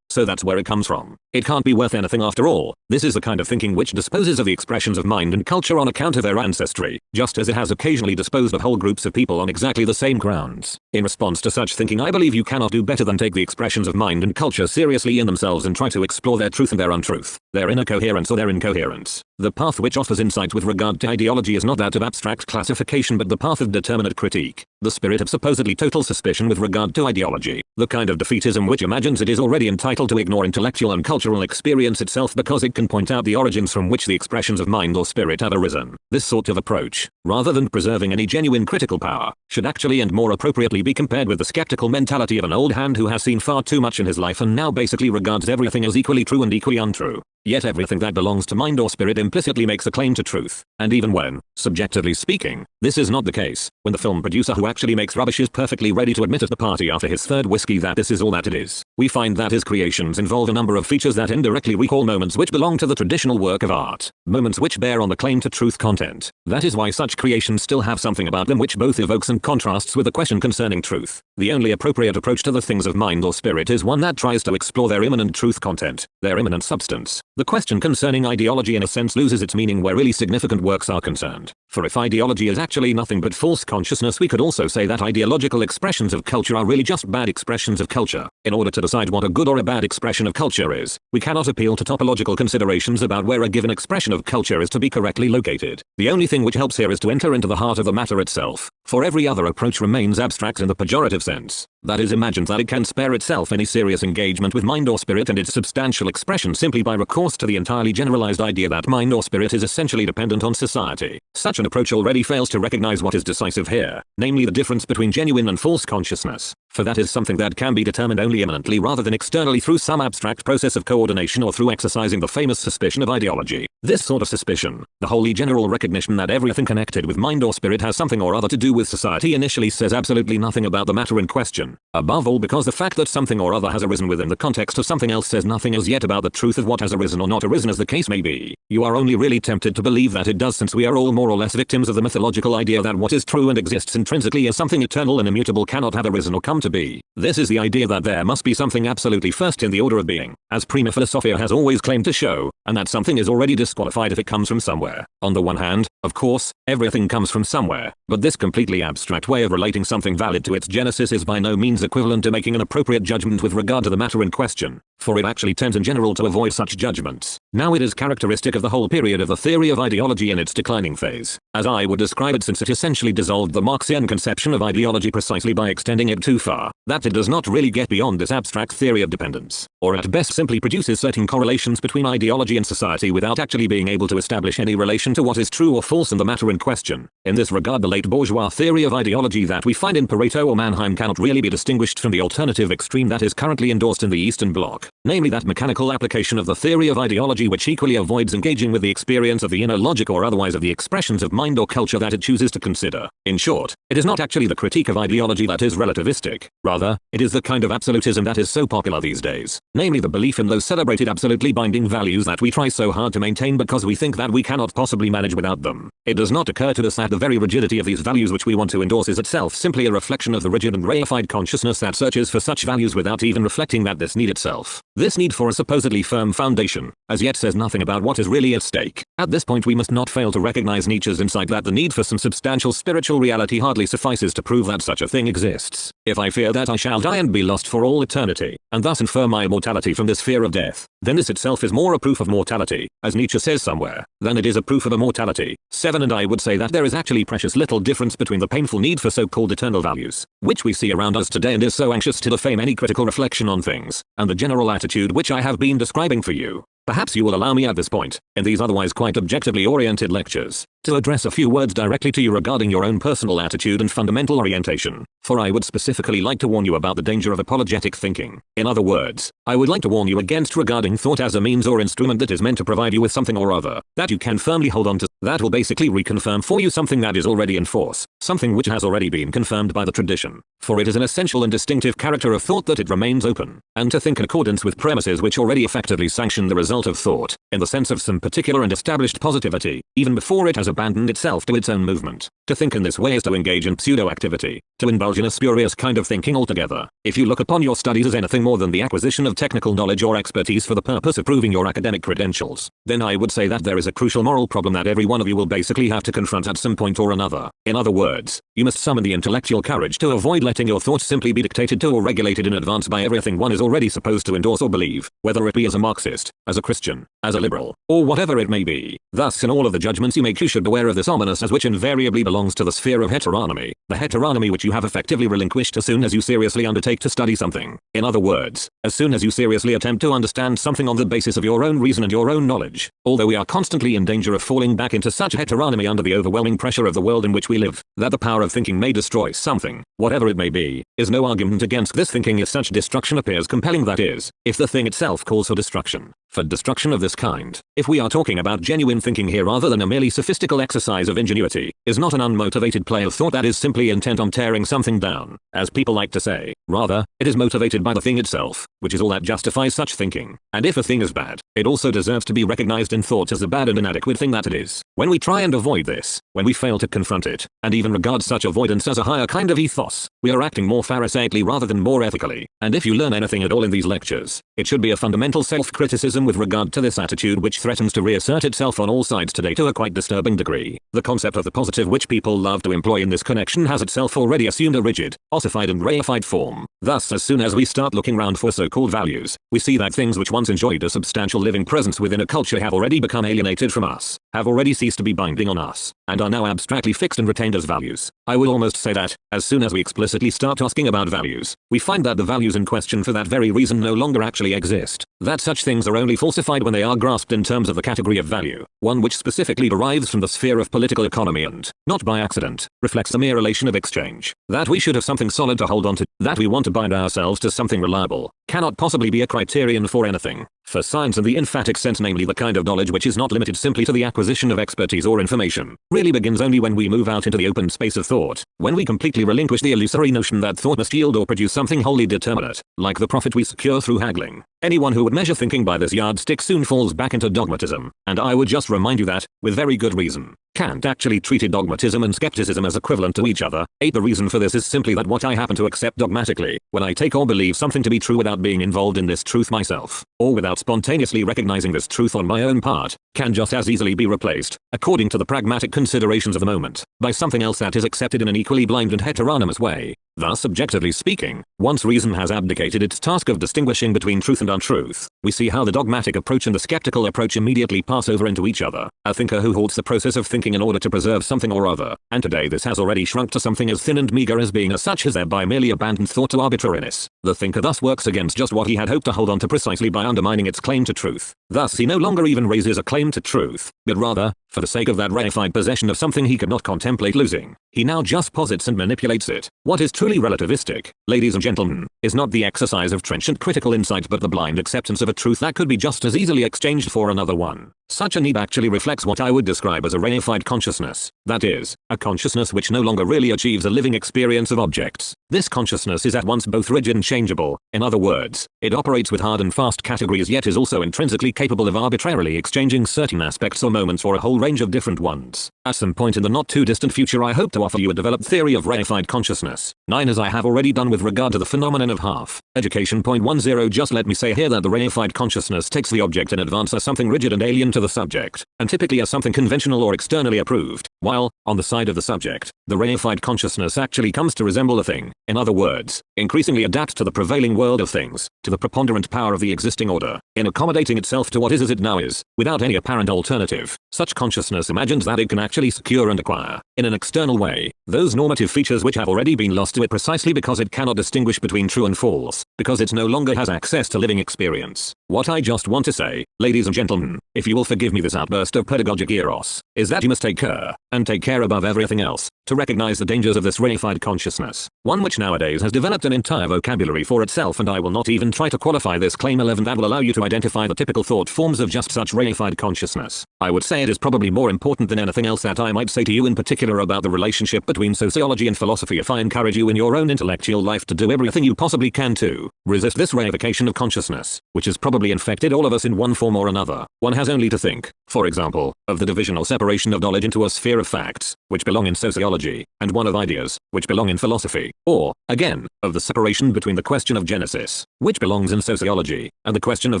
so that's where it comes from, it can't be worth anything after all, this is the kind of thinking which disposes of the expressions of mind and culture on account of their ancestry, just as it has occasionally disposed of whole groups of people on exactly the same grounds. In response to such thinking, I believe you cannot do better than take the expressions of mind and culture seriously in themselves and try to explore their truth and their untruth, their inner coherence or their incoherence. The path which offers insight with regard to ideology is not that of abstract classification but the path of determinate critique. the spirit of supposedly total suspicion with regard to ideology, the kind of defeatism which imagines it is already entitled to ignore intellectual and cultural experience itself because it can point out the origins from which the expressions of mind or spirit have arisen. This sort of approach, rather than preserving any genuine critical power, should actually and more appropriately be compared with the skeptical mentality of an old hand who has seen far too much in his life and now basically regards everything as equally true and equally untrue. Yet everything that belongs to mind or spirit implicitly makes a claim to truth, and even when, subjectively speaking, this is not the case, when the film producer who actually makes rubbish is perfectly ready to admit at the party after his third whiskey that this is all that it is, we find that his creations involve a number of features that indirectly recall moments which belong to the traditional work of art, moments which bear on the claim to truth content. That is why such creations still have something about them which both evokes and contrasts with the question concerning truth. The only appropriate approach to the things of mind or spirit is one that tries to explore their immanent truth content, their immanent substance. The question concerning ideology in a sense loses its meaning where really significant works are concerned. For if ideology is actually nothing but false consciousness, we could also say that ideological expressions of culture are really just bad expressions of culture. In order to decide what a good or a bad expression of culture is, we cannot appeal to topological considerations about where a given expression of culture is to be correctly located. The only thing which helps here is to enter into the heart of the matter itself, for every other approach remains abstract in the pejorative sense. That is, imagines that it can spare itself any serious engagement with mind or spirit and its substantial expression simply by recourse to the entirely generalized idea that mind or spirit is essentially dependent on society. Such an approach already fails to recognize what is decisive here, namely the difference between genuine and false consciousness, for that is something that can be determined only immanently rather than externally through some abstract process of coordination or through exercising the famous suspicion of ideology. This sort of suspicion, the wholly general recognition that everything connected with mind or spirit has something or other to do with society, initially says absolutely nothing about the matter in question. Above all, because the fact that something or other has arisen within the context of something else says nothing as yet about the truth of what has arisen or not arisen as the case may be. You are only really tempted to believe that it does, since we are all more or less victims of the mythological idea that what is true and exists intrinsically as something eternal and immutable cannot have arisen or come to be. This is the idea that there must be something absolutely first in the order of being, as prima philosophia has always claimed to show, and that something is already disqualified if it comes from somewhere. On the one hand, of course, everything comes from somewhere, but this completely abstract way of relating something valid to its genesis is by no means equivalent to making an appropriate judgment with regard to the matter in question, for it actually tends in general to avoid such judgments. Now it is characteristic of the whole period of the theory of ideology in its declining phase, as I would describe it, since it essentially dissolved the Marxian conception of ideology precisely by extending it too far, that it does not really get beyond this abstract theory of dependence, or at best simply produces certain correlations between ideology and society without actually being able to establish any relation to what is true or false in the matter in question. In this regard, the late bourgeois theory of ideology that we find in Pareto or Mannheim cannot really be distinguished from the alternative extreme that is currently endorsed in the Eastern Bloc, namely that mechanical application of the theory of ideology which equally avoids engaging with the experience of the inner logic or otherwise of the expressions of mind or culture that it chooses to consider. In short, it is not actually the critique of ideology that is relativistic, rather, it is the kind of absolutism that is so popular these days, namely the belief in those celebrated absolutely binding values that we try so hard to maintain because we think that we cannot possibly manage without them. It does not occur to us that the very rigidity of these values which we want to endorse is itself simply a reflection of the rigid and reified consciousness that searches for such values without even reflecting that this need itself, this need for a supposedly firm foundation, as yet says nothing about what is really at stake. At this point we must not fail to recognize Nietzsche's insight that the need for some substantial spiritual reality hardly suffices to prove that such a thing exists. If I fear that I shall die and be lost for all eternity, and thus infer my immortality from this fear of death, then this itself is more a proof of mortality, as Nietzsche says somewhere, than it is a proof of immortality. 7. And I would say that there is actually precious little difference between the painful need for so-called eternal values, which we see around us today and is so anxious to defame any critical reflection on things, and the general attitude which I have been describing for you. Perhaps you will allow me at this point, in these otherwise quite objectively oriented lectures, to address a few words directly to you regarding your own personal attitude and fundamental orientation, for I would specifically like to warn you about the danger of apologetic thinking. In other words, I would like to warn you against regarding thought as a means or instrument that is meant to provide you with something or other that you can firmly hold on to, that will basically reconfirm for you something that is already in force, something which has already been confirmed by the tradition, for it is an essential and distinctive character of thought that it remains open, and to think in accordance with premises which already effectively sanction the result of thought, in the sense of some particular and established positivity, even before it has abandoned itself to its own movement. To think in this way is to engage in pseudo-activity, to indulge in a spurious kind of thinking altogether. If you look upon your studies as anything more than the acquisition of technical knowledge or expertise for the purpose of proving your academic credentials, then I would say that there is a crucial moral problem that every one of you will basically have to confront at some point or another. In other words, you must summon the intellectual courage to avoid letting your thoughts simply be dictated to or regulated in advance by everything one is already supposed to endorse or believe, whether it be as a Marxist, as a Christian, as a liberal, or whatever it may be. Thus, in all of the judgments you make, you should beware of this ominous as which invariably belongs to the sphere of heteronomy, the heteronomy which you have effectively relinquished as soon as you seriously undertake to study something. In other words, as soon as you seriously attempt to understand something on the basis of your own reason and your own knowledge. Although we are constantly in danger of falling back into such heteronomy under the overwhelming pressure of the world in which we live, that the power of thinking may destroy something, whatever it may be, is no argument against this thinking if such destruction appears compelling, that is, if the thing itself calls for destruction. For destruction of this kind, if we are talking about genuine thinking here rather than a merely sophistical exercise of ingenuity, is not an unmotivated play of thought that is simply intent on tearing something down, as people like to say. Rather, it is motivated by the thing itself, which is all that justifies such thinking. And if a thing is bad, it also deserves to be recognized in thought as the bad and inadequate thing that it is. When we try and avoid this, when we fail to confront it, and even regard such avoidance as a higher kind of ethos, we are acting more pharisaically rather than more ethically. And if you learn anything at all in these lectures, it should be a fundamental self-criticism with regard to this attitude which threatens to reassert itself on all sides today to a quite disturbing degree. The concept of the positive which people love to employ in this connection has itself already assumed a rigid, ossified and reified form. Thus, as soon as we start looking round for so-called values, we see that things which once enjoyed a substantial living presence within a culture have already become alienated from us, have already ceased to be binding on us, and are now abstractly fixed and retained as values. I would almost say that, as soon as we explicitly start asking about values, we find that the values in question for that very reason no longer actually exist, that such things are only falsified when they are grasped in terms of the category of value, one which specifically derives from the sphere of political economy and, not by accident, reflects a mere relation of exchange. That we should have something solid to hold on to, that we want to bind ourselves to something reliable, cannot possibly be a criterion for anything. For science in the emphatic sense, namely the kind of knowledge which is not limited simply to the acquisition of expertise or information, really begins only when we move out into the open space of thought, when we completely relinquish the illusory notion that thought must yield or produce something wholly determinate, like the profit we secure through haggling. Anyone who would measure thinking by this yardstick soon falls back into dogmatism, and I would just remind you that, with very good reason, Kant actually treated dogmatism and skepticism as equivalent to each other. The reason for this is simply that what I happen to accept dogmatically, when I take or believe something to be true without being involved in this truth myself, or without spontaneously recognizing this truth on my own part, can just as easily be replaced, according to the pragmatic considerations of the moment, by something else that is accepted in an equally blind and heteronomous way. Thus, objectively speaking, once reason has abdicated its task of distinguishing between truth and untruth, we see how the dogmatic approach and the skeptical approach immediately pass over into each other. A thinker who halts the process of thinking in order to preserve something or other, and today this has already shrunk to something as thin and meager as being as such, has thereby merely abandoned thought to arbitrariness. The thinker thus works against just what he had hoped to hold on to precisely by undermining its claim to truth. Thus he no longer even raises a claim to truth, but rather, for the sake of that reified possession of something he could not contemplate losing, he now just posits and manipulates it. What is truly relativistic, ladies and gentlemen, is not the exercise of trenchant critical insight but the blind acceptance of a truth that could be just as easily exchanged for another one. Such a need actually reflects what I would describe as a reified consciousness, that is, a consciousness which no longer really achieves a living experience of objects. This consciousness is at once both rigid and changeable. In other words, it operates with hard and fast categories yet is also intrinsically capable of arbitrarily exchanging certain aspects or moments for a whole range of different ones. At some point in the not too distant future I hope to offer you a developed theory of reified consciousness. 9 As I have already done with regard to the phenomenon of half education. 10 Just let me say here that the reified consciousness takes the object in advance as something rigid and alien to the subject, and typically as something conventional or externally approved, while, on the side of the subject, the reified consciousness actually comes to resemble a thing, in other words, increasingly adapts to the prevailing world of things, to the preponderant power of the existing order, in accommodating itself to what is as it now is, without any apparent alternative. Such consciousness imagines that it can actually secure and acquire, in an external way, those normative features which have already been lost to it precisely because it cannot distinguish between true and false, because it no longer has access to living experience. What I just want to say, ladies and gentlemen, if you will forgive me this outburst of pedagogic eros, is that you must take care, and take care above everything else, to recognize the dangers of this reified consciousness, one which nowadays has developed an entire vocabulary for itself, and I will not even try to qualify this claim 11 that will allow you to identify the typical thought forms of just such reified consciousness. I would say it is probably more important than anything else that I might say to you in particular about the relationship between sociology and philosophy if I encourage you in your own intellectual life to do everything you possibly can to resist this reification of consciousness, which has probably infected all of us in one form or another. One has only to think, for example, of the division or separation of knowledge into a sphere of facts, which belong in sociology, and one of ideas, which belong in philosophy, or, again, of the separation between the question of genesis, which belongs in sociology, and the question of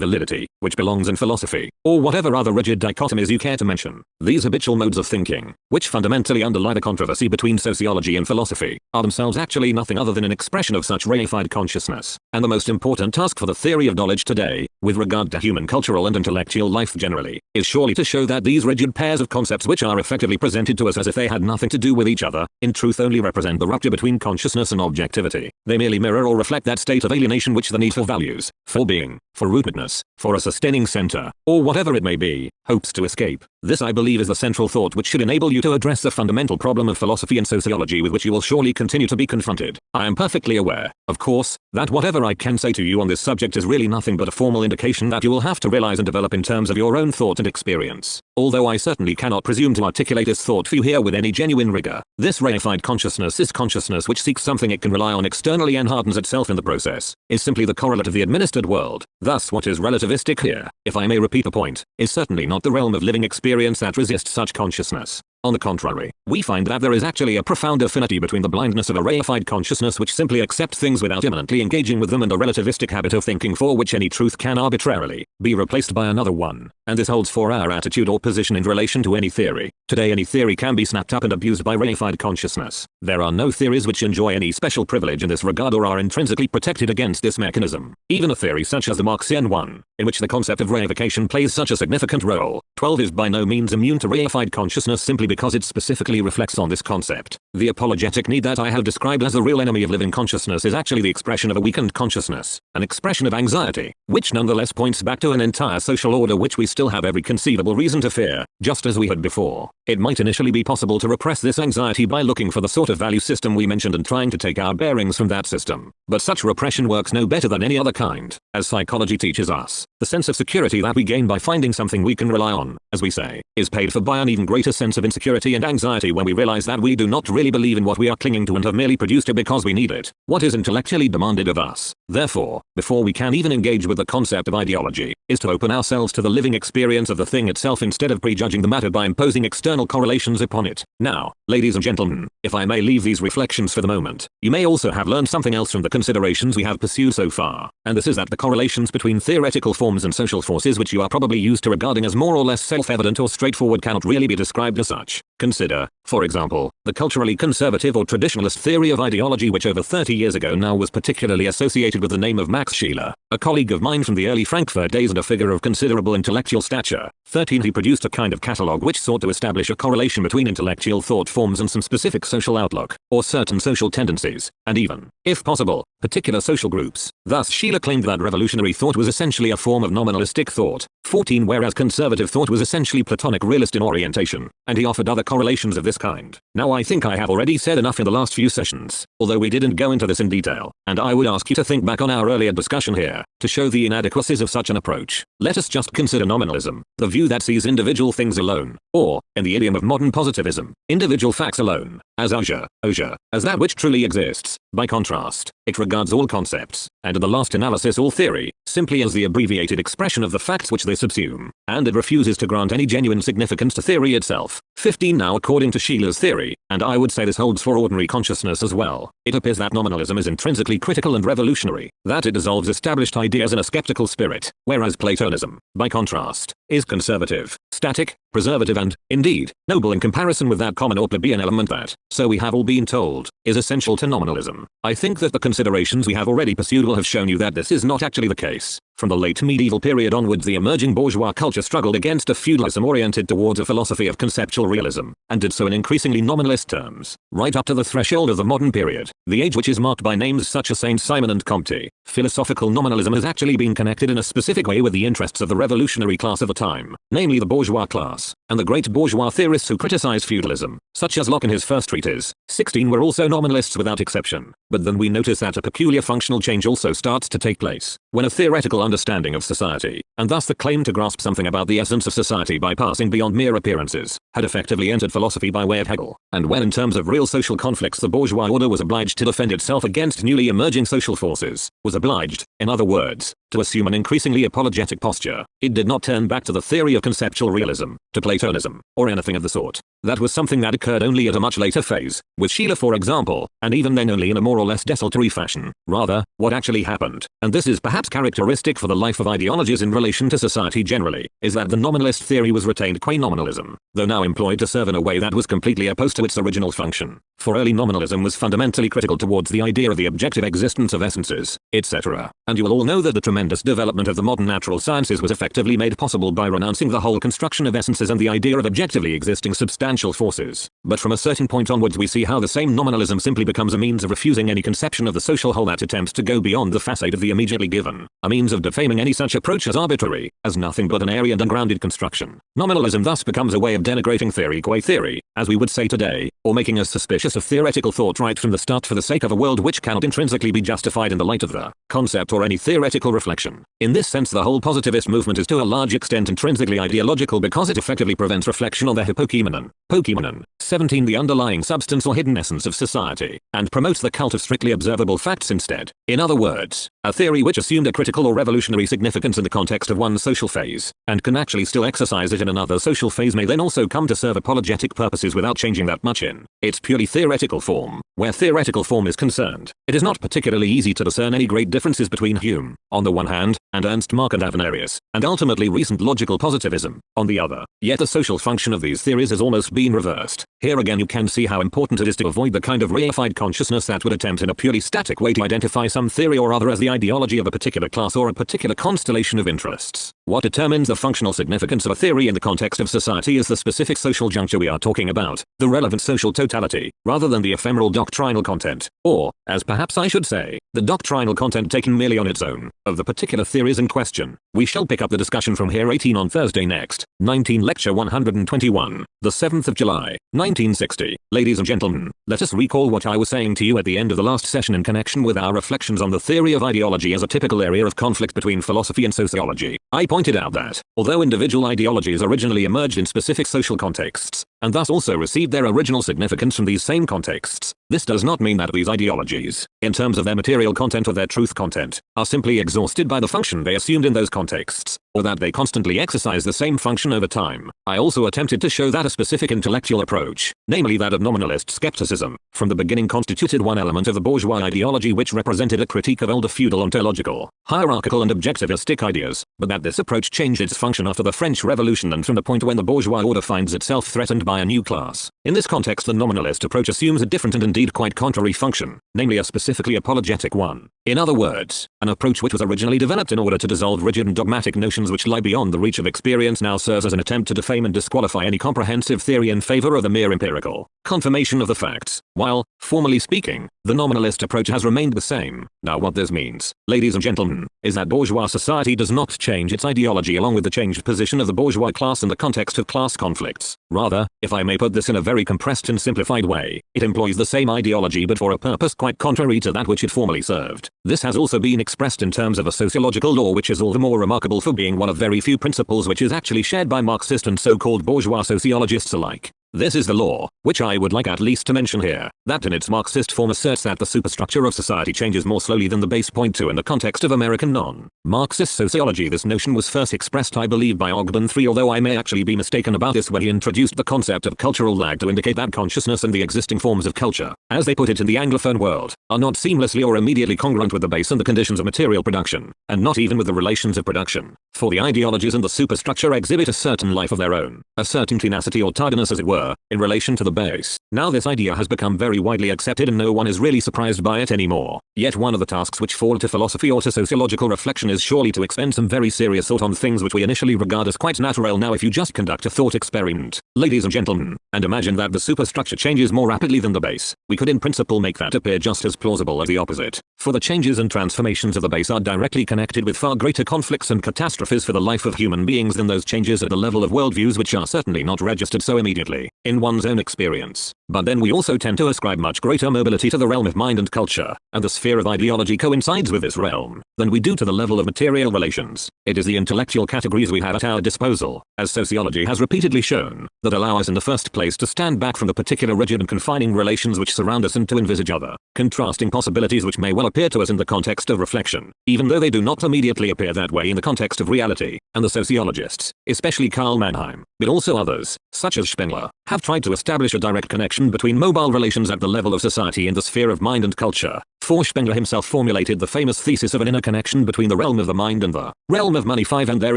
validity, which belongs in philosophy, or whatever other rigid dichotomies you care to mention. These habitual modes of thinking, which fundamentally underlie the controversy between sociology and philosophy, are themselves actually nothing other than an expression of such reified consciousness. And the most important task for the theory of knowledge today, with regard to human cultural and intellectual life generally, is surely to show that these rigid pairs of concepts concepts which are effectively presented to us as if they had nothing to do with each other, in truth only represent the rupture between consciousness and objectivity. They merely mirror or reflect that state of alienation which the need for values, for being, for rootedness, for a sustaining center, or whatever it may be, hopes to escape. This I believe is the central thought which should enable you to address the fundamental problem of philosophy and sociology with which you will surely continue to be confronted. I am perfectly aware, of course, that whatever I can say to you on this subject is really nothing but a formal indication that you will have to realize and develop in terms of your own thought and experience. Although I certainly cannot presume to articulate this thought for you here with any genuine rigor. This reified consciousness is consciousness which seeks something it can rely on externally and hardens itself in the process, is simply the correlate of the administered world. Thus what is relativistic here, if I may repeat the point, is certainly not the realm of living experience that resists such consciousness. On the contrary, we find that there is actually a profound affinity between the blindness of a reified consciousness which simply accepts things without immanently engaging with them and a relativistic habit of thinking for which any truth can arbitrarily be replaced by another one. And this holds for our attitude or position in relation to any theory. Today any theory can be snapped up and abused by reified consciousness. There are no theories which enjoy any special privilege in this regard or are intrinsically protected against this mechanism. Even a theory such as the Marxian one, in which the concept of reification plays such a significant role, 12 is by no means immune to reified consciousness simply because it specifically reflects on this concept. The apologetic need that I have described as the real enemy of living consciousness is actually the expression of a weakened consciousness, an expression of anxiety, which nonetheless points back to an entire social order which we still have every conceivable reason to fear, just as we had before. It might initially be possible to repress this anxiety by looking for the sort of value system we mentioned and trying to take our bearings from that system. But such repression works no better than any other kind, as psychology teaches us. The sense of security that we gain by finding something we can rely on, as we say, is paid for by an even greater sense of insecurity and anxiety when we realize that we do not really believe in what we are clinging to and have merely produced it because we need it. What is intellectually demanded of us, therefore, before we can even engage with the concept of ideology, is to open ourselves to the living experience of the thing itself instead of prejudging the matter by imposing external correlations upon it. Now, ladies and gentlemen, if I may leave these reflections for the moment, you may also have learned something else from the considerations we have pursued so far, and this is that the correlations between theoretical forms and social forces which you are probably used to regarding as more or less self-evident or straightforward cannot really be described as such. Consider, for example, the culturally conservative or traditionalist theory of ideology which over 30 years ago now was particularly associated with the name of Max Scheler, a colleague of mine from the early Frankfurt days and a figure of considerable intellectual stature. 13. He produced a kind of catalogue which sought to establish a correlation between intellectual thought forms and some specific social outlook, or certain social tendencies, and even, if possible, particular social groups. Thus Scheler claimed that revolutionary thought was essentially a form of nominalistic thought. 14. Whereas conservative thought was essentially Platonic realist in orientation, and he offered other correlations of this kind. Now I think I have already said enough in the last few sessions, although we didn't go into this in detail, and I would ask you to think back on our earlier discussion here, to show the inadequacies of such an approach. Let us just consider nominalism, the view that sees individual things alone, or, in the idiom of modern positivism, individual facts alone, as as that which truly exists. By contrast, it regards all concepts, and in the last analysis all theory, simply as the abbreviated expression of the facts which they subsume, and it refuses to grant any genuine significance to theory itself. 15. Now according to Scheler's theory, and I would say this holds for ordinary consciousness as well, it appears that nominalism is intrinsically critical and revolutionary, that it dissolves established ideas in a skeptical spirit, whereas Platonism, by contrast, is conservative, static, preservative and, indeed, noble in comparison with that common or plebeian element that, so we have all been told, is essential to nominalism. I think that the considerations we have already pursued will have shown you that this is not actually the case. From the late medieval period onwards the emerging bourgeois culture struggled against a feudalism oriented towards a philosophy of conceptual realism, and did so in increasingly nominalist terms, right up to the threshold of the modern period, the age which is marked by names such as Saint Simon and Comte. Philosophical nominalism has actually been connected in a specific way with the interests of the revolutionary class of the time, namely the bourgeois class, and the great bourgeois theorists who criticize feudalism, such as Locke in his first treatise. 16 were also nominalists without exception, but then we notice that a peculiar functional change also starts to take place, when a theoretical understanding of society, and thus the claim to grasp something about the essence of society by passing beyond mere appearances, had effectively entered philosophy by way of Hegel, and when in terms of real social conflicts the bourgeois order was obliged to defend itself against newly emerging social forces, was obliged, in other words, to assume an increasingly apologetic posture. It did not turn back to the theory of conceptual realism, to Platonism, or anything of the sort. That was something that occurred only at a much later phase, with Sheila for example, and even then only in a more or less desultory fashion. Rather, what actually happened, and this is perhaps characteristic for the life of ideologies in relation to society generally, is that the nominalist theory was retained qua nominalism, though now employed to serve in a way that was completely opposed to its original function. For early nominalism was fundamentally critical towards the idea of the objective existence of essences, etc. And you will all know that the tremendous development of the modern natural sciences was effectively made possible by renouncing the whole construction of essences and the idea of objectively existing substantial forces. But from a certain point onwards we see how the same nominalism simply becomes a means of refusing any conception of the social whole that attempts to go beyond the facade of the immediately given, a means of defaming any such approach as arbitrary, as nothing but an airy and ungrounded construction. Nominalism thus becomes a way of denigrating theory qua theory, as we would say today, or making us suspicious of theoretical thought right from the start for the sake of a world which cannot intrinsically be justified in the light of the concept or any theoretical reflection. In this sense the whole positivist movement is to a large extent intrinsically ideological because it effectively prevents reflection on the hypokeimenon, 17 the underlying substance or hidden essence of society, and promotes the cult of strictly observable facts instead. In other words, a theory which assumed a critical or revolutionary significance in the context of one social phase, and can actually still exercise it in another social phase may then also come to serve apologetic purposes without changing that much in its purely theoretical form. Where theoretical form is concerned, it is not particularly easy to discern any great differences between Hume, on the one hand, and Ernst Mach and Avenarius, and ultimately recent logical positivism, on the other. Yet the social function of these theories has almost been reversed. Here again you can see how important it is to avoid the kind of reified consciousness that would attempt in a purely static way to identify some theory or other as the ideology of a particular class or a particular constellation of interests. What determines the functional significance of a theory in the context of society is the specific social juncture we are talking about, the relevant social totality, rather than the ephemeral doctrinal content, or, as perhaps I should say, the doctrinal content taken merely on its own, of the particular theories in question. We shall pick up the discussion from here 18 on Thursday next, 19 Lecture 121, the 7th of July, 1960. Ladies and gentlemen, let us recall what I was saying to you at the end of the last session in connection with our reflections on the theory of ideology as a typical area of conflict between philosophy and sociology. I pointed out that, although individual ideologies originally emerged in specific social contexts, and thus also received their original significance from these same contexts, this does not mean that these ideologies, in terms of their material content or their truth content, are simply exhausted by the function they assumed in those contexts, or that they constantly exercise the same function over time. I also attempted to show that a specific intellectual approach, namely that of nominalist skepticism, from the beginning constituted one element of the bourgeois ideology which represented a critique of older feudal ontological, hierarchical and objectivistic ideas, but that this approach changed its function after the French Revolution and from the point when the bourgeois order finds itself threatened by a new class. In this context the nominalist approach assumes a different and indeed quite contrary function, namely a specifically apologetic one. In other words, an approach which was originally developed in order to dissolve rigid and dogmatic notions which lie beyond the reach of experience now serves as an attempt to defame and disqualify any comprehensive theory in favor of the mere empirical confirmation of the facts, while, formally speaking, the nominalist approach has remained the same. Now what this means, ladies and gentlemen, is that bourgeois society does not change its ideology along with the changed position of the bourgeois class in the context of class conflicts. Rather, if I may put this in a very compressed and simplified way, it employs the same ideology but for a purpose quite contrary to that which it formerly served. This has also been expressed in terms of a sociological law which is all the more remarkable for being one of very few principles which is actually shared by Marxist and so-called bourgeois sociologists alike. This is the law, which I would like at least to mention here, that in its Marxist form asserts that the superstructure of society changes more slowly than the base point to in the context of American non-Marxist sociology. This notion was first expressed I believe by Ogden III, although I may actually be mistaken about this, when he introduced the concept of cultural lag to indicate that consciousness and the existing forms of culture, as they put it in the Anglophone world, are not seamlessly or immediately congruent with the base and the conditions of material production, and not even with the relations of production. For the ideologies and the superstructure exhibit a certain life of their own, a certain tenacity or tardiness as it were, in relation to the base. Now this idea has become very widely accepted and no one is really surprised by it anymore. Yet one of the tasks which fall to philosophy or to sociological reflection is surely to expend some very serious thought on things which we initially regard as quite natural. Now if you just conduct a thought experiment, ladies and gentlemen, and imagine that the superstructure changes more rapidly than the base, we could in principle make that appear just as plausible as the opposite. For the changes and transformations of the base are directly connected with far greater conflicts and catastrophes for the life of human beings than those changes at the level of worldviews which are certainly not registered so immediately in one's own experience. But then we also tend to ascribe much greater mobility to the realm of mind and culture, and the sphere of ideology coincides with this realm, than we do to the level of material relations. It is the intellectual categories we have at our disposal, as sociology has repeatedly shown, that allow us in the first place to stand back from the particular rigid and confining relations which surround us and to envisage other, contrasting possibilities which may well appear to us in the context of reflection, even though they do not immediately appear that way in the context of reality. And the sociologists, especially Karl Mannheim, but also others, such as Spengler, have tried to establish a direct connection between mobile relations at the level of society and the sphere of mind and culture. For Spengler himself formulated the famous thesis of an inner connection between the realm of the mind and the realm of money. 5. And there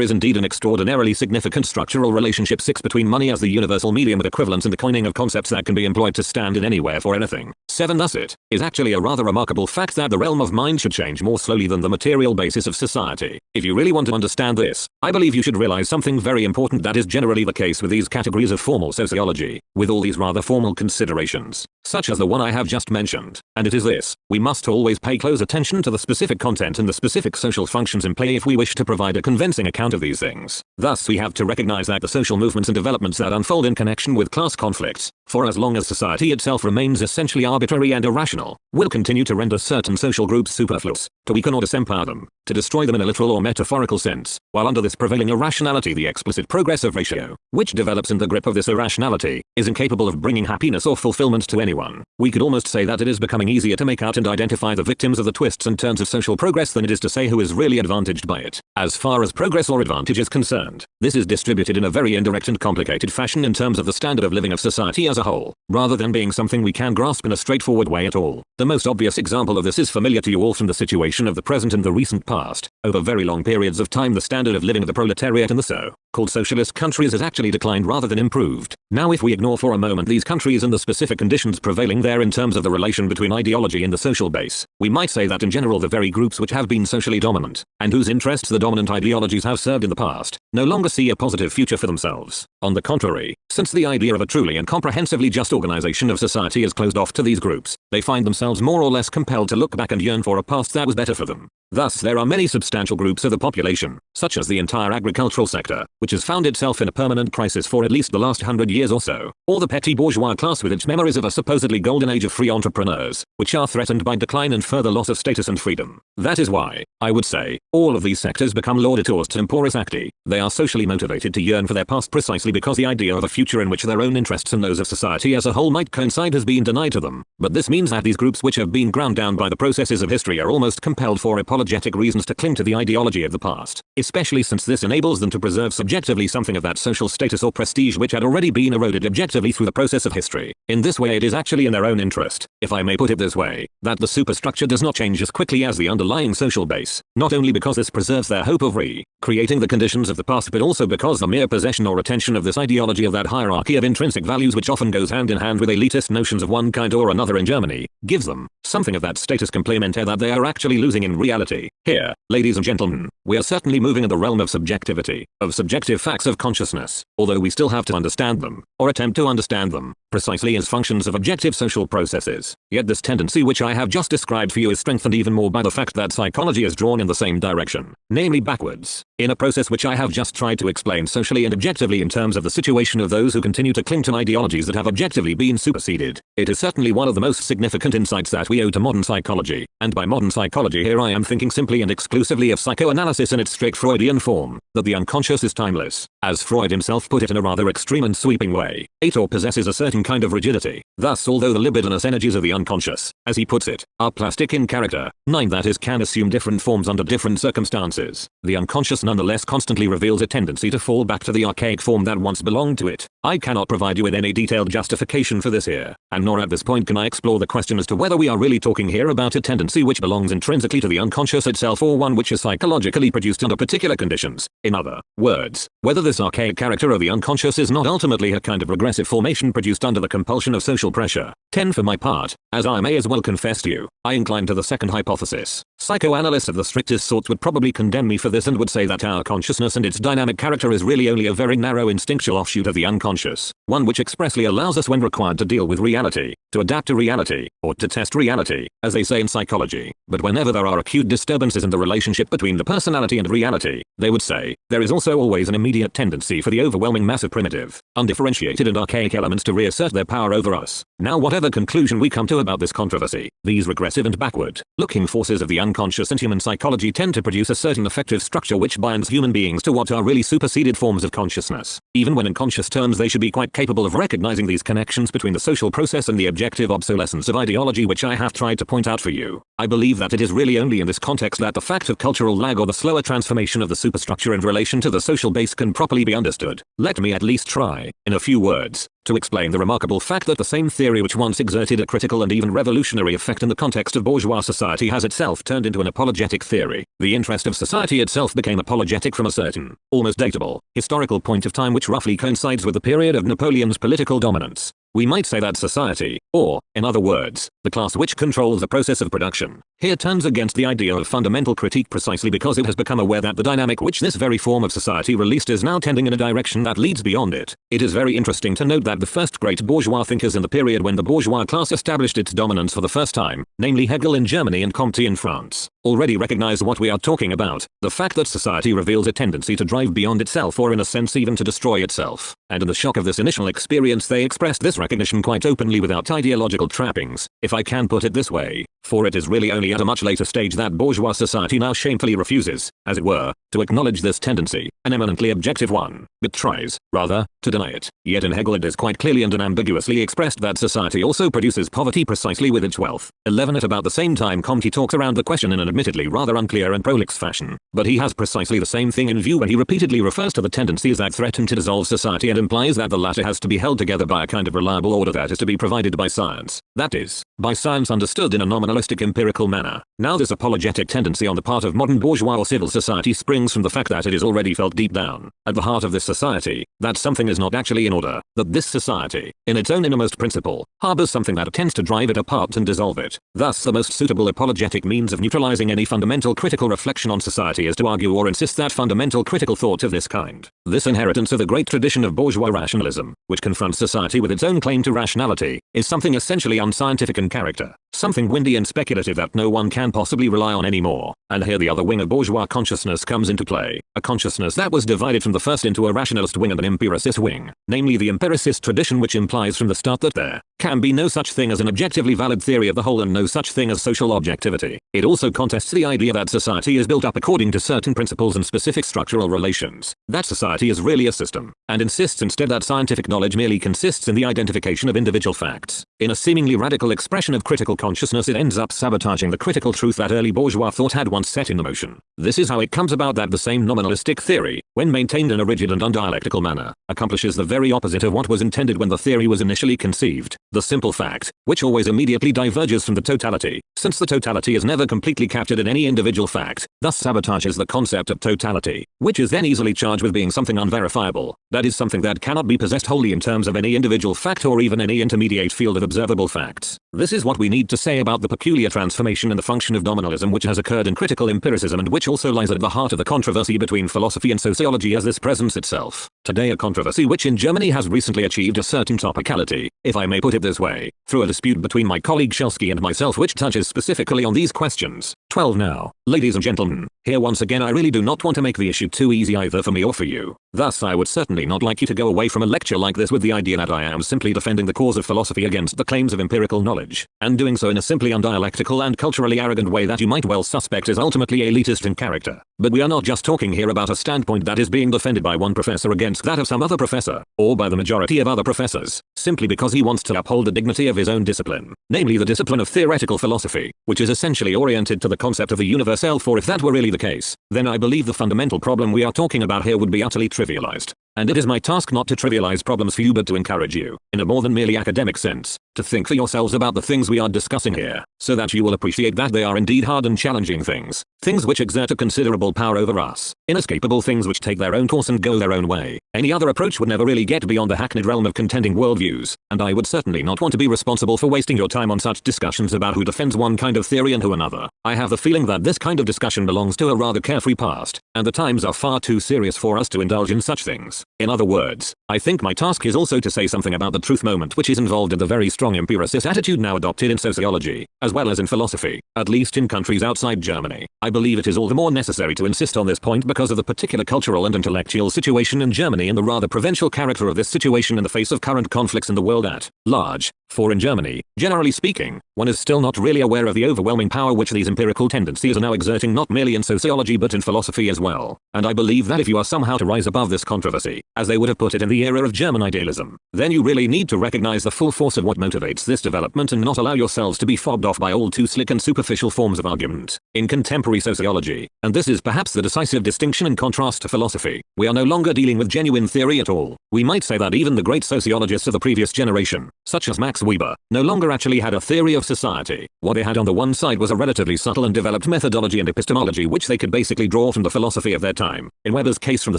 is indeed an extraordinarily significant structural relationship 6 between money as the universal medium of equivalence and the coining of concepts that can be employed to stand in anywhere for anything. 7. Thus it is actually a rather remarkable fact that the realm of mind should change more slowly than the material basis of society. If you really want to understand this, I believe you should realize something very important that is generally the case with these categories of formal sociology, with all these rather formal considerations, such as the one I have just mentioned, and it is this: we must always pay close attention to the specific content and the specific social functions in play if we wish to provide a convincing account of these things. Thus we have to recognize that the social movements and developments that unfold in connection with class conflicts, for as long as society itself remains essentially arbitrary and irrational, will continue to render certain social groups superfluous, to weaken or disempower them, to destroy them in a literal or metaphorical sense, while under this prevailing irrationality the explicit progressive ratio, which develops in the grip of this irrationality, is incapable of bringing happiness or fulfillment to anyone. We could almost say that it is becoming easier to make out and identify the victims of the twists and turns of social progress than it is to say who is really advantaged by it. As far as progress or advantage is concerned, this is distributed in a very indirect and complicated fashion in terms of the standard of living of society as a whole, rather than being something we can grasp in a straightforward way at all. The most obvious example of this is familiar to you all from the situation of the present and the recent past. Over very long periods of time the standard of living of the proletariat in the so-called socialist countries has actually declined rather than improved. Now if we ignore for a moment these countries and the specific conditions prevailing there in terms of the relation between ideology and the social base, we might say that in general the very groups which have been socially dominant, and whose interests the dominant ideologies have served in the past, no longer see a positive future for themselves. On the contrary, since the idea of a truly and comprehensively just organization of society is closed off to these groups, they find themselves more or less compelled to look back and yearn for a past that was better for them. Thus there are many substantial groups of the population, such as the entire agricultural sector, which has found itself in a permanent crisis for at least the last 100 years or so, or the petty bourgeois class with its memories of a supposedly golden age of free entrepreneurs, which are threatened by decline and further loss of status and freedom. That is why, I would say, all of these sectors become laudatores temporis acti. They are socially motivated to yearn for their past precisely because the idea of a future in which their own interests and those of society as a whole might coincide has been denied to them. But this means that these groups which have been ground down by the processes of history are almost compelled for apologetic reasons to cling to the ideology of the past, especially since this enables them to preserve subjectively something of that social status or prestige which had already been eroded objectively through the process of history. In this way it is actually in their own interest, if I may put it this way, that the superstructure does not change as quickly as the underlying social base, not only because this preserves their hope of recreating the conditions of the past but also because the mere possession or retention of this ideology of that hierarchy of intrinsic values which often goes hand in hand with elitist notions of one kind or another in Germany, gives them something of that status complementaire that they are actually losing in reality. Here, ladies and gentlemen, we are certainly moving in the realm of subjectivity, of subjective facts of consciousness, although we still have to understand them, or attempt to understand them, precisely as functions of objective social processes. Yet this tendency which I have just described for you is strengthened even more by the fact that psychology is drawn in the same direction, namely backwards, in a process which I have just tried to explain socially and objectively in terms of the situation of those who continue to cling to ideologies that have objectively been superseded. It is certainly one of the most significant insights that we owe to modern psychology, and by modern psychology here I am thinking simply and exclusively of psychoanalysis in its strict Freudian form, that the unconscious is timeless. As Freud himself put it in a rather extreme and sweeping way, it or possesses a certain kind of rigidity. Thus although the libidinous energies of the unconscious, as he puts it, are plastic in character, 9 that is can assume different forms under different circumstances, the unconscious nonetheless constantly reveals a tendency to fall back to the archaic form that once belonged to it. I cannot provide you with any detailed justification for this here, and nor at this point can I explore the question as to whether we are really talking here about a tendency which belongs intrinsically to the unconscious itself or one which is psychologically produced under particular conditions. In other words, whether this archaic character of the unconscious is not ultimately a kind of regressive formation produced under the compulsion of social pressure. 10 For my part, as I may as well confess to you, I incline to the second hypothesis. Psychoanalysts of the strictest sorts would probably condemn me for this and would say that our consciousness and its dynamic character is really only a very narrow instinctual offshoot of the unconscious, one which expressly allows us when required to deal with reality, to adapt to reality, or to test reality, as they say in psychology. But whenever there are acute disturbances in the relationship between the personality and reality, they would say, there is also always an immediate tendency for the overwhelming mass of primitive, undifferentiated and archaic elements to reassert their power over us. Now whatever conclusion we come to about this controversy, these regressive and backward-looking forces of the unconscious in human psychology tend to produce a certain effective structure which binds human beings to what are really superseded forms of consciousness. Even when in conscious terms they should be quite capable of recognizing these connections between the social process and the objective obsolescence of ideology which I have tried to point out for you. I believe that it is really only in this context that the fact of cultural lag or the slower transformation of the superstructure in relation to the social base can properly be understood. Let me at least try, in a few words, to explain the remarkable fact that the same theory which once exerted a critical and even revolutionary effect in the context of bourgeois society has itself turned into an apologetic theory. The interest of society itself became apologetic from a certain, almost datable, historical point of time which roughly coincides with the period of Napoleon's political dominance. We might say that society, or, in other words, the class which controls the process of production, here turns against the idea of fundamental critique precisely because it has become aware that the dynamic which this very form of society released is now tending in a direction that leads beyond it. It is very interesting to note that the first great bourgeois thinkers in the period when the bourgeois class established its dominance for the first time, namely Hegel in Germany and Comte in France, already recognized what we are talking about, the fact that society reveals a tendency to drive beyond itself or in a sense even to destroy itself. And in the shock of this initial experience they expressed this recognition quite openly without ideological trappings, if I can put it this way, for it is really only at a much later stage that bourgeois society now shamefully refuses, as it were, to acknowledge this tendency, an eminently objective one, but tries, rather, to deny it. Yet in Hegel it is quite clearly and unambiguously expressed that society also produces poverty precisely with its wealth. 11 At about the same time Comte talks around the question in an admittedly rather unclear and prolix fashion, but he has precisely the same thing in view when he repeatedly refers to the tendencies that threaten to dissolve society and implies that the latter has to be held together by a kind of reliable order that is to be provided by science, that is, by science understood in a nominalistic empirical manner. Now this apologetic tendency on the part of modern bourgeois or civil society springs from the fact that it is already felt deep down, at the heart of this society, that something is not actually in order, that this society, in its own innermost principle, harbors something that tends to drive it apart and dissolve it. Thus the most suitable apologetic means of neutralizing any fundamental critical reflection on society is to argue or insist that fundamental critical thought of this kind, this inheritance of the great tradition of bourgeois rationalism, which confronts society with its own claim to rationality, is something essentially unscientific in character, something windy and speculative that no one can possibly rely on anymore. And here the other wing of bourgeois consciousness comes into play, a consciousness that was divided from the first into a rationalist wing and an empiricist wing, namely the empiricist tradition which implies from the start that there can be no such thing as an objectively valid theory of the whole and no such thing as social objectivity. It also contests the idea that society is built up according to certain principles and specific structural relations, that society is really a system, and insists instead that scientific knowledge merely consists in the identification of individual facts. In a seemingly radical expression of critical consciousness it ends up sabotaging the critical truth that early bourgeois thought had once set into motion. This is how it comes about that the same nominalistic theory, when maintained in a rigid and undialectical manner, accomplishes the very opposite of what was intended when the theory was initially conceived. The simple fact, which always immediately diverges from the totality, since the totality is never completely captured in any individual fact, thus sabotages the concept of totality, which is then easily charged with being something unverifiable, that is something that cannot be possessed wholly in terms of any individual fact or even any intermediate field of observable facts. This is what we need to say about the peculiar transformation in the function of nominalism which has occurred in critical empiricism and which also lies at the heart of the controversy between philosophy and sociology as this presents itself today, a controversy which in Germany has recently achieved a certain topicality, if I may put it this way, through a dispute between my colleague Shelsky and myself which touches specifically on these questions. 12 Now, ladies and gentlemen, here once again I really do not want to make the issue too easy either for me or for you. Thus I would certainly not like you to go away from a lecture like this with the idea that I am simply defending the cause of philosophy against the claims of empirical knowledge, and doing so in a simply undialectical and culturally arrogant way that you might well suspect is ultimately elitist in character. But we are not just talking here about a standpoint that is being defended by one professor against that of some other professor, or by the majority of other professors, simply because he wants to uphold the dignity of his own discipline, namely the discipline of theoretical philosophy, which is essentially oriented to the concept of the universal. For if that were really the case, then I believe the fundamental problem we are talking about here would be utterly trivialized. And it is my task not to trivialize problems for you but to encourage you, in a more than merely academic sense, to think for yourselves about the things we are discussing here, so that you will appreciate that they are indeed hard and challenging things, things which exert a considerable power over us, inescapable things which take their own course and go their own way. Any other approach would never really get beyond the hackneyed realm of contending worldviews, and I would certainly not want to be responsible for wasting your time on such discussions about who defends one kind of theory and who another. I have the feeling that this kind of discussion belongs to a rather carefree past, and the times are far too serious for us to indulge in such things. In other words, I think my task is also to say something about the truth moment which is involved in the very strong strong empiricist attitude now adopted in sociology, as well as in philosophy, at least in countries outside Germany. I believe it is all the more necessary to insist on this point because of the particular cultural and intellectual situation in Germany and the rather provincial character of this situation in the face of current conflicts in the world at large. For in Germany, generally speaking, one is still not really aware of the overwhelming power which these empirical tendencies are now exerting not merely in sociology but in philosophy as well. And I believe that if you are somehow to rise above this controversy, as they would have put it in the era of German idealism, then you really need to recognize the full force of what motivates this development and not allow yourselves to be fobbed off by all too slick and superficial forms of argument. In contemporary sociology, and this is perhaps the decisive distinction in contrast to philosophy, we are no longer dealing with genuine theory at all. We might say that even the great sociologists of the previous generation, such as Max Weber, no longer actually had a theory of society. What they had on the one side was a relatively subtle and developed methodology and epistemology which they could basically draw from the philosophy of their time, in Weber's case from the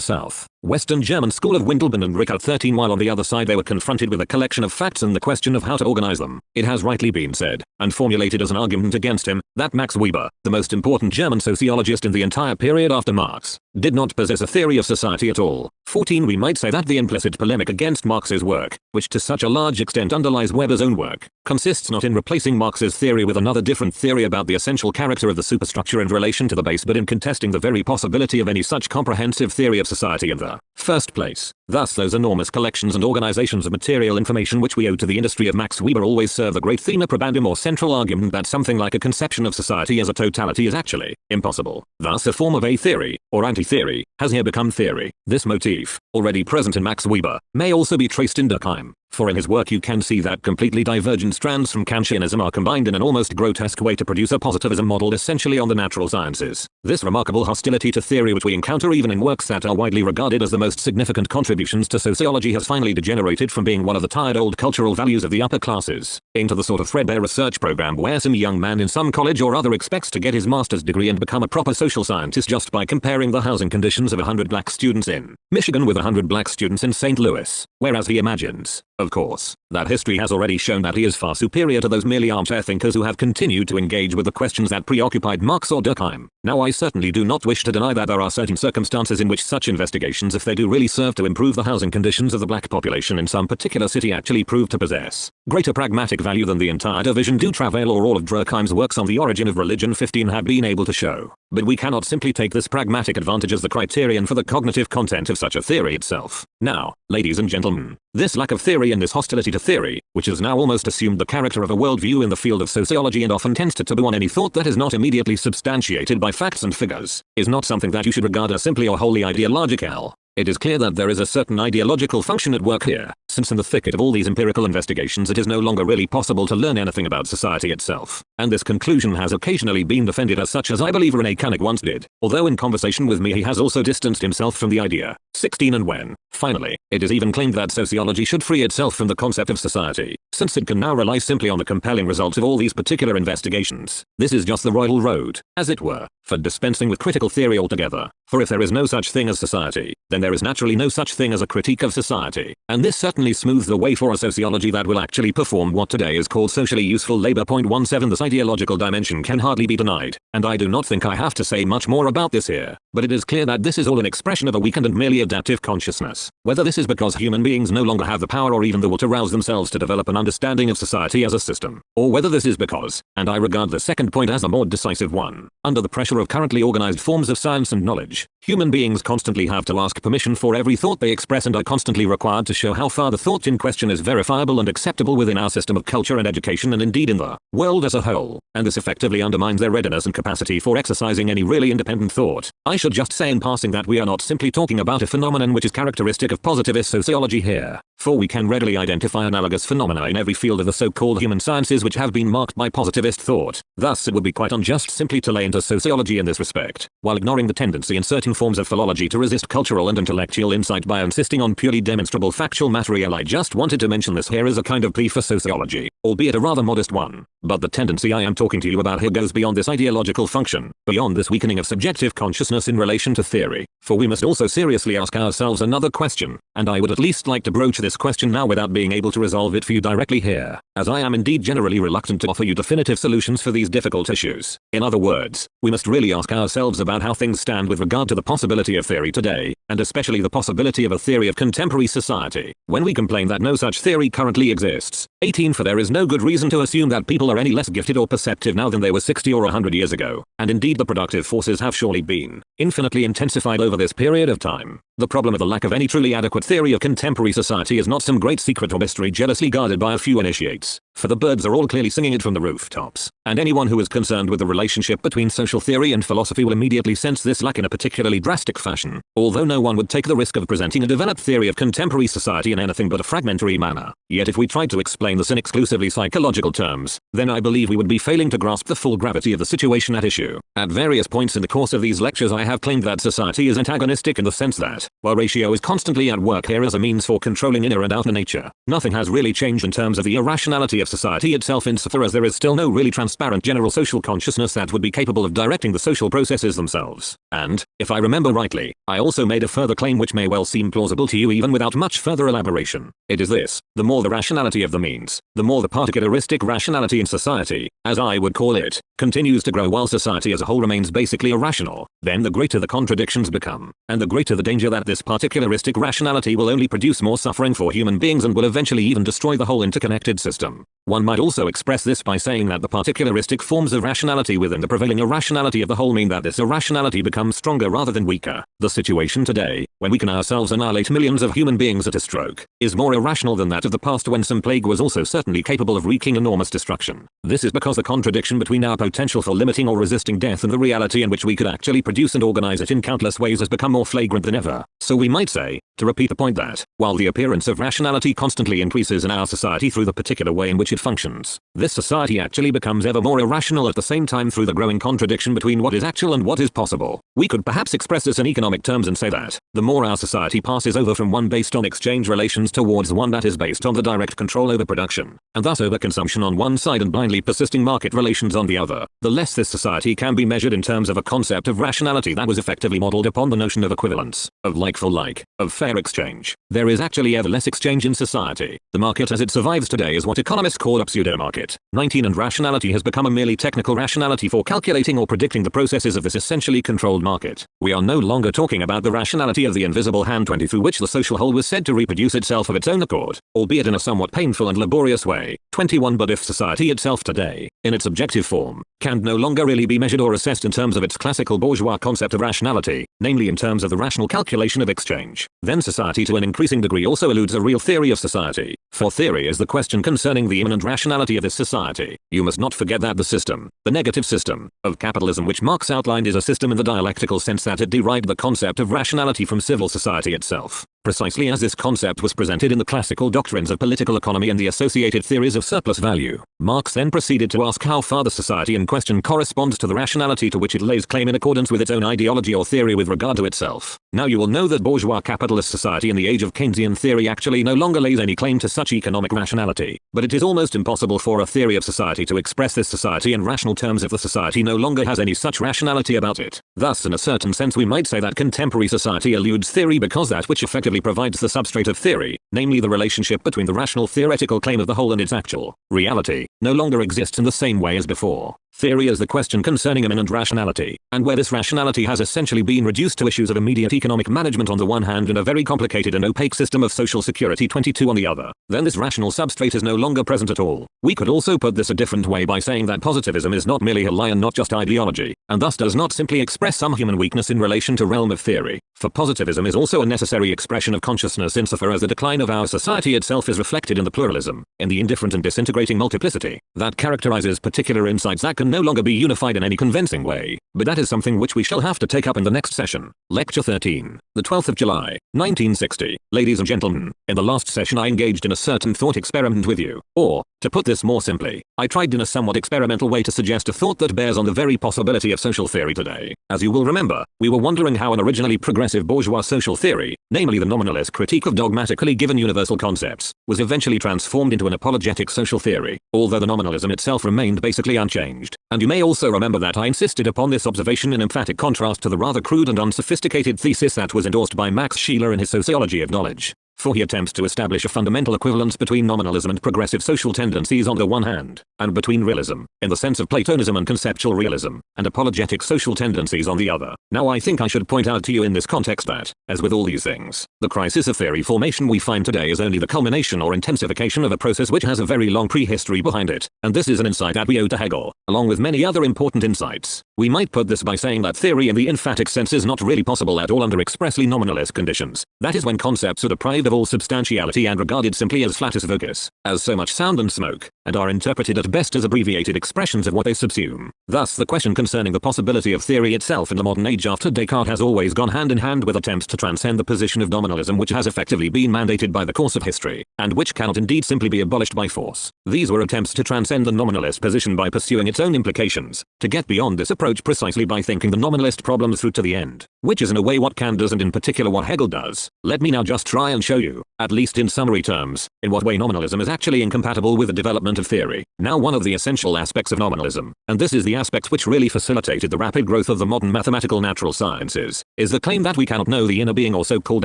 South Western German school of Windelband and Rickert 13, while on the other side they were confronted with a collection of facts and the question of how to organize them. It has rightly been said, and formulated as an argument against him, that Max Weber, the most important German sociologist in the entire period after Marx, did not possess a theory of society at all. 14. We might say that the implicit polemic against Marx's work, which to such a large extent underlies Weber's own work, consists not in replacing Marx's theory with another different theory about the essential character of the superstructure in relation to the base, but in contesting the very possibility of any such comprehensive theory of society in the first place. Thus those enormous collections and organizations of material information which we owe to the industry of Max Weber always serve the great thema probandum or central argument that something like a conception of society as a totality is actually impossible. Thus a form of a theory, or anti-theory, has here become theory. This motif, already present in Max Weber, may also be traced in Durkheim. For in his work you can see that completely divergent strands from Kantianism are combined in an almost grotesque way to produce a positivism modeled essentially on the natural sciences. This remarkable hostility to theory which we encounter even in works that are widely regarded as the most significant contributions to sociology has finally degenerated from being one of the tired old cultural values of the upper classes, into the sort of threadbare research program where some young man in some college or other expects to get his master's degree and become a proper social scientist just by comparing the housing conditions of 100 black students in Michigan with 100 black students in St. Louis, whereas he imagines, of course, that history has already shown that he is far superior to those merely armchair thinkers who have continued to engage with the questions that preoccupied Marx or Durkheim. Now I certainly do not wish to deny that there are certain circumstances in which such investigations, if they do really serve to improve the housing conditions of the black population in some particular city, actually prove to possess greater pragmatic value than the entire Division du Travail or all of Durkheim's works on the origin of religion 15 have been able to show. But we cannot simply take this pragmatic advantage as the criterion for the cognitive content of such a theory itself. Now, ladies and gentlemen, this lack of theory and this hostility to theory, which has now almost assumed the character of a worldview in the field of sociology and often tends to taboo on any thought that is not immediately substantiated by facts and figures, is not something that you should regard as simply or wholly ideological. It is clear that there is a certain ideological function at work here, since in the thicket of all these empirical investigations it is no longer really possible to learn anything about society itself. And this conclusion has occasionally been defended as such, as I believe René Koenig once did, although in conversation with me he has also distanced himself from the idea. 16. And when, finally, it is even claimed that sociology should free itself from the concept of society, since it can now rely simply on the compelling results of all these particular investigations. This is just the royal road, as it were, for dispensing with critical theory altogether. For if there is no such thing as society, then there is naturally no such thing as a critique of society, and this certainly smooths the way for a sociology that will actually perform what today is called socially useful labor. 17. This ideological dimension can hardly be denied, and I do not think I have to say much more about this here, but it is clear that this is all an expression of a weakened and merely adaptive consciousness. Whether this is because human beings no longer have the power or even the will to rouse themselves to develop an understanding of society as a system, or whether this is because, and I regard the second point as the more decisive one, under the pressure of currently organized forms of science and knowledge, human beings constantly have to ask permission for every thought they express and are constantly required to show how far the thought in question is verifiable and acceptable within our system of culture and education and indeed in the world as a whole, and this effectively undermines their readiness and capacity for exercising any really independent thought. I should just say in passing that we are not simply talking about a phenomenon which is characteristic of positivist sociology here, for we can readily identify analogous phenomena in every field of the so-called human sciences which have been marked by positivist thought. Thus it would be quite unjust simply to lay into sociology in this respect, while ignoring the tendency in certain forms of philology to resist cultural and intellectual insight by insisting on purely demonstrable factual material. I just wanted to mention this here as a kind of plea for sociology, albeit a rather modest one. But the tendency I am talking to you about here goes beyond this ideological function, beyond this weakening of subjective consciousness in relation to theory, for we must also seriously ask ourselves another question, and I would at least like to broach this question now without being able to resolve it for you directly here, as I am indeed generally reluctant to offer you definitive solutions for these difficult issues. In other words, we must really ask ourselves about how things stand with regard to the possibility of theory today, and especially the possibility of a theory of contemporary society. When we complain that no such theory currently exists, 18 For there is no good reason to assume that people are any less gifted or perceptive now than they were 60 or 100 years ago, and indeed the productive forces have surely been infinitely intensified over this period of time. The problem of the lack of any truly adequate theory of contemporary society is not some great secret or mystery jealously guarded by a few initiates, for the birds are all clearly singing it from the rooftops, and anyone who is concerned with the relationship between social theory and philosophy will immediately sense this lack in a particularly drastic fashion, although no one would take the risk of presenting a developed theory of contemporary society in anything but a fragmentary manner. Yet if we tried to explain this in exclusively psychological terms, then I believe we would be failing to grasp the full gravity of the situation at issue. At various points in the course of these lectures I have claimed that society is antagonistic in the sense that, while ratio is constantly at work here as a means for controlling inner and outer nature, nothing has really changed in terms of the irrationality of society itself insofar as there is still no really transparent general social consciousness that would be capable of directing the social processes themselves. And, if I remember rightly, I also made a further claim which may well seem plausible to you even without much further elaboration. It is this: the more the rationality of the means, the more the particularistic rationality in society, as I would call it, continues to grow while society as a whole remains basically irrational, then the greater the contradictions become, and the greater the danger that this particularistic rationality will only produce more suffering for human beings and will eventually even destroy the whole interconnected system. One might also express this by saying that the particularistic forms of rationality within the prevailing irrationality of the whole mean that this irrationality becomes stronger rather than weaker. The situation today, when we can ourselves annihilate millions of human beings at a stroke, is more irrational than that of the past when some plague was also certainly capable of wreaking enormous destruction. This is because the contradiction between our potential for limiting or resisting death and the reality in which we could actually produce and organize it in countless ways has become more flagrant than ever. So we might say, to repeat the point, that, while the appearance of rationality constantly increases in our society through the particular way in which it functions, this society actually becomes ever more irrational at the same time through the growing contradiction between what is actual and what is possible. We could perhaps express this in economic terms and say that, the more our society passes over from one based on exchange relations towards one that is based on the direct control over production, and thus over consumption on one side and blindly persisting market relations on the other, the less this society can be measured in terms of a concept of rationality that was effectively modeled upon the notion of equivalence, of like for like, of fair exchange. There is actually ever less exchange in society. The market as it survives today is what economists call a pseudo-market. 19 And rationality has become a merely technical rationality for calculating or predicting the processes of this essentially controlled market. We are no longer talking about the rationality of the invisible hand 20 through which the social whole was said to reproduce itself of its own accord, albeit in a somewhat painful and laborious way. 21 But if society itself today, in its objective form, can no longer really be measured or assessed in terms of its classical bourgeois concept of rationality, namely in terms of the rational calculation of exchange, then society to an increasing degree also eludes a real theory of society. For theory is the question concerning the immanent rationality of this society. You must not forget that the system, the negative system, of capitalism which Marx outlined is a system in the dialectical sense that it derived the concept of rationality from civil society itself, precisely as this concept was presented in the classical doctrines of political economy and the associated theories of surplus value. Marx then proceeded to ask how far the society in question corresponds to the rationality to which it lays claim in accordance with its own ideology or theory with regard to itself. Now you will know that bourgeois capitalist society in the age of Keynesian theory actually no longer lays any claim to such economic rationality, but it is almost impossible for a theory of society to express this society in rational terms if the society no longer has any such rationality about it. Thus in a certain sense we might say that contemporary society eludes theory because that which effectively provides the substrate of theory, namely the relationship between the rational theoretical claim of the whole and its actual reality, no longer exists in the same way as before. Theory is the question concerning immanent rationality, and where this rationality has essentially been reduced to issues of immediate economic management on the one hand and a very complicated and opaque system of social security 22 on the other, then this rational substrate is no longer present at all. We could also put this a different way by saying that positivism is not merely a lie and not just ideology, and thus does not simply express some human weakness in relation to realm of theory, for positivism is also a necessary expression of consciousness insofar as the decline of our society itself is reflected in the pluralism, in the indifferent and disintegrating multiplicity, that characterizes particular insights that can no longer be unified in any convincing way, but that is something which we shall have to take up in the next session. Lecture 13, the 12th of July, 1960. Ladies and gentlemen, in the last session I engaged in a certain thought experiment with you, or, to put this more simply, I tried in a somewhat experimental way to suggest a thought that bears on the very possibility of social theory today. As you will remember, we were wondering how an originally progressive bourgeois social theory, namely the nominalist critique of dogmatically given universal concepts, was eventually transformed into an apologetic social theory, although the nominalism itself remained basically unchanged. And you may also remember that I insisted upon this observation in emphatic contrast to the rather crude and unsophisticated thesis that was endorsed by Max Scheler in his Sociology of Knowledge. for he attempts to establish a fundamental equivalence between nominalism and progressive social tendencies on the one hand, and between realism, in the sense of Platonism and conceptual realism, and apologetic social tendencies on the other. Now I think I should point out to you in this context that, as with all these things, the crisis of theory formation we find today is only the culmination or intensification of a process which has a very long prehistory behind it, and this is an insight that we owe to Hegel, along with many other important insights. We might put this by saying that theory in the emphatic sense is not really possible at all under expressly nominalist conditions. That is when concepts are deprived of all substantiality and regarded simply as flatus vocis, as so much sound and smoke, and are interpreted at best as abbreviated expressions of what they subsume. Thus the question concerning the possibility of theory itself in the modern age after Descartes has always gone hand in hand with attempts to transcend the position of nominalism which has effectively been mandated by the course of history, and which cannot indeed simply be abolished by force. These were attempts to transcend the nominalist position by pursuing its own implications, to get beyond this approach precisely by thinking the nominalist problems through to the end, which is in a way what Kant does and in particular what Hegel does. Let me now just try and show you, at least in summary terms, in what way nominalism is actually incompatible with the development of theory. Now one of the essential aspects of nominalism, and this is the aspect which really facilitated the rapid growth of the modern mathematical natural sciences, is the claim that we cannot know the inner being or so-called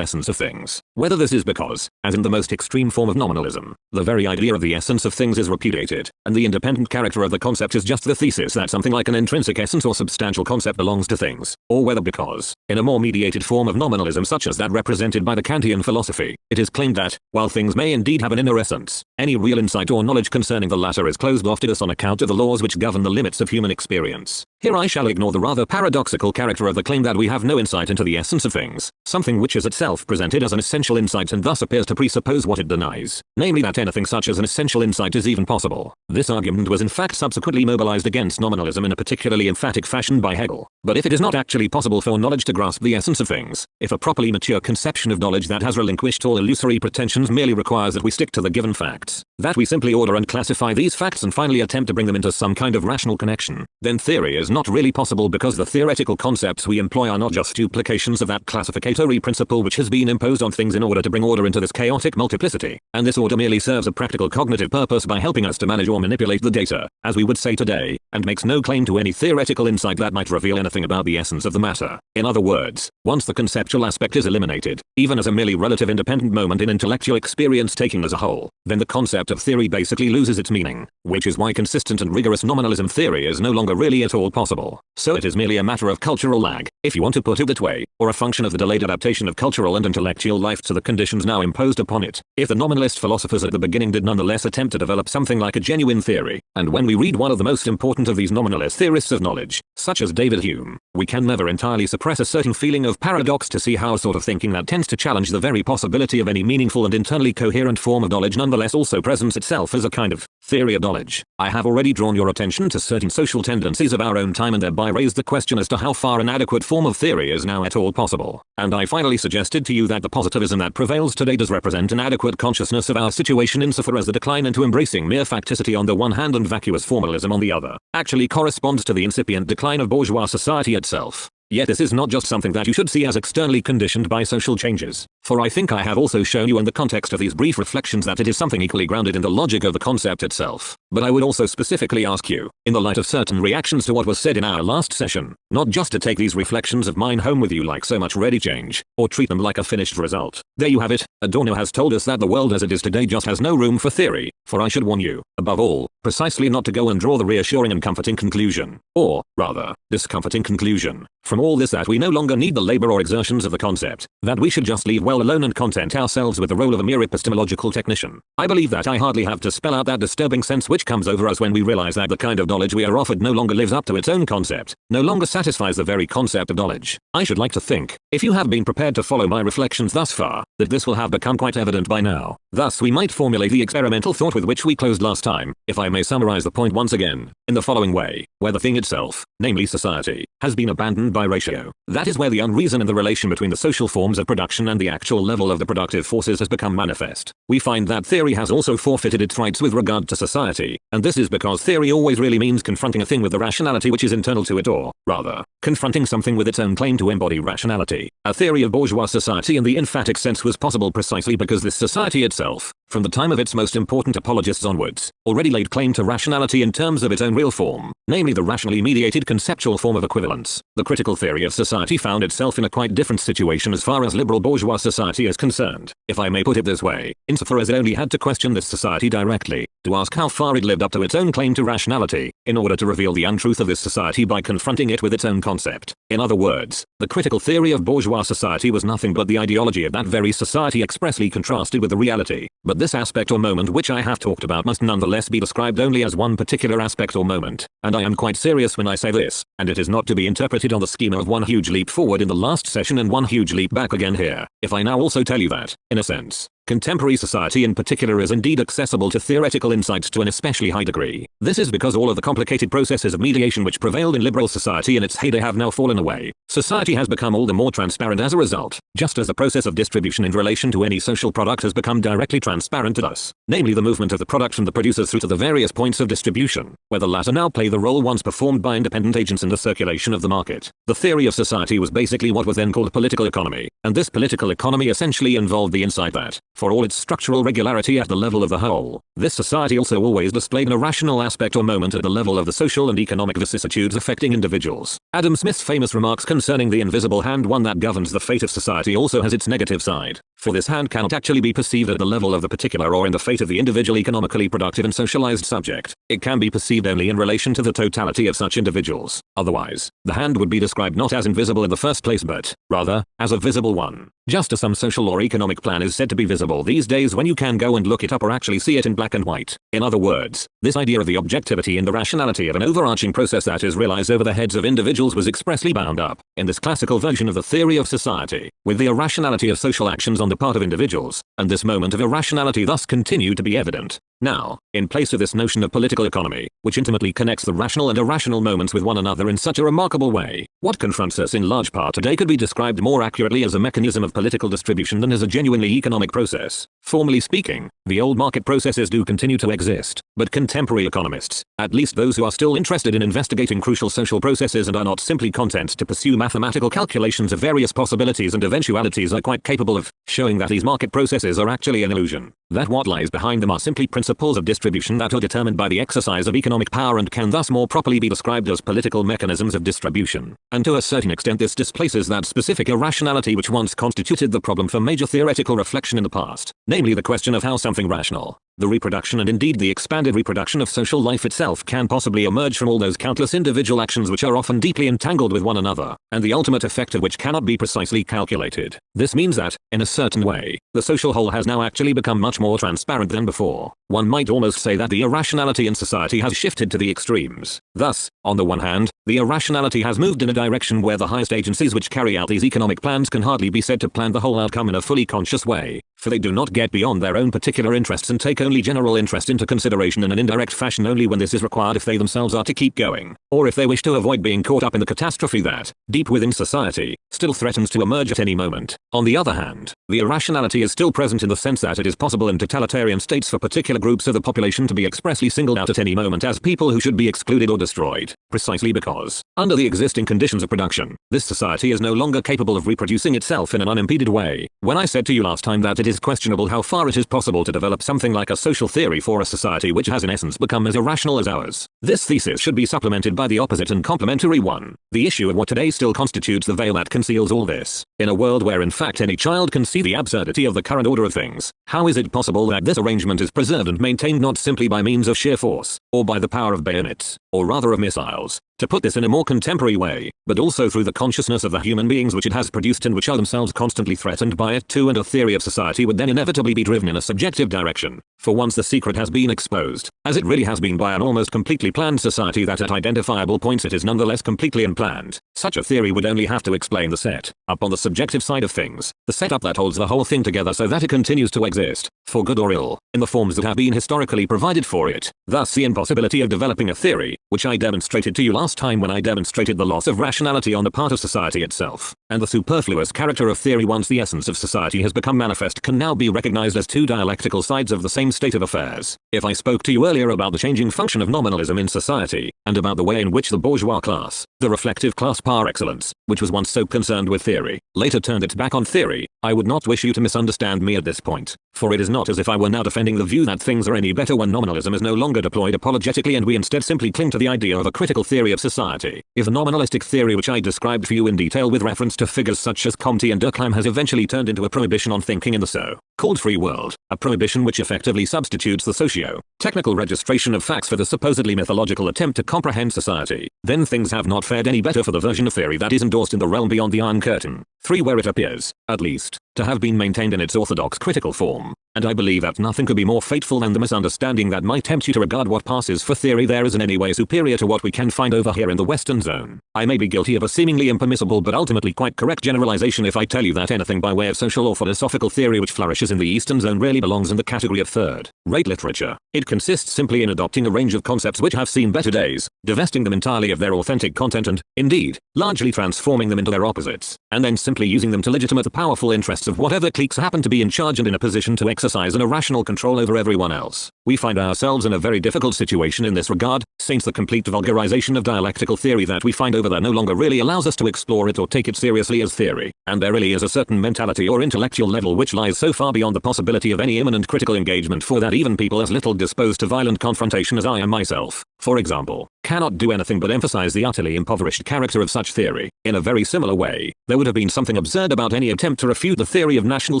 essence of things. Whether this is because, as in the most extreme form of nominalism, the very idea of the essence of things is repudiated, and the independent character of the concept is just the thesis that something like an intrinsic essence or substantial concept belongs to things, or whether because, in a more mediated form of nominalism such as that represented by the Kantian philosophy, it is claimed that, while things may indeed have an inner essence, any real insight or knowledge concerning the latter is closed off to us on account of the laws which govern the limits of human experience. Here I shall ignore the rather paradoxical character of the claim that we have no insight into the essence of things, something which is itself presented as an essential insight and thus appears to presuppose what it denies, namely that anything such as an essential insight is even possible. This argument was in fact subsequently mobilized against nominalism in a particularly emphatic fashion by Hegel. But if it is not actually possible for knowledge to grasp the essence of things, if a properly mature conception of knowledge that has relinquished all illusory pretensions merely requires that we stick to the given facts, that we simply order and classify these facts and finally attempt to bring them into some kind of rational connection, then theory is not really possible because the theoretical concepts we employ are not just duplications of that classificatory principle which has been imposed on things in order to bring order into this chaotic multiplicity, and this order merely serves a practical cognitive purpose by helping us to manage or manipulate the data, as we would say today, and makes no claim to any theoretical insight that might reveal anything about the essence of the matter. In other words, once the conceptual aspect is eliminated, even as a merely relative independent moment in intellectual experience taken as a whole, then the concept of theory basically loses its meaning, which is why consistent and rigorous nominalism theory is no longer really at all possible. So it is merely a matter of cultural lag, if you want to put it that way, or a function of the delayed adaptation of cultural and intellectual life to the conditions now imposed upon it. If the nominalist philosophers at the beginning did nonetheless attempt to develop something like a genuine theory, and when we read one of the most important of these nominalist theorists of knowledge, such as David Hume, we can never entirely suppress a certain feeling of paradox to see how a sort of thinking that tends to challenge the very possibility of any meaningful and internally coherent form of knowledge nonetheless also presents itself as a kind of theory of knowledge. I have already drawn your attention to certain social tendencies of our own time and thereby raised the question as to how far an adequate form of theory is now at all possible. And I finally suggested to you that the positivism that prevails today does represent an adequate consciousness of our situation insofar as the decline into embracing mere facticity on the one hand and vacuous formalism on the other actually corresponds to the incipient decline of bourgeois society itself. Yet this is not just something that you should see as externally conditioned by social changes, for I think I have also shown you in the context of these brief reflections that it is something equally grounded in the logic of the concept itself. But I would also specifically ask you, in the light of certain reactions to what was said in our last session, not just to take these reflections of mine home with you like so much ready change, or treat them like a finished result. There you have it. Adorno has told us that the world as it is today just has no room for theory, for I should warn you, above all, precisely not to go and draw the reassuring and comforting conclusion, or, rather, discomforting conclusion, from all this that we no longer need the labor or exertions of the concept, that we should just leave well alone and content ourselves with the role of a mere epistemological technician. I believe that I hardly have to spell out that disturbing sense which comes over us when we realize that the kind of knowledge we are offered no longer lives up to its own concept, no longer satisfies the very concept of knowledge. I should like to think, if you have been prepared to follow my reflections thus far, that this will have become quite evident by now. Thus we might formulate the experimental thought with which we closed last time, if I may summarize the point once again, in the following way, where the thing itself, namely society, has been abandoned by ratio. That is where the unreason in the relation between the social forms of production and the actual level of the productive forces has become manifest. We find that theory has also forfeited its rights with regard to society, and this is because theory always really means confronting a thing with the rationality which is internal to it or, rather, confronting something with its own claim to embody rationality. A theory of bourgeois society in the emphatic sense was possible precisely because this society itself, from the time of its most important apologists onwards, already laid claim to rationality in terms of its own real form, namely the rationally mediated conceptual form of equivalence. The critical theory of society found itself in a quite different situation as far as liberal bourgeois society is concerned, if I may put it this way, insofar as it only had to question this society directly, to ask how far it lived up to its own claim to rationality, in order to reveal the untruth of this society by confronting it with its own concept. In other words, the critical theory of bourgeois society was nothing but the ideology of that very society expressly contrasted with the reality. But this aspect or moment which I have talked about must nonetheless be described only as one particular aspect or moment, and I am quite serious when I say this, and it is not to be interpreted on the schema of one huge leap forward in the last session and one huge leap back again here, if I now also tell you that, in a sense, contemporary society in particular is indeed accessible to theoretical insights to an especially high degree. This is because all of the complicated processes of mediation which prevailed in liberal society in its heyday have now fallen away. Society has become all the more transparent as a result, just as the process of distribution in relation to any social product has become directly transparent to us, namely the movement of the product from the producers through to the various points of distribution, where the latter now play the role once performed by independent agents in the circulation of the market. The theory of society was basically what was then called political economy, and this political economy essentially involved the insight that, for all its structural regularity at the level of the whole, this society also always displayed an irrational aspect or moment at the level of the social and economic vicissitudes affecting individuals. Adam Smith's famous remarks concerning the invisible hand, one that governs the fate of society, also has its negative side, for this hand cannot actually be perceived at the level of the particular or in the fate of the individual economically productive and socialized subject. It can be perceived only in relation to the totality of such individuals. Otherwise, the hand would be described not as invisible in the first place but, rather, as a visible one. Just as some social or economic plan is said to be visible these days when you can go and look it up or actually see it in black and white. In other words, this idea of the objectivity and the rationality of an overarching process that is realized over the heads of individuals was expressly bound up, in this classical version of the theory of society, with the irrationality of social actions on the part of individuals, and this moment of irrationality thus continued to be evident. Now, in place of this notion of political economy, which intimately connects the rational and irrational moments with one another in such a remarkable way, what confronts us in large part today could be described more accurately as a mechanism of political distribution than as a genuinely economic process. Formally speaking, the old market processes do continue to exist, but contemporary economists, at least those who are still interested in investigating crucial social processes and are not simply content to pursue mathematical calculations of various possibilities and eventualities, are quite capable of showing that these market processes are actually an illusion, that what lies behind them are simply principles of distribution that are determined by the exercise of economic power and can thus more properly be described as political mechanisms of distribution. And to a certain extent this displaces that specific irrationality which once constituted the problem for major theoretical reflection in the past, namely the question of how something rational, the reproduction and indeed the expanded reproduction of social life itself, can possibly emerge from all those countless individual actions which are often deeply entangled with one another, and the ultimate effect of which cannot be precisely calculated. This means that, in a certain way, the social whole has now actually become much more transparent than before. One might almost say that the irrationality in society has shifted to the extremes. Thus, on the one hand, the irrationality has moved in a direction where the highest agencies which carry out these economic plans can hardly be said to plan the whole outcome in a fully conscious way, for they do not get beyond their own particular interests and take only general interest into consideration in an indirect fashion only when this is required if they themselves are to keep going, or if they wish to avoid being caught up in the catastrophe that, deep within society, still threatens to emerge at any moment. On the other hand, the irrationality is still present in the sense that it is possible in totalitarian states for particular groups of the population to be expressly singled out at any moment as people who should be excluded or destroyed, precisely because, under the existing conditions of production, this society is no longer capable of reproducing itself in an unimpeded way. When I said to you last time that it is questionable how far it is possible to develop something like a social theory for a society which has in essence become as irrational as ours, this thesis should be supplemented by the opposite and complementary one, the issue of what today still constitutes the veil that conceals all this. In a world where in fact any child can see the absurdity of the current order of things, how is it possible that this arrangement is preserved and maintained not simply by means of sheer force, or by the power of bayonets, or rather of missiles, to put this in a more contemporary way, but also through the consciousness of the human beings which it has produced and which are themselves constantly threatened by it too, and a theory of society would then inevitably be driven in a subjective direction, for once the secret has been exposed, as it really has been by an almost completely planned society that at identifiable points it is nonetheless completely unplanned. Such a theory would only have to explain the set up on the subjective side of things, the setup that holds the whole thing together so that it continues to exist, for good or ill, in the forms that have been historically provided for it. Thus the impossibility of developing a theory, which I demonstrated to you last time when I demonstrated the loss of rationality on the part of society itself, and the superfluous character of theory once the essence of society has become manifest, can now be recognized as two dialectical sides of the same state of affairs. If I spoke to you earlier about the changing function of nominalism in society, and about the way in which the bourgeois class, The reflective class par excellence, which was once so concerned with theory, later turned its back on theory. I would not wish you to misunderstand me at this point, for it is not as if I were now defending the view that things are any better when nominalism is no longer deployed apologetically and we instead simply cling to the idea of a critical theory of society. If the nominalistic theory which I described for you in detail with reference to figures such as Comte and Durkheim has eventually turned into a prohibition on thinking in the so-called free world, a prohibition which effectively substitutes the socio-technical registration of facts for the supposedly mythological attempt to comprehend society, then things have not fared any better for the version of theory that is endorsed in the realm beyond the Iron Curtain, 3, where it appears, at least, to have been maintained in its orthodox critical form. And I believe that nothing could be more fateful than the misunderstanding that might tempt you to regard what passes for theory there as in any way superior to what we can find over here in the Western zone. I may be guilty of a seemingly impermissible but ultimately quite correct generalization if I tell you that anything by way of social or philosophical theory which flourishes in the Eastern zone really belongs in the category of third-rate literature. It consists simply in adopting a range of concepts which have seen better days, divesting them entirely of their authentic content and, indeed, largely transforming them into their opposites, and then simply using them to legitimate the powerful interests of whatever cliques happen to be in charge and in a position to exercise an irrational control over everyone else. We find ourselves in a very difficult situation in this regard, since the complete vulgarization of dialectical theory that we find over there no longer really allows us to explore it or take it seriously as theory, and there really is a certain mentality or intellectual level which lies so far beyond the possibility of any imminent critical engagement for that even people as little disposed to violent confrontation as I am myself, for example, cannot do anything but emphasize the utterly impoverished character of such theory. In a very similar way, there would have been something absurd about any attempt to refute the theory of National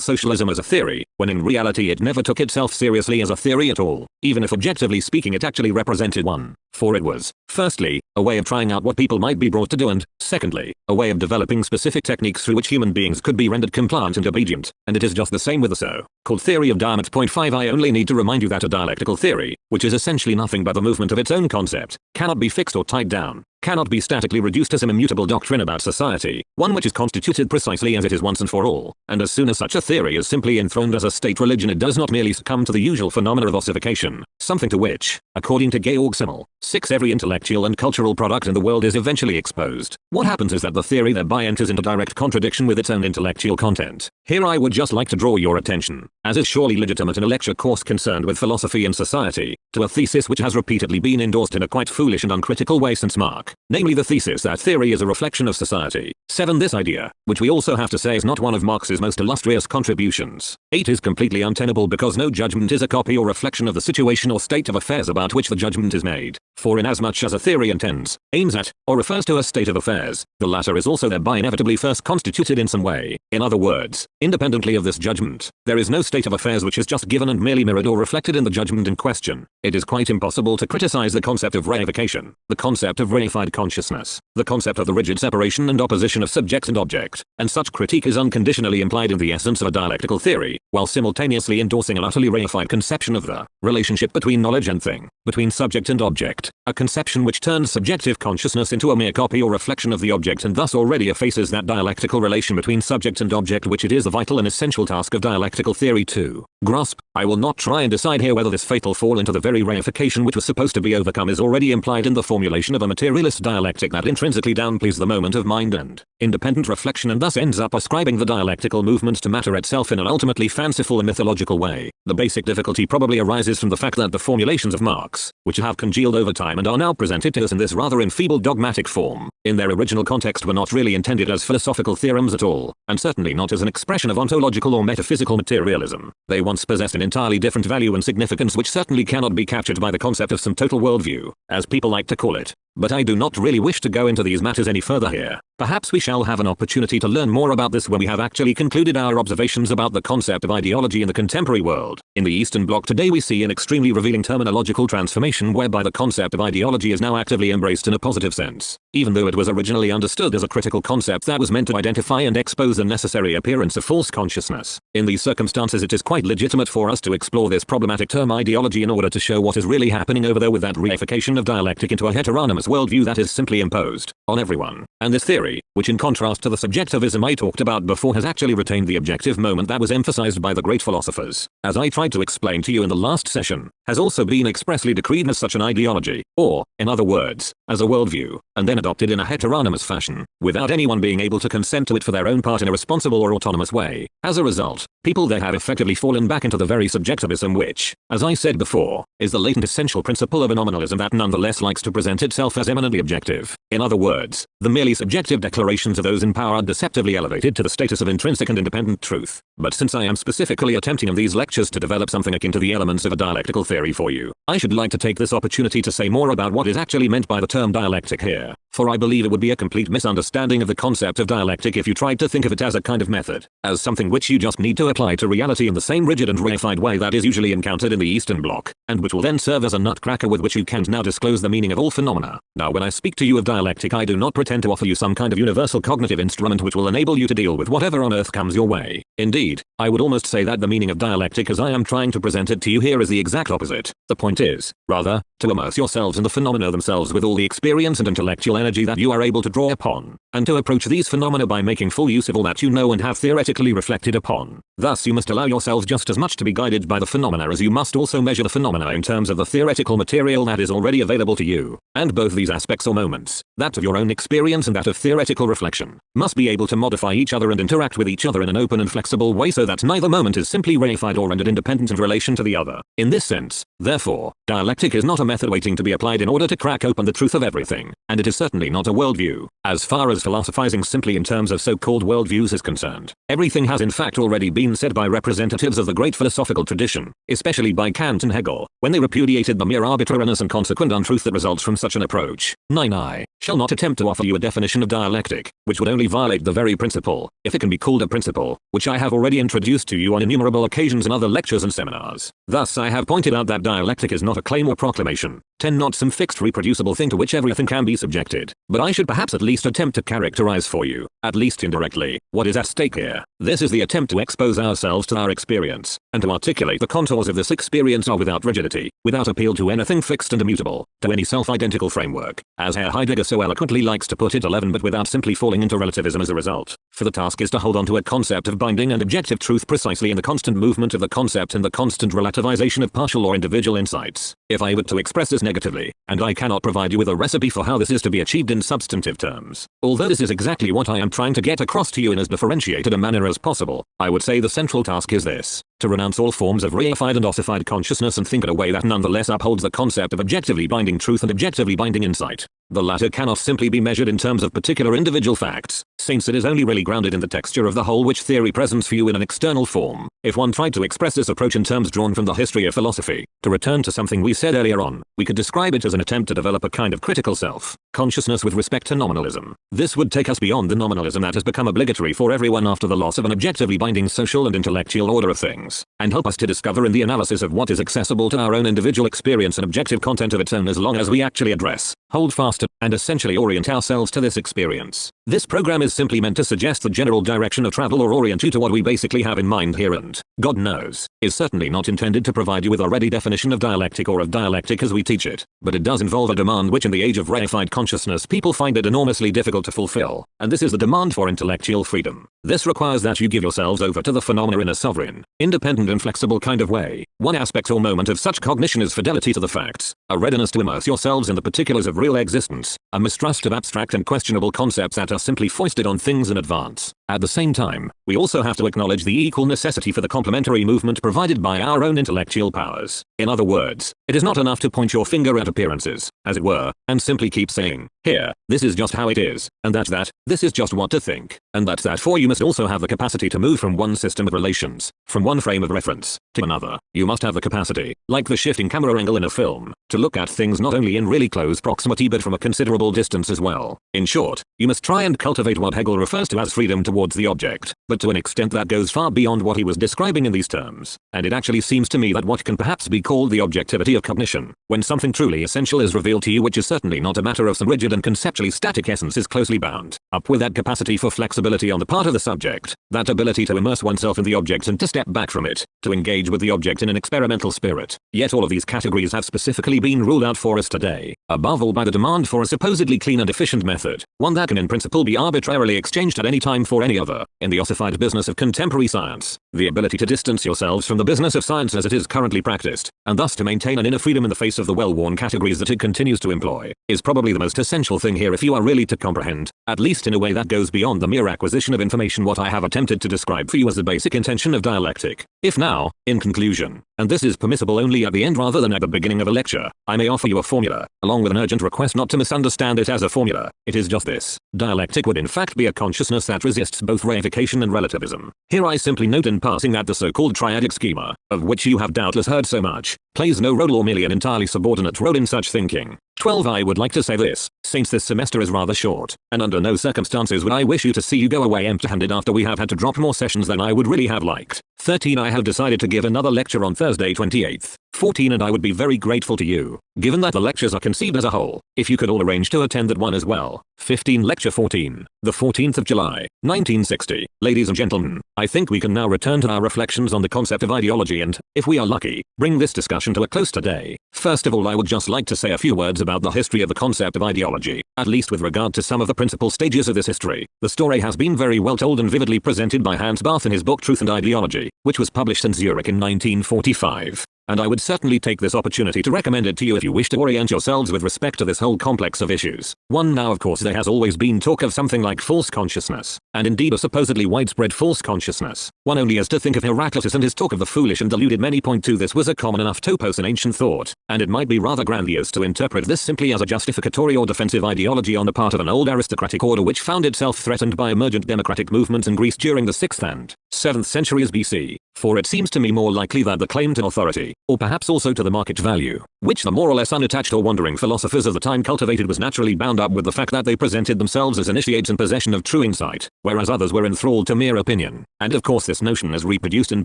Socialism as a theory, when in reality it never took itself seriously as a theory at all, even if objectively speaking it actually represented one. For it was, firstly, a way of trying out what people might be brought to do and, secondly, a way of developing specific techniques through which human beings could be rendered compliant and obedient, and it is just the same with the so-called theory of diamet. Point 5. I only need to remind you that a dialectical theory, which is essentially nothing but the movement of its own concept, cannot be fixed or tied down, cannot be statically reduced to some immutable doctrine about society, one which is constituted precisely as it is once and for all, and as soon as such a theory is simply enthroned as a state religion it does not merely succumb to the usual phenomena of ossification, something to which, according to Georg Simmel, 6. Every intellectual and cultural product in the world is eventually exposed. What happens is that the theory thereby enters into direct contradiction with its own intellectual content. Here I would just like to draw your attention, as is surely legitimate in a lecture course concerned with philosophy and society, to a thesis which has repeatedly been endorsed in a quite foolish and uncritical way since Mark, namely the thesis that theory is a reflection of society. 7. This idea, which we also have to say is not one of Marx's most illustrious contributions. 8. Is completely untenable because no judgment is a copy or reflection of the situation or state of affairs about which the judgment is made. For inasmuch as a theory intends, aims at, or refers to a state of affairs, the latter is also thereby inevitably first constituted in some way. In other words, independently of this judgment, there is no state of affairs which is just given and merely mirrored or reflected in the judgment in question. It is quite impossible to criticize the concept of reification, the concept of reified consciousness, the concept of the rigid separation and opposition of subject and object, and such critique is unconditionally implied in the essence of a dialectical theory, while simultaneously endorsing an utterly reified conception of the relationship between knowledge and thing, between subject and object, a conception which turns subjective consciousness into a mere copy or reflection of the object and thus already effaces that dialectical relation between subject and object which it is the vital and essential task of dialectical theory to grasp. I will not try and decide here whether this fatal fall into the very reification which was supposed to be overcome is already implied in the formulation of a materialist dialectic that intrinsically downplays the moment of mind and independent reflection and thus ends up ascribing the dialectical movement to matter itself in an ultimately fanciful and mythological way. The basic difficulty probably arises from the fact that the formulations of Marx, which have congealed over time and are now presented to us in this rather enfeebled dogmatic form, in their original context were not really intended as philosophical theorems at all, and certainly not as an expression of ontological or metaphysical materialism. They once possessed an entirely different value and significance which certainly cannot be captured by the concept of some total worldview, as people like to call it. But I do not really wish to go into these matters any further here. Perhaps we shall have an opportunity to learn more about this when we have actually concluded our observations about the concept of ideology in the contemporary world. In the Eastern Bloc today we see an extremely revealing terminological transformation whereby the concept of ideology is now actively embraced in a positive sense, even though it was originally understood as a critical concept that was meant to identify and expose the necessary appearance of false consciousness. In these circumstances it is quite legitimate for us to explore this problematic term ideology in order to show what is really happening over there with that reification of dialectic into a heteronymous worldview that is simply imposed on everyone. And this theory, which in contrast to the subjectivism I talked about before has actually retained the objective moment that was emphasized by the great philosophers, as I tried to explain to you in the last session, has also been expressly decreed as such an ideology, or, in other words, as a worldview, and then adopted in a heteronymous fashion, without anyone being able to consent to it for their own part in a responsible or autonomous way. As a result, people there have effectively fallen back into the very subjectivism which, as I said before, is the latent essential principle of a nominalism that nonetheless likes to present itself as eminently objective. In other words, the merely subjective declarations of those in power are deceptively elevated to the status of intrinsic and independent truth. But since I am specifically attempting in these lectures to develop something akin to the elements of a dialectical theory for you, I should like to take this opportunity to say more about what is actually meant by the term dialectic here, for I believe it would be a complete misunderstanding of the concept of dialectic if you tried to think of it as a kind of method, as something which you just need to apply to reality in the same rigid and reified way that is usually encountered in the Eastern Bloc, and which will then serve as a nutcracker with which you can now disclose the meaning of all phenomena. Now when I speak to you of dialectic, I do not pretend to offer you some kind of universal cognitive instrument which will enable you to deal with whatever on earth comes your way. Indeed, I would almost say that the meaning of dialectic as I am trying to present it to you here is the exact opposite. The point is, rather, to immerse yourselves in the phenomena themselves with all the experience and intellectual energy that you are able to draw upon, and to approach these phenomena by making full use of all that you know and have theoretically reflected upon. Thus you must allow yourselves just as much to be guided by the phenomena as you must also measure the phenomena in terms of the theoretical material that is already available to you, and both these aspects or moments, that of your own experience and that of theoretical reflection, must be able to modify each other and interact with each other in an open and flexible way so that neither moment is simply reified or rendered independent in relation to the other. In this sense, therefore, dialectic is not a method waiting to be applied in order to crack open the truth of everything, and it is certainly not a worldview. As far as philosophizing simply in terms of so-called worldviews is concerned, everything has in fact already been said by representatives of the great philosophical tradition, especially by Kant and Hegel, when they repudiated the mere arbitrariness and consequent untruth that results from such an approach. 9. I shall not attempt to offer you a definition of dialectic, which would only violate the very principle, if it can be called a principle, which I have already introduced to you on innumerable occasions in other lectures and seminars. Thus I have pointed out that dialectic is not a claim or proclamation, 10 not some fixed reproducible thing to which everything can be subjected, but I should perhaps at least attempt to characterize for you, at least indirectly, what is at stake here. This is the attempt to expose ourselves to our experience, and to articulate the contours of this experience are without rigidity, without appeal to anything fixed and immutable, to any self-identical framework, as Herr Heidegger so eloquently likes to put it 11 but without simply falling into relativism as a result. For the task is to hold on to a concept of binding and objective truth precisely in the constant movement of the concept and the constant relativization of partial or individual insights. If I were to express this negatively, and I cannot provide you with a recipe for how this is to be achieved in substantive terms, although this is exactly what I am trying to get across to you in as differentiated a manner as possible, I would say the central task is this: to renounce all forms of reified and ossified consciousness and think in a way that nonetheless upholds the concept of objectively binding truth and objectively binding insight. The latter cannot simply be measured in terms of particular individual facts, since it is only really grounded in the texture of the whole which theory presents for you in an external form. If one tried to express this approach in terms drawn from the history of philosophy, to return to something we said earlier on, we could describe it as an attempt to develop a kind of critical self-consciousness with respect to nominalism. This would take us beyond the nominalism that has become obligatory for everyone after the loss of an objectively binding social and intellectual order of things, and help us to discover in the analysis of what is accessible to our own individual experience an objective content of its own as long as we actually address, hold fast to, and essentially orient ourselves to this experience. This program is simply meant to suggest the general direction of travel or orient you to what we basically have in mind here, and, God knows, is certainly not intended to provide you with a ready definition of dialectic or of dialectic as we teach it, but it does involve a demand which in the age of reified consciousness people find it enormously difficult to fulfill, and this is the demand for intellectual freedom. This requires that you give yourselves over to the phenomena in a sovereign, independent and flexible kind of way. One aspect or moment of such cognition is fidelity to the facts, a readiness to immerse yourselves in the particulars of real existence, a mistrust of abstract and questionable concepts that are simply foisted on things in advance. At the same time, we also have to acknowledge the equal necessity for the complementary movement provided by our own intellectual powers. In other words, it is not enough to point your finger at appearances, as it were, and simply keep saying, here, this is just how it is, and that, this is just what to think, and that's that. For you must also have the capacity to move from one system of relations, from one frame of reference, to another. You must have the capacity, like the shifting camera angle in a film, to look at things not only in really close proximity but from a considerable distance as well. In short, you must try and cultivate what Hegel refers to as freedom towards the object, but to an extent that goes far beyond what he was describing in these terms, and it actually seems to me that what can perhaps be called the objectivity of cognition, when something truly essential is revealed to you which is certainly not a matter of some rigid and conceptually static essence, is closely bound up with that capacity for flexibility on the part of the subject, that ability to immerse oneself in the object and to step back from it, to engage with the object in an experimental spirit. Yet all of these categories have specifically been ruled out for us today, above all by the demand for a supposedly clean and efficient method, one that can in principle be arbitrarily exchanged at any time for any other. In the ossified business of contemporary science, the ability to distance yourselves from the business of science as it is currently practiced, and thus to maintain an inner freedom in the face of the well-worn categories that it continues to employ, is probably the most essential thing here if you are really to comprehend, at least in a way that goes beyond the mere acquisition of information, what I have attempted to describe for you as the basic intention of dialectic. If now, in conclusion, and this is permissible only at the end rather than at the beginning of a lecture, I may offer you a formula, along with an urgent request not to misunderstand it as a formula. It is just this. Dialectic would in fact be a consciousness that resists both reification and relativism. Here I simply note in passing that the so-called triadic schema, of which you have doubtless heard so much, plays no role or merely an entirely subordinate role in such thinking. 12. I would like to say this, since this semester is rather short, and under no circumstances would I wish you to see you go away empty-handed after we have had to drop more sessions than I would really have liked. 13. I have decided to give another lecture on Thursday 28th. 14. And I would be very grateful to you, given that the lectures are conceived as a whole, if you could all arrange to attend that one as well. 15. Lecture 14. The 14th of July, 1960. Ladies and gentlemen, I think we can now return to our reflections on the concept of ideology and, if we are lucky, bring this discussion to a close today. First of all, I would just like to say a few words about the history of the concept of ideology, at least with regard to some of the principal stages of this history. The story has been very well told and vividly presented by Hans Barth in his book Truth and Ideology, which was published in Zurich in 1945. And I would certainly take this opportunity to recommend it to you if you wish to orient yourselves with respect to this whole complex of issues. 1. Now of course there has always been talk of something like false consciousness, and indeed a supposedly widespread false consciousness. One only has to think of Heraclitus and his talk of the foolish and deluded. Many point to this was a common enough topos in ancient thought, and it might be rather grandiose to interpret this simply as a justificatory or defensive ideology on the part of an old aristocratic order which found itself threatened by emergent democratic movements in Greece during the 6th and 7th centuries BC. For it seems to me more likely that the claim to authority, or perhaps also to the market value, which the more or less unattached or wandering philosophers of the time cultivated was naturally bound up with the fact that they presented themselves as initiates in possession of true insight, whereas others were enthralled to mere opinion. And of course this notion is reproduced in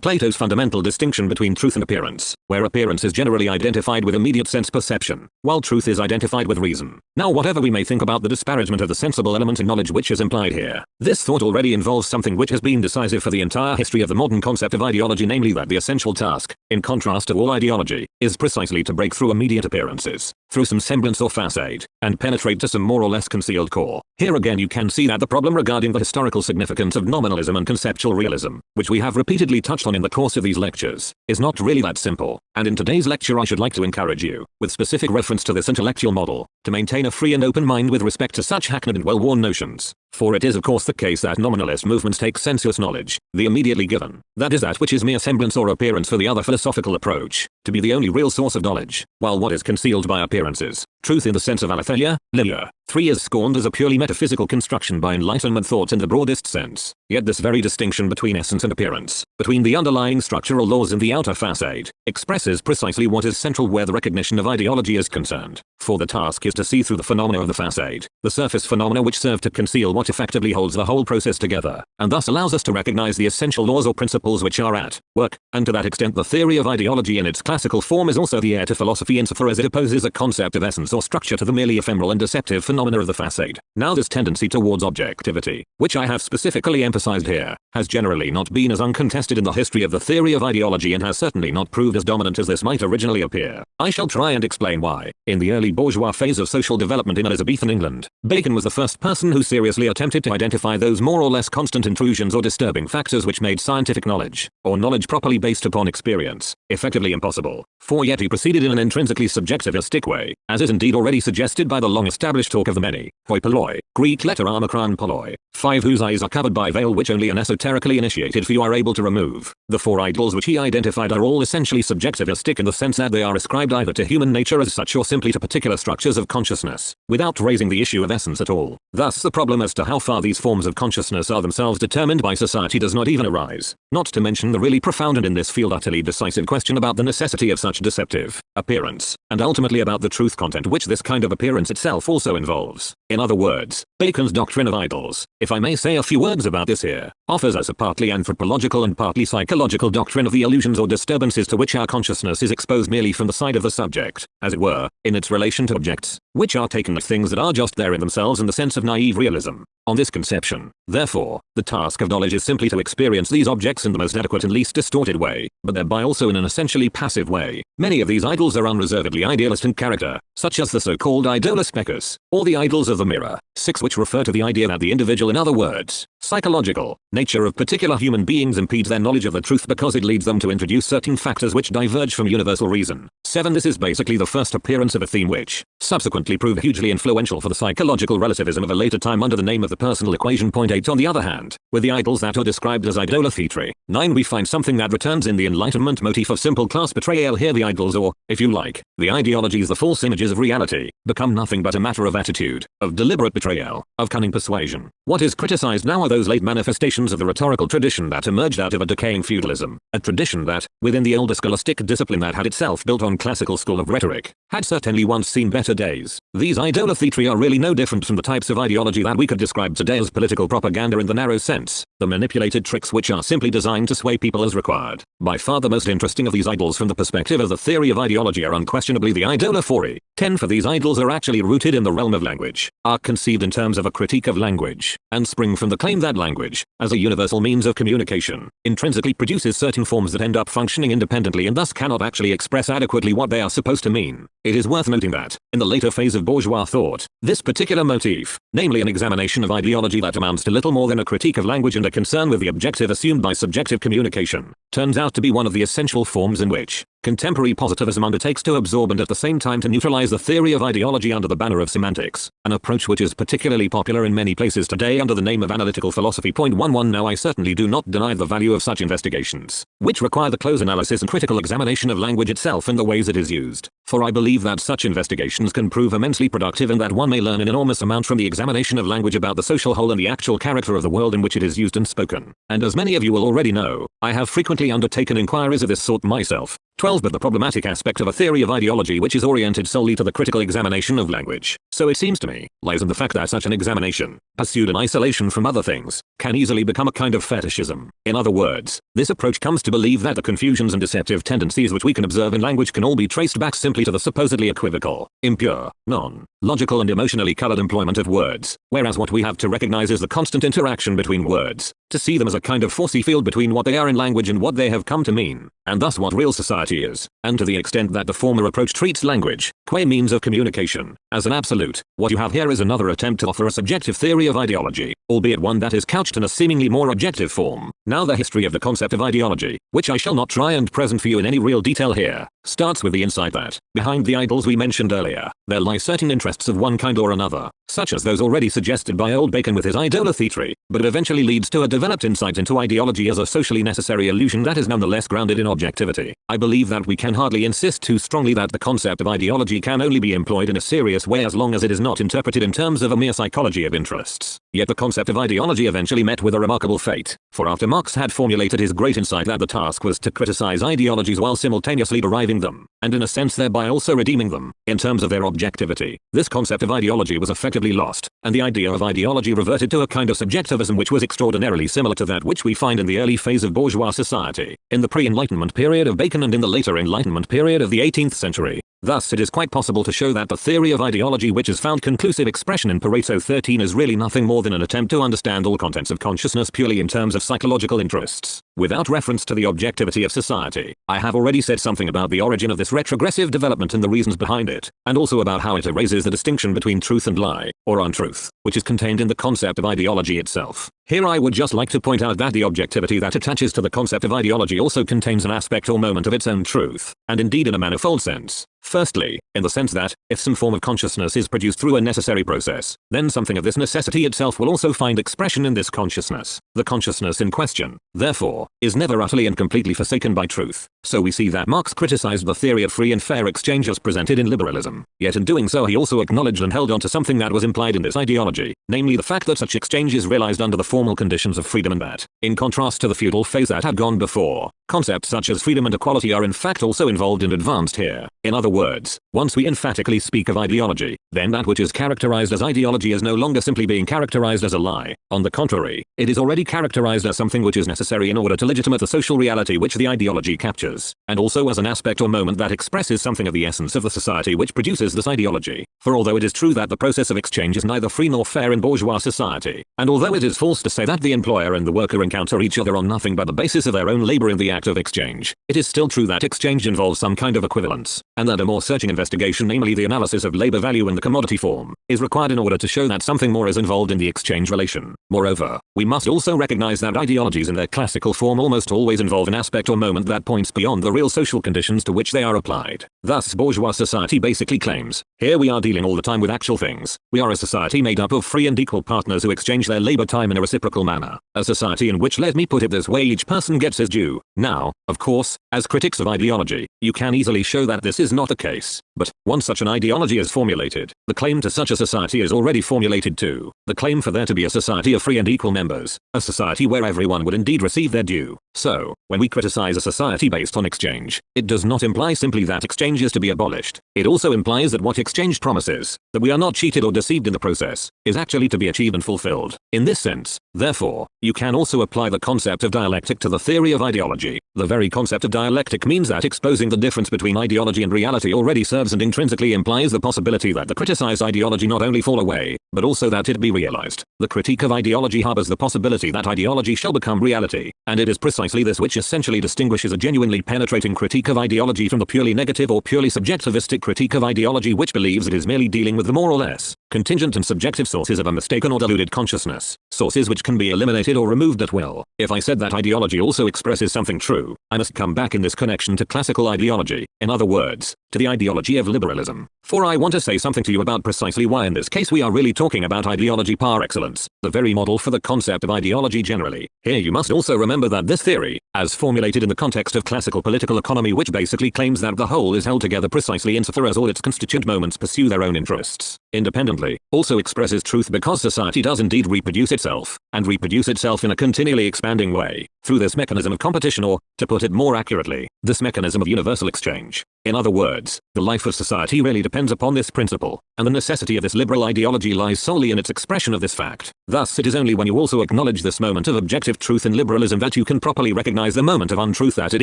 Plato's fundamental distinction between truth and appearance, where appearance is generally identified with immediate sense perception, while truth is identified with reason. Now whatever we may think about the disparagement of the sensible element in knowledge which is implied here, this thought already involves something which has been decisive for the entire history of the modern concept of ideology, namely that the essential task, in contrast to all ideology, is precisely to break through immediate appearances, through some semblance or facade, and penetrate to some more or less concealed core. Here again you can see that the problem regarding the historical significance of nominalism and conceptual realism, which we have repeatedly touched on in the course of these lectures, is not really that simple, and in today's lecture I should like to encourage you, with specific reference to this intellectual model, to maintain a free and open mind with respect to such hackneyed and well-worn notions. For it is of course the case that nominalist movements take sensuous knowledge, the immediately given, that is that which is mere semblance or appearance for the other philosophical approach, to be the only real source of knowledge, while what is concealed by appearances, truth in the sense of aletheia, lilia, 3 is scorned as a purely metaphysical construction by Enlightenment thought in the broadest sense. Yet this very distinction between essence and appearance, between the underlying structural laws and the outer facade, expresses precisely what is central where the recognition of ideology is concerned. For the task is to see through the phenomena of the facade, the surface phenomena which serve to conceal what effectively holds the whole process together, and thus allows us to recognize the essential laws or principles which are at work, and to that extent the theory of ideology in its classical form is also the heir to philosophy insofar as it opposes a concept of essence or structure to the merely ephemeral and deceptive phenomena of the facade. Now this tendency towards objectivity, which I have specifically emphasized here, has generally not been as uncontested in the history of the theory of ideology and has certainly not proved as dominant as this might originally appear. I shall try and explain why. In the early bourgeois phase of social development in Elizabethan England, Bacon was the first person who seriously attempted to identify those more or less constant intrusions or disturbing factors which made scientific knowledge, or knowledge properly based upon experience, effectively impossible. For yet he proceeded in an intrinsically subjectivistic way, as is indeed already suggested by the long-established talk of the many, hoi polloi, Greek letter omicron polloi, 5 whose eyes are covered by a veil which only an esoterically initiated few are able to remove. The 4 idols which he identified are all essentially subjectivistic in the sense that they are ascribed either to human nature as such or simply to particular structures of consciousness, without raising the issue of essence at all. Thus the problem as to how far these forms of consciousness are themselves determined by society does not even arise, not to mention the really profound and in this field utterly decisive question about the necessity of such deceptive appearance, and ultimately about the truth content which this kind of appearance itself also involves. In other words, Bacon's doctrine of idols, if I may say a few words about this here, offers us a partly anthropological and partly psychological doctrine of the illusions or disturbances to which our consciousness is exposed merely from the side of the subject, as it were, in its relation to objects, which are taken as things that are just there in themselves in the sense of naive realism. On this conception, therefore, the task of knowledge is simply to experience these objects in the most adequate and least distorted way, but thereby also in an essentially passive way. Many of these idols are unreservedly idealist in character, such as the so-called idolus pecus, or the idols of the mirror, 6 which refer to the idea that the individual, in other words, Psychological nature of particular human beings impedes their knowledge of the truth because it leads them to introduce certain factors which diverge from universal reason. 7. This is basically the first appearance of a theme which subsequently proved hugely influential for the psychological relativism of a later time under the name of the personal equation. 8. On the other hand, with the idols that are described as idolatry. 9. We find something that returns in the Enlightenment motif of simple class betrayal. Here the idols, or, if you like, the ideologies, the false images of reality, become nothing but a matter of attitude, of deliberate betrayal, of cunning persuasion. What is criticized now are those late manifestations of the rhetorical tradition that emerged out of a decaying feudalism, a tradition that, within the older scholastic discipline that had itself built on classical school of rhetoric, had certainly once seen better days. These idolatry are really no different from the types of ideology that we could describe today as political propaganda in the narrow sense, the manipulated tricks which are simply designed to sway people as required. By far the most interesting of these idols from the perspective of the theory of ideology are unquestionably the idolatry. 10. For these idols are actually rooted in the realm of language, are conceived in terms of a critique of language, and spring from the claim that language, as a universal means of communication, intrinsically produces certain forms that end up functioning independently and thus cannot actually express adequately what they are supposed to mean. It is worth noting that, in the later phase of bourgeois thought, this particular motif, namely an examination of ideology that amounts to little more than a critique of language and a concern with the objective assumed by subjective communication, turns out to be one of the essential forms in which contemporary positivism undertakes to absorb and at the same time to neutralize the theory of ideology under the banner of semantics, an approach which is particularly popular in many places today under the name of analytical philosophy. 11. Now I certainly do not deny the value of such investigations, which require the close analysis and critical examination of language itself and the ways it is used, for I believe that such investigations can prove immensely productive and that one may learn an enormous amount from the examination of language about the social whole and the actual character of the world in which it is used and spoken. And as many of you will already know, I have frequently undertaken inquiries of this sort myself. 12. But the problematic aspect of a theory of ideology which is oriented solely to the critical examination of language, so it seems to me, lies in the fact that such an examination, pursued in isolation from other things, can easily become a kind of fetishism. In other words, this approach comes to believe that the confusions and deceptive tendencies which we can observe in language can all be traced back simply to the supposedly equivocal, impure, non-logical and emotionally colored employment of words, whereas what we have to recognize is the constant interaction between words, to see them as a kind of force field between what they are in language and what they have come to mean, and thus what real society is, and to the extent that the former approach treats language, qua means of communication, as an absolute, what you have here is another attempt to offer a subjective theory of ideology, albeit one that is couched in a seemingly more objective form. Now the history of the concept of ideology, which I shall not try and present for you in any real detail here, starts with the insight that, behind the idols we mentioned earlier, there lie certain interests of one kind or another, such as those already suggested by old Bacon with his idolatry, but it eventually leads to a developed insight into ideology as a socially necessary illusion that is nonetheless grounded in objectivity. I believe that we can hardly insist too strongly that the concept of ideology can only be employed in a serious way as long as it is not interpreted in terms of a mere psychology of interests. Yet the concept of ideology eventually met with a remarkable fate, for after Marx had formulated his great insight that the task was to criticize ideologies while simultaneously deriving them, and in a sense thereby also redeeming them, in terms of their objectivity, this concept of ideology was effectively lost, and the idea of ideology reverted to a kind of subjectivism which was extraordinarily similar to that which we find in the early phase of bourgeois society, in the pre-Enlightenment period of Bacon and in the later Enlightenment period of the 18th century. Thus it is quite possible to show that the theory of ideology which has found conclusive expression in Pareto 13 is really nothing more than an attempt to understand all contents of consciousness purely in terms of psychological interests, without reference to the objectivity of society. I have already said something about the origin of this retrogressive development and the reasons behind it, and also about how it erases the distinction between truth and lie, or untruth, which is contained in the concept of ideology itself. Here I would just like to point out that the objectivity that attaches to the concept of ideology also contains an aspect or moment of its own truth, and indeed in a manifold sense. Firstly, in the sense that, if some form of consciousness is produced through a necessary process, then something of this necessity itself will also find expression in this consciousness. The consciousness in question, therefore, is never utterly and completely forsaken by truth. So we see that Marx criticized the theory of free and fair exchange as presented in liberalism, yet in doing so he also acknowledged and held on to something that was implied in this ideology, namely the fact that such exchange is realized under the formal conditions of freedom and that, in contrast to the feudal phase that had gone before, concepts such as freedom and equality are in fact also involved and advanced here. In other words, once we emphatically speak of ideology, then that which is characterized as ideology is no longer simply being characterized as a lie. On the contrary, it is already characterized as something which is necessary in order to legitimate the social reality which the ideology captures. members, and also as an aspect or moment that expresses something of the essence of the society which produces this ideology. For although it is true that the process of exchange is neither free nor fair in bourgeois society, and although it is false to say that the employer and the worker encounter each other on nothing but the basis of their own labor in the act of exchange, it is still true that exchange involves some kind of equivalence, and that a more searching investigation, namely the analysis of labor value in the commodity form, is required in order to show that something more is involved in the exchange relation. Moreover, we must also recognize that ideologies in their classical form almost always involve an aspect or moment that points beyond the real social conditions to which they are applied. Thus bourgeois society basically claims, here we are dealing all the time with actual things. We are a society made up of free and equal partners who exchange their labor time in a reciprocal manner. A society in which, let me put it this way, each person gets his due. Now, of course, as critics of ideology, you can easily show that this is not the case. But, once such an ideology is formulated, the claim to such a society is already formulated too. The claim for there to be a society of free and equal members, a society where everyone would indeed receive their due. So, when we criticize a society based on exchange, it does not imply simply that exchange is to be abolished. It also implies that what exchange promises, that we are not cheated or deceived in the process, is actually to be achieved and fulfilled. In this sense, therefore, you can also apply the concept of dialectic to the theory of ideology. The very concept of dialectic means that exposing the difference between ideology and reality already serves and intrinsically implies the possibility that the criticized ideology not only fall away, but also that it be realized. The critique of ideology harbors the possibility that ideology shall become reality, and it is precisely this which essentially distinguishes a genuinely penetrating critique of ideology from the purely negative or purely subjectivistic critique of ideology which believes it is merely dealing with the more or less contingent and subjective sources of a mistaken or deluded consciousness, sources which can be eliminated or removed at will. If I said that ideology also expresses something true, I must come back in this connection to classical ideology, in other words, to the ideology of liberalism. For I want to say something to you about precisely why in this case we are really talking about ideology par excellence, the very model for the concept of ideology generally. Here you must also remember that this theory, as formulated in the context of classical political economy, which basically claims that the whole is held together precisely insofar as all its constituent moments pursue their own interests independently, also expresses truth because society does indeed reproduce itself, and reproduce itself in a continually expanding way, through this mechanism of competition or, to put it more accurately, this mechanism of universal exchange. In other words, the life of society really depends upon this principle, and the necessity of this liberal ideology lies solely in its expression of this fact. Thus it is only when you also acknowledge this moment of objective truth in liberalism that you can properly recognize the moment of untruth that it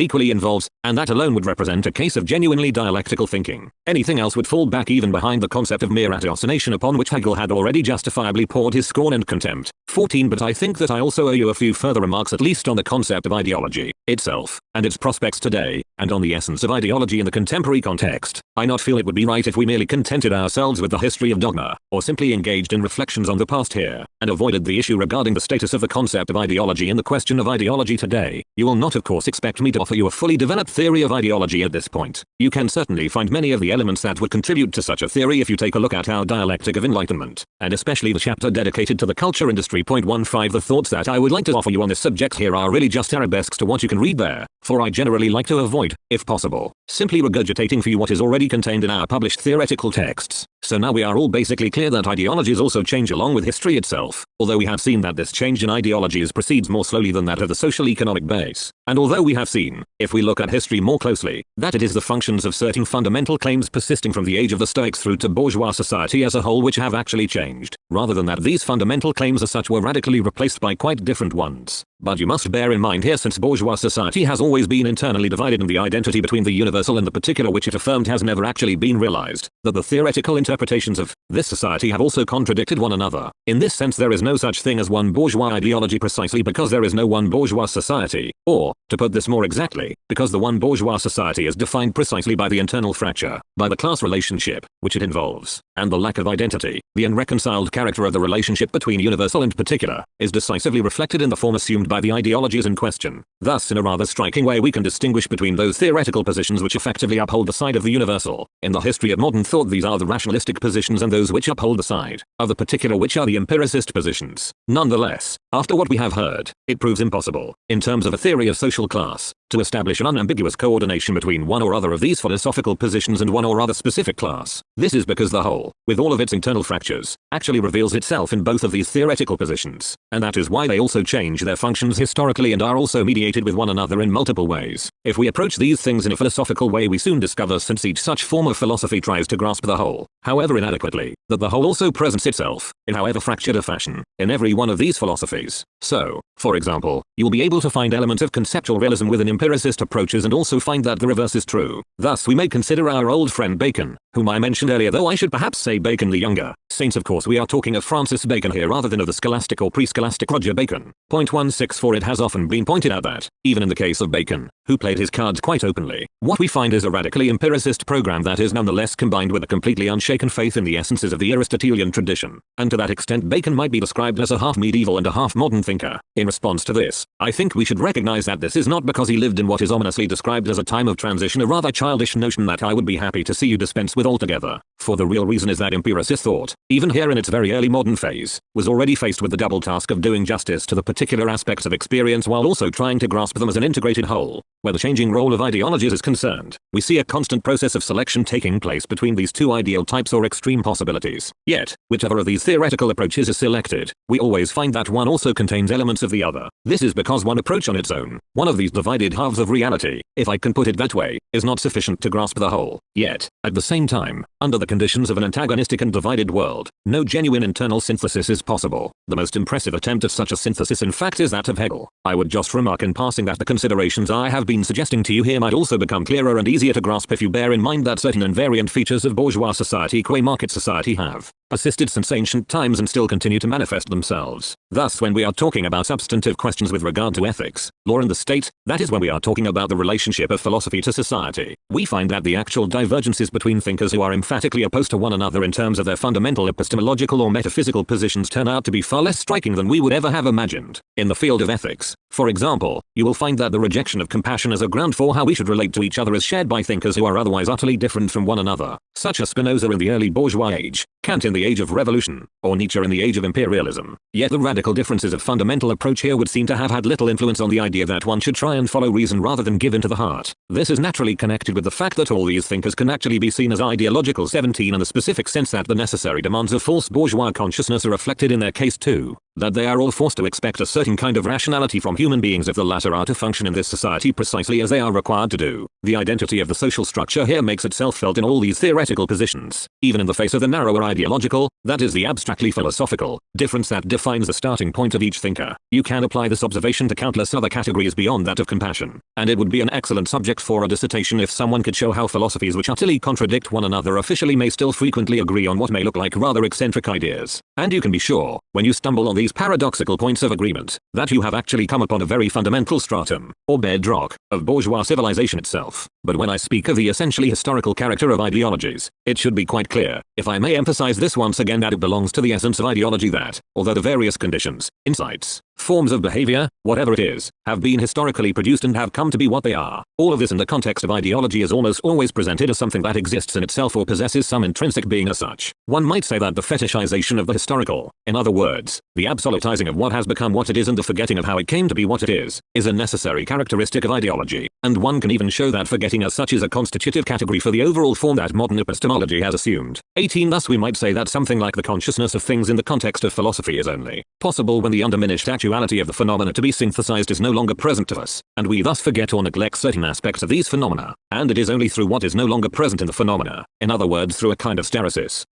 equally involves, and that alone would represent a case of genuinely dialectical thinking. Anything else would fall back even behind the concept of mere ratiocination upon which Hegel had already justifiably poured his scorn and contempt. 14. But I think that I also owe you a few further remarks at least on the concept of ideology itself, and its prospects today, and on the essence of ideology in the contemporary context. I not feel it would be right if we merely contented ourselves with the history of dogma, or simply engaged in reflections on the past here, and avoided the issue regarding the status of the concept of ideology and the question of ideology today. You will not of course expect me to offer you a fully developed theory of ideology at this point. You can certainly find many of the elements that would contribute to such a theory if you take a look at our Dialectic of Enlightenment, and especially the chapter dedicated to the culture industry. 15. The thoughts that I would like to offer you on this subject here are really just arabesques to what you can read there, for I generally like to avoid, if possible, simply regurgitating for you what is already contained in our published theoretical texts. So now we are all basically clear that ideologies also change along with history itself, although we have seen that this change in ideologies proceeds more slowly than that of the social economic base, and although we have seen, if we look at history more closely, that it is the functions of certain fundamental claims persisting from the age of the Stoics through to bourgeois society as a whole which have actually changed, rather than that these fundamental claims as such were radically replaced by quite different ones. But you must bear in mind here, since bourgeois society has always been internally divided and the identity between the universal and the particular which it affirmed has never actually been realized, that the theoretical interpretations of this society have also contradicted one another. In this sense there is no such thing as one bourgeois ideology precisely because there is no one bourgeois society, or, to put this more exactly, because the one bourgeois society is defined precisely by the internal fracture, by the class relationship, which it involves, and the lack of identity. The unreconciled character of the relationship between universal and particular is decisively reflected in the form assumed by the ideologies in question. Thus in a rather striking way we can distinguish between those theoretical positions which effectively uphold the side of the universal. In the history of modern thought these are the rationalistic positions, and those which uphold the side of the particular which are the empiricist positions. Nonetheless, after what we have heard, it proves impossible, in terms of a theory of social class, to establish an unambiguous coordination between one or other of these philosophical positions and one or other specific class. This is because the whole, with all of its internal fractures, actually reveals itself in both of these theoretical positions, and that is why they also change their functions historically and are also mediated with one another in multiple ways. If we approach these things in a philosophical way we soon discover, since each such form of philosophy tries to grasp the whole, however inadequately, that the whole also presents itself, in however fractured a fashion, in every one of these philosophies. So, for example, you'll be able to find elements of conceptual realism within empiricist approaches and also find that the reverse is true. Thus we may consider our old friend Bacon, whom I mentioned earlier, though I should perhaps say Bacon the Younger. Saints, of course we are talking of Francis Bacon here rather than of the scholastic or pre-scholastic Roger Bacon. Point 164. It has often been pointed out that, even in the case of Bacon, who played his cards quite openly, what we find is a radically empiricist program that is nonetheless combined with a completely unshaken faith in the essences of the Aristotelian tradition, and to that extent Bacon might be described as a half-medieval and a half-modern thinker. In response to this, I think we should recognize that this is not because he lived in what is ominously described as a time of transition, a rather childish notion that I would be happy to see you dispense with altogether, for the real reason is that empiricist thought, even here in its very early modern phase, was already faced with the double task of doing justice to the particular aspects of experience while also trying to grasp them as an integrated whole. Where the changing role of ideologies is concerned, we see a constant process of selection taking place between these two ideal types or extreme possibilities. Yet, whichever of these theoretical approaches is selected, we always find that one also contains elements of the other. This is because one approach on its own, one of these divided halves of reality, if I can put it that way, is not sufficient to grasp the whole. Yet, at the same time, under the conditions of an antagonistic and divided world, no genuine internal synthesis is possible. The most impressive attempt at such a synthesis in fact is that of Hegel. I would just remark in passing that the considerations I have been suggesting to you here might also become clearer and easier to grasp if you bear in mind that certain invariant features of bourgeois society qua market society have persisted since ancient times and still continue to manifest themselves. Thus, when we are talking about substantive questions with regard to ethics, law and the state, that is when we are talking about the relationship of philosophy to society, we find that the actual divergences between thinkers who are emphatically opposed to one another in terms of their fundamental epistemological or metaphysical positions turn out to be far less striking than we would ever have imagined. In the field of ethics, for example, you will find that the rejection of compassion as a ground for how we should relate to each other is shared by thinkers who are otherwise utterly different from one another, such as Spinoza in the early bourgeois age, Kant in the age of revolution, or Nietzsche in the age of imperialism. Yet the radical differences of fundamental approach here would seem to have had little influence on the idea that one should try and follow reason rather than give in to the heart. This is naturally connected with the fact that all these thinkers can actually be seen as ideological 17 in the specific sense that the necessary demands of false bourgeois consciousness are reflected in their case too, that they are all forced to expect a certain kind of rationality from human beings if the latter are to function in this society precisely as they are required to do. The identity of the social structure here makes itself felt in all these theoretical positions, even in the face of the narrower ideological, that is the abstractly philosophical, difference that defines the starting point of each thinker. You can apply this observation to countless other categories beyond that of compassion, and it would be an excellent subject for a dissertation if someone could show how philosophies which utterly contradict one another officially may still frequently agree on what may look like rather eccentric ideas. And you can be sure, when you stumble on these paradoxical points of agreement, that you have actually come upon a very fundamental stratum, or bedrock, of bourgeois civilization itself. But when I speak of the essentially historical character of ideologies, it should be quite clear, if I may emphasize this once again, that it belongs to the essence of ideology that, although the various conditions, insights, forms of behavior, whatever it is, have been historically produced and have come to be what they are, all of this in the context of ideology is almost always presented as something that exists in itself or possesses some intrinsic being as such. One might say that the fetishization of the historical, in other words, the absolutizing of what has become what it is and the forgetting of how it came to be what it is a necessary characteristic of ideology, and one can even show that forgetting as such is a constitutive category for the overall form that modern epistemology has assumed. 18. Thus we might say that something like the consciousness of things in the context of philosophy is only possible when the undiminished actuality of the phenomena to be synthesized is no longer present to us, and we thus forget or neglect certain aspects of these phenomena, and it is only through what is no longer present in the phenomena, in other words through a kind of staresis,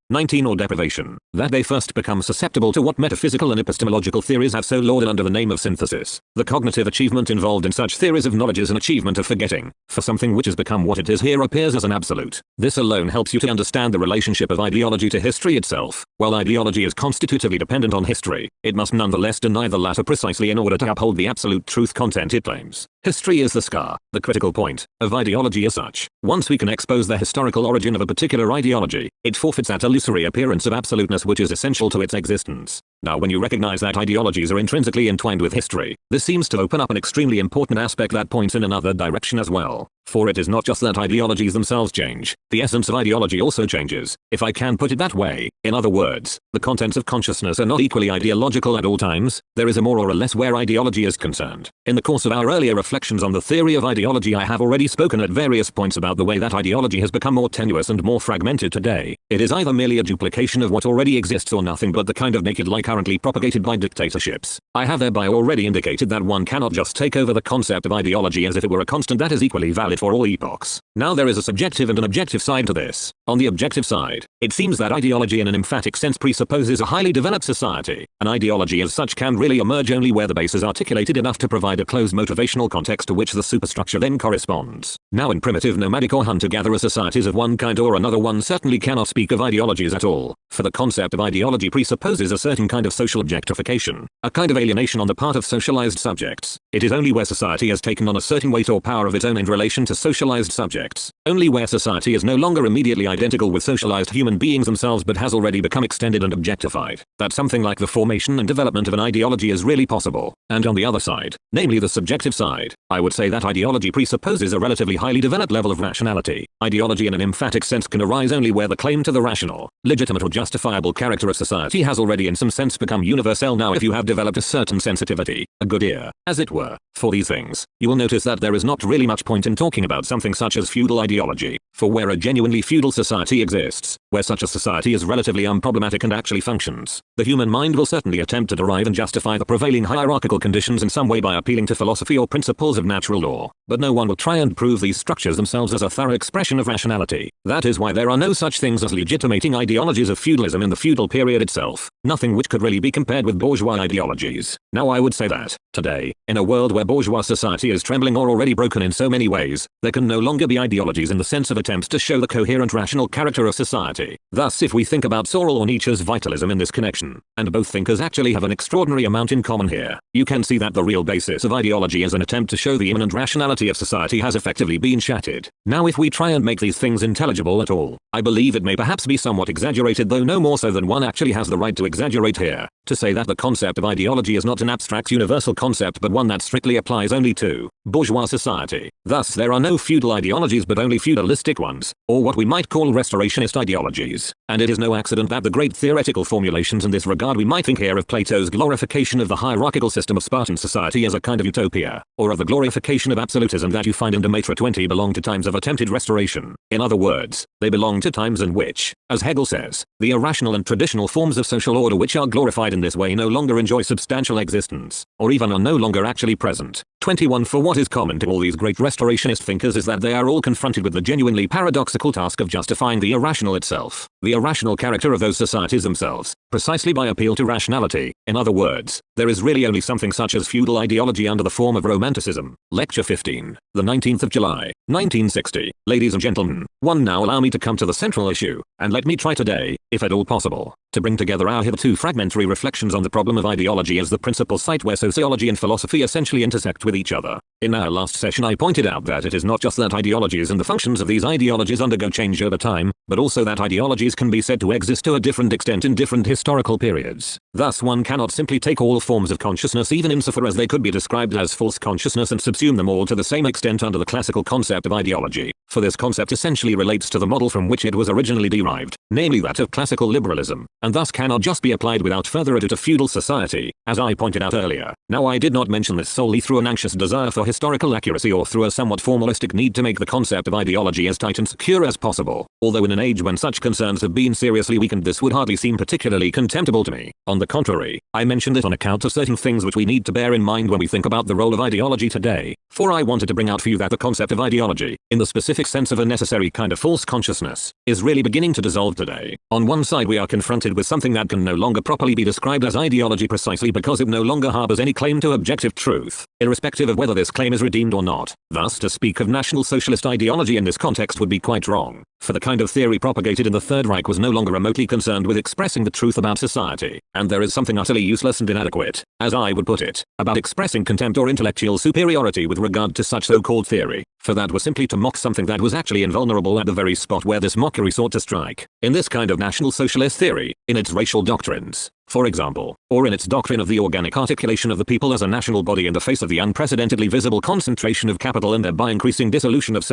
19 or deprivation, that they first become susceptible to what metaphysical and epistemological theories have so lauded under the name of synthesis. The cognitive achievement involved in such theories of knowledge is an achievement of forgetting, for something which has become what it is here appears as an absolute. This alone helps you to understand the relationship of ideology to history itself. While ideology is constitutively dependent on history, it must nonetheless deny the latter precisely in order to uphold the absolute truth content it claims. History is the scar, the critical point, of ideology as such. Once we can expose the historical origin of a particular ideology, it forfeits that illusory appearance of absoluteness which is essential to its existence. Now when you recognize that ideologies are intrinsically entwined with history, this seems to open up an extremely important aspect that points in another direction as well. For it is not just that ideologies themselves change, the essence of ideology also changes, if I can put it that way. In other words, the contents of consciousness are not equally ideological at all times, there is a more or less where ideology is concerned. In the course of our earlier reflections on the theory of ideology. I have already spoken at various points about the way that ideology has become more tenuous and more fragmented today. It is either merely a duplication of what already exists or nothing but the kind of naked lie currently propagated by dictatorships. I have thereby already indicated that one cannot just take over the concept of ideology as if it were a constant that is equally valid for all epochs. Now there is a subjective and an objective side to this. On the objective side, it seems that ideology in an emphatic sense presupposes a highly developed society. An ideology as such can really emerge only where the base is articulated enough to provide a closed motivational context to which the superstructure then corresponds. Now in primitive nomadic or hunter-gatherer societies of one kind or another, one certainly cannot speak of ideologies at all, for the concept of ideology presupposes a certain kind of social objectification, a kind of alienation on the part of socialized subjects. It is only where society has taken on a certain weight or power of its own in relation to socialized subjects, only where society is no longer immediately identical with socialized human beings themselves but has already become extended and objectified, that something like the formation and development of an ideology is really possible. And on the other side, namely the subjective side, I would say that ideology presupposes a relatively highly developed level of rationality. Ideology in an emphatic sense can arise only where the claim to the rational, legitimate or justifiable character of society has already in some sense become universal. Now if you have developed a certain sensitivity, a good ear, as it were, for these things, you will notice that there is not really much point in talking about something such as feudal ideology, for where a genuinely feudal society exists, where such a society is relatively unproblematic and actually functions, the human mind will certainly attempt to derive and justify the prevailing hierarchical conditions in some way by appealing to philosophy or principles of natural law, but no one will try and prove these structures themselves as a thorough expression of rationality. That is why there are no such things as legitimating ideologies of feudalism in the feudal period itself, nothing which could really be compared with bourgeois ideologies. Now I would say that, today, in a world where bourgeois society is trembling or already broken in so many ways, there can no longer be ideologies in the sense of attempts to show the coherent rational character of society. Thus if we think about Sorel or Nietzsche's vitalism in this connection, and both thinkers actually have an extraordinary amount in common here, you can see that the real basis of ideology is an attempt to show the immanent rationality of society has effectively been shattered. Now if we try and make these things intelligible at all, I believe it may perhaps be somewhat exaggerated, though no more so than one actually has the right to exaggerate here, to say that the concept of ideology is not an abstract universal concept but one that strictly applies only to bourgeois society. Thus there are no feudal ideologies but only feudalistic ones, or what we might call restorationist ideologies. And it is no accident that the great theoretical formulations in this regard we might think here of Plato's glorification of the hierarchical system of Spartan society as a kind of utopia, or of the glorification of absolutism that you find in Demetra 20 belong to times of attempted restoration. In other words, they belong to times in which, as Hegel says, the irrational and traditional forms of social order which are glorified in this way no longer enjoy substantial existence, or even are no longer actually present. 21 For what is common to all these great restorationist thinkers is that they are all confronted with the genuinely paradoxical task of justifying the irrational itself, the irrational character of those societies themselves, precisely by appeal to rationality. In other words, there is really only something such as feudal ideology under the form of romanticism. Lecture 15, the 19th of July, 1960. Ladies and gentlemen, now allow me to come to the central issue, and let me try today, if at all possible, to bring together our hitherto fragmentary reflections on the problem of ideology as the principal site where sociology and philosophy essentially intersect with each other. In our last session I pointed out that it is not just that ideologies and the functions of these ideologies undergo change over time, but also that ideologies can be said to exist to a different extent in different historical periods. Thus one cannot simply take all forms of consciousness even insofar as they could be described as false consciousness and subsume them all to the same extent under the classical concept of ideology, for this concept essentially relates to the model from which it was originally derived, namely that of classical liberalism, and thus cannot just be applied without further ado to feudal society, as I pointed out earlier. Now I did not mention this solely through an anxious desire for historical accuracy or through a somewhat formalistic need to make the concept of ideology as tight and secure as possible, although in an age when such concerns have been seriously weakened this would hardly seem particularly contemptible to me. On the contrary, I mentioned it on account of certain things which we need to bear in mind when we think about the role of ideology today, for I wanted to bring out for you that the concept of ideology, in the specific sense of a necessary kind of false consciousness, is really beginning to dissolve today. On one side we are confronted with something that can no longer properly be described as ideology precisely because it no longer harbors any claim to objective truth, irrespective of whether this claim is redeemed or not. Thus to speak of National Socialist ideology in this context would be quite wrong, for the kind of theory propagated in the Third Reich was no longer remotely concerned with expressing the truth about society, and there is something utterly useless and inadequate, as I would put it, about expressing contempt or intellectual superiority with regard to such so-called theory, for that was simply to mock something that was actually invulnerable at the very spot where this mockery sought to strike. In this kind of National Socialist theory, in its racial doctrines, for example, or in its doctrine of the organic articulation of the people as a national body in the face of the unprecedentedly visible concentration of capital and thereby increasing dissolution of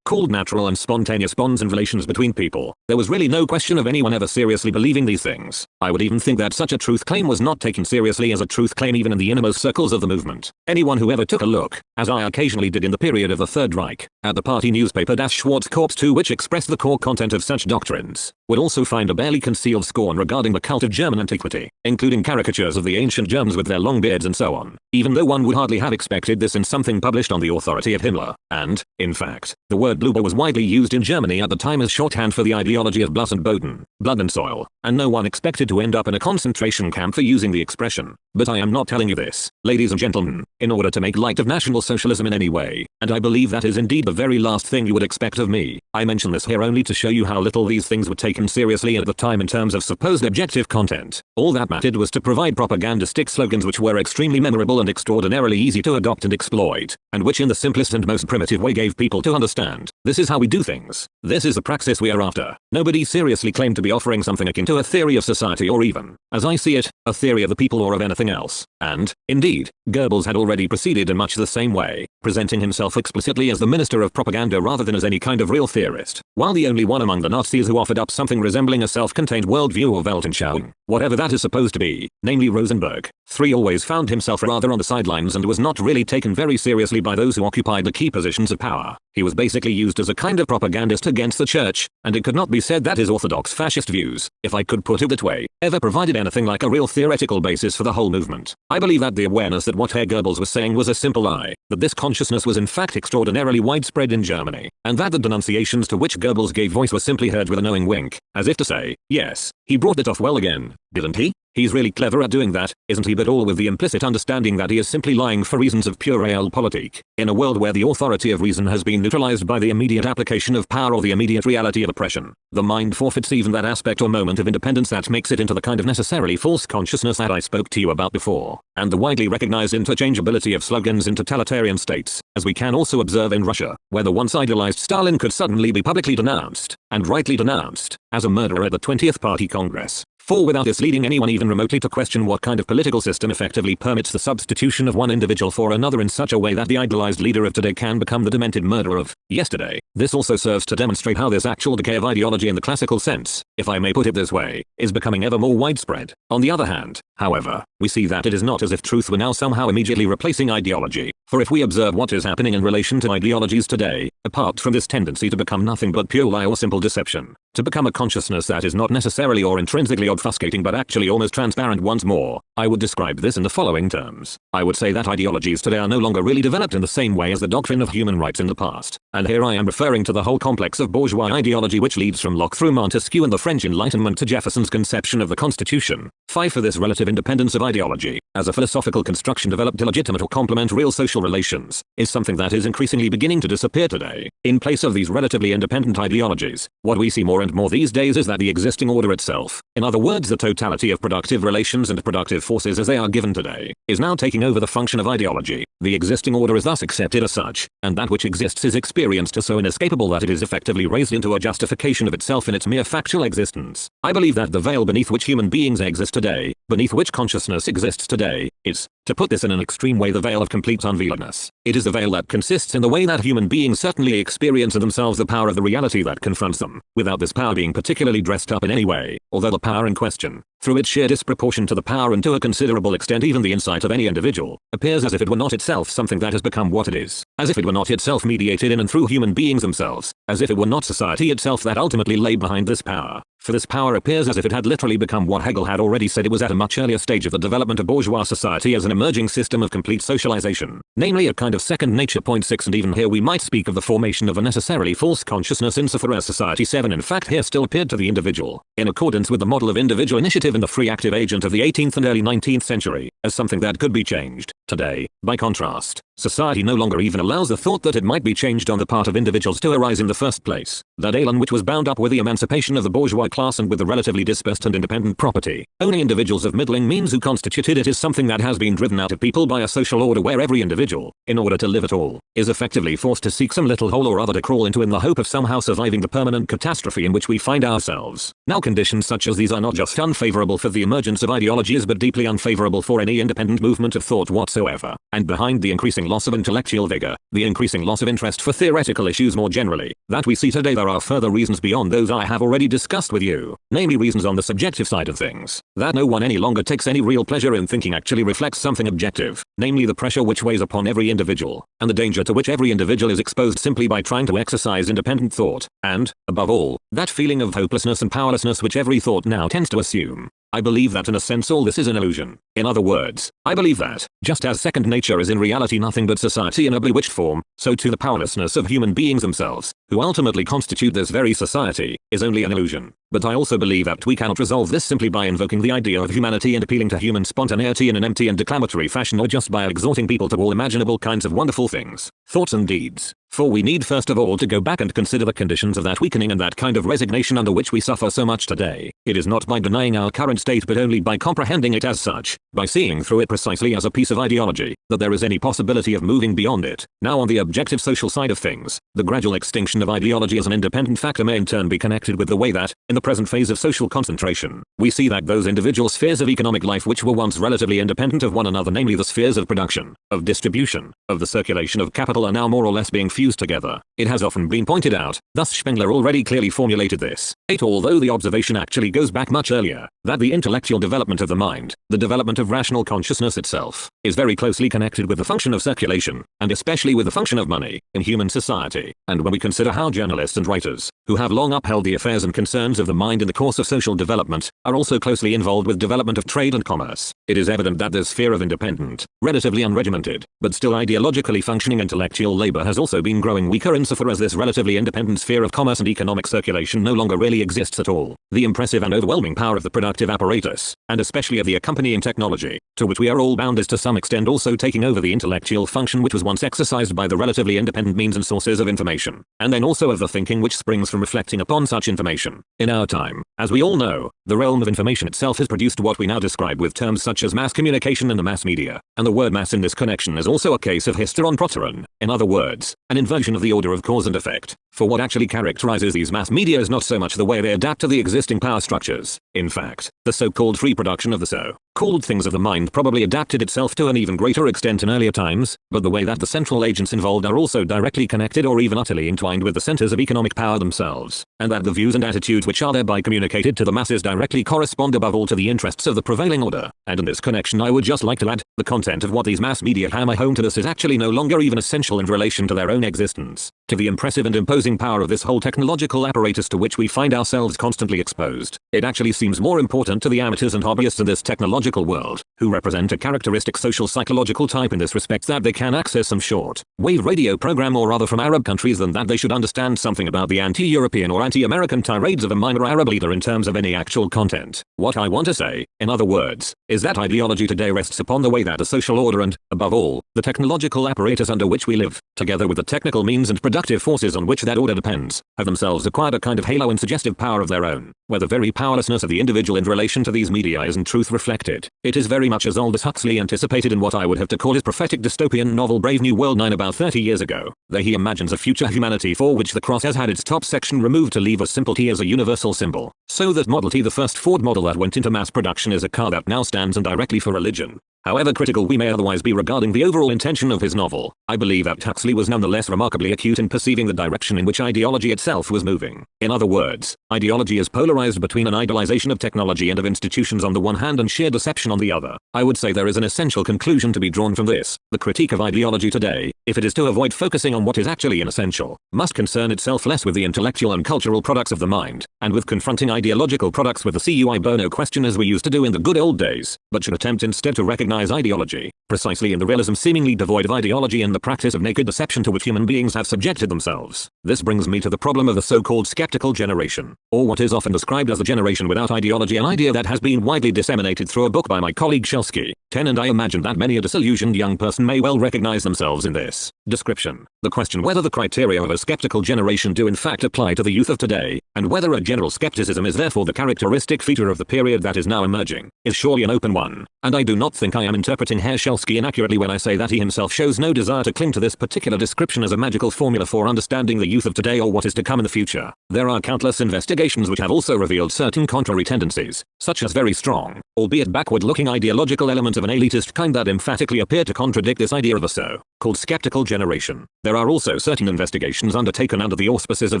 called natural and spontaneous bonds and relations between people. There was really no question of anyone ever seriously believing these things. I would even think that such a truth claim was not taken seriously as a truth claim even in the innermost circles of the movement. Anyone who ever took a look, as I occasionally did in the period of the Third Reich, at the party newspaper Schwarzkorps II, which expressed the core content of such doctrines, would also find a barely concealed scorn regarding the cult of German antiquity, including caricatures of the ancient Germans with their long beards and so on, even though one would hardly have expected this in something published on the authority of Himmler. And, in fact, the word Blutbad was widely used in Germany at the time as shorthand for the ideology of Blut and Boden, blood and soil, and no one expected to end up in a concentration camp for using the expression. But I am not telling you this, ladies and gentlemen, in order to make light of National Socialism in any way, and I believe that is indeed the very last thing you would expect of me. I mention this here only to show you how little these things were taken seriously at the time in terms of supposed objective content. All that mattered was to provide propagandistic slogans which were extremely memorable and extraordinarily easy to adopt and exploit, and which in the simplest and most primitive way gave people to understand, this is how we do things. This is the praxis we are after. Nobody seriously claimed to be offering something akin to a theory of society or even, as I see it, a theory of the people or of anything else. And, indeed, Goebbels had already proceeded in much the same way, presenting himself explicitly as the minister of propaganda rather than as any kind of real theorist, while the only one among the Nazis who offered up something resembling a self-contained worldview or Weltanschauung, whatever that is supposed to be, namely Rosenberg, III always found himself rather on the sidelines and was not really taken very seriously by those who occupied the key positions of power. He was basically used as a kind of propagandist against the church, and it could not be said that his orthodox fascist views, if I could put it that way, ever provided anything like a real theoretical basis for the whole movement. I believe that the awareness that what Herr Goebbels was saying was a simple lie, that this consciousness was in fact extraordinarily widespread in Germany, and that the denunciations to which Goebbels gave voice were simply heard with a knowing wink, as if to say, yes, he brought it off well again, didn't he? He's really clever at doing that, isn't he? But all with the implicit understanding that he is simply lying for reasons of pure realpolitik. In a world where the authority of reason has been neutralized by the immediate application of power or the immediate reality of oppression, the mind forfeits even that aspect or moment of independence that makes it into the kind of necessarily false consciousness that I spoke to you about before, and the widely recognized interchangeability of slogans in totalitarian states, as we can also observe in Russia, where the once idolized Stalin could suddenly be publicly denounced, and rightly denounced, as a murderer at the 20th Party Congress. For without this leading anyone even remotely to question what kind of political system effectively permits the substitution of one individual for another in such a way that the idolized leader of today can become the demented murderer of yesterday. This also serves to demonstrate how this actual decay of ideology in the classical sense, if I may put it this way, is becoming ever more widespread. On the other hand, however, we see that it is not as if truth were now somehow immediately replacing ideology, for if we observe what is happening in relation to ideologies today, apart from this tendency to become nothing but pure lie or simple deception, to become a consciousness that is not necessarily or intrinsically obfuscating but actually almost transparent once more, I would describe this in the following terms. I would say that ideologies today are no longer really developed in the same way as the doctrine of human rights in the past, and here I am referring to the whole complex of bourgeois ideology which leads from Locke through Montesquieu and the French Enlightenment to Jefferson's conception of the Constitution. 5. For this relative independence of ideology, as a philosophical construction developed to legitimate or complement real social relations, is something that is increasingly beginning to disappear today. In place of these relatively independent ideologies, what we see more and more these days is that the existing order itself, in other words the totality of productive relations and productive forces as they are given today, is now taking over the function of ideology. The existing order is thus accepted as such, and that which exists is experienced as so inescapable that it is effectively raised into a justification of itself in its mere factual existence. I believe that the veil beneath which human beings exist today, beneath which consciousness exists today, is, to put this in an extreme way, the veil of complete unveiledness. It is the veil that consists in the way that human beings certainly experience in themselves the power of the reality that confronts them, without this power being particularly dressed up in any way, although the power in question, through its sheer disproportion to the power and to a considerable extent even the insight of any individual, appears as if it were not itself something that has become what it is, as if it were not itself mediated in and through human beings themselves, as if it were not society itself that ultimately lay behind this power. For this power appears as if it had literally become what Hegel had already said it was at a much earlier stage of the development of bourgeois society as an emerging system of complete socialization, namely a kind of second nature. 6. And even here we might speak of the formation of a necessarily false consciousness insofar as society 7 in fact here still appeared to the individual, in accordance with the model of individual initiative in the free active agent of the 18th and early 19th century, as something that could be changed. Today, by contrast, society no longer even allows the thought that it might be changed on the part of individuals to arise in the first place. That elan which was bound up with the emancipation of the bourgeois class and with the relatively dispersed and independent property, only individuals of middling means who constituted it is something that has been driven out of people by a social order where every individual, in order to live at all, is effectively forced to seek some little hole or other to crawl into in the hope of somehow surviving the permanent catastrophe in which we find ourselves. Now conditions such as these are not just unfavorable for the emergence of ideologies but deeply unfavorable for any independent movement of thought whatsoever. And behind the increasing loss of intellectual vigor, the increasing loss of interest for theoretical issues more generally, that we see today, there are further reasons beyond those I have already discussed with you, namely reasons on the subjective side of things, that no one any longer takes any real pleasure in thinking actually reflects something objective, namely the pressure which weighs upon every individual, and the danger to which every individual is exposed simply by trying to exercise independent thought, and, above all, that feeling of hopelessness and powerlessness which every thought now tends to assume. I believe that in a sense all this is an illusion. In other words, I believe that, just as second nature is in reality nothing but society in a bewitched form, so too the powerlessness of human beings themselves, who ultimately constitute this very society, is only an illusion. But I also believe that we cannot resolve this simply by invoking the idea of humanity and appealing to human spontaneity in an empty and declamatory fashion, or just by exhorting people to all imaginable kinds of wonderful things, thoughts and deeds. For we need first of all to go back and consider the conditions of that weakening and that kind of resignation under which we suffer so much today. It is not by denying our current state but only by comprehending it as such, by seeing through it precisely as a piece of ideology, that there is any possibility of moving beyond it. Now on the objective social side of things, the gradual extinction of ideology as an independent factor may in turn be connected with the way that, in the present phase of social concentration, we see that those individual spheres of economic life which were once relatively independent of one another, namely the spheres of production, of distribution, of the circulation of capital, are now more or less being fused together. It has often been pointed out, thus Spengler already clearly formulated this, although the observation actually goes back much earlier, that the intellectual development of the mind, the development of rational consciousness itself, is very closely connected with the function of circulation, and especially with the function of money, in human society. And when we consider how journalists and writers, who have long upheld the affairs and concerns of the mind in the course of social development, are also closely involved with development of trade and commerce, it is evident that this sphere of independent, relatively unregimented, but still ideologically functioning intellectual labor has also been growing weaker insofar as this relatively independent sphere of commerce and economic circulation no longer really exists at all. The impressive and overwhelming power of the productive apparatus, and especially of the accompanying technology, to which we are all bound, is to some extent also taking over the intellectual function which was once exercised by the relatively independent means and sources of information, and then also of the thinking which springs from reflecting upon such information. In our time, as we all know, the realm of information itself has produced what we now describe with terms such as mass communication and the mass media, and the word mass in this connection is also a case of hysteron proteron, in other words, an inversion of the order of cause and effect. For what actually characterizes these mass media is not so much the way they adapt to the existing power structures. In fact, the so-called free production of the so-called things of the mind probably adapted itself to an even greater extent in earlier times, but the way that the central agents involved are also directly connected or even utterly entwined with the centers of economic power themselves, and that the views and attitudes which are thereby communicated to the masses directly correspond above all to the interests of the prevailing order. And in this connection I would just like to add, the content of what these mass media hammer home to us is actually no longer even essential in relation to their own existence, to the impressive and imposing power of this whole technological apparatus to which we find ourselves constantly exposed. It actually seems more important to the amateurs and hobbyists in this technological world, who represent a characteristic social psychological type in this respect, that they can access some short-wave radio program or other from Arab countries than that they should understand something about the anti-European or anti-American tirades of a minor Arab leader in terms of any actual content. What I want to say, in other words, is that ideology today rests upon the way that a social order and, above all, the technological apparatus under which we live, together with the technical means and productive forces on which that order depends, have themselves acquired a kind of halo and suggestive power of their own, where the very powerlessness of the individual in relation to these media is in truth reflected. It is very much as Aldous Huxley anticipated in what I would have to call his prophetic dystopian novel Brave New World 9 about 30 years ago. There he imagines a future humanity for which the cross has had its top section removed to leave a simple T as a universal symbol, so that Model T, the first Ford model that went into mass production, is a car that now stands indirectly for religion. However critical we may otherwise be regarding the overall intention of his novel, I believe that Huxley was nonetheless remarkably acute in perceiving the direction in which ideology itself was moving. In other words, ideology is polarized between an idolization of technology and of institutions on the one hand and sheer deception on the other. I would say there is an essential conclusion to be drawn from this. The critique of ideology today, if it is to avoid focusing on what is actually inessential, must concern itself less with the intellectual and cultural products of the mind, and with confronting ideological products with the cui bono question as we used to do in the good old days, but should attempt instead to recognize ideology, precisely in the realism seemingly devoid of ideology and the practice of naked deception to which human beings have subjected themselves. This brings me to the problem of the so-called skeptical generation, or what is often described as the generation without ideology, an idea that has been widely disseminated through a book by my colleague Shelsky, 10 and I imagine that many a disillusioned young person may well recognize themselves in this description. The question whether the criteria of a skeptical generation do in fact apply to the youth of today, and whether a general skepticism is therefore the characteristic feature of the period that is now emerging, is surely an open one, and I do not think I am interpreting Herschelsky inaccurately when I say that he himself shows no desire to cling to this particular description as a magical formula for understanding the youth of today or what is to come in the future. There are countless investigations which have also revealed certain contrary tendencies, such as very strong, albeit backward-looking ideological elements of an elitist kind that emphatically appear to contradict this idea of a so-called skeptical generation. There are also certain investigations undertaken under the auspices of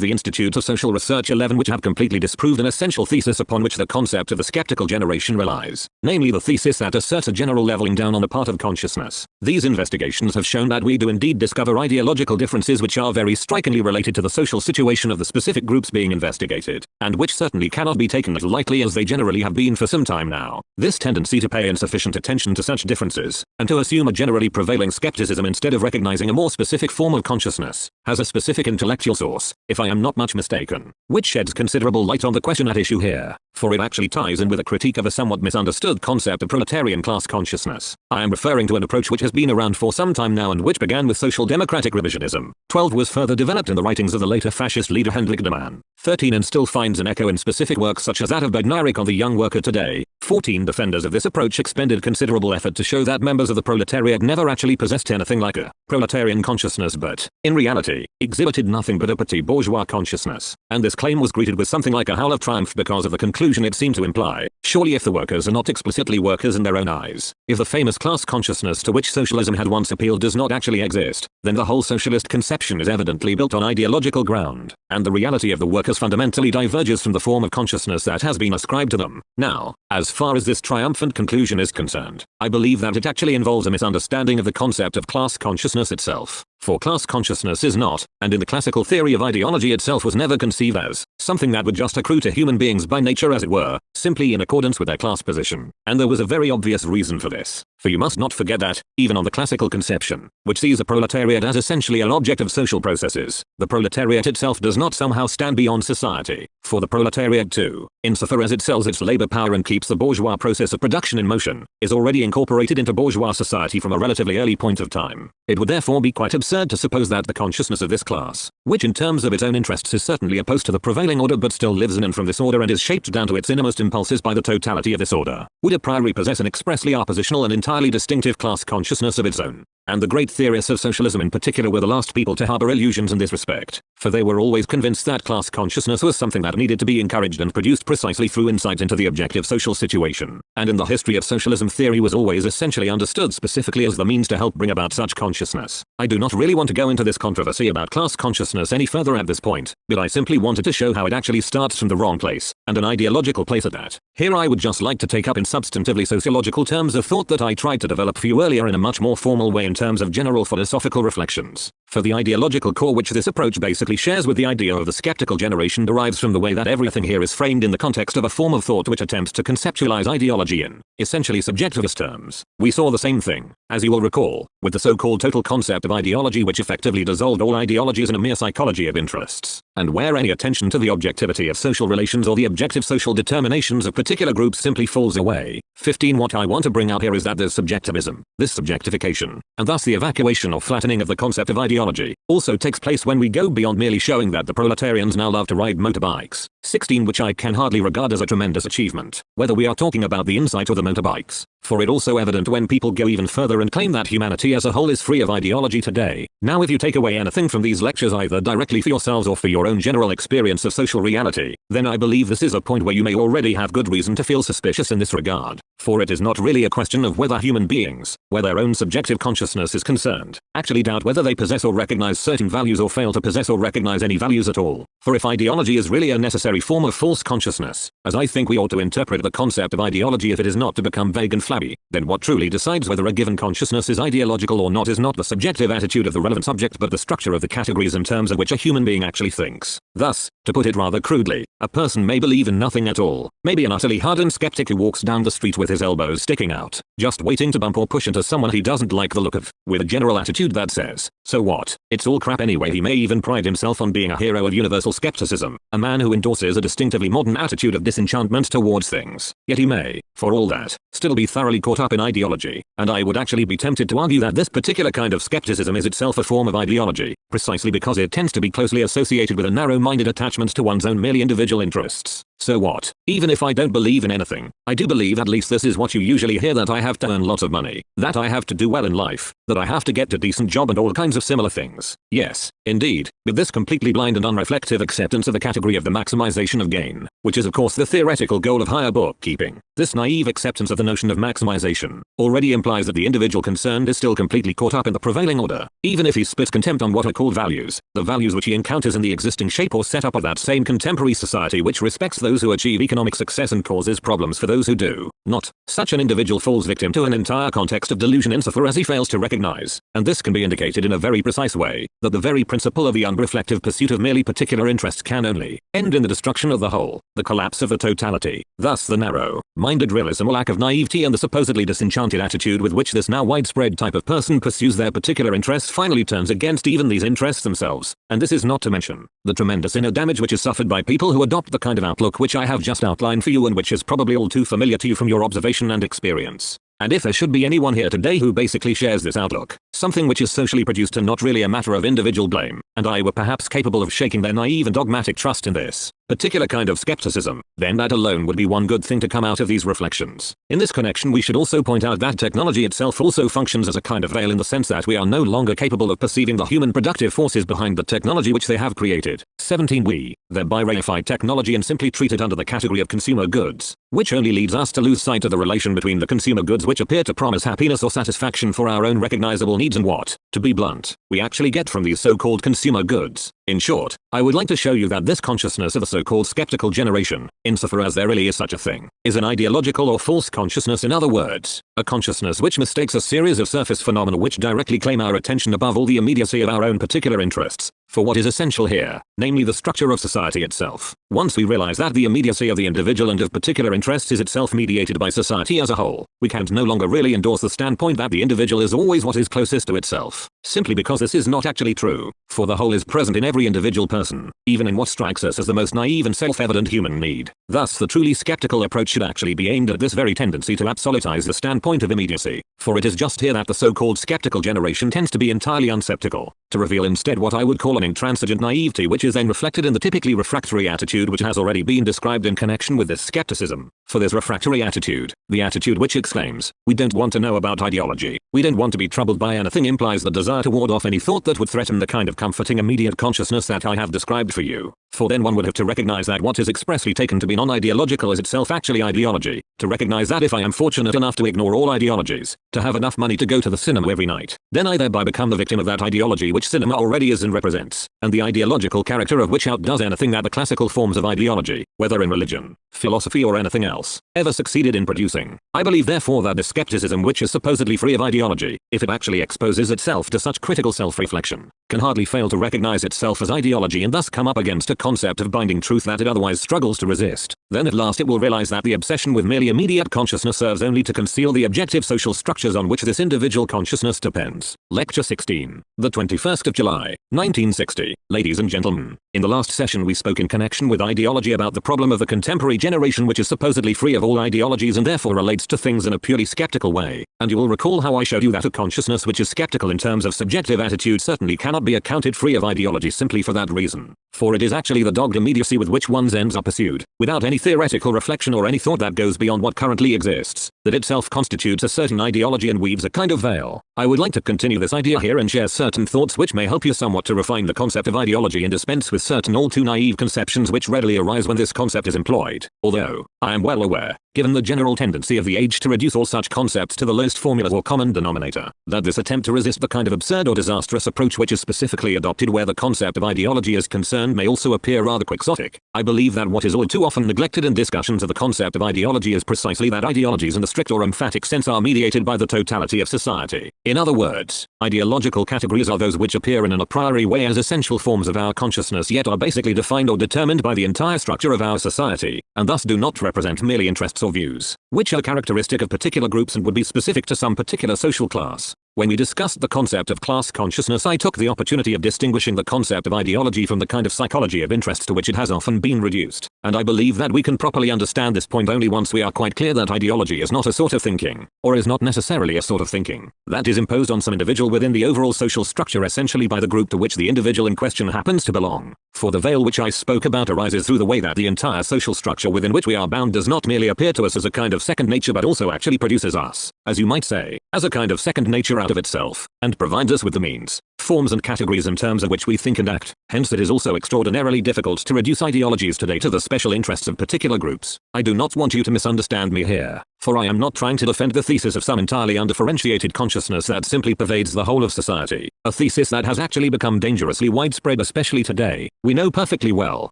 the Institute of Social Research 11 which have completely disproved an essential thesis upon which the concept of the skeptical generation relies, namely the thesis that asserts a general leveling down on the part of consciousness. These investigations have shown that we do indeed discover ideological differences which are very strikingly related to the social situation of the specific groups being investigated, and which certainly cannot be taken as lightly as they generally have been for some time now. This tendency to pay insufficient attention to such differences, and to assume a generally prevailing skepticism instead of recognizing a more specific form of consciousness, has a specific intellectual source, if I am not much mistaken, which sheds considerable light on the question at issue here, for it actually ties in with a critique of a somewhat misunderstood concept of proletarian class consciousness. I am referring to an approach which has been around for some time now and which began with social democratic revisionism. 12 was further developed in the writings of the later fascist leader Hendrik de Man. 13 and still finds an echo in specific works such as that of Bednarik on the young worker today. 14 defenders of this approach expended considerable effort to show that members of the proletariat never actually possessed anything like a proletarian consciousness but, in reality, exhibited nothing but a petit bourgeois consciousness, and this claim was greeted with something like a howl of triumph because of the conclusion it seemed to imply. Surely if the workers are not explicitly workers in their own eyes, if the famous class consciousness to which socialism had once appealed does not actually exist, then the whole socialist conception is evidently built on ideological ground, and the reality of the workers fundamentally diverges from the form of consciousness that has been ascribed to them. Now, as far as this triumphant conclusion is concerned, I believe that it actually involves a misunderstanding of the concept of class consciousness itself. For class consciousness is not, and in the classical theory of ideology itself was never conceived as, something that would just accrue to human beings by nature as it were, simply in accordance with their class position. And there was a very obvious reason for this. For you must not forget that, even on the classical conception, which sees the proletariat as essentially an object of social processes, the proletariat itself does not somehow stand beyond society. For the proletariat too, insofar as it sells its labor power and keeps the bourgeois process of production in motion, is already incorporated into bourgeois society from a relatively early point of time. It would therefore be quite absurd to suppose that the consciousness of this class, which in terms of its own interests is certainly opposed to the prevailing order but still lives in and from this order and is shaped down to its innermost impulses by the totality of this order, would a priori possess an expressly oppositional and entirely distinctive class consciousness of its own. And the great theorists of socialism in particular were the last people to harbor illusions in this respect, for they were always convinced that class consciousness was something that needed to be encouraged and produced precisely through insight into the objective social situation, and in the history of socialism theory was always essentially understood specifically as the means to help bring about such consciousness. I do not really want to go into this controversy about class consciousness any further at this point, but I simply wanted to show how it actually starts from the wrong place, and an ideological place at that. Here I would just like to take up in substantively sociological terms of thought that I tried to develop for you earlier in a much more formal way in terms of general philosophical reflections. For the ideological core which this approach basically shares with the idea of the skeptical generation derives from the way that everything here is framed in the context of a form of thought which attempts to conceptualize ideology in, essentially subjectivist terms. We saw the same thing, as you will recall, with the so-called total concept of ideology which effectively dissolved all ideologies in a mere psychology of interests, and where any attention to the objectivity of social relations or the objective social determinations of particular groups simply falls away. 15. What I want to bring out here is that this subjectivism, this subjectification, and thus the evacuation or flattening of the concept of ideology, also takes place when we go beyond merely showing that the proletarians now love to ride motorbikes. 16. Which I can hardly regard as a tremendous achievement, whether we are talking about the insight or the motorbikes, for it also evident when people go even further and claim that humanity as a whole is free of ideology today. Now if you take away anything from these lectures either directly for yourselves or for your own general experience of social reality, then I believe this is a point where you may already have good reason to feel suspicious in this regard, for it is not really a question of whether human beings, where their own subjective consciousness is concerned, actually doubt whether they possess or recognize certain values or fail to possess or recognize any values at all. For if ideology is really a necessary form of false consciousness, as I think we ought to interpret the concept of ideology if it is not to become vague and flabby, then what truly decides whether a given consciousness is ideological or not is not the subjective attitude of the relevant subject but the structure of the categories in terms of which a human being actually thinks. Thus, to put it rather crudely, a person may believe in nothing at all, maybe an utterly hardened skeptic who walks down the street with his elbows sticking out, just waiting to bump or push into someone he doesn't like the look of, with a general attitude that says, so what, it's all crap anyway. He may even pride himself on being a hero of universal skepticism, a man who endorses a distinctively modern attitude of disenchantment towards things. Yet he may, for all that, still be thoroughly caught up in ideology, and I would actually be tempted to argue that this particular kind of skepticism is itself a form of ideology, precisely because it tends to be closely associated with a narrow-minded attachment to one's own merely individual interests. So what? Even if I don't believe in anything, I do believe at least this is what you usually hear, that I have to earn lots of money, that I have to do well in life, that I have to get a decent job, and all kinds of similar things. Yes, indeed, with this completely blind and unreflective acceptance of the category of the maximization of gain, which is of course the theoretical goal of higher bookkeeping. This naive acceptance of the notion of maximization already implies that the individual concerned is still completely caught up in the prevailing order, even if he spits contempt on what are called values, the values which he encounters in the existing shape or setup of that same contemporary society which respects those who achieve economic success and causes problems for those who do not. Such an individual falls victim to an entire context of delusion insofar as he fails to recognize, and this can be indicated in a very precise way, that the very principle of the unreflective pursuit of merely particular interests can only end in the destruction of the whole, the collapse of the totality. Thus the narrow-minded realism or lack of naivety and the supposedly disenchanted attitude with which this now widespread type of person pursues their particular interests finally turns against even these interests themselves, and this is not to mention the tremendous inner damage which is suffered by people who adopt the kind of outlook which I have just outlined for you and which is probably all too familiar to you from your observation and experience. And if there should be anyone here today who basically shares this outlook, something which is socially produced and not really a matter of individual blame, and I were perhaps capable of shaking their naive and dogmatic trust in this particular kind of skepticism, then that alone would be one good thing to come out of these reflections. In this connection we should also point out that technology itself also functions as a kind of veil, in the sense that we are no longer capable of perceiving the human productive forces behind the technology which they have created. 17. We thereby reify technology and simply treat it under the category of consumer goods, which only leads us to lose sight of the relation between the consumer goods which appear to promise happiness or satisfaction for our own recognizable needs and what, to be blunt, we actually get from these so-called consumer goods. In short, I would like to show you that this consciousness of the so-called skeptical generation, insofar as there really is such a thing, is an ideological or false consciousness. In other words, a consciousness which mistakes a series of surface phenomena which directly claim our attention above all the immediacy of our own particular interests, for what is essential here, namely the structure of society itself. Once we realize that the immediacy of the individual and of particular interests is itself mediated by society as a whole, we can no longer really endorse the standpoint that the individual is always what is closest to itself, simply because this is not actually true, for the whole is present in every individual person, even in what strikes us as the most naive and self-evident human need. Thus the truly skeptical approach should actually be aimed at this very tendency to absolutize the standpoint of immediacy, for it is just here that the so-called skeptical generation tends to be entirely unskeptical, to reveal instead what I would call an intransigent naivety, which is then reflected in the typically refractory attitude which has already been described in connection with this skepticism. For this refractory attitude, the attitude which exclaims, "We don't want to know about ideology, we don't want to be troubled by anything," implies the desire to ward off any thought that would threaten the kind of comforting immediate consciousness that I have described for you. For then one would have to recognize that what is expressly taken to be non-ideological is itself actually ideology, to recognize that if I am fortunate enough to ignore all ideologies, to have enough money to go to the cinema every night, then I thereby become the victim of that ideology which cinema already is and represents, and the ideological character of which outdoes anything that the classical forms of ideology, whether in religion, philosophy or anything else, ever succeeded in producing. I believe therefore that the skepticism which is supposedly free of ideology, if it actually exposes itself to such critical self-reflection, can hardly fail to recognize itself as ideology and thus come up against a concept of binding truth that it otherwise struggles to resist. Then at last it will realize that the obsession with merely immediate consciousness serves only to conceal the objective social structures on which this individual consciousness depends. Lecture 16. The 21st of July, 1960. Ladies and gentlemen, in the last session we spoke in connection with ideology about the problem of the contemporary generation which is supposedly free of all ideologies and therefore relates to things in a purely skeptical way, and you will recall how I showed you that a consciousness which is skeptical in terms of subjective attitude certainly cannot be accounted free of ideology simply for that reason, for it is actually the dogged immediacy with which one's ends are pursued, without any theoretical reflection or any thought that goes beyond what currently exists, that itself constitutes a certain ideology and weaves a kind of veil. I would like to continue this idea here and share certain thoughts which may help you somewhat to refine the concept of ideology and dispense with certain all too naive conceptions which readily arise when this concept is employed, although, I am well aware, given the general tendency of the age to reduce all such concepts to the lowest formula or common denominator, that this attempt to resist the kind of absurd or disastrous approach which is specifically adopted where the concept of ideology is concerned may also appear rather quixotic. I believe that what is all too often neglected in discussions of the concept of ideology is precisely that ideologies in the strict or emphatic sense are mediated by the totality of society. In other words, ideological categories are those which appear in an a priori way as essential forms of our consciousness yet are basically defined or determined by the entire structure of our society, and thus do not represent merely interests or views, which are characteristic of particular groups and would be specific to some particular social class. When we discussed the concept of class consciousness, I took the opportunity of distinguishing the concept of ideology from the kind of psychology of interest to which it has often been reduced, and I believe that we can properly understand this point only once we are quite clear that ideology is not a sort of thinking, or is not necessarily a sort of thinking, that is imposed on some individual within the overall social structure, essentially by the group to which the individual in question happens to belong. For the veil which I spoke about arises through the way that the entire social structure within which we are bound does not merely appear to us as a kind of second nature, but also actually produces us, as you might say, as a kind of second nature out of itself, and provides us with the means, forms and categories in terms of which we think and act. Hence it is also extraordinarily difficult to reduce ideologies today to the special interests of particular groups. I do not want you to misunderstand me here, for I am not trying to defend the thesis of some entirely undifferentiated consciousness that simply pervades the whole of society, a thesis that has actually become dangerously widespread especially today. We know perfectly well,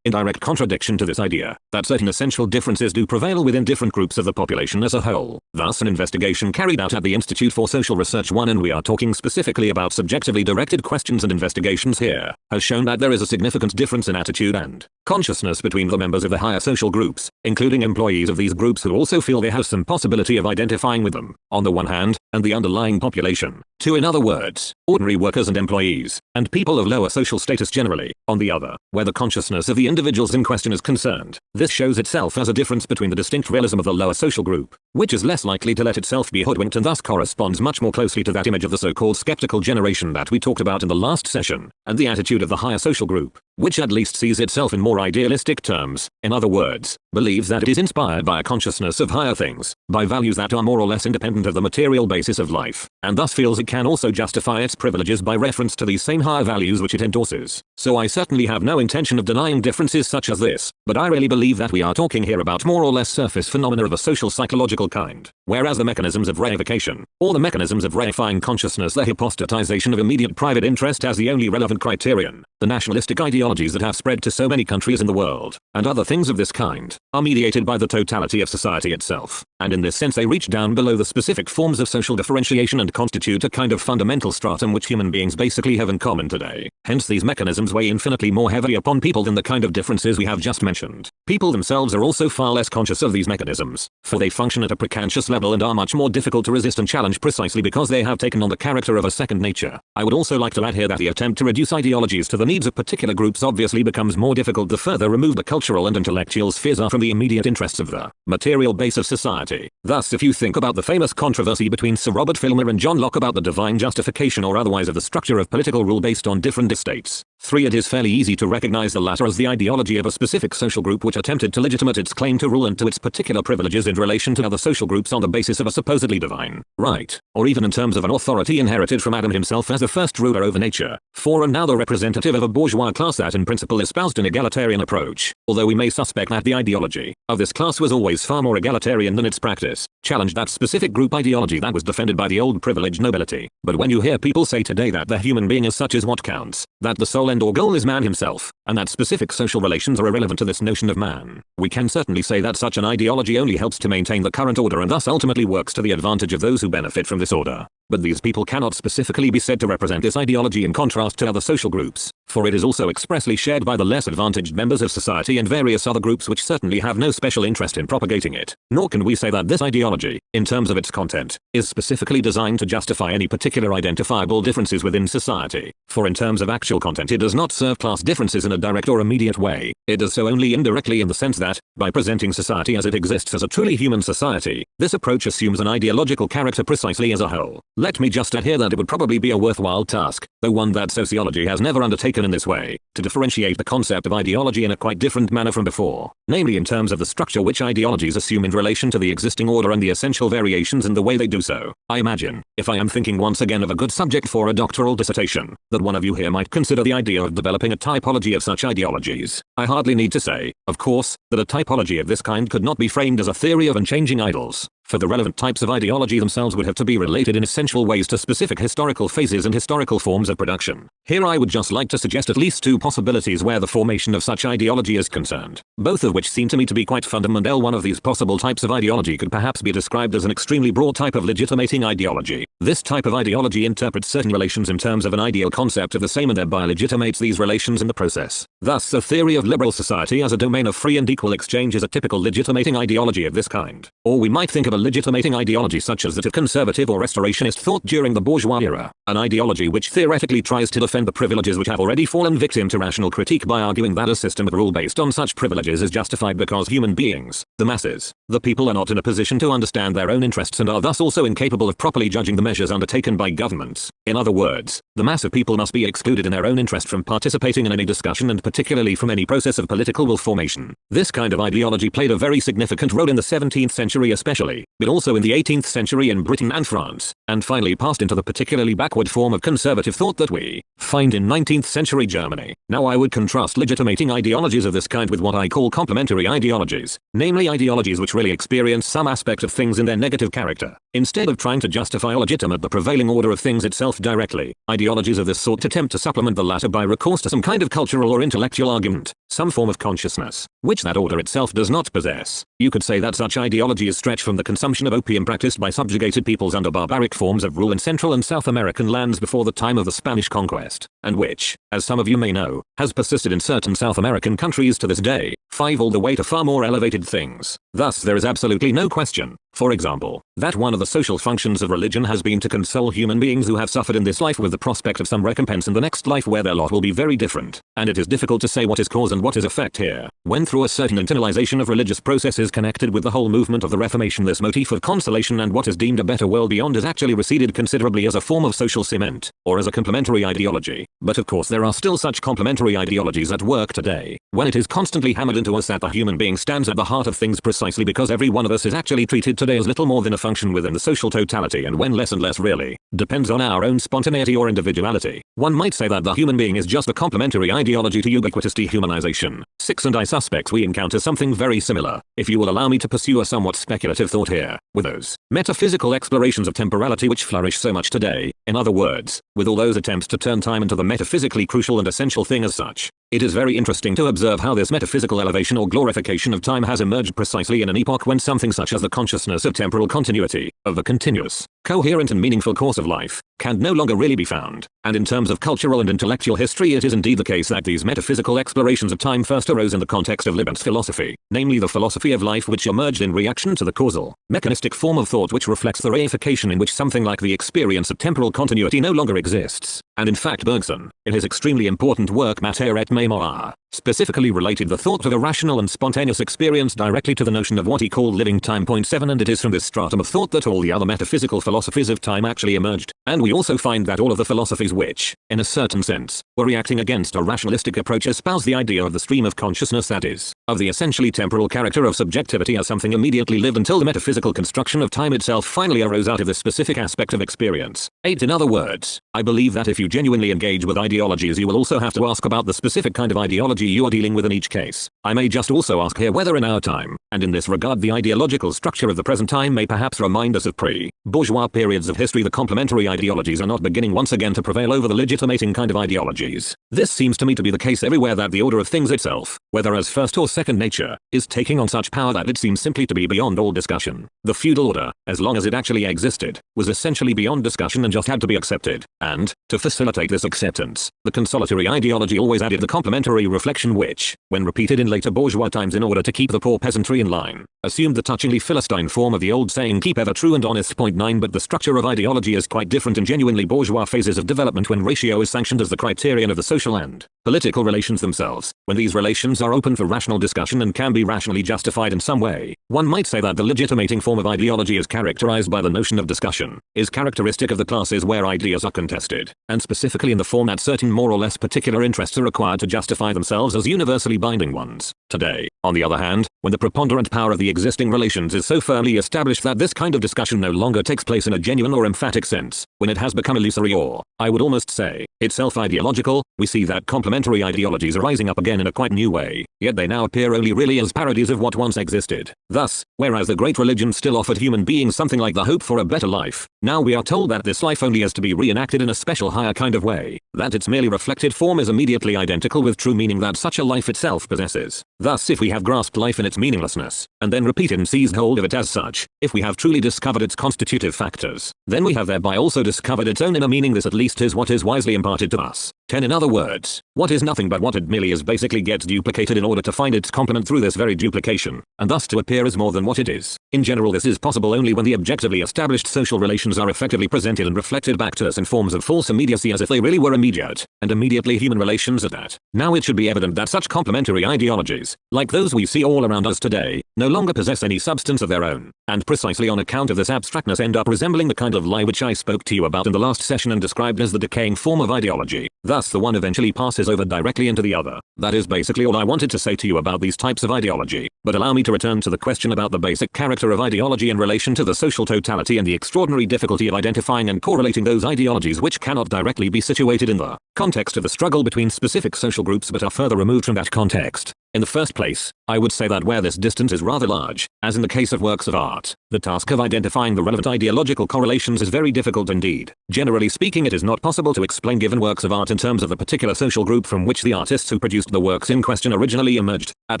in direct contradiction to this idea, that certain essential differences do prevail within different groups of the population as a whole. Thus an investigation carried out at the Institute for Social Research 1, and we are talking specifically about subjectively directed questions and investigations here, has shown that there is a significant difference in attitude and consciousness between the members of the higher social groups, including employees of these groups who also feel they have some possibility of identifying with them, on the one hand, and the underlying population, two, in other words, ordinary workers and employees, and people of lower social status generally, on the other, where the consciousness of the individuals in question is concerned. This shows itself as a difference between the distinct realism of the lower social group, which is less likely to let itself be hoodwinked and thus corresponds much more closely to that image of the so-called skeptical generation that we talked about in the last session, and the attitude of the higher social group, which at least sees itself in more idealistic terms, in other words, believes that it is inspired by a consciousness of higher things, by values that are more or less independent of the material basis of life, and thus feels it can also justify its privileges by reference to these same higher values which it endorses. So I certainly have no intention of denying differences such as this, but I really believe that we are talking here about more or less surface phenomena of a social psychological kind, whereas the mechanisms of reification, or the mechanisms of reifying consciousness, the hypostatization of immediate private interest as the only relevant criterion, the nationalistic ideologies that have spread to so many countries in the world, and other things of this kind, are mediated by the totality of society itself, and in this sense they reach down below the specific forms of social differentiation and constitute a kind of fundamental stratum which human beings basically have in common today. Hence these mechanisms weigh infinitely more heavily upon people than the kind of differences we have just mentioned. People themselves are also far less conscious of these mechanisms, for they function at a precocious level and are much more difficult to resist and challenge precisely because they have taken on the character of a second nature. I would also like to add here that the attempt to reduce ideologies to the needs of particular groups obviously becomes more difficult the further removed the cultural and intellectual spheres are from the immediate interests of the material base of society. Thus if you think about the famous controversy between Sir Robert Filmer and John Locke about the divine justification or otherwise of the structure of political rule based on different estates, 3. It is fairly easy to recognize the latter as the ideology of a specific social group which attempted to legitimate its claim to rule and to its particular privileges in relation to other social groups on the basis of a supposedly divine right, or even in terms of an authority inherited from Adam himself as the first ruler over nature. 4. And now the representative of a bourgeois class that in principle espoused an egalitarian approach, although we may suspect that the ideology of this class was always far more egalitarian than its practice, challenged that specific group ideology that was defended by the old privileged nobility. But when you hear people say today that the human being as such is what counts, that the sole end or goal is man himself, and that specific social relations are irrelevant to this notion of man, we can certainly say that such an ideology only helps to maintain the current order and thus ultimately works to the advantage of those who benefit from this order. But these people cannot specifically be said to represent this ideology in contrast to other social groups, for it is also expressly shared by the less advantaged members of society and various other groups which certainly have no special interest in propagating it. Nor can we say that this ideology, in terms of its content, is specifically designed to justify any particular identifiable differences within society, for in terms of actual content it does not serve class differences in a direct or immediate way. It does so only indirectly in the sense that, by presenting society as it exists as a truly human society, this approach assumes an ideological character precisely as a whole. Let me just add here that it would probably be a worthwhile task, though one that sociology has never undertaken in this way, to differentiate the concept of ideology in a quite different manner from before, namely in terms of the structure which ideologies assume in relation to the existing order and the essential variations in the way they do so. I imagine, if I am thinking once again of a good subject for a doctoral dissertation, that one of you here might consider the idea of developing a typology of such ideologies. I hardly need to say, of course, that a typology of this kind could not be framed as a theory of unchanging idols, for the relevant types of ideology themselves would have to be related in essential ways to specific historical phases and historical forms of production. Here I would just like to suggest at least two possibilities where the formation of such ideology is concerned, both of which seem to me to be quite fundamental. One of these possible types of ideology could perhaps be described as an extremely broad type of legitimating ideology. This type of ideology interprets certain relations in terms of an ideal concept of the same and thereby legitimates these relations in the process. Thus the theory of liberal society as a domain of free and equal exchange is a typical legitimating ideology of this kind. Or we might think of a legitimating ideology such as that of conservative or restorationist thought during the bourgeois era, an ideology which theoretically tries to defend the privileges which have already fallen victim to rational critique by arguing that a system of rule based on such privileges is justified because human beings, the masses, the people, are not in a position to understand their own interests and are thus also incapable of properly judging the measures undertaken by governments. In other words, the mass of people must be excluded in their own interest from participating in any discussion and particularly from any process of political will formation. This kind of ideology played a very significant role in the 17th century especially, but also in the 18th century in Britain and France, and finally passed into the particularly backward form of conservative thought that we find in 19th century Germany. Now I would contrast legitimating ideologies of this kind with what I call complementary ideologies, namely ideologies which really experience some aspect of things in their negative character, instead of trying to justify or legitimate the prevailing order of things itself directly. Ideologies of this sort attempt to supplement the latter by recourse to some kind of cultural or intellectual argument, some form of consciousness, which that order itself does not possess. You could say that such ideology is stretched from the consumption of opium practiced by subjugated peoples under barbaric forms of rule in Central and South American lands before the time of the Spanish conquest, and which, as some of you may know, has persisted in certain South American countries to this day, all the way to far more elevated things. Thus there is absolutely no question, for example, that one of the social functions of religion has been to console human beings who have suffered in this life with the prospect of some recompense in the next life where their lot will be very different, and it is difficult to say what is cause and what is effect here, when through a certain internalization of religious processes connected with the whole movement of the Reformation this motif of consolation and what is deemed a better world beyond has actually receded considerably as a form of social cement, or as a complementary ideology. But of course there are still such complementary ideologies at work today, when it is constantly hammered into us that the human being stands at the heart of things precisely because every one of us is actually treated today as little more than a function within the social totality, and when less and less really depends on our own spontaneity or individuality. One might say that the human being is just a complementary ideology to ubiquitous dehumanization. 6 and I suspect we encounter something very similar, if you will allow me to pursue a somewhat speculative thought here, with those metaphysical explorations of temporality which flourish so much today. In other words, with all those attempts to turn time into the metaphysically crucial and essential thing as such. It is very interesting to observe how this metaphysical elevation or glorification of time has emerged precisely in an epoch when something such as the consciousness of temporal continuity, of the continuous, coherent and meaningful course of life, can no longer really be found. And in terms of cultural and intellectual history, it is indeed the case that these metaphysical explorations of time first arose in the context of Lebensphilosophy, namely the philosophy of life which emerged in reaction to the causal, mechanistic form of thought which reflects the reification in which something like the experience of temporal continuity no longer exists. And in fact Bergson, in his extremely important work Matter et Mémoire, specifically related the thought of a rational and spontaneous experience directly to the notion of what he called living time. 7 And it is from this stratum of thought that all the other metaphysical philosophies of time actually emerged, and we also find that all of the philosophies which, in a certain sense, were reacting against a rationalistic approach espouse the idea of the stream of consciousness, that is, of the essentially temporal character of subjectivity as something immediately lived, until the metaphysical construction of time itself finally arose out of this specific aspect of experience. 8 In other words, I believe that if you genuinely engage with ideologies you will also have to ask about the specific kind of ideology you are dealing with in each case. I may just also ask here whether in our time, and in this regard the ideological structure of the present time may perhaps remind us of pre-bourgeois periods of history, the complementary ideologies are not beginning once again to prevail over the legitimating kind of ideologies. This seems to me to be the case everywhere, that the order of things itself, whether as first or second nature, is taking on such power that it seems simply to be beyond all discussion. The feudal order, as long as it actually existed, was essentially beyond discussion and just had to be accepted, and, to facilitate this acceptance, the consolatory ideology always added the complementary reflection which, when repeated in later bourgeois times in order to keep the poor peasantry in line, assumed the touchingly Philistine form of the old saying keep ever true and honest. 9 But the structure of ideology is quite different in genuinely bourgeois phases of development, when ratio is sanctioned as the criterion of the social and political relations themselves, when these relations are open for rational discussion and can be rationally justified in some way. One might say that the legitimating form of ideology is characterized by the notion of discussion, is characteristic of the classes where ideas are contested, and specifically in the form that certain more or less particular interests are required to justify themselves as universally binding ones. Today, on the other hand, when the preponderant power of the existing relations is so firmly established that this kind of discussion no longer takes place in a genuine or emphatic sense, when it has become illusory or, I would almost say, itself ideological, we see that complementary ideologies are rising up again in a quite new way, yet they now appear only really as parodies of what once existed. Thus, whereas the great religion still offered human beings something like the hope for a better life, now we are told that this life only has to be reenacted in a special higher kind of way, that its merely reflected form is immediately identical with true meaning that such a life itself possesses. Thus, if we have grasped life in its meaninglessness, and then repeated and seized hold of it as such, if we have truly discovered its constitutive factors, then we have thereby also discovered its own inner meaning. This at least is what is wisely imparted to us. 10. In other words, what is nothing but what it merely is basically gets duplicated in order to find its complement through this very duplication, and thus to appear as more than what it is. In general, this is possible only when the objectively established social relations are effectively presented and reflected back to us in forms of false immediacy as if they really were immediate, and immediately human relations at that. Now it should be evident that such complementary ideologies, like those we see all around us today, no longer possess any substance of their own, and precisely on account of this abstractness end up resembling the kind of lie which I spoke to you about in the last session and described as the decaying form of ideology. Thus the one eventually passes over directly into the other. That is basically all I wanted to say to you about these types of ideology, but allow me to return to the question about the basic character of ideology in relation to the social totality and the extraordinary difficulty of identifying and correlating those ideologies which cannot directly be situated in the context of the struggle between specific social groups but are further removed from that context. In the first place, I would say that where this distance is rather large, as in the case of works of art, the task of identifying the relevant ideological correlations is very difficult indeed. Generally speaking, it is not possible to explain given works of art in terms of the particular social group from which the artists who produced the works in question originally emerged, at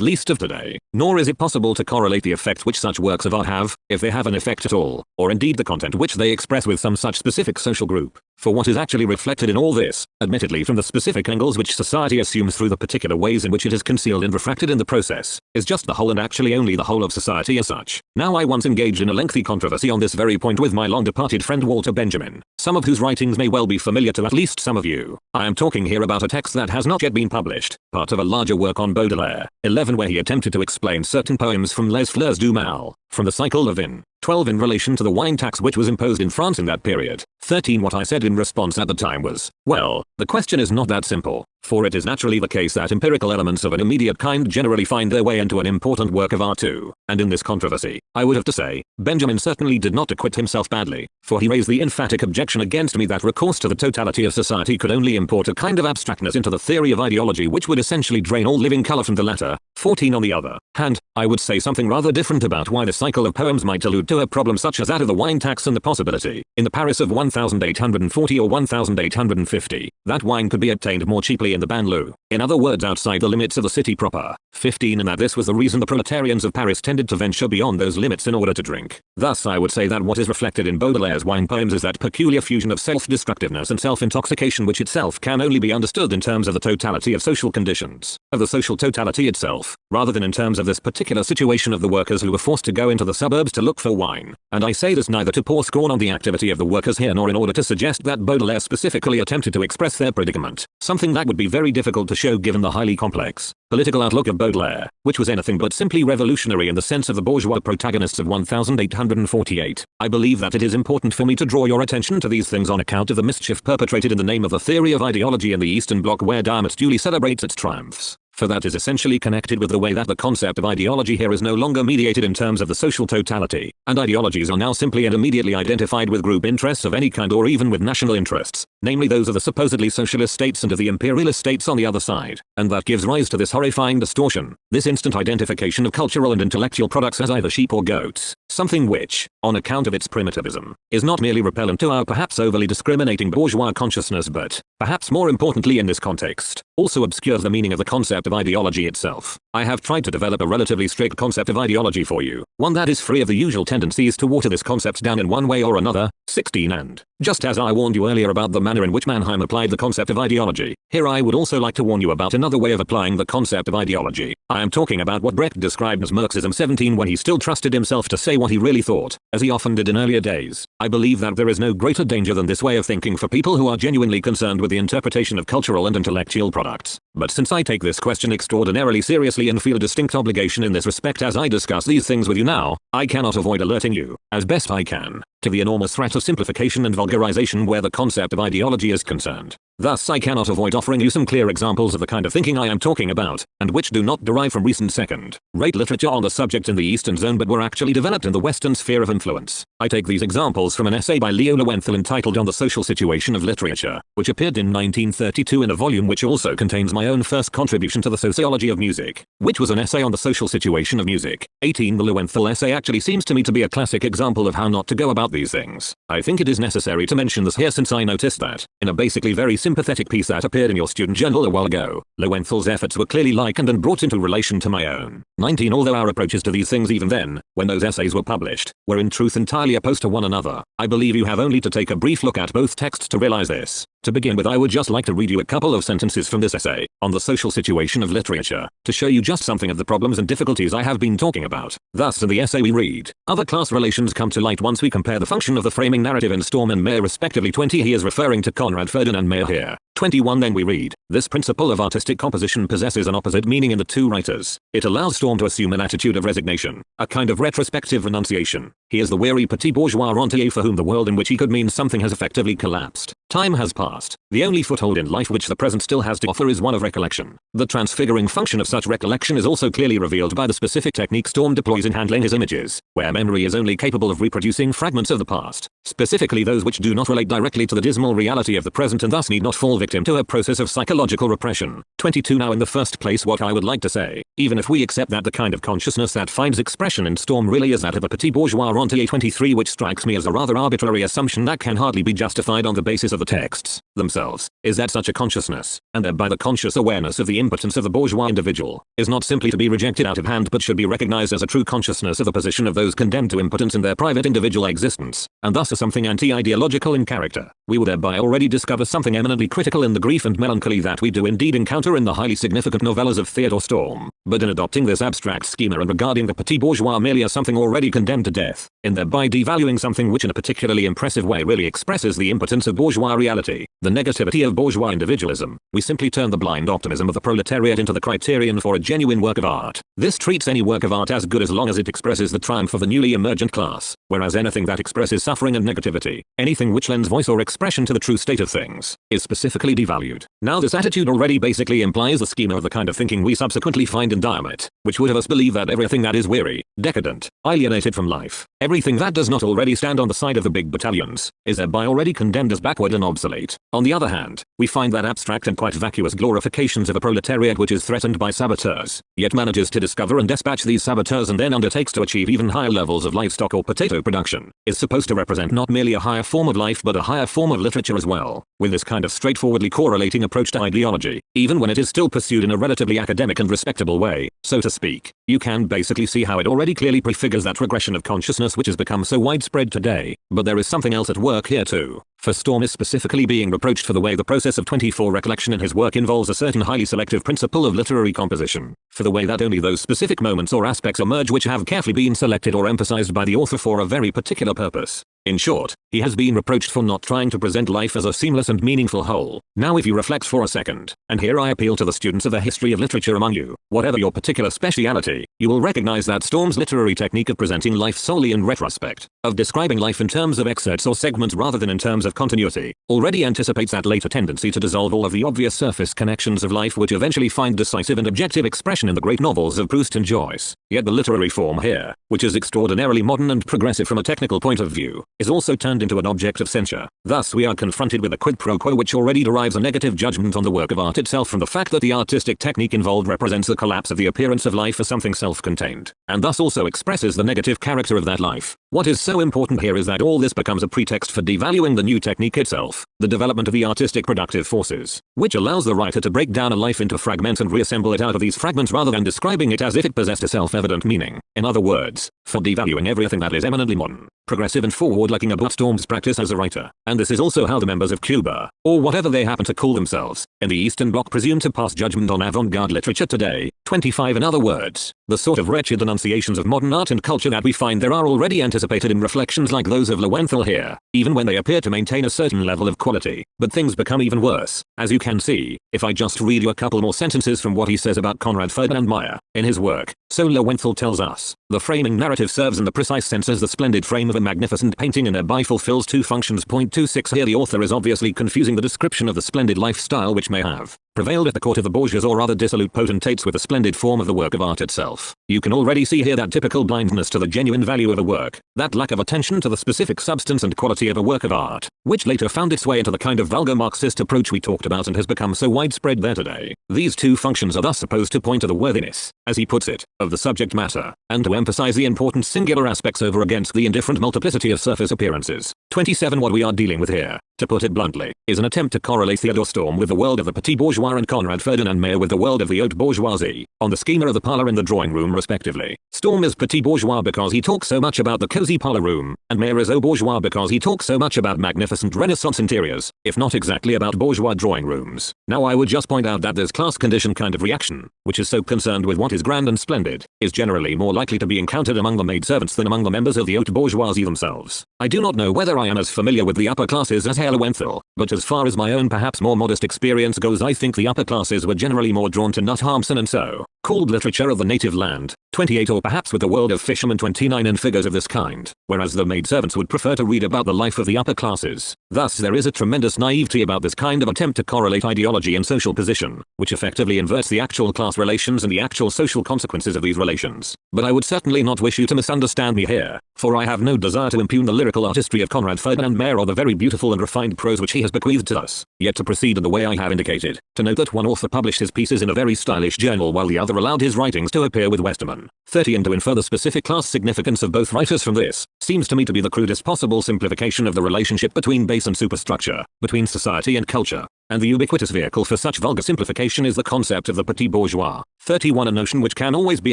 least of today. Nor is it possible to correlate the effect which such works of art have, if they have an effect at all, or indeed the content which they express with some such specific social group. For what is actually reflected in all this, admittedly from the specific angles which society assumes through the particular ways in which it is concealed and refracted in the process, is just the whole and actually only the whole of society as such. Now I once engaged in a lengthy controversy on this very point with my long-departed friend Walter Benjamin, some of whose writings may well be familiar to at least some of you. I am talking here about a text that has not yet been published, part of a larger work on Baudelaire, 11, where he attempted to explain certain poems from Les Fleurs du Mal, from the cycle of In. 12, in relation to the wine tax which was imposed in France in that period. 13, what I said in response at the time was, well, the question is not that simple, for it is naturally the case that empirical elements of an immediate kind generally find their way into an important work of art too. And in this controversy, I would have to say, Benjamin certainly did not acquit himself badly, for he raised the emphatic objection against me that recourse to the totality of society could only import a kind of abstractness into the theory of ideology which would essentially drain all living color from the latter. 14, on the other hand, I would say something rather different about why the cycle of poems might allude to a problem such as that of the wine tax and the possibility, in the Paris of 1840 or 1850, that wine could be obtained more cheaply in the banlieue, in other words outside the limits of the city proper. 15, and that this was the reason the proletarians of Paris tended to venture beyond those limits in order to drink. Thus I would say that what is reflected in Baudelaire's wine poems is that peculiar fusion of self-destructiveness and self-intoxication which itself can only be understood in terms of the totality of social conditions, of the social totality itself, rather than in terms of this particular situation of the workers who were forced to go into the suburbs to look for wine. And I say this neither to pour scorn on the activity of the workers here nor in order to suggest that Baudelaire specifically attempted to express their predicament, something that would be very difficult to show given the highly complex political outlook of Baudelaire, which was anything but simply revolutionary in the sense of the bourgeois protagonists of 1848. I believe that it is important for me to draw your attention to these things on account of the mischief perpetrated in the name of the theory of ideology in the Eastern Bloc where Diamet duly celebrates its triumphs. For that is essentially connected with the way that the concept of ideology here is no longer mediated in terms of the social totality, and ideologies are now simply and immediately identified with group interests of any kind or even with national interests, namely those of the supposedly socialist states and of the imperialist states on the other side, and that gives rise to this horrifying distortion, this instant identification of cultural and intellectual products as either sheep or goats, something which, on account of its primitivism, is not merely repellent to our perhaps overly discriminating bourgeois consciousness but, perhaps more importantly in this context, also obscures the meaning of the concept of ideology itself. I have tried to develop a relatively strict concept of ideology for you, one that is free of the usual tendencies to water this concept down in one way or another. 16, and, just as I warned you earlier about the manner in which Mannheim applied the concept of ideology, here I would also like to warn you about another way of applying the concept of ideology. I am talking about what Brecht described as Marxism. 17, when he still trusted himself to say what he really thought, as he often did in earlier days. I believe that there is no greater danger than this way of thinking for people who are genuinely concerned with the interpretation of cultural and intellectual products. But since I take this question extraordinarily seriously and feel a distinct obligation in this respect as I discuss these things with you now, I cannot avoid alerting you, as best I can, to the enormous threat of simplification and vulgarization where the concept of ideology is concerned. Thus I cannot avoid offering you some clear examples of the kind of thinking I am talking about, and which do not derive from recent second-rate literature on the subject in the Eastern Zone but were actually developed in the Western sphere of influence. I take these examples from an essay by Leo Lowenthal entitled On the Social Situation of Literature, which appeared in 1932 in a volume which also contains my own first contribution to the Sociology of Music, which was an essay on the social situation of music. 18, the Lowenthal essay actually seems to me to be a classic example of how not to go about these things. I think it is necessary to mention this here since I noticed that, in a basically very sympathetic piece that appeared in your student journal a while ago. Lowenthal's efforts were clearly likened and brought into relation to my own. 19. Although our approaches to these things even then, when those essays were published, were in truth entirely opposed to one another, I believe you have only to take a brief look at both texts to realize this. To begin with, I would just like to read you a couple of sentences from this essay, on the social situation of literature, to show you just something of the problems and difficulties I have been talking about. Thus in the essay we read, other class relations come to light once we compare the function of the framing narrative in Storm and Mayer respectively. 20. He is referring to Conrad Ferdinand and Mayer here. 21. Then we read, this principle of artistic composition possesses an opposite meaning in the two writers. It allows Storm to assume an attitude of resignation, a kind of retrospective renunciation. He is the weary petit bourgeois rentier for whom the world in which he could mean something has effectively collapsed. Time has passed. The only foothold in life which the present still has to offer is one of recollection. The transfiguring function of such recollection is also clearly revealed by the specific technique Storm deploys in handling his images, where memory is only capable of reproducing fragments of the past, specifically those which do not relate directly to the dismal reality of the present and thus need not fall victim to a process of psychological repression. 22. Now in the first place, what I would like to say, even if we accept that the kind of consciousness that finds expression in Storm really is that of a petit bourgeois rentier, 23, which strikes me as a rather arbitrary assumption that can hardly be justified on the basis of the texts themselves, is that such a consciousness, and thereby the conscious awareness of the impotence of the bourgeois individual, is not simply to be rejected out of hand but should be recognized as a true consciousness of the position of those condemned to impotence in their private individual existence, and thus as something anti-ideological in character. We will thereby already discover something eminently critical in the grief and melancholy that we do indeed encounter in the highly significant novellas of Theodore Storm, but in adopting this abstract schema and regarding the petit bourgeois merely as something already condemned to death, in thereby devaluing something which in a particularly impressive way really expresses the impotence of bourgeois reality, the negativity of bourgeois individualism, we simply turn the blind optimism of the proletariat into the criterion for a genuine work of art. This treats any work of art as good as long as it expresses the triumph of the newly emergent class, whereas anything that expresses suffering and negativity, anything which lends voice or expression to the true state of things, is specifically devalued. Now this attitude already basically implies the schema of the kind of thinking we subsequently find in Diamond, which would have us believe that everything that is weary, decadent, alienated from life, everything that does not already stand on the side of the big battalions, is thereby already condemned as backward and obsolete. On the other hand, we find that abstract and quite vacuous glorifications of a proletariat which is threatened by saboteurs, yet manages to discover and dispatch these saboteurs and then undertakes to achieve even higher levels of livestock or potato production, is supposed to represent not merely a higher form of life but a higher form of literature as well. With this kind of straightforwardly correlating approach to ideology, even when it is still pursued in a relatively academic and respectable way, so to speak, you can basically see how it already clearly prefigures that regression of consciousness which has become so widespread today. But there is something else at work here too. For Storm is specifically being reproached for the way the process of 24 recollection in his work involves a certain highly selective principle of literary composition, for the way that only those specific moments or aspects emerge which have carefully been selected or emphasized by the author for a very particular purpose. In short, he has been reproached for not trying to present life as a seamless and meaningful whole. Now if you reflect for a second, and here I appeal to the students of the history of literature among you, whatever your particular speciality, you will recognize that Storm's literary technique of presenting life solely in retrospect, of describing life in terms of excerpts or segments rather than in terms of continuity, already anticipates that later tendency to dissolve all of the obvious surface connections of life which eventually find decisive and objective expression in the great novels of Proust and Joyce. Yet the literary form here, which is extraordinarily modern and progressive from a technical point of view, is also turned into an object of censure. Thus we are confronted with a quid pro quo which already derives a negative judgment on the work of art itself from the fact that the artistic technique involved represents the collapse of the appearance of life as something self-contained, and thus also expresses the negative character of that life. What is so important here is that all this becomes a pretext for devaluing the new technique itself, the development of the artistic productive forces, which allows the writer to break down a life into fragments and reassemble it out of these fragments rather than describing it as if it possessed a self-evident meaning. In other words, for devaluing everything that is eminently modern, progressive and forward-looking about Storm's practice as a writer. And this is also how the members of Cuba, or whatever they happen to call themselves, in the Eastern Bloc presume to pass judgment on avant-garde literature today. 25. In other words, the sort of wretched denunciations of modern art and culture that we find there are already anticipated in reflections like those of Lowenthal here, even when they appear to maintain a certain level of quality. But things become even worse, as you can see, if I just read you a couple more sentences from what he says about Conrad Ferdinand Mayer, in his work. So Lowenthal tells us, the framing narrative serves in the precise sense as the splendid frame of a magnificent painting and thereby fulfills two functions. 26. Here the author is obviously confusing the description of the splendid lifestyle which may have prevailed at the court of the Borgias or other dissolute potentates with the splendid form of the work of art itself. You can already see here that typical blindness to the genuine value of a work, that lack of attention to the specific substance and quality of a work of art, which later found its way into the kind of vulgar Marxist approach we talked about and has become so widespread there today. These two functions are thus supposed to point to the worthiness, as he puts it, of the subject matter, and to emphasize the important singular aspects over against the indifferent multiplicity of surface appearances. 27. What we are dealing with here, to put it bluntly, is an attempt to correlate Theodore Storm with the world of the petit bourgeois and Conrad Ferdinand Mayer with the world of the haute bourgeoisie, on the schema of the parlor and the drawing room respectively. Storm is petit bourgeois because he talks so much about the cozy parlor room, and Mayer is haute bourgeois because he talks so much about magnificent Renaissance interiors, if not exactly about bourgeois drawing rooms. Now I would just point out that this class condition kind of reaction, which is so concerned with what is grand and splendid, is generally more likely to be encountered among the maidservants than among the members of the haute bourgeoisie themselves. I do not know whether I am as familiar with the upper classes as Herr Lowenthal, but as far as my own perhaps more modest experience goes, I think the upper classes were generally more drawn to Nut Harmson and so called literature of the native land, 28, or perhaps with the world of fishermen, 29, and figures of this kind, whereas the maidservants would prefer to read about the life of the upper classes. Thus there is a tremendous naivety about this kind of attempt to correlate ideology and social position, which effectively inverts the actual class relations and the actual social consequences of these relations. But I would certainly not wish you to misunderstand me here, for I have no desire to impugn the lyrical artistry of Conrad Ferdinand Mayer or the very beautiful and refined prose which he has bequeathed to us, yet to proceed in the way I have indicated, to note that one author published his pieces in a very stylish journal while the other allowed his writings to appear with Westermann. 30. And to infer the specific class significance of both writers from this, seems to me to be the crudest possible simplification of the relationship between base and superstructure, between society and culture. And the ubiquitous vehicle for such vulgar simplification is the concept of the petit bourgeois. 31. A notion which can always be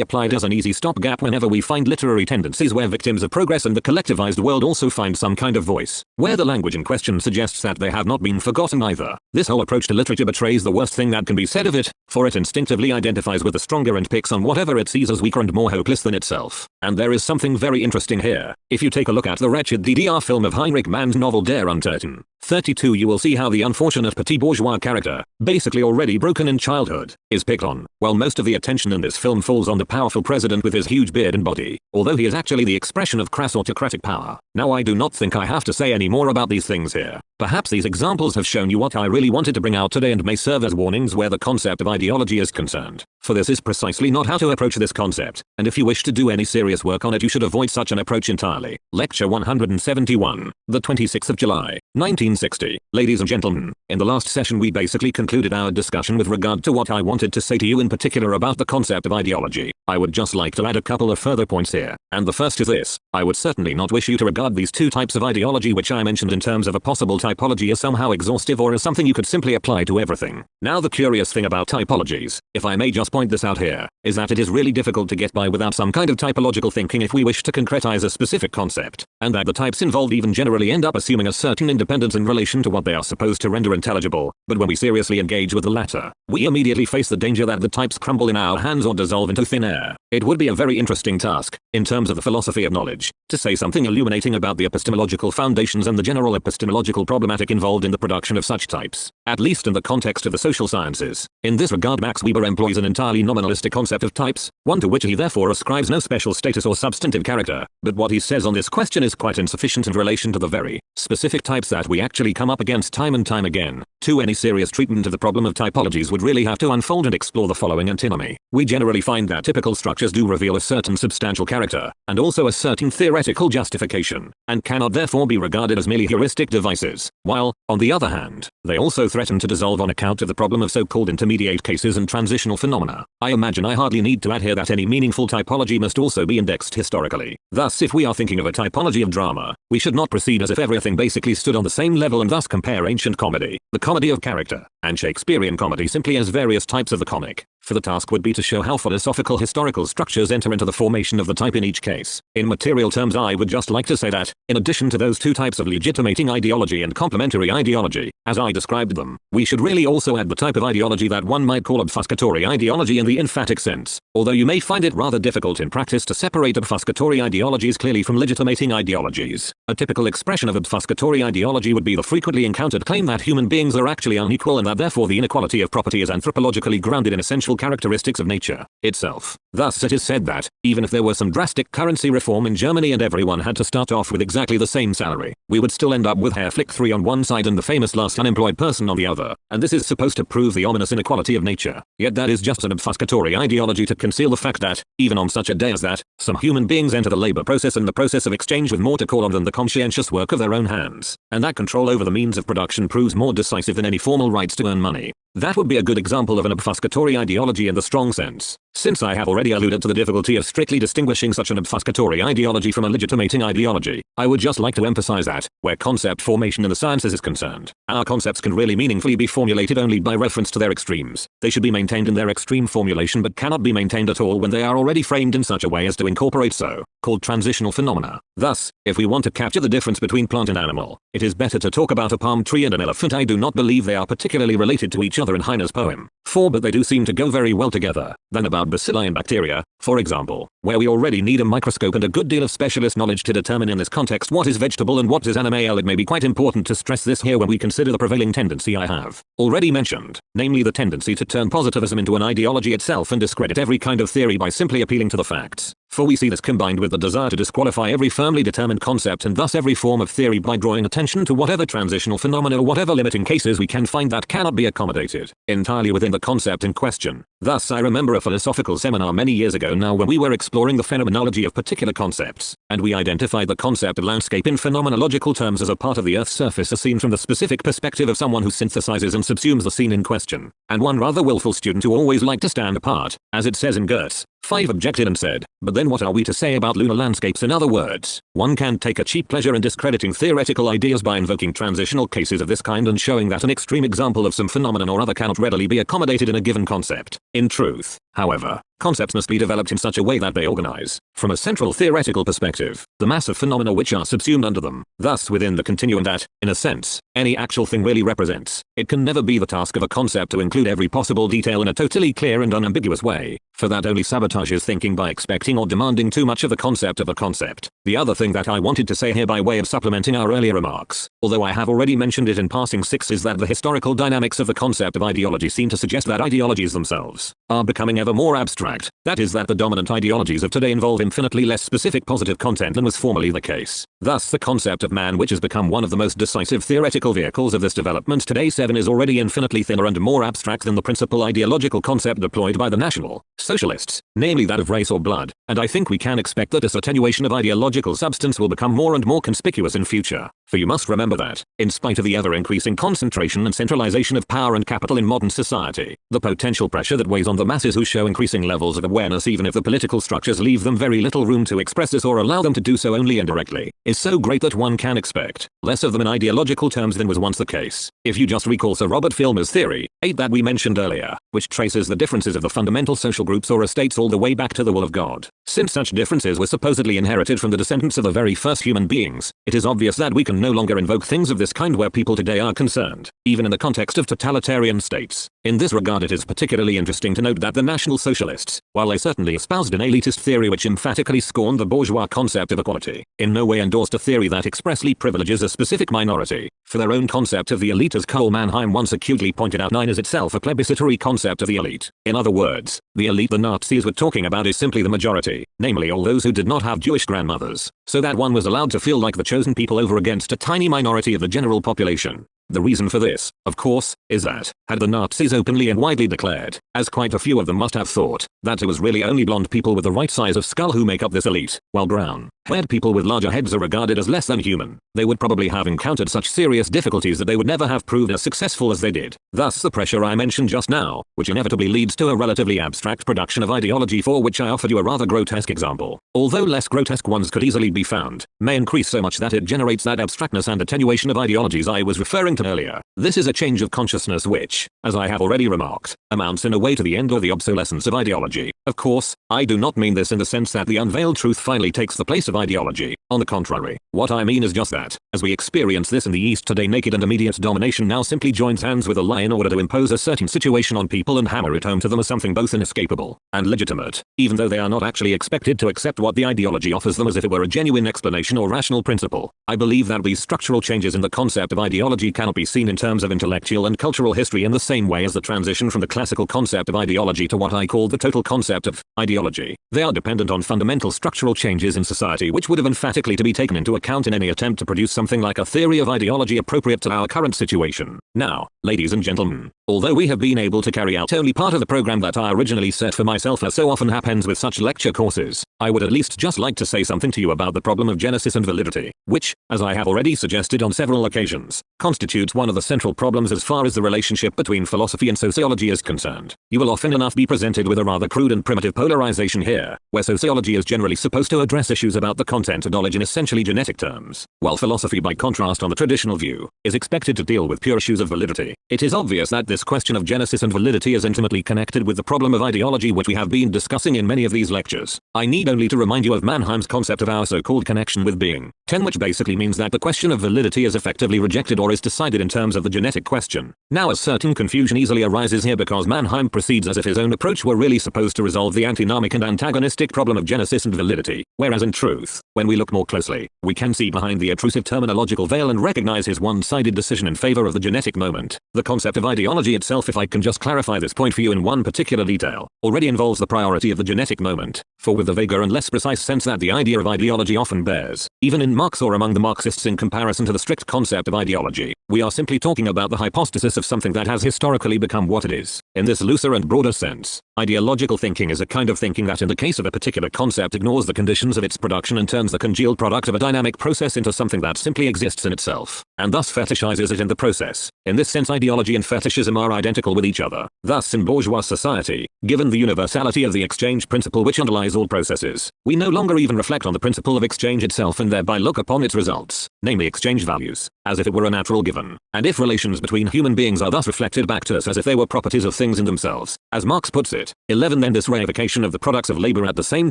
applied as an easy stopgap whenever we find literary tendencies where victims of progress and the collectivized world also find some kind of voice, where the language in question suggests that they have not been forgotten either. This whole approach to literature betrays the worst thing that can be said of it, for it instinctively identifies with the stronger and picks on whatever it sees as weaker and more hopeless than itself. And there is something very interesting here. If you take a look at the wretched DDR film of Heinrich Mann's novel Der Untoten, 32, you will see how the unfortunate petit bourgeois character, basically already broken in childhood, is picked on, while most of the attention in this film falls on the powerful president with his huge beard and body, although he is actually the expression of crass autocratic power. Now I do not think I have to say any more about these things here. Perhaps these examples have shown you what I really wanted to bring out today and may serve as warnings where the concept of ideology is concerned. For this is precisely not how to approach this concept, and if you wish to do any serious work on it you should avoid such an approach entirely. Lecture 171, the 26th of July, 1960. Ladies and gentlemen, in the last session we basically concluded our discussion with regard to what I wanted to say to you in particular about the concept of ideology. I would just like to add a couple of further points here, and the first is this: I would certainly not wish you to regard these two types of ideology which I mentioned in terms of a possible typology as somehow exhaustive or as something you could simply apply to everything. Now the curious thing about typologies, if I may just point this out here, is that it is really difficult to get by without some kind of typological thinking if we wish to concretize a specific concept, and that the types involved even generally end up assuming a certain independence in relation to what they are supposed to render intelligible. But when we seriously engage with the latter, we immediately face the danger that the types crumble in our hands or dissolve into thin air. It would be a very interesting task, in terms of the philosophy of knowledge, to say something illuminating about the epistemological foundations and the general epistemological problematic involved in the production of such types, at least in the context of the social sciences. In this regard Max Weber employs an entirely nominalistic concept of types, one to which he therefore ascribes no special status or substantive character, but what he says on this question is quite insufficient in relation to the very specific types that we actually come up against time and time again. To any serious treatment of the problem of typologies would really have to unfold and explore the following antinomy. We generally find that typical structures do reveal a certain substantial character, and also a certain theoretical justification, and cannot therefore be regarded as merely heuristic devices, while, on the other hand, they also threaten to dissolve on account of the problem of so-called intermediate cases and transitional phenomena. I imagine I hardly need to add here that any meaningful typology must also be indexed historically. Thus, if we are thinking of a typology of drama, we should not proceed as if everything basically stood on the same level and thus compare ancient comedy, the comedy of character, and Shakespearean comedy simply as various types of the comic. For the task would be to show how philosophical historical structures enter into the formation of the type in each case. In material terms I would just like to say that, in addition to those two types of legitimating ideology and complementary ideology, as I described them, we should really also add the type of ideology that one might call obfuscatory ideology in the emphatic sense, although you may find it rather difficult in practice to separate obfuscatory ideologies clearly from legitimating ideologies. A typical expression of obfuscatory ideology would be the frequently encountered claim that human beings are actually unequal and that therefore the inequality of property is anthropologically grounded in essential characteristics of nature itself. Thus it is said that, even if there were some drastic currency reform in Germany and everyone had to start off with exactly the same salary, we would still end up with Herr Flick 3 on one side and the famous last unemployed person on the other, and this is supposed to prove the ominous inequality of nature. Yet that is just an obfuscatory ideology to conceal the fact that, even on such a day as that, some human beings enter the labor process and the process of exchange with more to call on than the conscientious work of their own hands, and that control over the means of production proves more decisive than any formal rights to earn money. That would be a good example of an obfuscatory ideology in the strong sense, since I have already already alluded to the difficulty of strictly distinguishing such an obfuscatory ideology from a legitimating ideology. I would just like to emphasize that, where concept formation in the sciences is concerned, our concepts can really meaningfully be formulated only by reference to their extremes. They should be maintained in their extreme formulation but cannot be maintained at all when they are already framed in such a way as to incorporate so-called transitional phenomena. Thus, if we want to capture the difference between plant and animal, it is better to talk about a palm tree and an elephant. I do not believe they are particularly related to each other in Heine's poem, but they do seem to go very well together, than about bacilli and bacteria, for example, where we already need a microscope and a good deal of specialist knowledge to determine in this context what is vegetable and what is animal. It may be quite important to stress this here when we consider the prevailing tendency I have already mentioned, namely the tendency to turn positivism into an ideology itself and discredit every kind of theory by simply appealing to the facts. For we see this combined with the desire to disqualify every firmly determined concept and thus every form of theory by drawing attention to whatever transitional phenomena or whatever limiting cases we can find that cannot be accommodated entirely within the concept in question. Thus I remember a philosophical seminar many years ago now when we were exploring the phenomenology of particular concepts, and we identified the concept of landscape in phenomenological terms as a part of the Earth's surface as seen from the specific perspective of someone who synthesizes and subsumes the scene in question. And one rather willful student who always liked to stand apart, as it says in Goethe 5, objected and said, but then what are we to say about lunar landscapes? In other words, one can take a cheap pleasure in discrediting theoretical ideas by invoking transitional cases of this kind and showing that an extreme example of some phenomenon or other cannot readily be accommodated in a given concept. In truth, however, concepts must be developed in such a way that they organize, from a central theoretical perspective, the mass of phenomena which are subsumed under them, thus within the continuum that, in a sense, any actual thing really represents. It can never be the task of a concept to include every possible detail in a totally clear and unambiguous way, for that only sabotages thinking by expecting or demanding too much of the concept of a concept. The other thing that I wanted to say here by way of supplementing our earlier remarks, although I have already mentioned it in passing 6, is that the historical dynamics of the concept of ideology seem to suggest that ideologies themselves are becoming ever more abstract. That is, that the dominant ideologies of today involve infinitely less specific positive content than was formerly the case. Thus the concept of man, which has become one of the most decisive theoretical vehicles of this development today, 7, is already infinitely thinner and more abstract than the principal ideological concept deployed by the National Socialists, namely that of race or blood, and I think we can expect that this attenuation of ideological substance will become more and more conspicuous in future. For you must remember that, in spite of the ever-increasing concentration and centralization of power and capital in modern society, the potential pressure that weighs on the masses who show increasing levels of awareness, even if the political structures leave them very little room to express this or allow them to do so only indirectly, is so great that one can expect less of them in ideological terms than was once the case. If you just recall Sir Robert Filmer's theory 8 that we mentioned earlier, which traces the differences of the fundamental social groups or estates all the way back to the will of God, since such differences were supposedly inherited from the descendants of the very first human beings, it is obvious that we can no longer invoke things of this kind where people today are concerned, even in the context of totalitarian states. In this regard, it is particularly interesting to note that the National Socialists, while they certainly espoused an elitist theory which emphatically scorned the bourgeois concept of equality, in no way endorsed a theory that expressly privileges a specific minority, for their own concept of the elite, as Karl Mannheim once acutely pointed out, 9 is itself a plebiscitary concept of the elite. In other words, the elite the Nazis were talking about is simply the majority, namely all those who did not have Jewish grandmothers, so that one was allowed to feel like the chosen people over against a tiny minority of the general population. The reason for this, of course, is that, had the Nazis openly and widely declared, as quite a few of them must have thought, that it was really only blonde people with the right size of skull who make up this elite, while brown-haired people with larger heads are regarded as less than human, they would probably have encountered such serious difficulties that they would never have proved as successful as they did. Thus the pressure I mentioned just now, which inevitably leads to a relatively abstract production of ideology for which I offered you a rather grotesque example, although less grotesque ones could easily be found, may increase so much that it generates that abstractness and attenuation of ideologies I was referring to earlier. This is a change of consciousness which, as I have already remarked, amounts in a way to the end or the obsolescence of ideology. Of course, I do not mean this in the sense that the unveiled truth finally takes the place of ideology. On the contrary, what I mean is just that, as we experience this in the East today, naked and immediate domination now simply joins hands with a lie in order to impose a certain situation on people and hammer it home to them as something both inescapable and legitimate, even though they are not actually expected to accept what the ideology offers them as if it were a genuine explanation or rational principle. I believe that these structural changes in the concept of ideology cannot be seen in terms of intellectual and cultural history in the same way as the transition from the classical concept of ideology to what I call the total concept of ideology. They are dependent on fundamental structural changes in society which would have emphatically to be taken into account in any attempt to produce something like a theory of ideology appropriate to our current situation. Now, ladies and gentlemen, although we have been able to carry out only part of the program that I originally set for myself, as so often happens with such lecture courses, I would at least just like to say something to you about the problem of genesis and validity, which, as I have already suggested on several occasions, constitutes one of the central problems as far as the relationship between philosophy and sociology is concerned. You will often enough be presented with a rather crude and primitive polarization here, where sociology is generally supposed to address issues about the content of knowledge in essentially genetic terms, while philosophy, by contrast on the traditional view, is expected to deal with pure issues of validity. It is obvious that this question of genesis and validity is intimately connected with the problem of ideology, which we have been discussing in many of these lectures. I need only to remind you of Mannheim's concept of our so-called connection with being, 10, which basically means that the question of validity is effectively rejected or is decided in terms of the genetic question. Now, a certain confusion easily arises here because Mannheim proceeds as if his own approach were really supposed to resolve the antinomic and antagonistic problem of genesis and validity, whereas in truth, when we look more closely, we can see behind the obtrusive terminological veil and recognize his one-sided decision in favor of the genetic moment. The concept of ideology itself, if I can just clarify this point for you in one particular detail, already involves the priority of the genetic moment, for with the vaguer and less precise sense that the idea of ideology often bears, even in Marx or among the Marxists in comparison to the strict concept of ideology, we are simply talking about the hypostasis of something that has historically become what it is. In this looser and broader sense, ideological thinking is a kind of thinking that in the case of a particular concept ignores the conditions of its production and turns the congealed product of a dynamic process into something that simply exists in itself, and thus fetishizes it in the process. In this sense, ideology and fetishism are identical with each other. Thus, in bourgeois society, given the universality of the exchange principle which underlies all processes, we no longer even reflect on the principle of exchange itself and thereby look upon its results, namely exchange values, as if it were a natural given. And if relations between human beings are thus reflected back to us as if they were properties of things in themselves, as Marx puts it, 11, then this reification of the products of labor at the same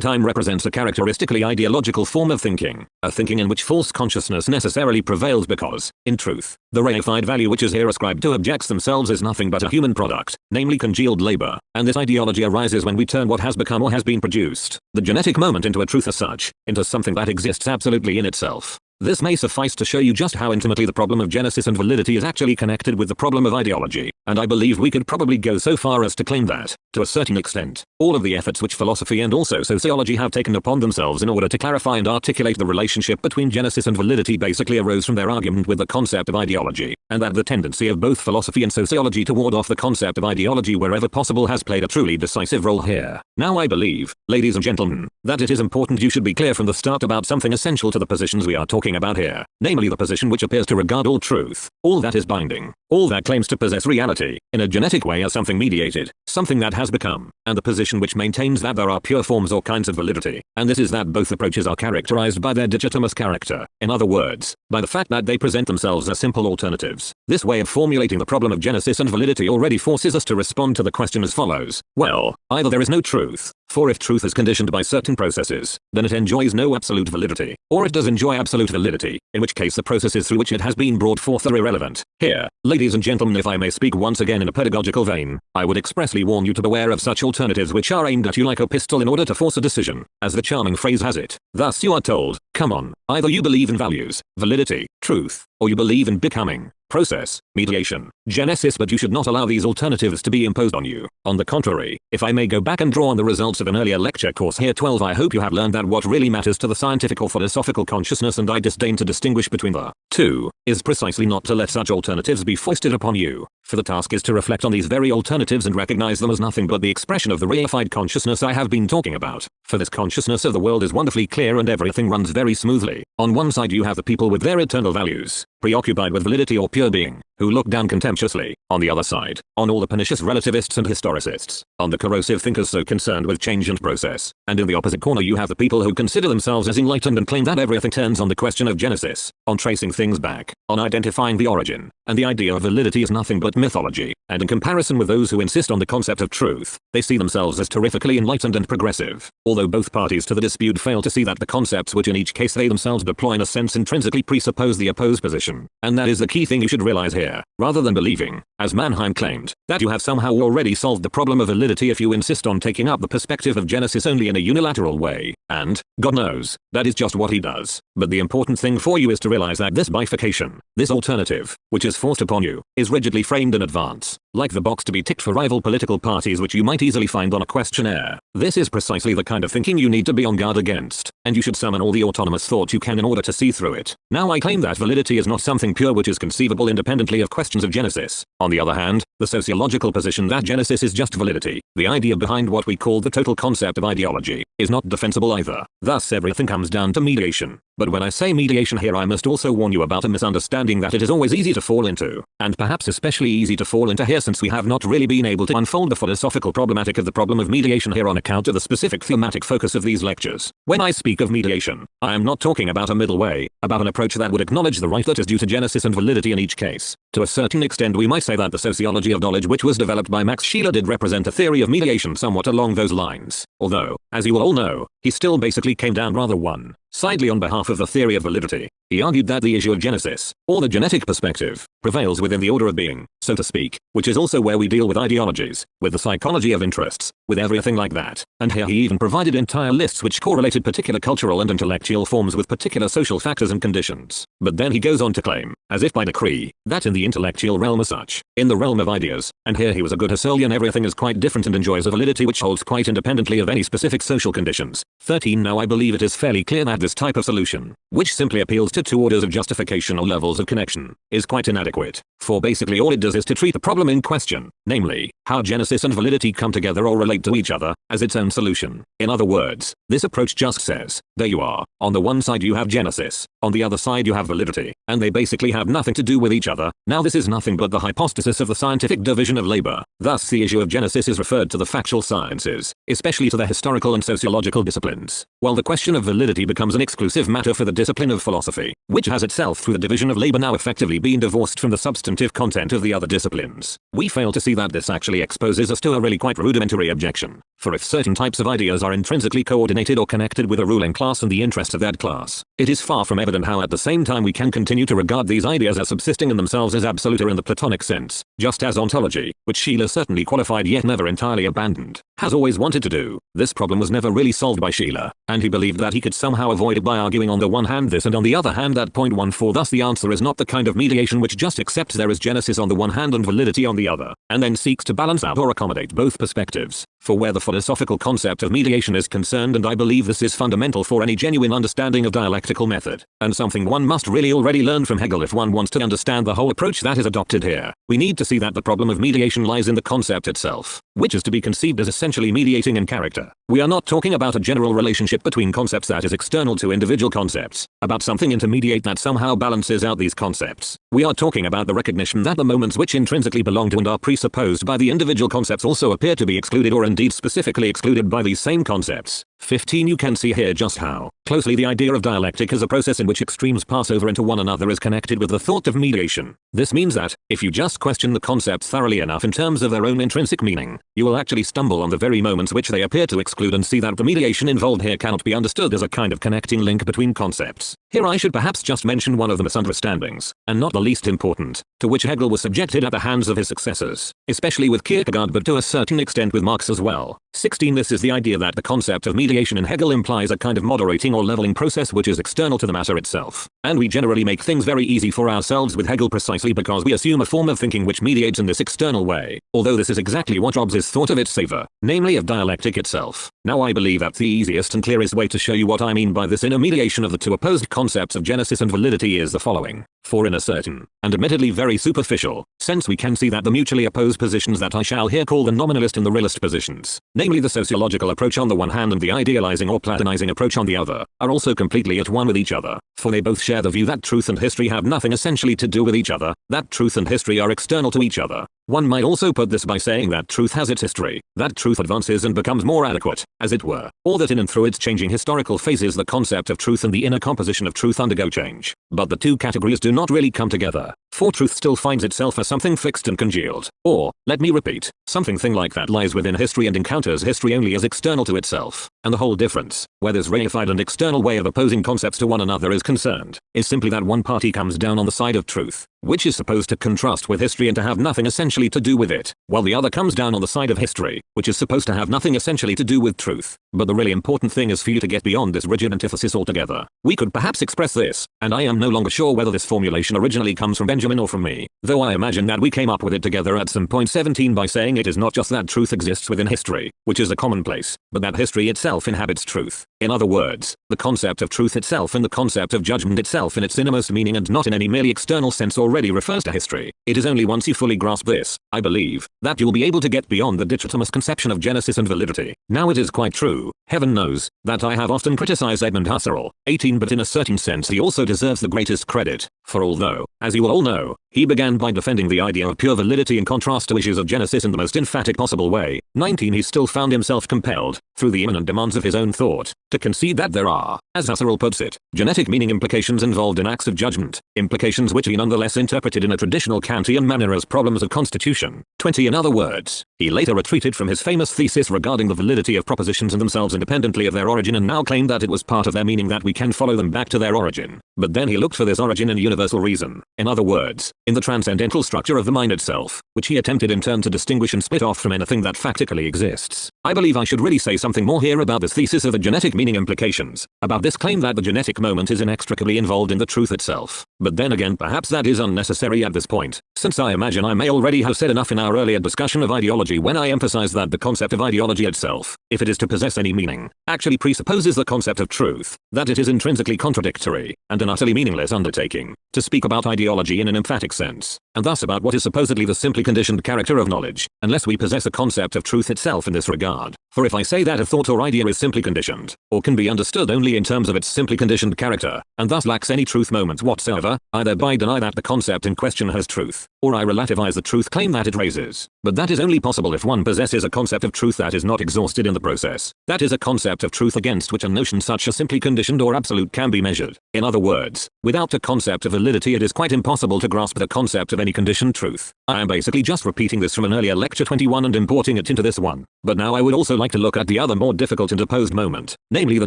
time represents a characteristically ideological form of thinking, a thinking in which false consciousness necessarily prevails because, in truth, the reified value which is here ascribed to objects themselves is nothing but a human product, namely congealed labor, and this ideology arises when we turn what has become or has been produced, the genetic moment, into a truth as such, into something that exists absolutely in itself. This may suffice to show you just how intimately the problem of genesis and validity is actually connected with the problem of ideology, and I believe we could probably go so far as to claim that, to a certain extent, all of the efforts which philosophy and also sociology have taken upon themselves in order to clarify and articulate the relationship between genesis and validity basically arose from their argument with the concept of ideology, and that the tendency of both philosophy and sociology to ward off the concept of ideology wherever possible has played a truly decisive role here. Now, I believe, ladies and gentlemen, that it is important you should be clear from the start about something essential to the positions we are talking about here, namely the position which appears to regard all truth, all that is binding, all that claims to possess reality, in a genetic way as something mediated, something that has become, and the position which maintains that there are pure forms or kinds of validity, and this is that both approaches are characterized by their dichotomous character, in other words, by the fact that they present themselves as simple alternatives. This way of formulating the problem of genesis and validity already forces us to respond to the question as follows. Well, either there is no truth, for if truth is conditioned by certain processes, then it enjoys no absolute validity, or it does enjoy absolute validity, in which case the processes through which it has been brought forth are irrelevant. Here, ladies and gentlemen, if I may speak once again in a pedagogical vein, I would expressly warn you to beware of such alternatives which are aimed at you like a pistol in order to force a decision, as the charming phrase has it. Thus you are told, come on, either you believe in values, validity, truth, or you believe in becoming, process, mediation, genesis, but you should not allow these alternatives to be imposed on you. On the contrary, if I may go back and draw on the results of an earlier lecture course here 12, I hope you have learned that what really matters to the scientific or philosophical consciousness, and I disdain to distinguish between the two, is precisely not to let such alternatives be foisted upon you, for the task is to reflect on these very alternatives and recognize them as nothing but the expression of the reified consciousness I have been talking about. For this consciousness of the world is wonderfully clear and everything runs very smoothly. On one side you have the people with their eternal values, preoccupied with validity or pure being, who look down contemptuously, on the other side, on all the pernicious relativists and historicists, on the corrosive thinkers so concerned with change and process, and in the opposite corner you have the people who consider themselves as enlightened and claim that everything turns on the question of genesis, on tracing things back, on identifying the origin, and the idea of validity is nothing but mythology, and in comparison with those who insist on the concept of truth, they see themselves as terrifically enlightened and progressive, although both parties to the dispute fail to see that the concepts which in each case they themselves deploy in a sense intrinsically presuppose the opposed position, and that is the key thing you should realize here, rather than believing, as Mannheim claimed, that you have somehow already solved the problem of validity if you insist on taking up the perspective of genesis only in a unilateral way, and, God knows, that is just what he does. But the important thing for you is to realize that this bifurcation, this alternative, which is forced upon you, is rigidly framed in advance, like the box to be ticked for rival political parties which you might easily find on a questionnaire. This is precisely the kind of thinking you need to be on guard against, and you should summon all the autonomous thought you can in order to see through it. Now I claim that validity is not something pure which is conceivable independently of questions of genesis. On the other hand, the sociological position that genesis is just validity, the idea behind what we call the total concept of ideology, is not defensible either. Thus everything comes down to mediation. But when I say mediation here, I must also warn you about a misunderstanding that it is always easy to fall into, and perhaps especially easy to fall into here since we have not really been able to unfold the philosophical problematic of the problem of mediation here on account of the specific thematic focus of these lectures. When I speak of mediation, I am not talking about a middle way, about an approach that would acknowledge the right that is due to genesis and validity in each case. To a certain extent we might say that the sociology of knowledge which was developed by Max Scheler did represent a theory of mediation somewhat along those lines, although, as you will all know, he still basically came down rather one-sidedly on behalf of the theory of validity. He argued that the issue of genesis, or the genetic perspective, prevails within the order of being, so to speak, which is also where we deal with ideologies, with the psychology of interests, with everything like that. And here he even provided entire lists which correlated particular cultural and intellectual forms with particular social factors and conditions. But then he goes on to claim, as if by decree, that in the intellectual realm as such, in the realm of ideas, and here he was a good Husserlian, everything is quite different and enjoys a validity which holds quite independently of any specific social conditions. 13. Now I believe it is fairly clear that this type of solution, which simply appeals to two orders of justification or levels of connection, is quite inadequate, for basically all it does is to treat the problem in question, namely, how genesis and validity come together or relate to each other, as its own solution. In other words, this approach just says, there you are, on the one side you have genesis, on the other side you have validity, and they basically have nothing to do with each other. Now this is nothing but the hypostasis of the scientific division of labor. Thus the issue of genesis is referred to the factual sciences, especially to the historical and sociological disciplines, while the question of validity becomes an exclusive matter for the discipline of philosophy, which has itself through the division of labor now effectively been divorced from the substantive content of the other disciplines. We fail to see that this actually exposes us to a really quite rudimentary objection, for if certain types of ideas are intrinsically coordinated or connected with a ruling class and the interests of that class, it is far from evident how at the same time we can continue to regard these ideas as subsisting in themselves as absolute or in the Platonic sense, just as ontology, which Scheler certainly qualified yet never entirely abandoned, has always wanted to do. This problem was never really solved by Scheler, and he believed that he could somehow avoid it by arguing on the one hand this and on the other hand that. 14. Thus the answer is not the kind of mediation which just accepts there is genesis on the one hand and validity on the other, and then seeks to balance out or accommodate both perspectives. For where the philosophical concept of mediation is concerned, and I believe this is fundamental for any genuine understanding of dialectical method, and something one must really already learn from Hegel if one wants to understand the whole approach that is adopted here, we need to see that the problem of mediation lies in the concept itself, which is to be conceived as essentially mediating in character. We are not talking about a general relationship between concepts that is external to individual concepts, about something intermediate that somehow balances out these concepts. We are talking about the recognition that the moments which intrinsically belong to and are presupposed by the individual concepts also appear to be excluded or indeed specifically excluded by these same concepts. 15. You can see here just how closely the idea of dialectic as a process in which extremes pass over into one another is connected with the thought of mediation. This means that, if you just question the concepts thoroughly enough in terms of their own intrinsic meaning, you will actually stumble on the very moments which they appear to exclude and see that the mediation involved here cannot be understood as a kind of connecting link between concepts. Here I should perhaps just mention one of the misunderstandings, and not the least important, to which Hegel was subjected at the hands of his successors, especially with Kierkegaard but to a certain extent with Marx as well. 16. This is the idea that the concept of mediation in Hegel implies a kind of moderating or leveling process which is external to the matter itself, and we generally make things very easy for ourselves with Hegel precisely because we assume a form of thinking which mediates in this external way, although this is exactly what robs his thought of its savor, namely of dialectic itself. Now I believe that the easiest and clearest way to show you what I mean by this inner mediation of the two opposed concepts of genesis and validity is the following. For in a certain, and admittedly very superficial, sense we can see that the mutually opposed positions that I shall here call the nominalist and the realist positions, namely the sociological approach on the one hand and the idealizing or platonizing approach on the other, are also completely at one with each other, for they both share the view that truth and history have nothing essentially to do with each other, that truth and history are external to each other. One might also put this by saying that truth has its history, that truth advances and becomes more adequate, as it were, or that in and through its changing historical phases the concept of truth and the inner composition of truth undergo change. But the two categories do not really come together, for truth still finds itself as something fixed and congealed, or, let me repeat, something like that lies within history and encounters history only as external to itself, and the whole difference, where this reified and external way of opposing concepts to one another is concerned, is simply that one party comes down on the side of truth, which is supposed to contrast with history and to have nothing essentially to do with it, while the other comes down on the side of history, which is supposed to have nothing essentially to do with truth. But the really important thing is for you to get beyond this rigid antithesis altogether. We could perhaps express this, and I am no longer sure whether this formulation originally comes from Benjamin or from me, though I imagine that we came up with it together at some point 17 by saying it is not just that truth exists within history, which is a commonplace, but that history itself inhabits truth. In other words, the concept of truth itself and the concept of judgment itself in its innermost meaning and not in any merely external sense already refers to history. It is only once you fully grasp this, I believe, that you will be able to get beyond the dichotomous conception of genesis and validity. Now it is quite true, heaven knows, that I have often criticized Edmund Husserl, 18, but in a certain sense he also deserves the greatest credit, for although, as you all know, he began by defending the idea of pure validity in contrast to issues of genesis in the most emphatic possible way, 19, he still found himself compelled, through the immanent demands of his own thought, to concede that there are, as Husserl puts it, genetic meaning implications involved in acts of judgment, implications which he nonetheless interpreted in a traditional Kantian manner as problems of constitution. 20, in other words, he later retreated from his famous thesis regarding the validity of propositions in themselves independently of their origin and now claimed that it was part of their meaning that we can follow them back to their origin. But then he looked for this origin in universal reason, in other words, in the transcendental structure of the mind itself, which he attempted in turn to distinguish and split off from anything that factically exists. I believe I should really say something more here about this thesis of the genetic meaning implications, about this claim that the genetic moment is inextricably involved in the truth itself. But then again, perhaps that is unnecessary at this point, since I imagine I may already have said enough in our earlier discussion of ideology when I emphasized that the concept of ideology itself, if it is to possess any meaning, actually presupposes the concept of truth, that it is intrinsically contradictory, and an utterly meaningless undertaking, to speak about ideology in an emphatic sense, and thus about what is supposedly the simply conditioned character of knowledge, unless we possess a concept of truth itself in this regard. For if I say that a thought or idea is simply conditioned, or can be understood only in terms of its simply conditioned character, and thus lacks any truth moment whatsoever, I thereby deny that the concept in question has truth, or I relativize the truth claim that it raises. But that is only possible if one possesses a concept of truth that is not exhausted in the process. That is a concept of truth against which a notion such as simply conditioned or absolute can be measured. In other words, without a concept of validity it is quite impossible to grasp the concept of any conditioned truth. I am basically just repeating this from an earlier lecture 21 and importing it into this one. But now I would also like to look at the other more difficult interposed moment, namely the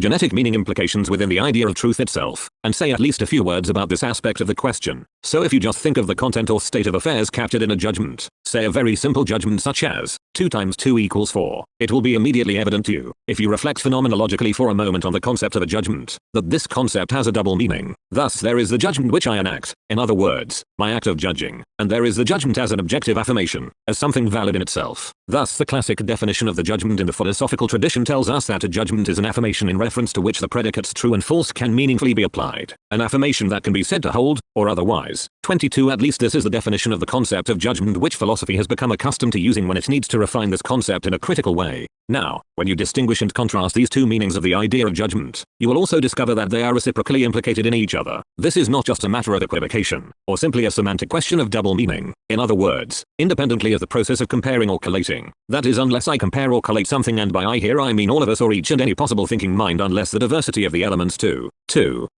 genetic meaning implications within the idea of truth itself, and say at least a few words about this aspect of the question. So if you just think of the content or state of affairs captured in a judgment, say a very simple judgment such as 2 times 2 equals 4, it will be immediately evident to you, if you reflect phenomenologically for a moment on the concept of a judgment, that this concept has a double meaning. Thus there is the judgment which I enact, in other words, my act of judging, and there is the judgment as an objective affirmation, as something valid in itself. Thus the classic definition of the judgment in the philosophical tradition tells us that a judgment is an affirmation in reference to which the predicates true and false can meaningfully be applied, an affirmation that can be said to hold, or otherwise. 22 At least this is the definition of the concept of judgment which philosophy has become accustomed to using when it needs to refine this concept in a critical way. Now, when you distinguish and contrast these two meanings of the idea of judgment, you will also discover that they are reciprocally implicated in each other. This is not just a matter of equivocation, or simply a semantic question of double meaning. In other words, independently of the process of comparing or collating, that is unless I compare or collate something, and by I here I mean all of us or each and any possible thinking mind, unless the diversity of the elements 2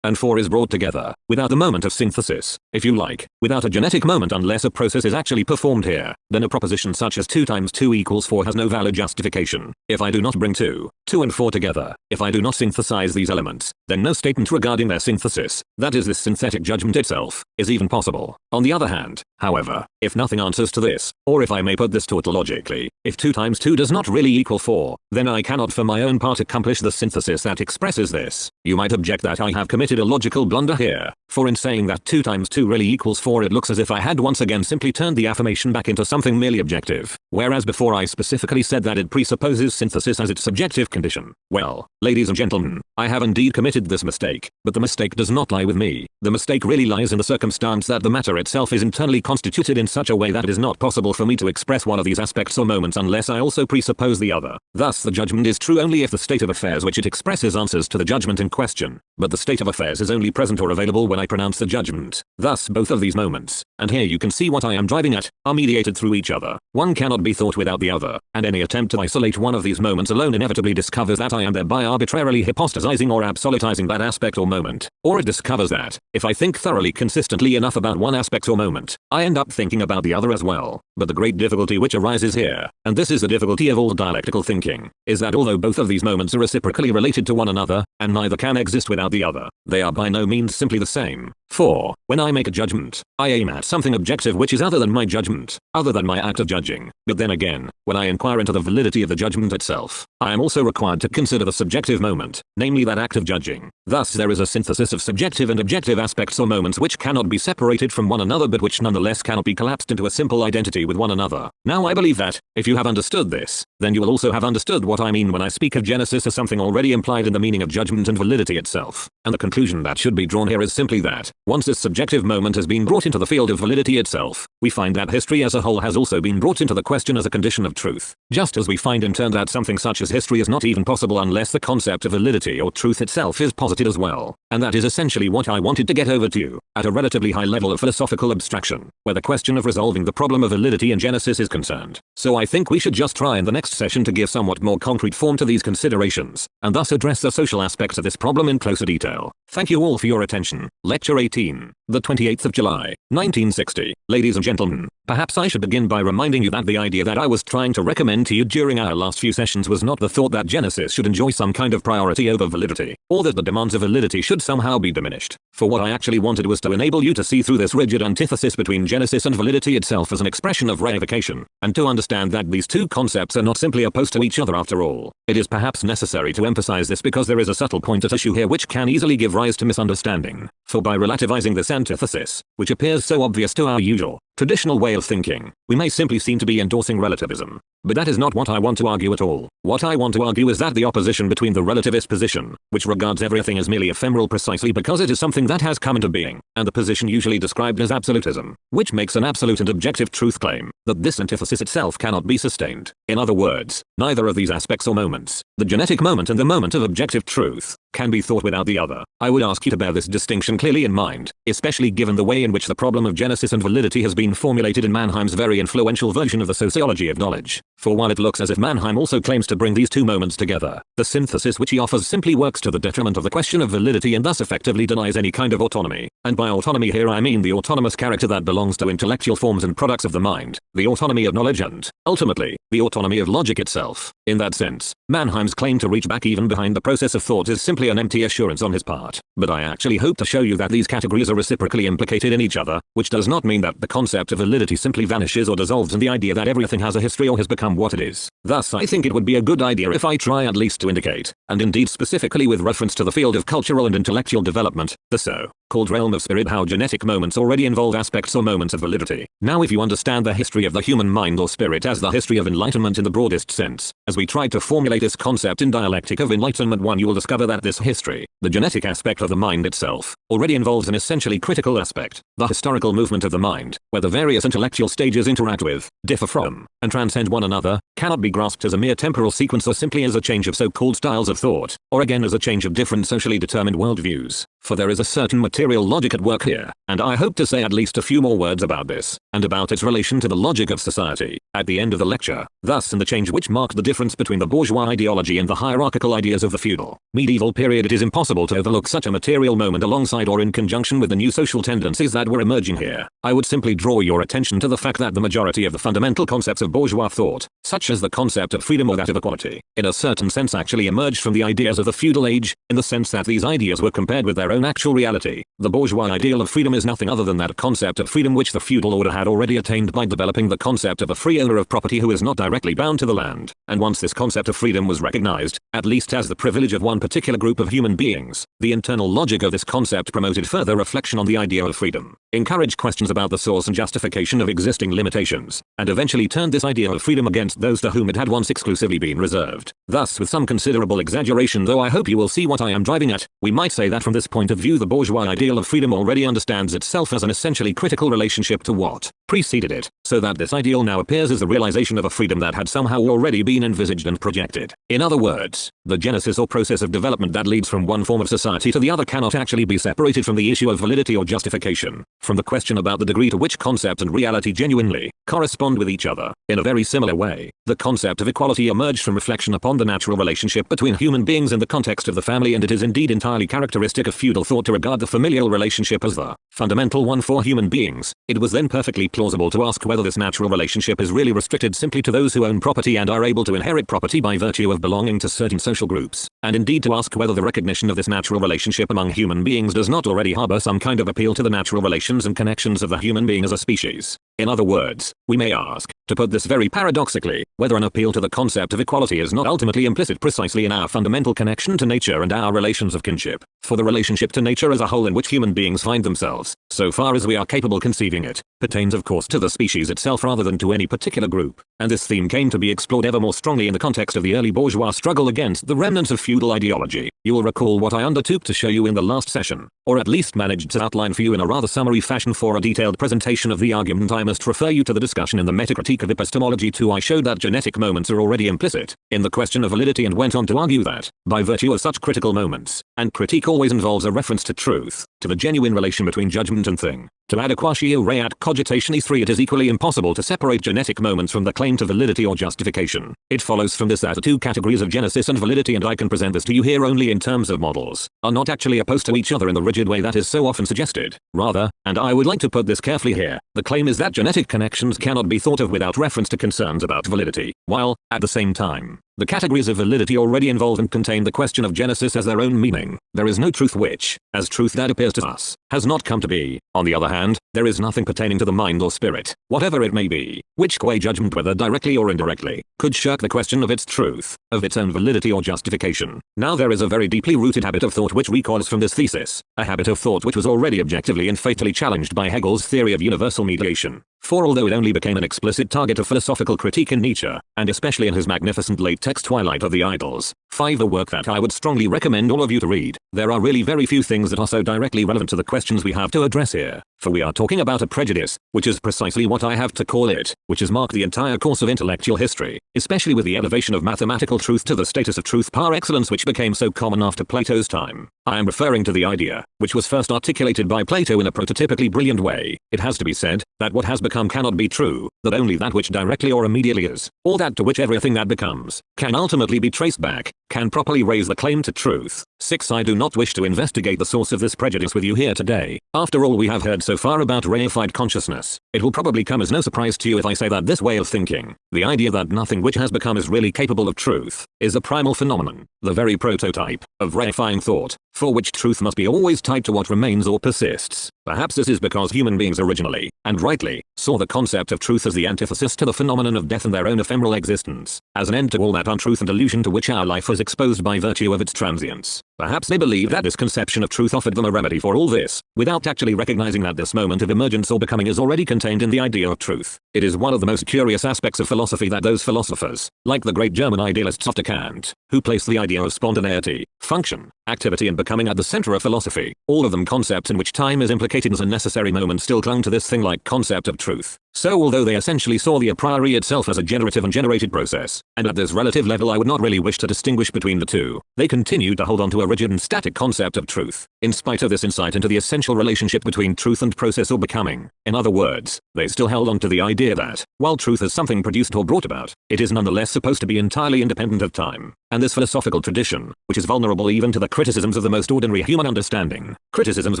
and 4 is brought together, without the moment of synthesis, if you like, without a genetic moment unless a process is actually performed here, then a proposition such as 2 times 2 equals 4 has no valid justification. If I do not bring 2 and 4 together, if I do not synthesize these elements, then no statement regarding their synthesis, that is this synthetic judgment itself, is even possible. On the other hand, however, if nothing answers to this, or if I may put this tautologically, if 2 times 2 does not really equal 4, then I cannot for my own part accomplish the synthesis that expresses this. You might object that I have committed a logical blunder here, for in saying that 2 times 2 really equals 4 it looks as if I had once again simply turned the affirmation back into something merely objective, whereas before I specifically said that it presupposes synthesis as its subjective condition. Well, ladies and gentlemen, I have indeed committed this mistake, but the mistake does not lie with me. The mistake really lies in the circumstance that the matter itself is internally constituted in such a way that it is not possible for me to express one of these aspects or moments unless I also presuppose the other. Thus the judgment is true only if the state of affairs which it expresses answers to the judgment in question, but the state of affairs is only present or available when I pronounce the judgment. Thus both of these moments, and here you can see what I am driving at, are mediated through each other. One cannot be thought without the other, and any attempt to isolate one of these moments alone inevitably discovers that I am thereby arbitrarily hypostasizing or absolutizing that aspect or moment. Or it discovers that, if I think thoroughly consistently enough about one aspect or moment, I end up thinking about the other as well. But the great difficulty which arises here, and this is the difficulty of all dialectical thinking, is that although both of these moments are reciprocally related to one another, and neither can exist without the other, they are by no means simply the same. 4. When I make a judgment, I aim at something objective which is other than my judgment, other than my act of judging. But then again, when I inquire into the validity of the judgment itself, I am also required to consider the subjective moment, namely that act of judging. Thus there is a synthesis of subjective and objective aspects or moments which cannot be separated from one another but which nonetheless cannot be collapsed into a simple identity with one another. Now I believe that, if you have understood this, then you will also have understood what I mean when I speak of Genesis as something already implied in the meaning of judgment and validity itself. And the conclusion that should be drawn here is simply that, once this subjective moment has been brought into the field of validity itself, we find that history as a whole has also been brought into the question as a condition of truth. Just as we find in turn that something such as history is not even possible unless the concept of validity or truth itself is posited as well. And that is essentially what I wanted to get over to you, at a relatively high level of philosophical abstraction, where the question of resolving the problem of validity in Genesis is concerned. So I think we should just try in the next session to give somewhat more concrete form to these considerations, and thus address the social aspects of this problem in closer detail. Thank you all for your attention. Lecture 18, the 28th of July, 1960. Ladies and gentlemen, perhaps I should begin by reminding you that the idea that I was trying to recommend to you during our last few sessions was not the thought that Genesis should enjoy some kind of priority over validity, or that the demands of validity should somehow be diminished. For what I actually wanted was to enable you to see through this rigid antithesis between Genesis and validity itself as an expression of reification, and to understand that these two concepts are not simply opposed to each other after all. It is perhaps necessary to emphasize this because there is a subtle point at issue here which can easily give rise to misunderstanding. For by relativizing this antithesis, which appears so obvious to our usual, traditional way of thinking, we may simply seem to be endorsing relativism. But that is not what I want to argue at all. What I want to argue is that the opposition between the relativist position, which regards everything as merely ephemeral precisely because it is something that has come into being, and the position usually described as absolutism, which makes an absolute and objective truth claim, that this antithesis itself cannot be sustained. In other words, neither of these aspects or moments, the genetic moment and the moment of objective truth, can be thought without the other. I would ask you to bear this distinction clearly in mind, especially given the way in which the problem of Genesis and validity has been formulated in Mannheim's very influential version of the Sociology of Knowledge. For while it looks as if Mannheim also claims to bring these two moments together, the synthesis which he offers simply works to the detriment of the question of validity and thus effectively denies any kind of autonomy. And by autonomy here I mean the autonomous character that belongs to intellectual forms and products of the mind, the autonomy of knowledge and, ultimately, the autonomy of logic itself. In that sense, Mannheim's claim to reach back even behind the process of thought is simply an empty assurance on his part. But I actually hope to show you that these categories are reciprocally implicated in each other, which does not mean that the concept of validity simply vanishes or dissolves in the idea that everything has a history or has become what it is. Thus I think it would be a good idea if I try at least to indicate, and indeed specifically with reference to the field of cultural and intellectual development, the so-called realm of spirit, how genetic moments already involve aspects or moments of validity. Now if you understand the history of the human mind or spirit as the history of enlightenment in the broadest sense, as we tried to formulate this concept in Dialectic of Enlightenment 1, you will discover that this history, the genetic aspect of the mind itself, already involves an essentially critical aspect, the historical movement of the mind, where the various intellectual stages interact with, differ from, and transcend one another, cannot be grasped as a mere temporal sequence or simply as a change of so-called styles of thought, or again as a change of different socially determined worldviews. For there is a certain material logic at work here, and I hope to say at least a few more words about this, and about its relation to the logic of society, at the end of the lecture. Thus in the change which marked the difference between the bourgeois ideology and the hierarchical ideas of the feudal, medieval period, it is impossible to overlook such a material moment alongside or in conjunction with the new social tendencies that were emerging here. I would simply draw your attention to the fact that the majority of the fundamental concepts of bourgeois thought, such as the concept of freedom or that of equality, in a certain sense actually emerged from the ideas of the feudal age, in the sense that these ideas were compared with their own actual reality. The bourgeois ideal of freedom is nothing other than that concept of freedom which the feudal order had already attained by developing the concept of a free owner of property who is not directly bound to the land. And once this concept of freedom was recognized, at least as the privilege of one particular group of human beings, the internal logic of this concept promoted further reflection on the idea of freedom, encouraged questions about the source and justification of existing limitations, and eventually turned this idea of freedom against those to whom it had once exclusively been reserved. Thus, with some considerable exaggeration, though I hope you will see what I am driving at, we might say that from this point of view the bourgeois ideal of freedom already understands itself as an essentially critical relationship to what preceded it, so that this ideal now appears as the realization of a freedom that had somehow already been envisaged and projected. In other words, the genesis or process of development that leads from one form of society to the other cannot actually be separated from the issue of validity or justification, from the question about the degree to which concept and reality genuinely correspond with each other. In a very similar way, the concept of equality emerged from reflection upon the natural relationship between human beings in the context of the family, and it is indeed entirely characteristic of feudal thought to regard the familial relationship as the fundamental one for human beings. It was then perfectly plausible to ask whether this natural relationship is really restricted simply to those who own property and are able to inherit property by virtue of belonging to certain social groups, and indeed to ask whether the recognition of this natural relationship among human beings does not already harbor some kind of appeal to the natural relations and connections of the human being as a species. In other words, we may ask, to put this very paradoxically, whether an appeal to the concept of equality is not ultimately implicit precisely in our fundamental connection to nature and our relations of kinship. For the relationship to nature as a whole in which human beings find themselves, so far as we are capable conceiving it, pertains of course to the species itself rather than to any particular group, and this theme came to be explored ever more strongly in the context of the early bourgeois struggle against the remnants of feudal ideology. You will recall what I undertook to show you in the last session, or at least managed to outline for you in a rather summary fashion. For a detailed presentation of the argument I must refer you to the discussion in the Metacritique of Epistemology 2. I showed that genetic moments are already implicit in the question of validity and went on to argue that, by virtue of such critical moments, and critique always involves a reference to truth, to the genuine relation between judgment and thing, to adequatio reat cogitatione 3, it is equally impossible to separate genetic moments from the claim to validity or justification. It follows from this that the two categories of genesis and validity, and I can present this to you here only in terms of models, are not actually opposed to each other in the rigid way that is so often suggested. Rather, and I would like to put this carefully here, the claim is that genetic connections cannot be thought of without reference to concerns about validity, while, at the same time, the categories of validity already involve and contain the question of genesis as their own meaning. There is no truth which, as truth that appears to us, has not come to be. On the other hand, there is nothing pertaining to the mind or spirit, whatever it may be, which qua judgment whether directly or indirectly, could shirk the question of its truth, of its own validity or justification. Now there is a very deeply rooted habit of thought which recoils from this thesis, a habit of thought which was already objectively and fatally challenged by Hegel's theory of universal mediation. For although it only became an explicit target of philosophical critique in Nietzsche, and especially in his magnificent late text Twilight of the Idols, 5, a work that I would strongly recommend all of you to read, there are really very few things that are so directly relevant to the questions we have to address here. For we are talking about a prejudice, which is precisely what I have to call it, which has marked the entire course of intellectual history, especially with the elevation of mathematical truth to the status of truth par excellence which became so common after Plato's time. I am referring to the idea, which was first articulated by Plato in a prototypically brilliant way. It has to be said, that what has become cannot be true, that only that which directly or immediately is, or that to which everything that becomes, can ultimately be traced back, can properly raise the claim to truth. 6. I do not wish to investigate the source of this prejudice with you here today. After all we have heard so far about reified consciousness, it will probably come as no surprise to you if I say that this way of thinking, the idea that nothing which has become is really capable of truth, is a primal phenomenon, the very prototype, of reifying thought, for which truth must be always tied to what remains or persists. Perhaps this is because human beings originally, and rightly, saw the concept of truth as the antithesis to the phenomenon of death and their own ephemeral existence, as an end to all that untruth and illusion to which our life was exposed by virtue of its transience. Perhaps they believed that this conception of truth offered them a remedy for all this, without actually recognizing that this moment of emergence or becoming is already contained in the idea of truth. It is one of the most curious aspects of philosophy that those philosophers, like the great German idealists after Kant, who placed the idea of spontaneity, function, activity and becoming at the center of philosophy, all of them concepts in which time is implicated as a necessary moment, still clung to this thing-like concept of truth. So although they essentially saw the a priori itself as a generative and generated process, and at this relative level I would not really wish to distinguish between the two, they continued to hold on to a rigid and static concept of truth, in spite of this insight into the essential relationship between truth and process or becoming. In other words, they still held on to the idea that, while truth is something produced or brought about, it is nonetheless supposed to be entirely independent of time. And this philosophical tradition, which is vulnerable even to the criticisms of the most ordinary human understanding, criticisms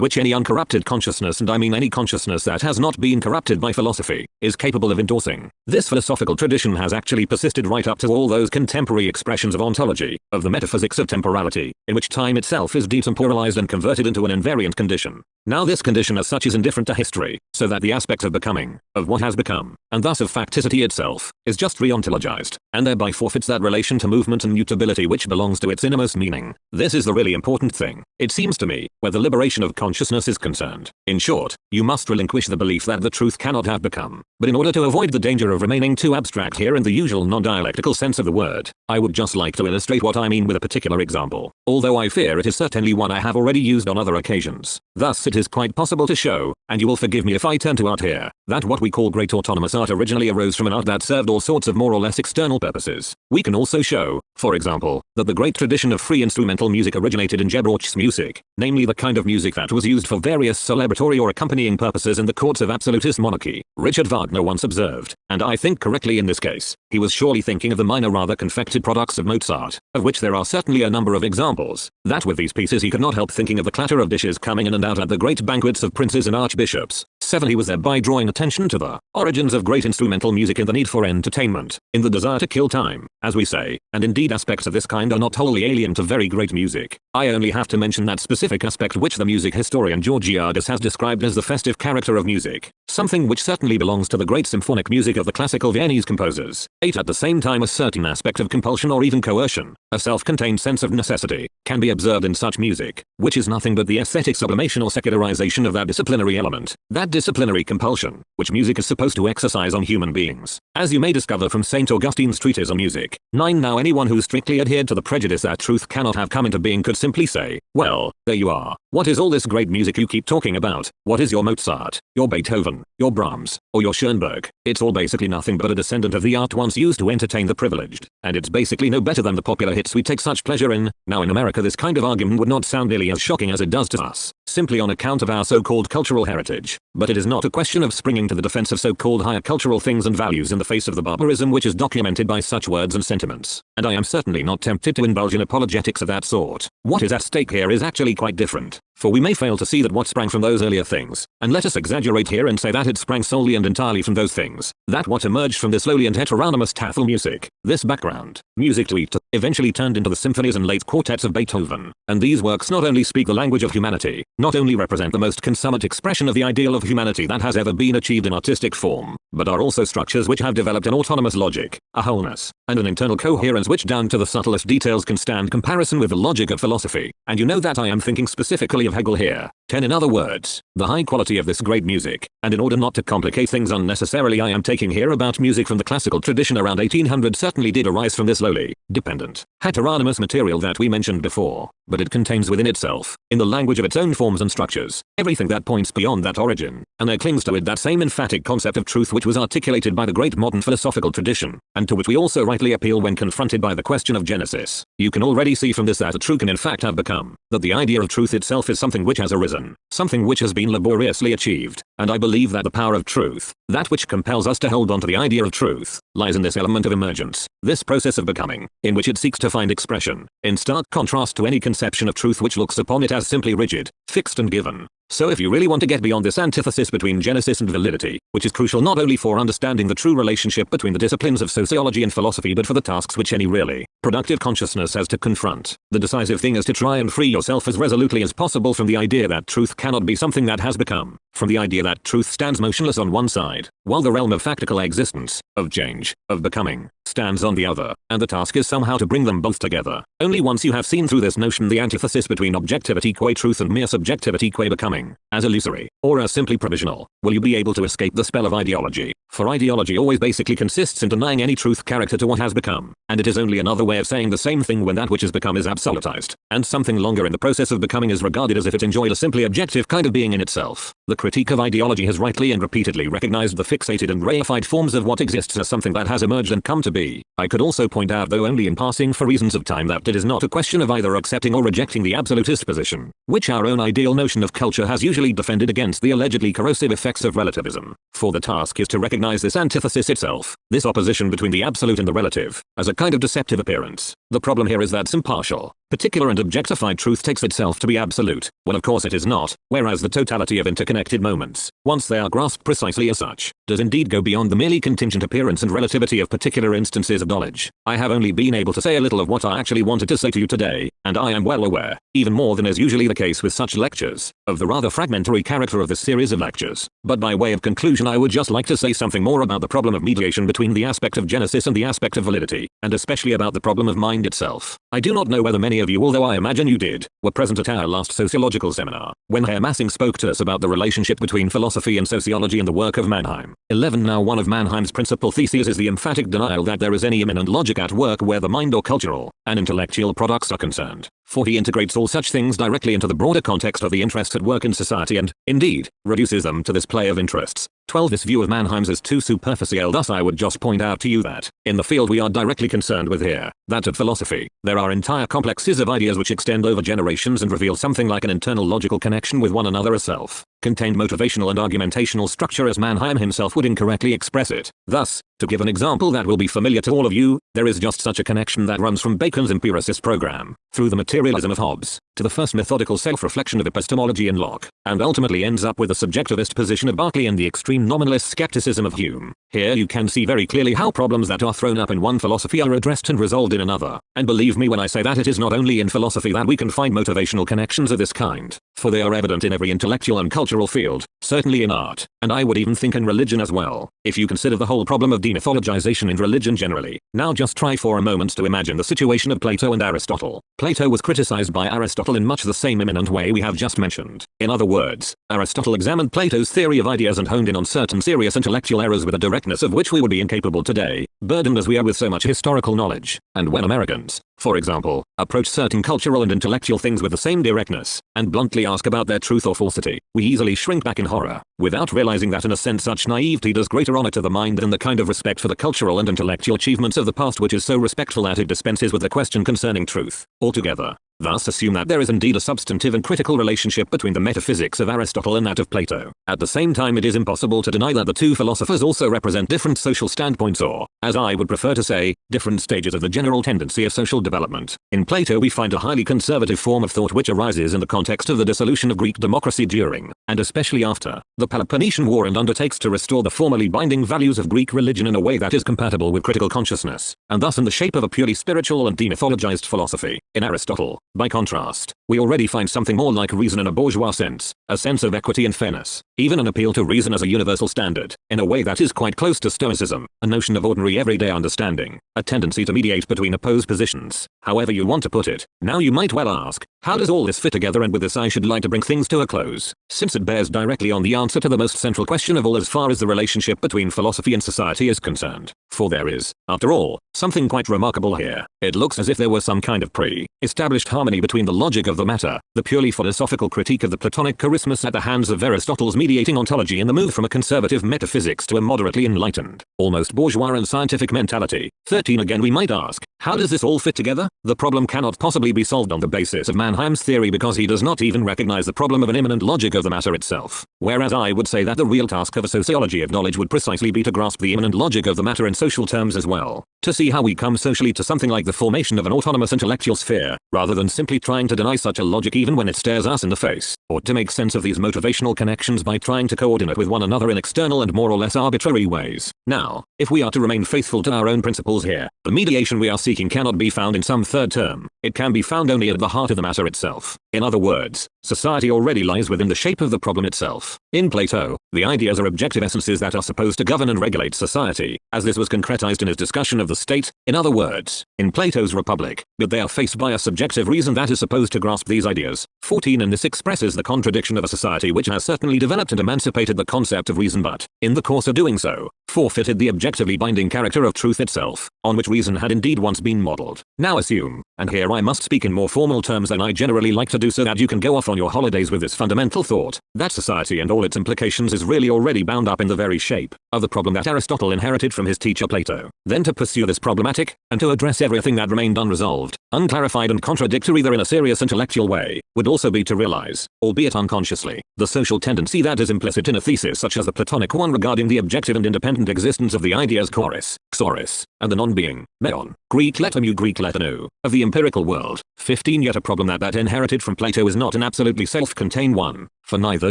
which any uncorrupted consciousness, and I mean any consciousness that has not been corrupted by philosophy, is capable of endorsing. This philosophical tradition has actually persisted right up to all those contemporary expressions of ontology, of the metaphysics of temporality, in which time itself is detemporalized and converted into an invariant condition. Now this condition as such is indifferent to history, so that the aspect of becoming, of what has become, and thus of facticity itself, is just re-ontologized, and thereby forfeits that relation to movement and mutability which belongs to its innermost meaning. This is the really important thing, it seems to me, where the liberation of consciousness is concerned. In short, you must relinquish the belief that the truth cannot have become. But in order to avoid the danger of remaining too abstract here in the usual non-dialectical sense of the word, I would just like to illustrate what I mean with a particular example, although I fear it is certainly one I have already used on other occasions. Thus it is quite possible to show, and you will forgive me if I turn to art here, that what we call great autonomous art originally arose from an art that served all sorts of more or less external purposes. We can also show, for example, that the great tradition of free instrumental music originated in Gebrauchs music, namely the kind of music that was used for various celebratory or accompanying purposes in the courts of absolutist monarchy. Richard Wagner once observed, and I think correctly in this case, he was surely thinking of the minor rather confected products of Mozart, of which there are certainly a number of examples, that with these pieces he could not help thinking of the clatter of dishes coming in and out at the great banquets of princes and archbishops, 7. He was thereby drawing attention to the origins of great instrumental music in the need for entertainment, in the desire to kill time, as we say, and indeed aspects of this kind are not wholly alien to very great music. I only have to mention that specific aspect which the music historian Georgiades has described as the festive character of music, something which certainly belongs to the great symphonic music of the classical Viennese composers. 8. At the same time, a certain aspect of compulsion or even coercion, a self-contained sense of necessity, can be observed in such music, which is nothing but the aesthetic sublimation or secularization of that disciplinary element, that disciplinary compulsion, which music is supposed to exercise on human beings, as you may discover from St. Augustine's treatise on music. 9. Now anyone who strictly adhered to the prejudice that truth cannot have come into being could simply say, well, there you are. What is all this great music you keep talking about? What is your Mozart, your Beethoven, your Brahms, or your Schoenberg? It's all basically nothing but a descendant of the art once used to entertain the privileged, and it's basically no better than the popular hits we take such pleasure in. Now in America this kind of argument would not sound nearly as shocking as it does to us, simply on account of our so-called cultural heritage, but it is not a question of springing to the defense of so-called higher cultural things and values in the face of the barbarism which is documented by such words and sentiments, and I am certainly not tempted to indulge in apologetics of that sort. What is at stake here is actually quite different, for we may fail to see that what sprang from those earlier things, and let us exaggerate here and say that it sprang solely and entirely from those things, that what emerged from this lowly and heteronymous taffel music, this background music to eat, eventually turned into the symphonies and late quartets of Beethoven, and these works not only speak the language of humanity, not only represent the most consummate expression of the ideal of humanity that has ever been achieved in artistic form, but are also structures which have developed an autonomous logic, a wholeness, and an internal coherence which down to the subtlest details can stand comparison with the logic of philosophy, and you know that I am thinking specifically of Hegel here. 10. In other words, the high quality of this great music, and in order not to complicate things unnecessarily I am taking here about music from the classical tradition around 1800 certainly did arise from this lowly, dependent, heteronymous material that we mentioned before, but it contains within itself, in the language of its own forms and structures, everything that points beyond that origin, and there clings to it that same emphatic concept of truth which was articulated by the great modern philosophical tradition, and to which we also rightly appeal when confronted by the question of Genesis. You can already see from this that a truth can in fact have become, that the idea of truth itself is something which has arisen, something which has been laboriously achieved, and I believe that the power of truth, that which compels us to hold on to the idea of truth, lies in this element of emergence, this process of becoming, in which it seeks to find expression, in stark contrast to any conception of truth which looks upon it as simply rigid, fixed and given. So if you really want to get beyond this antithesis between genesis and validity, which is crucial not only for understanding the true relationship between the disciplines of sociology and philosophy but for the tasks which any really productive consciousness has to confront, the decisive thing is to try and free yourself as resolutely as possible from the idea that truth cannot be something that has become, from the idea that truth stands motionless on one side, while the realm of factical existence, of change, of becoming, stands on the other, and the task is somehow to bring them both together. Only once you have seen through this notion the antithesis between objectivity qua truth and mere subjectivity qua becoming, as illusory, or as simply provisional, will you be able to escape the spell of ideology, for ideology always basically consists in denying any truth character to what has become, and it is only another way of saying the same thing when that which has become is absolutized, and something longer in the process of becoming is regarded as if it enjoyed a simply objective kind of being in itself. The critique of ideology has rightly and repeatedly recognized the fixated and reified forms of what exists as something that has emerged and come to be. I could also point out, though only in passing for reasons of time, that it is not a question of either accepting or rejecting the absolutist position, which our own ideal notion of culture has usually defended against the allegedly corrosive effects of relativism, for the task is to recognize this antithesis itself, this opposition between the absolute and the relative, as a kind of deceptive appearance. The problem here is that some partial, particular and objectified truth takes itself to be absolute, when of course it is not, whereas the totality of interconnected moments, once they are grasped precisely as such, does indeed go beyond the merely contingent appearance and relativity of particular instances of knowledge. I have only been able to say a little of what I actually wanted to say to you today, and I am well aware, even more than is usually the case with such lectures, of the rather fragmentary character of this series of lectures. But by way of conclusion I would just like to say something more about the problem of mediation between the aspect of genesis and the aspect of validity, and especially about the problem of mind itself. I do not know whether many of you, although I imagine you did, were present at our last sociological seminar, when Herr Massing spoke to us about the relationship between philosophy and sociology and the work of Mannheim. 11. Now one of Mannheim's principal theses is the emphatic denial that there is any immanent logic at work where the mind or cultural and intellectual products are concerned, for he integrates all such things directly into the broader context of the interests at work in society and, indeed, reduces them to this play of interests. 12. This view of Mannheim's is too superficial, thus I would just point out to you that, in the field we are directly concerned with here, that of philosophy, there are entire complexes of ideas which extend over generations and reveal something like an internal logical connection with one another as self contained motivational and argumentational structure as Mannheim himself would incorrectly express it. Thus, to give an example that will be familiar to all of you, there is just such a connection that runs from Bacon's empiricist program, through the materialism of Hobbes, to the first methodical self-reflection of epistemology in Locke, and ultimately ends up with the subjectivist position of Berkeley and the extreme nominalist skepticism of Hume. Here you can see very clearly how problems that are thrown up in one philosophy are addressed and resolved in another. And believe me when I say that it is not only in philosophy that we can find motivational connections of this kind, for they are evident in every intellectual and cultural field, certainly in art, and I would even think in religion as well, if you consider the whole problem of demythologization in religion generally. Now just try for a moment to imagine the situation of Plato and Aristotle. Plato was criticized by Aristotle in much the same imminent way we have just mentioned. In other words, Aristotle examined Plato's theory of ideas and honed in on certain serious intellectual errors with a directness of which we would be incapable today, burdened as we are with so much historical knowledge. And when Americans, for example, approach certain cultural and intellectual things with the same directness, and bluntly ask about their truth or falsity, we easily shrink back in horror, without realizing that in a sense such naivety does greater honor to the mind than the kind of respect for the cultural and intellectual achievements of the past which is so respectful that it dispenses with the question concerning truth altogether. Thus assume that there is indeed a substantive and critical relationship between the metaphysics of Aristotle and that of Plato. At the same time it is impossible to deny that the two philosophers also represent different social standpoints or, as I would prefer to say, different stages of the general tendency of social development. In Plato we find a highly conservative form of thought which arises in the context of the dissolution of Greek democracy during, and especially after, the Peloponnesian War and undertakes to restore the formerly binding values of Greek religion in a way that is compatible with critical consciousness, and thus in the shape of a purely spiritual and demythologized philosophy. In Aristotle, by contrast, we already find something more like reason in a bourgeois sense, a sense of equity and fairness, even an appeal to reason as a universal standard, in a way that is quite close to Stoicism, a notion of ordinary everyday understanding, a tendency to mediate between opposed positions, however you want to put it. Now you might well ask, how does all this fit together? And with this I should like to bring things to a close, since it bears directly on the answer to the most central question of all as far as the relationship between philosophy and society is concerned. For there is, after all, something quite remarkable here. It looks as if there were some kind of pre-established harmony between the logic of the matter, the purely philosophical critique of the Platonic charismus at the hands of Aristotle's mediating ontology, and the move from a conservative metaphysics to a moderately enlightened, almost bourgeois and scientific mentality. 13 Again we might ask, how does this all fit together? The problem cannot possibly be solved on the basis of Mannheim's theory because he does not even recognize the problem of an immanent logic of the matter itself. Whereas I would say that the real task of a sociology of knowledge would precisely be to grasp the immanent logic of the matter in social terms as well, to see how we come socially to something like the formation of an autonomous intellectual sphere, rather than simply trying to deny such a logic even when it stares us in the face, or to make sense of these motivational connections by trying to coordinate with one another in external and more or less arbitrary ways. Now, if we are to remain faithful to our own principles here, the mediation we are seeking cannot be found in some third term. It can be found only at the heart of the matter itself. In other words, society already lies within the shape of the problem itself. In Plato, the ideas are objective essences that are supposed to govern and regulate society, as this was concretized in his discussion of the state, in other words, in Plato's Republic, but they are faced by a subjective reason that is supposed to grasp these ideas. 14 And this expresses the contradiction of a society which has certainly developed and emancipated the concept of reason but, in the course of doing so, forfeited the objectively binding character of truth itself, on which reason had indeed once been modeled. Now assume, and here I must speak in more formal terms than I generally like to do so that you can go off on your holidays with this fundamental thought, that society and all its implications is really already bound up in the very shape of the problem that Aristotle inherited from his teacher Plato. Then to pursue this problematic, and to address everything that remained unresolved, unclarified and contradictory there in a serious intellectual way, would also be to realize, albeit unconsciously, the social tendency that is implicit in a thesis such as the Platonic one regarding the objective and independent existence of the ideas chorus, xoris, and the non-being, meon, Greek letter mu Greek letter nu, of the empirical world. 15 Yet a problem that inherited from Plato is not an absolutely self-contained one, for neither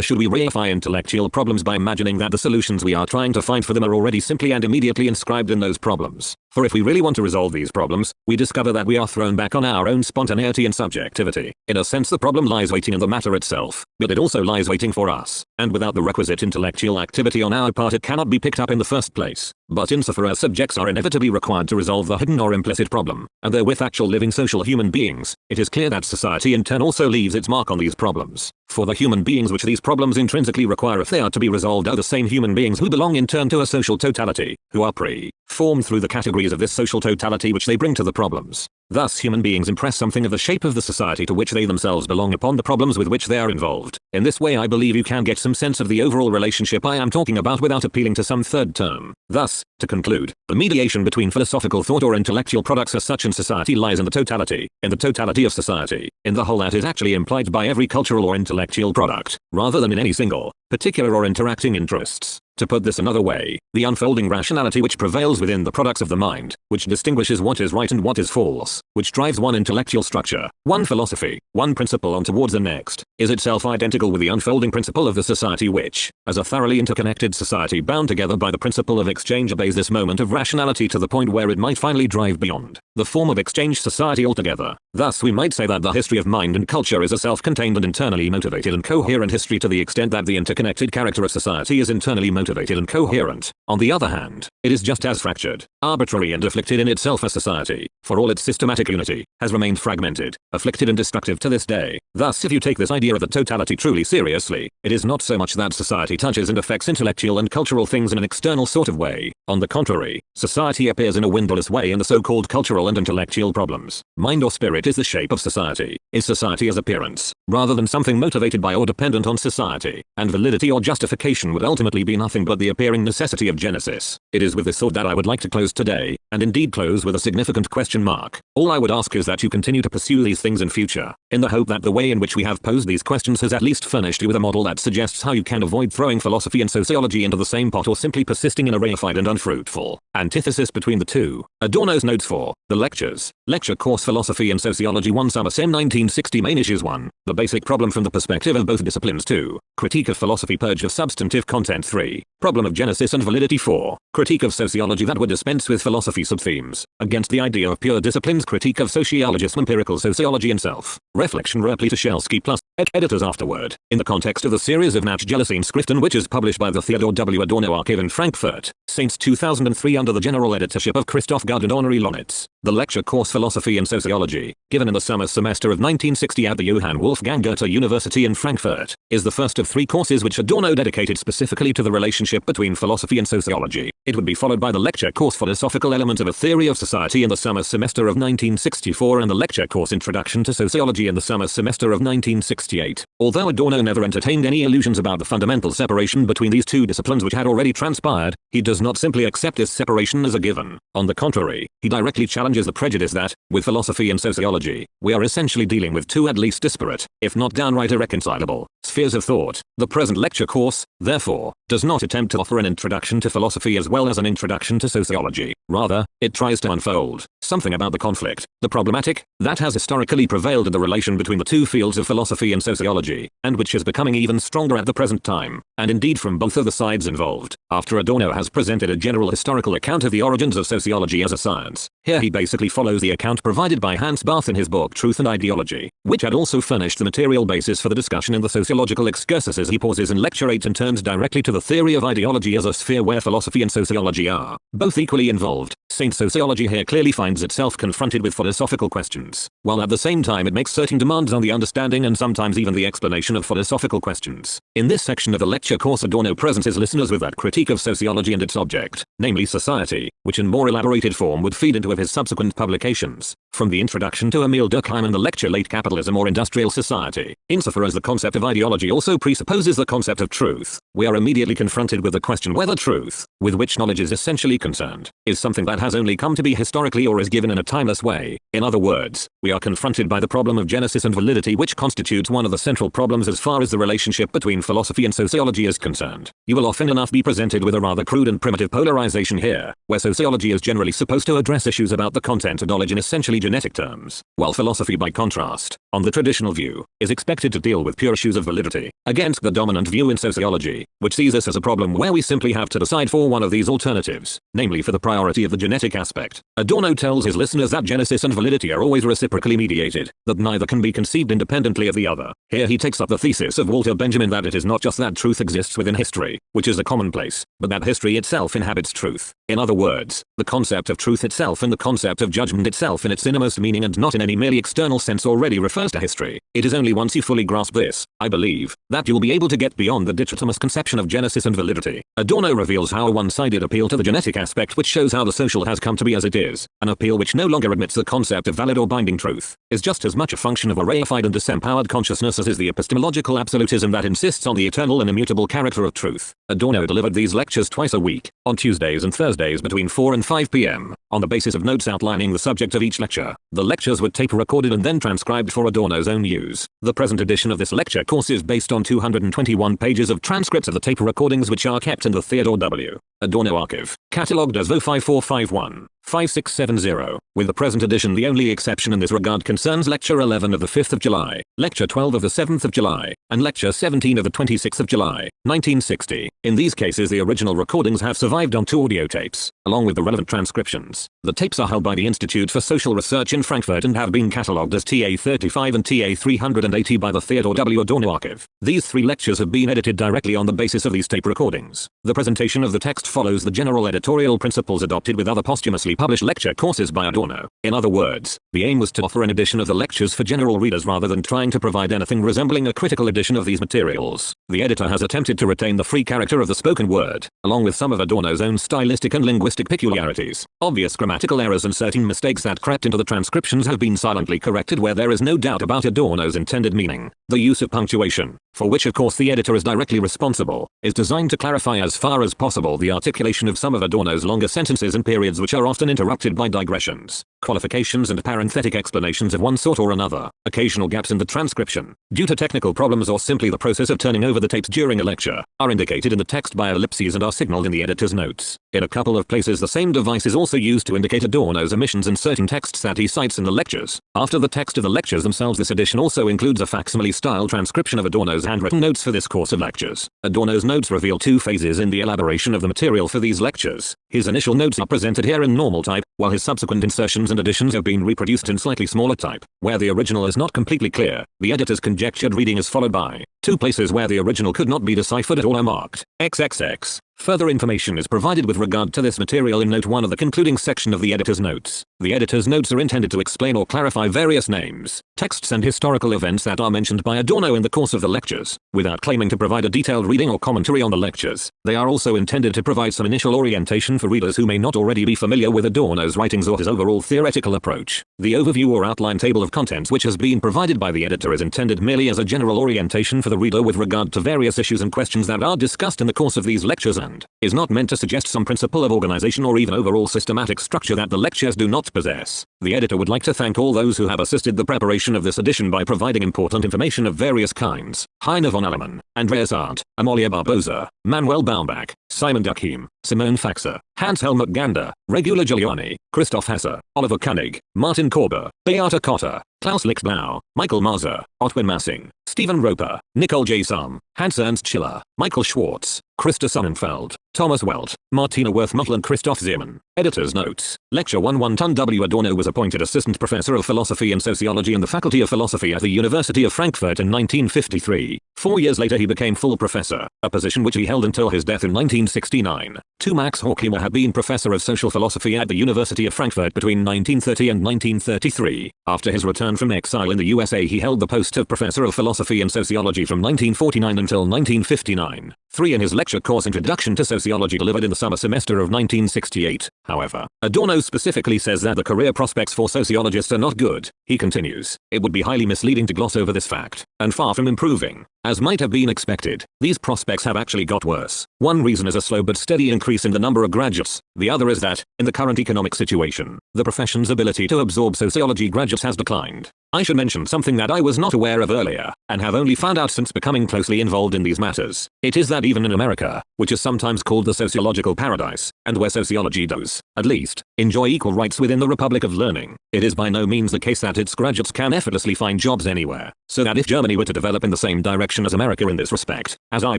should we reify intellectual problems by imagining that the solutions we are trying to find for them are already simply and immediately inscribed in those problems. For if we really want to resolve these problems, we discover that we are thrown back on our own spontaneity and subjectivity. In a sense the problem lies waiting in the matter itself, but it also lies waiting for us, and without the requisite intellectual activity on our part it cannot be picked up in the first place. But insofar as subjects are inevitably required to resolve the hidden or implicit problem, and therewith actual living social human beings, it is clear that society in turn also leaves its mark on these problems. For the human beings which these problems intrinsically require if they are to be resolved are the same human beings who belong in turn to a social totality, who are pre-formed through the categories of this social totality which they bring to the problems. Thus human beings impress something of the shape of the society to which they themselves belong upon the problems with which they are involved. In this way I believe you can get some sense of the overall relationship I am talking about without appealing to some third term. Thus, to conclude, the mediation between philosophical thought or intellectual products as such in society lies in the totality of society, in the whole that is actually implied by every cultural or intellectual product, rather than in any single, particular or interacting interests. To put this another way, the unfolding rationality which prevails within the products of the mind, which distinguishes what is right and what is false, which drives one intellectual structure, one philosophy, one principle on towards the next, is itself identical with the unfolding principle of the society which, as a thoroughly interconnected society bound together by the principle of exchange, obeys this moment of rationality to the point where it might finally drive beyond the form of exchange society altogether. Thus we might say that the history of mind and culture is a self-contained and internally motivated and coherent history to the extent that the interconnected character of society is internally motivated and coherent. On the other hand, it is just as fractured, arbitrary and afflicted in itself as society, for all its systematic unity, has remained fragmented, afflicted and destructive to this day. Thus if you take this idea of the totality truly seriously, it is not so much that society touches and affects intellectual and cultural things in an external sort of way. On the contrary, society appears in a windowless way in the so-called cultural and intellectual problems. Mind or spirit is the shape of society, is society as appearance, rather than something motivated by or dependent on society, and validity or justification would ultimately be nothing but the appearing necessity of genesis. It is with this thought that I would like to close today, and indeed close with a significant question mark. All I would ask is that you continue to pursue these things in future, in the hope that the way in which we have posed these questions has at least furnished you with a model that suggests how you can avoid throwing philosophy and sociology into the same pot or simply persisting in a reified and unfruitful antithesis between the two. Adorno's notes for the lectures. Lecture course Philosophy and Sociology 1 Summer Sem 1960 Main Issues 1. The basic problem from the perspective of both disciplines 2. Critique of philosophy Purge of substantive content 3. Problem of genesis and validity 4. Critique of sociology that would dispense with philosophy subthemes. Against the idea of pure disciplines Critique of sociologism Empirical sociology and self. Reflection Ripley to Shelsky plus editors afterward. In the context of the series of Nachgelesen Schriften which is published by the Theodore W. Adorno Archive in Frankfurt, since 2003 under the general editorship of Christoph Gard and Henri Lonitz. The lecture course Philosophy and Sociology, given in the summer semester of 1960 at the Johann Wolfgang Goethe University in Frankfurt, is the first of 3 courses which Adorno dedicated specifically to the relationship between philosophy and sociology. It would be followed by the lecture course Philosophical Element of a Theory of Society in the summer semester of 1964 and the lecture course Introduction to Sociology in the summer semester of 1968. Although Adorno never entertained any illusions about the fundamental separation between these two disciplines which had already transpired, he does not simply accept this separation as a given. On the contrary, he directly challenges the prejudice that, with philosophy and sociology, we are essentially dealing with two at least disparate, if not downright irreconcilable, spheres of thought. The present lecture course, therefore, does not attempt to offer an introduction to philosophy as well as an introduction to sociology. Rather, it tries to unfold something about the conflict, the problematic, that has historically prevailed in the relation between the two fields of philosophy and sociology, and which is becoming even stronger at the present time, and indeed from both of the sides involved. After Adorno has presented a general historical account of the origins of sociology as a science, here he basically follows the account provided by Hans Barth in his book Truth and Ideology, which had also furnished the material basis for the discussion in the sociological excursus. He pauses in lecture 8 and turns directly to the theory of ideology as a sphere where philosophy and sociology are both equally involved. Saint sociology here clearly finds itself confronted with philosophical questions, while at the same time it makes certain demands on the understanding and sometimes even the explanation of philosophical questions. In this section of the lecture course Adorno presents his listeners with that critique of sociology and its object, namely society, which in more elaborated form would feed into his subsequent publications, from the introduction to Emile Durkheim and the lecture Late Capitalism or Industrial Society. Insofar as the concept of ideology also presupposes the concept of truth, we are immediately confronted with the question whether truth, with which knowledge is essentially concerned, is something that has only come to be historically or is given in a timeless way. In other words, we are confronted by the problem of genesis and validity, which constitutes one of the central problems as far as the relationship between philosophy and sociology is concerned. You will often enough be presented with a rather crude and primitive polarization here, where sociology is generally supposed to address issues about the content of knowledge in essentially genetic terms, while philosophy by contrast, on the traditional view, is expected to deal with pure issues of validity, against the dominant view in sociology, which sees this as a problem where we simply have to decide for one of these alternatives, namely for the priority of the genetic aspect. Adorno tells his listeners that genesis and validity are always reciprocally mediated, that neither can be conceived independently of the other. Here he takes up the thesis of Walter Benjamin that it is not just that truth exists within history, which is a commonplace, but that history itself inhabits truth. In other words, the concept of truth itself and the concept of judgment itself in its innermost meaning and not in any merely external sense already refers to history. It is only once you fully grasp this, I believe, that you'll be able to get beyond the dichotomous conception of genesis and validity. Adorno reveals how a one-sided appeal to the genetic aspect which shows how the social social has come to be as it is, an appeal which no longer admits the concept of valid or binding truth, is just as much a function of a reified and disempowered consciousness as is the epistemological absolutism that insists on the eternal and immutable character of truth. Adorno delivered these lectures twice a week, on Tuesdays and Thursdays between 4 and 5 p.m., on the basis of notes outlining the subject of each lecture. The lectures were tape recorded and then transcribed for Adorno's own use. The present edition of this lecture course is based on 221 pages of transcripts of the tape recordings which are kept in the Theodore W. Adorno archive, catalogued as VO5451-5670, with the present edition the only exception in this regard concerns Lecture 11 of the 5th of July, Lecture 12 of the 7th of July, and Lecture 17 of the 26th of July, 1960. In these cases the original recordings have survived on 2 audio tapes, along with the relevant transcriptions. The tapes are held by the Institute for Social Research in Frankfurt and have been catalogued as TA35 and TA380 by the Theodore W. Adorno archive. These 3 lectures have been edited directly on the basis of these tape recordings. The presentation of the text follows the general editorial principles adopted with other posthumously published lecture courses by Adorno. In other words, the aim was to offer an edition of the lectures for general readers rather than trying to provide anything resembling a critical edition of these materials. The editor has attempted to retain the free character of the spoken word, along with some of Adorno's own stylistic and linguistic peculiarities. Obvious grammatical errors and certain mistakes that crept into the transcriptions have been silently corrected where there is no doubt about Adorno's intended meaning. The use of punctuation, for which of course the editor is directly responsible, is designed to clarify as far as possible the articulation of some of Adorno's longer sentences and periods which are often interrupted by digressions, qualifications and parenthetic explanations of one sort or another, occasional gaps in the transcription, due to technical problems or simply the process of turning over the tapes during a lecture, are indicated in the text by ellipses and are signaled in the editor's notes. In a couple of places the same device is also used to indicate Adorno's omissions in certain texts that he cites in the lectures. After the text of the lectures themselves, this edition also includes a facsimile-style transcription of Adorno's handwritten notes for this course of lectures. Adorno's notes reveal 2 phases in the elaboration of the material for these lectures. His initial notes are presented here in normal type, while his subsequent insertions and additions have been reproduced in slightly smaller type. Where the original is not completely clear, the editor's conjectured reading is followed by 2 places where the original could not be deciphered at all are marked XXX. Further information is provided with regard to this material in Note 1 of the concluding section of the editor's notes. The editor's notes are intended to explain or clarify various names, texts and historical events that are mentioned by Adorno in the course of the lectures, without claiming to provide a detailed reading or commentary on the lectures. They are also intended to provide some initial orientation for readers who may not already be familiar with Adorno's writings or his overall theoretical approach. The overview or outline table of contents which has been provided by the editor is intended merely as a general orientation for the reader with regard to various issues and questions that are discussed in the course of these lectures and is not meant to suggest some principle of organization or even overall systematic structure that the lectures do not possess. The editor would like to thank all those who have assisted the preparation of this edition by providing important information of various kinds. Heine von Allemann, Andreas Arndt, Amalia Barbosa, Manuel Baumbach, Simon Duckheim, Simone Faxer, Hans-Helmut Gander, Regula Giuliani, Christoph Hesse, Oliver Koenig, Martin Korber, Beata Cotter, Klaus Lichtblau, Michael Marzer, Otwin Massing, Stephen Roper, Nicole J. Sum, Hans-Ernst Schiller, Michael Schwartz, Christa Sonnenfeld, Thomas Welt, Martina Worthmuthel and Christoph Zierman. Editor's notes. Lecture 1 Ton W. Adorno was appointed Assistant Professor of Philosophy and Sociology in the Faculty of Philosophy at the University of Frankfurt in 1953. 4 years later he became full professor, a position which he held until his death in 1969. 2 Max Horkheimer had been Professor of Social Philosophy at the University of Frankfurt between 1930 and 1933. After his return from exile in the USA he held the post of Professor of Philosophy and Sociology from 1949 until 1959. 3 In his lecture course Introduction to Sociology delivered in the summer semester of 1968, however, Adorno specifically says that the career prospects for sociologists are not good. He continues, it would be highly misleading to gloss over this fact, and far from improving. As might have been expected, these prospects have actually got worse. One reason is a slow but steady increase in the number of graduates. The other is that, in the current economic situation, the profession's ability to absorb sociology graduates has declined. I should mention something that I was not aware of earlier, and have only found out since becoming closely involved in these matters. It is that even in America, which is sometimes called the sociological paradise, and where sociology does, at least, enjoy equal rights within the Republic of Learning, it is by no means the case that its graduates can effortlessly find jobs anywhere. So that if Germany were to develop in the same direction as America in this respect, as I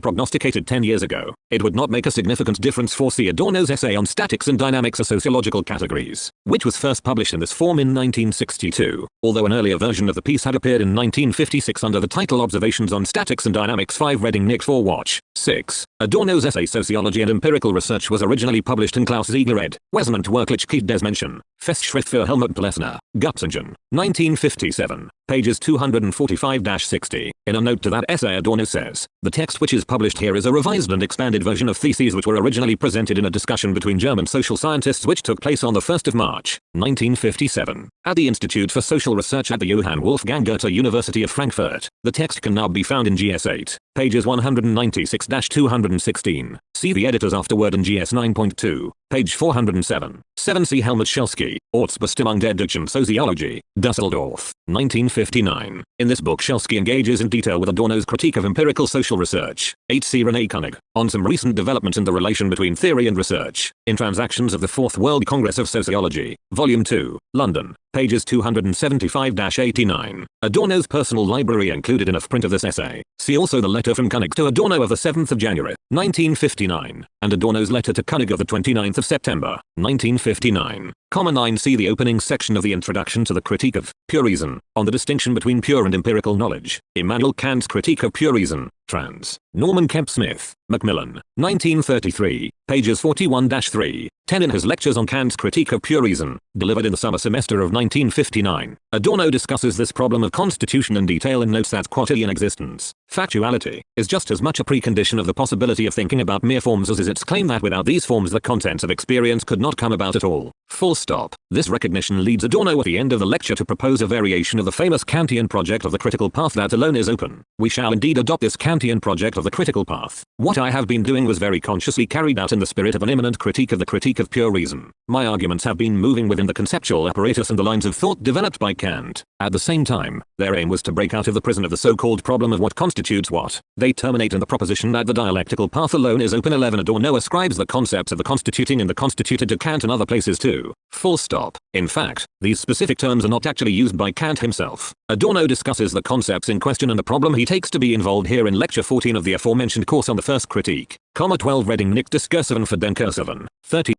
prognosticated 10 years ago, it would not make a significant difference for C. Adorno's essay on statics and dynamics of sociological categories, which was first published in this form in 1962, although an earlier version of the piece had appeared in 1956 under the title Observations on Statics and Dynamics 5 Reading Nick 4 Watch. 6. Adorno's essay Sociology and Empirical Research was originally published in Klaus Ziegler ed. Wesman Werklichkeit des Menschen, Festschrift für Helmut Plessner, Göttingen, 1957, pages 245-60. In a note to that essay, Adorno says, the text which is published here is a revised and expanded version of theses which were originally presented in a discussion between German social scientists which took place on the 1st of March, 1957, at the Institute for Social Research at the Johann Wolfgang Goethe University of Frankfurt. The text can now be found in GS8, pages 196-216. See the editors afterward in GS 9.2, page 407. 7. See Helmut Schelsky, Ortsbestimmung der deutschen Sociology, Dusseldorf, 1959. In this book, Schelsky engages in detail with Adorno's critique of empirical social research. 8. See René Koenig, on some recent developments in the relation between theory and research, in Transactions of the Fourth World Congress of Sociology, Volume 2, London, pages 275-89. Adorno's personal library included enough print of this essay. See also the letter from Koenig to Adorno of the 7th of January, 1959, and Adorno's letter to Koenig of the 29th of September, 1959. 9. See the opening section of the introduction to the Critique of Pure Reason, on the distinction between pure and empirical knowledge. Immanuel Kant's Critique of Pure Reason, trans. Norman Kemp Smith, Macmillan, 1933, pages 41-3. 10. In his lectures on Kant's Critique of Pure Reason, delivered in the summer semester of 1959, Adorno discusses this problem of constitution in detail and notes that quality in existence, factuality, is just as much a precondition of the possibility of thinking about mere forms as is its claim that without these forms the contents of experience could not come about at all. Full stop. This recognition leads Adorno at the end of the lecture to propose a variation of the famous Kantian project of the critical path that alone is open. We shall indeed adopt this Kantian project of the critical path. What I have been doing was very consciously carried out in the spirit of an immanent critique of the Critique of Pure Reason. My arguments have been moving within the conceptual apparatus and the lines of thought developed by Kant. At the same time, their aim was to break out of the prison of the so-called problem of what constitutes what. They terminate in the proposition that the dialectical path alone is open. 11. Adorno ascribes the concepts of the constituting and the constituted to Kant and other places too. Full stop. In fact, these specific terms are not actually used by Kant himself. Adorno discusses the concepts in question and the problem he takes to be involved here in lecture 14 of the aforementioned course on the first critique. 12 Reading Nick Discursiven für Denkursiven. 30.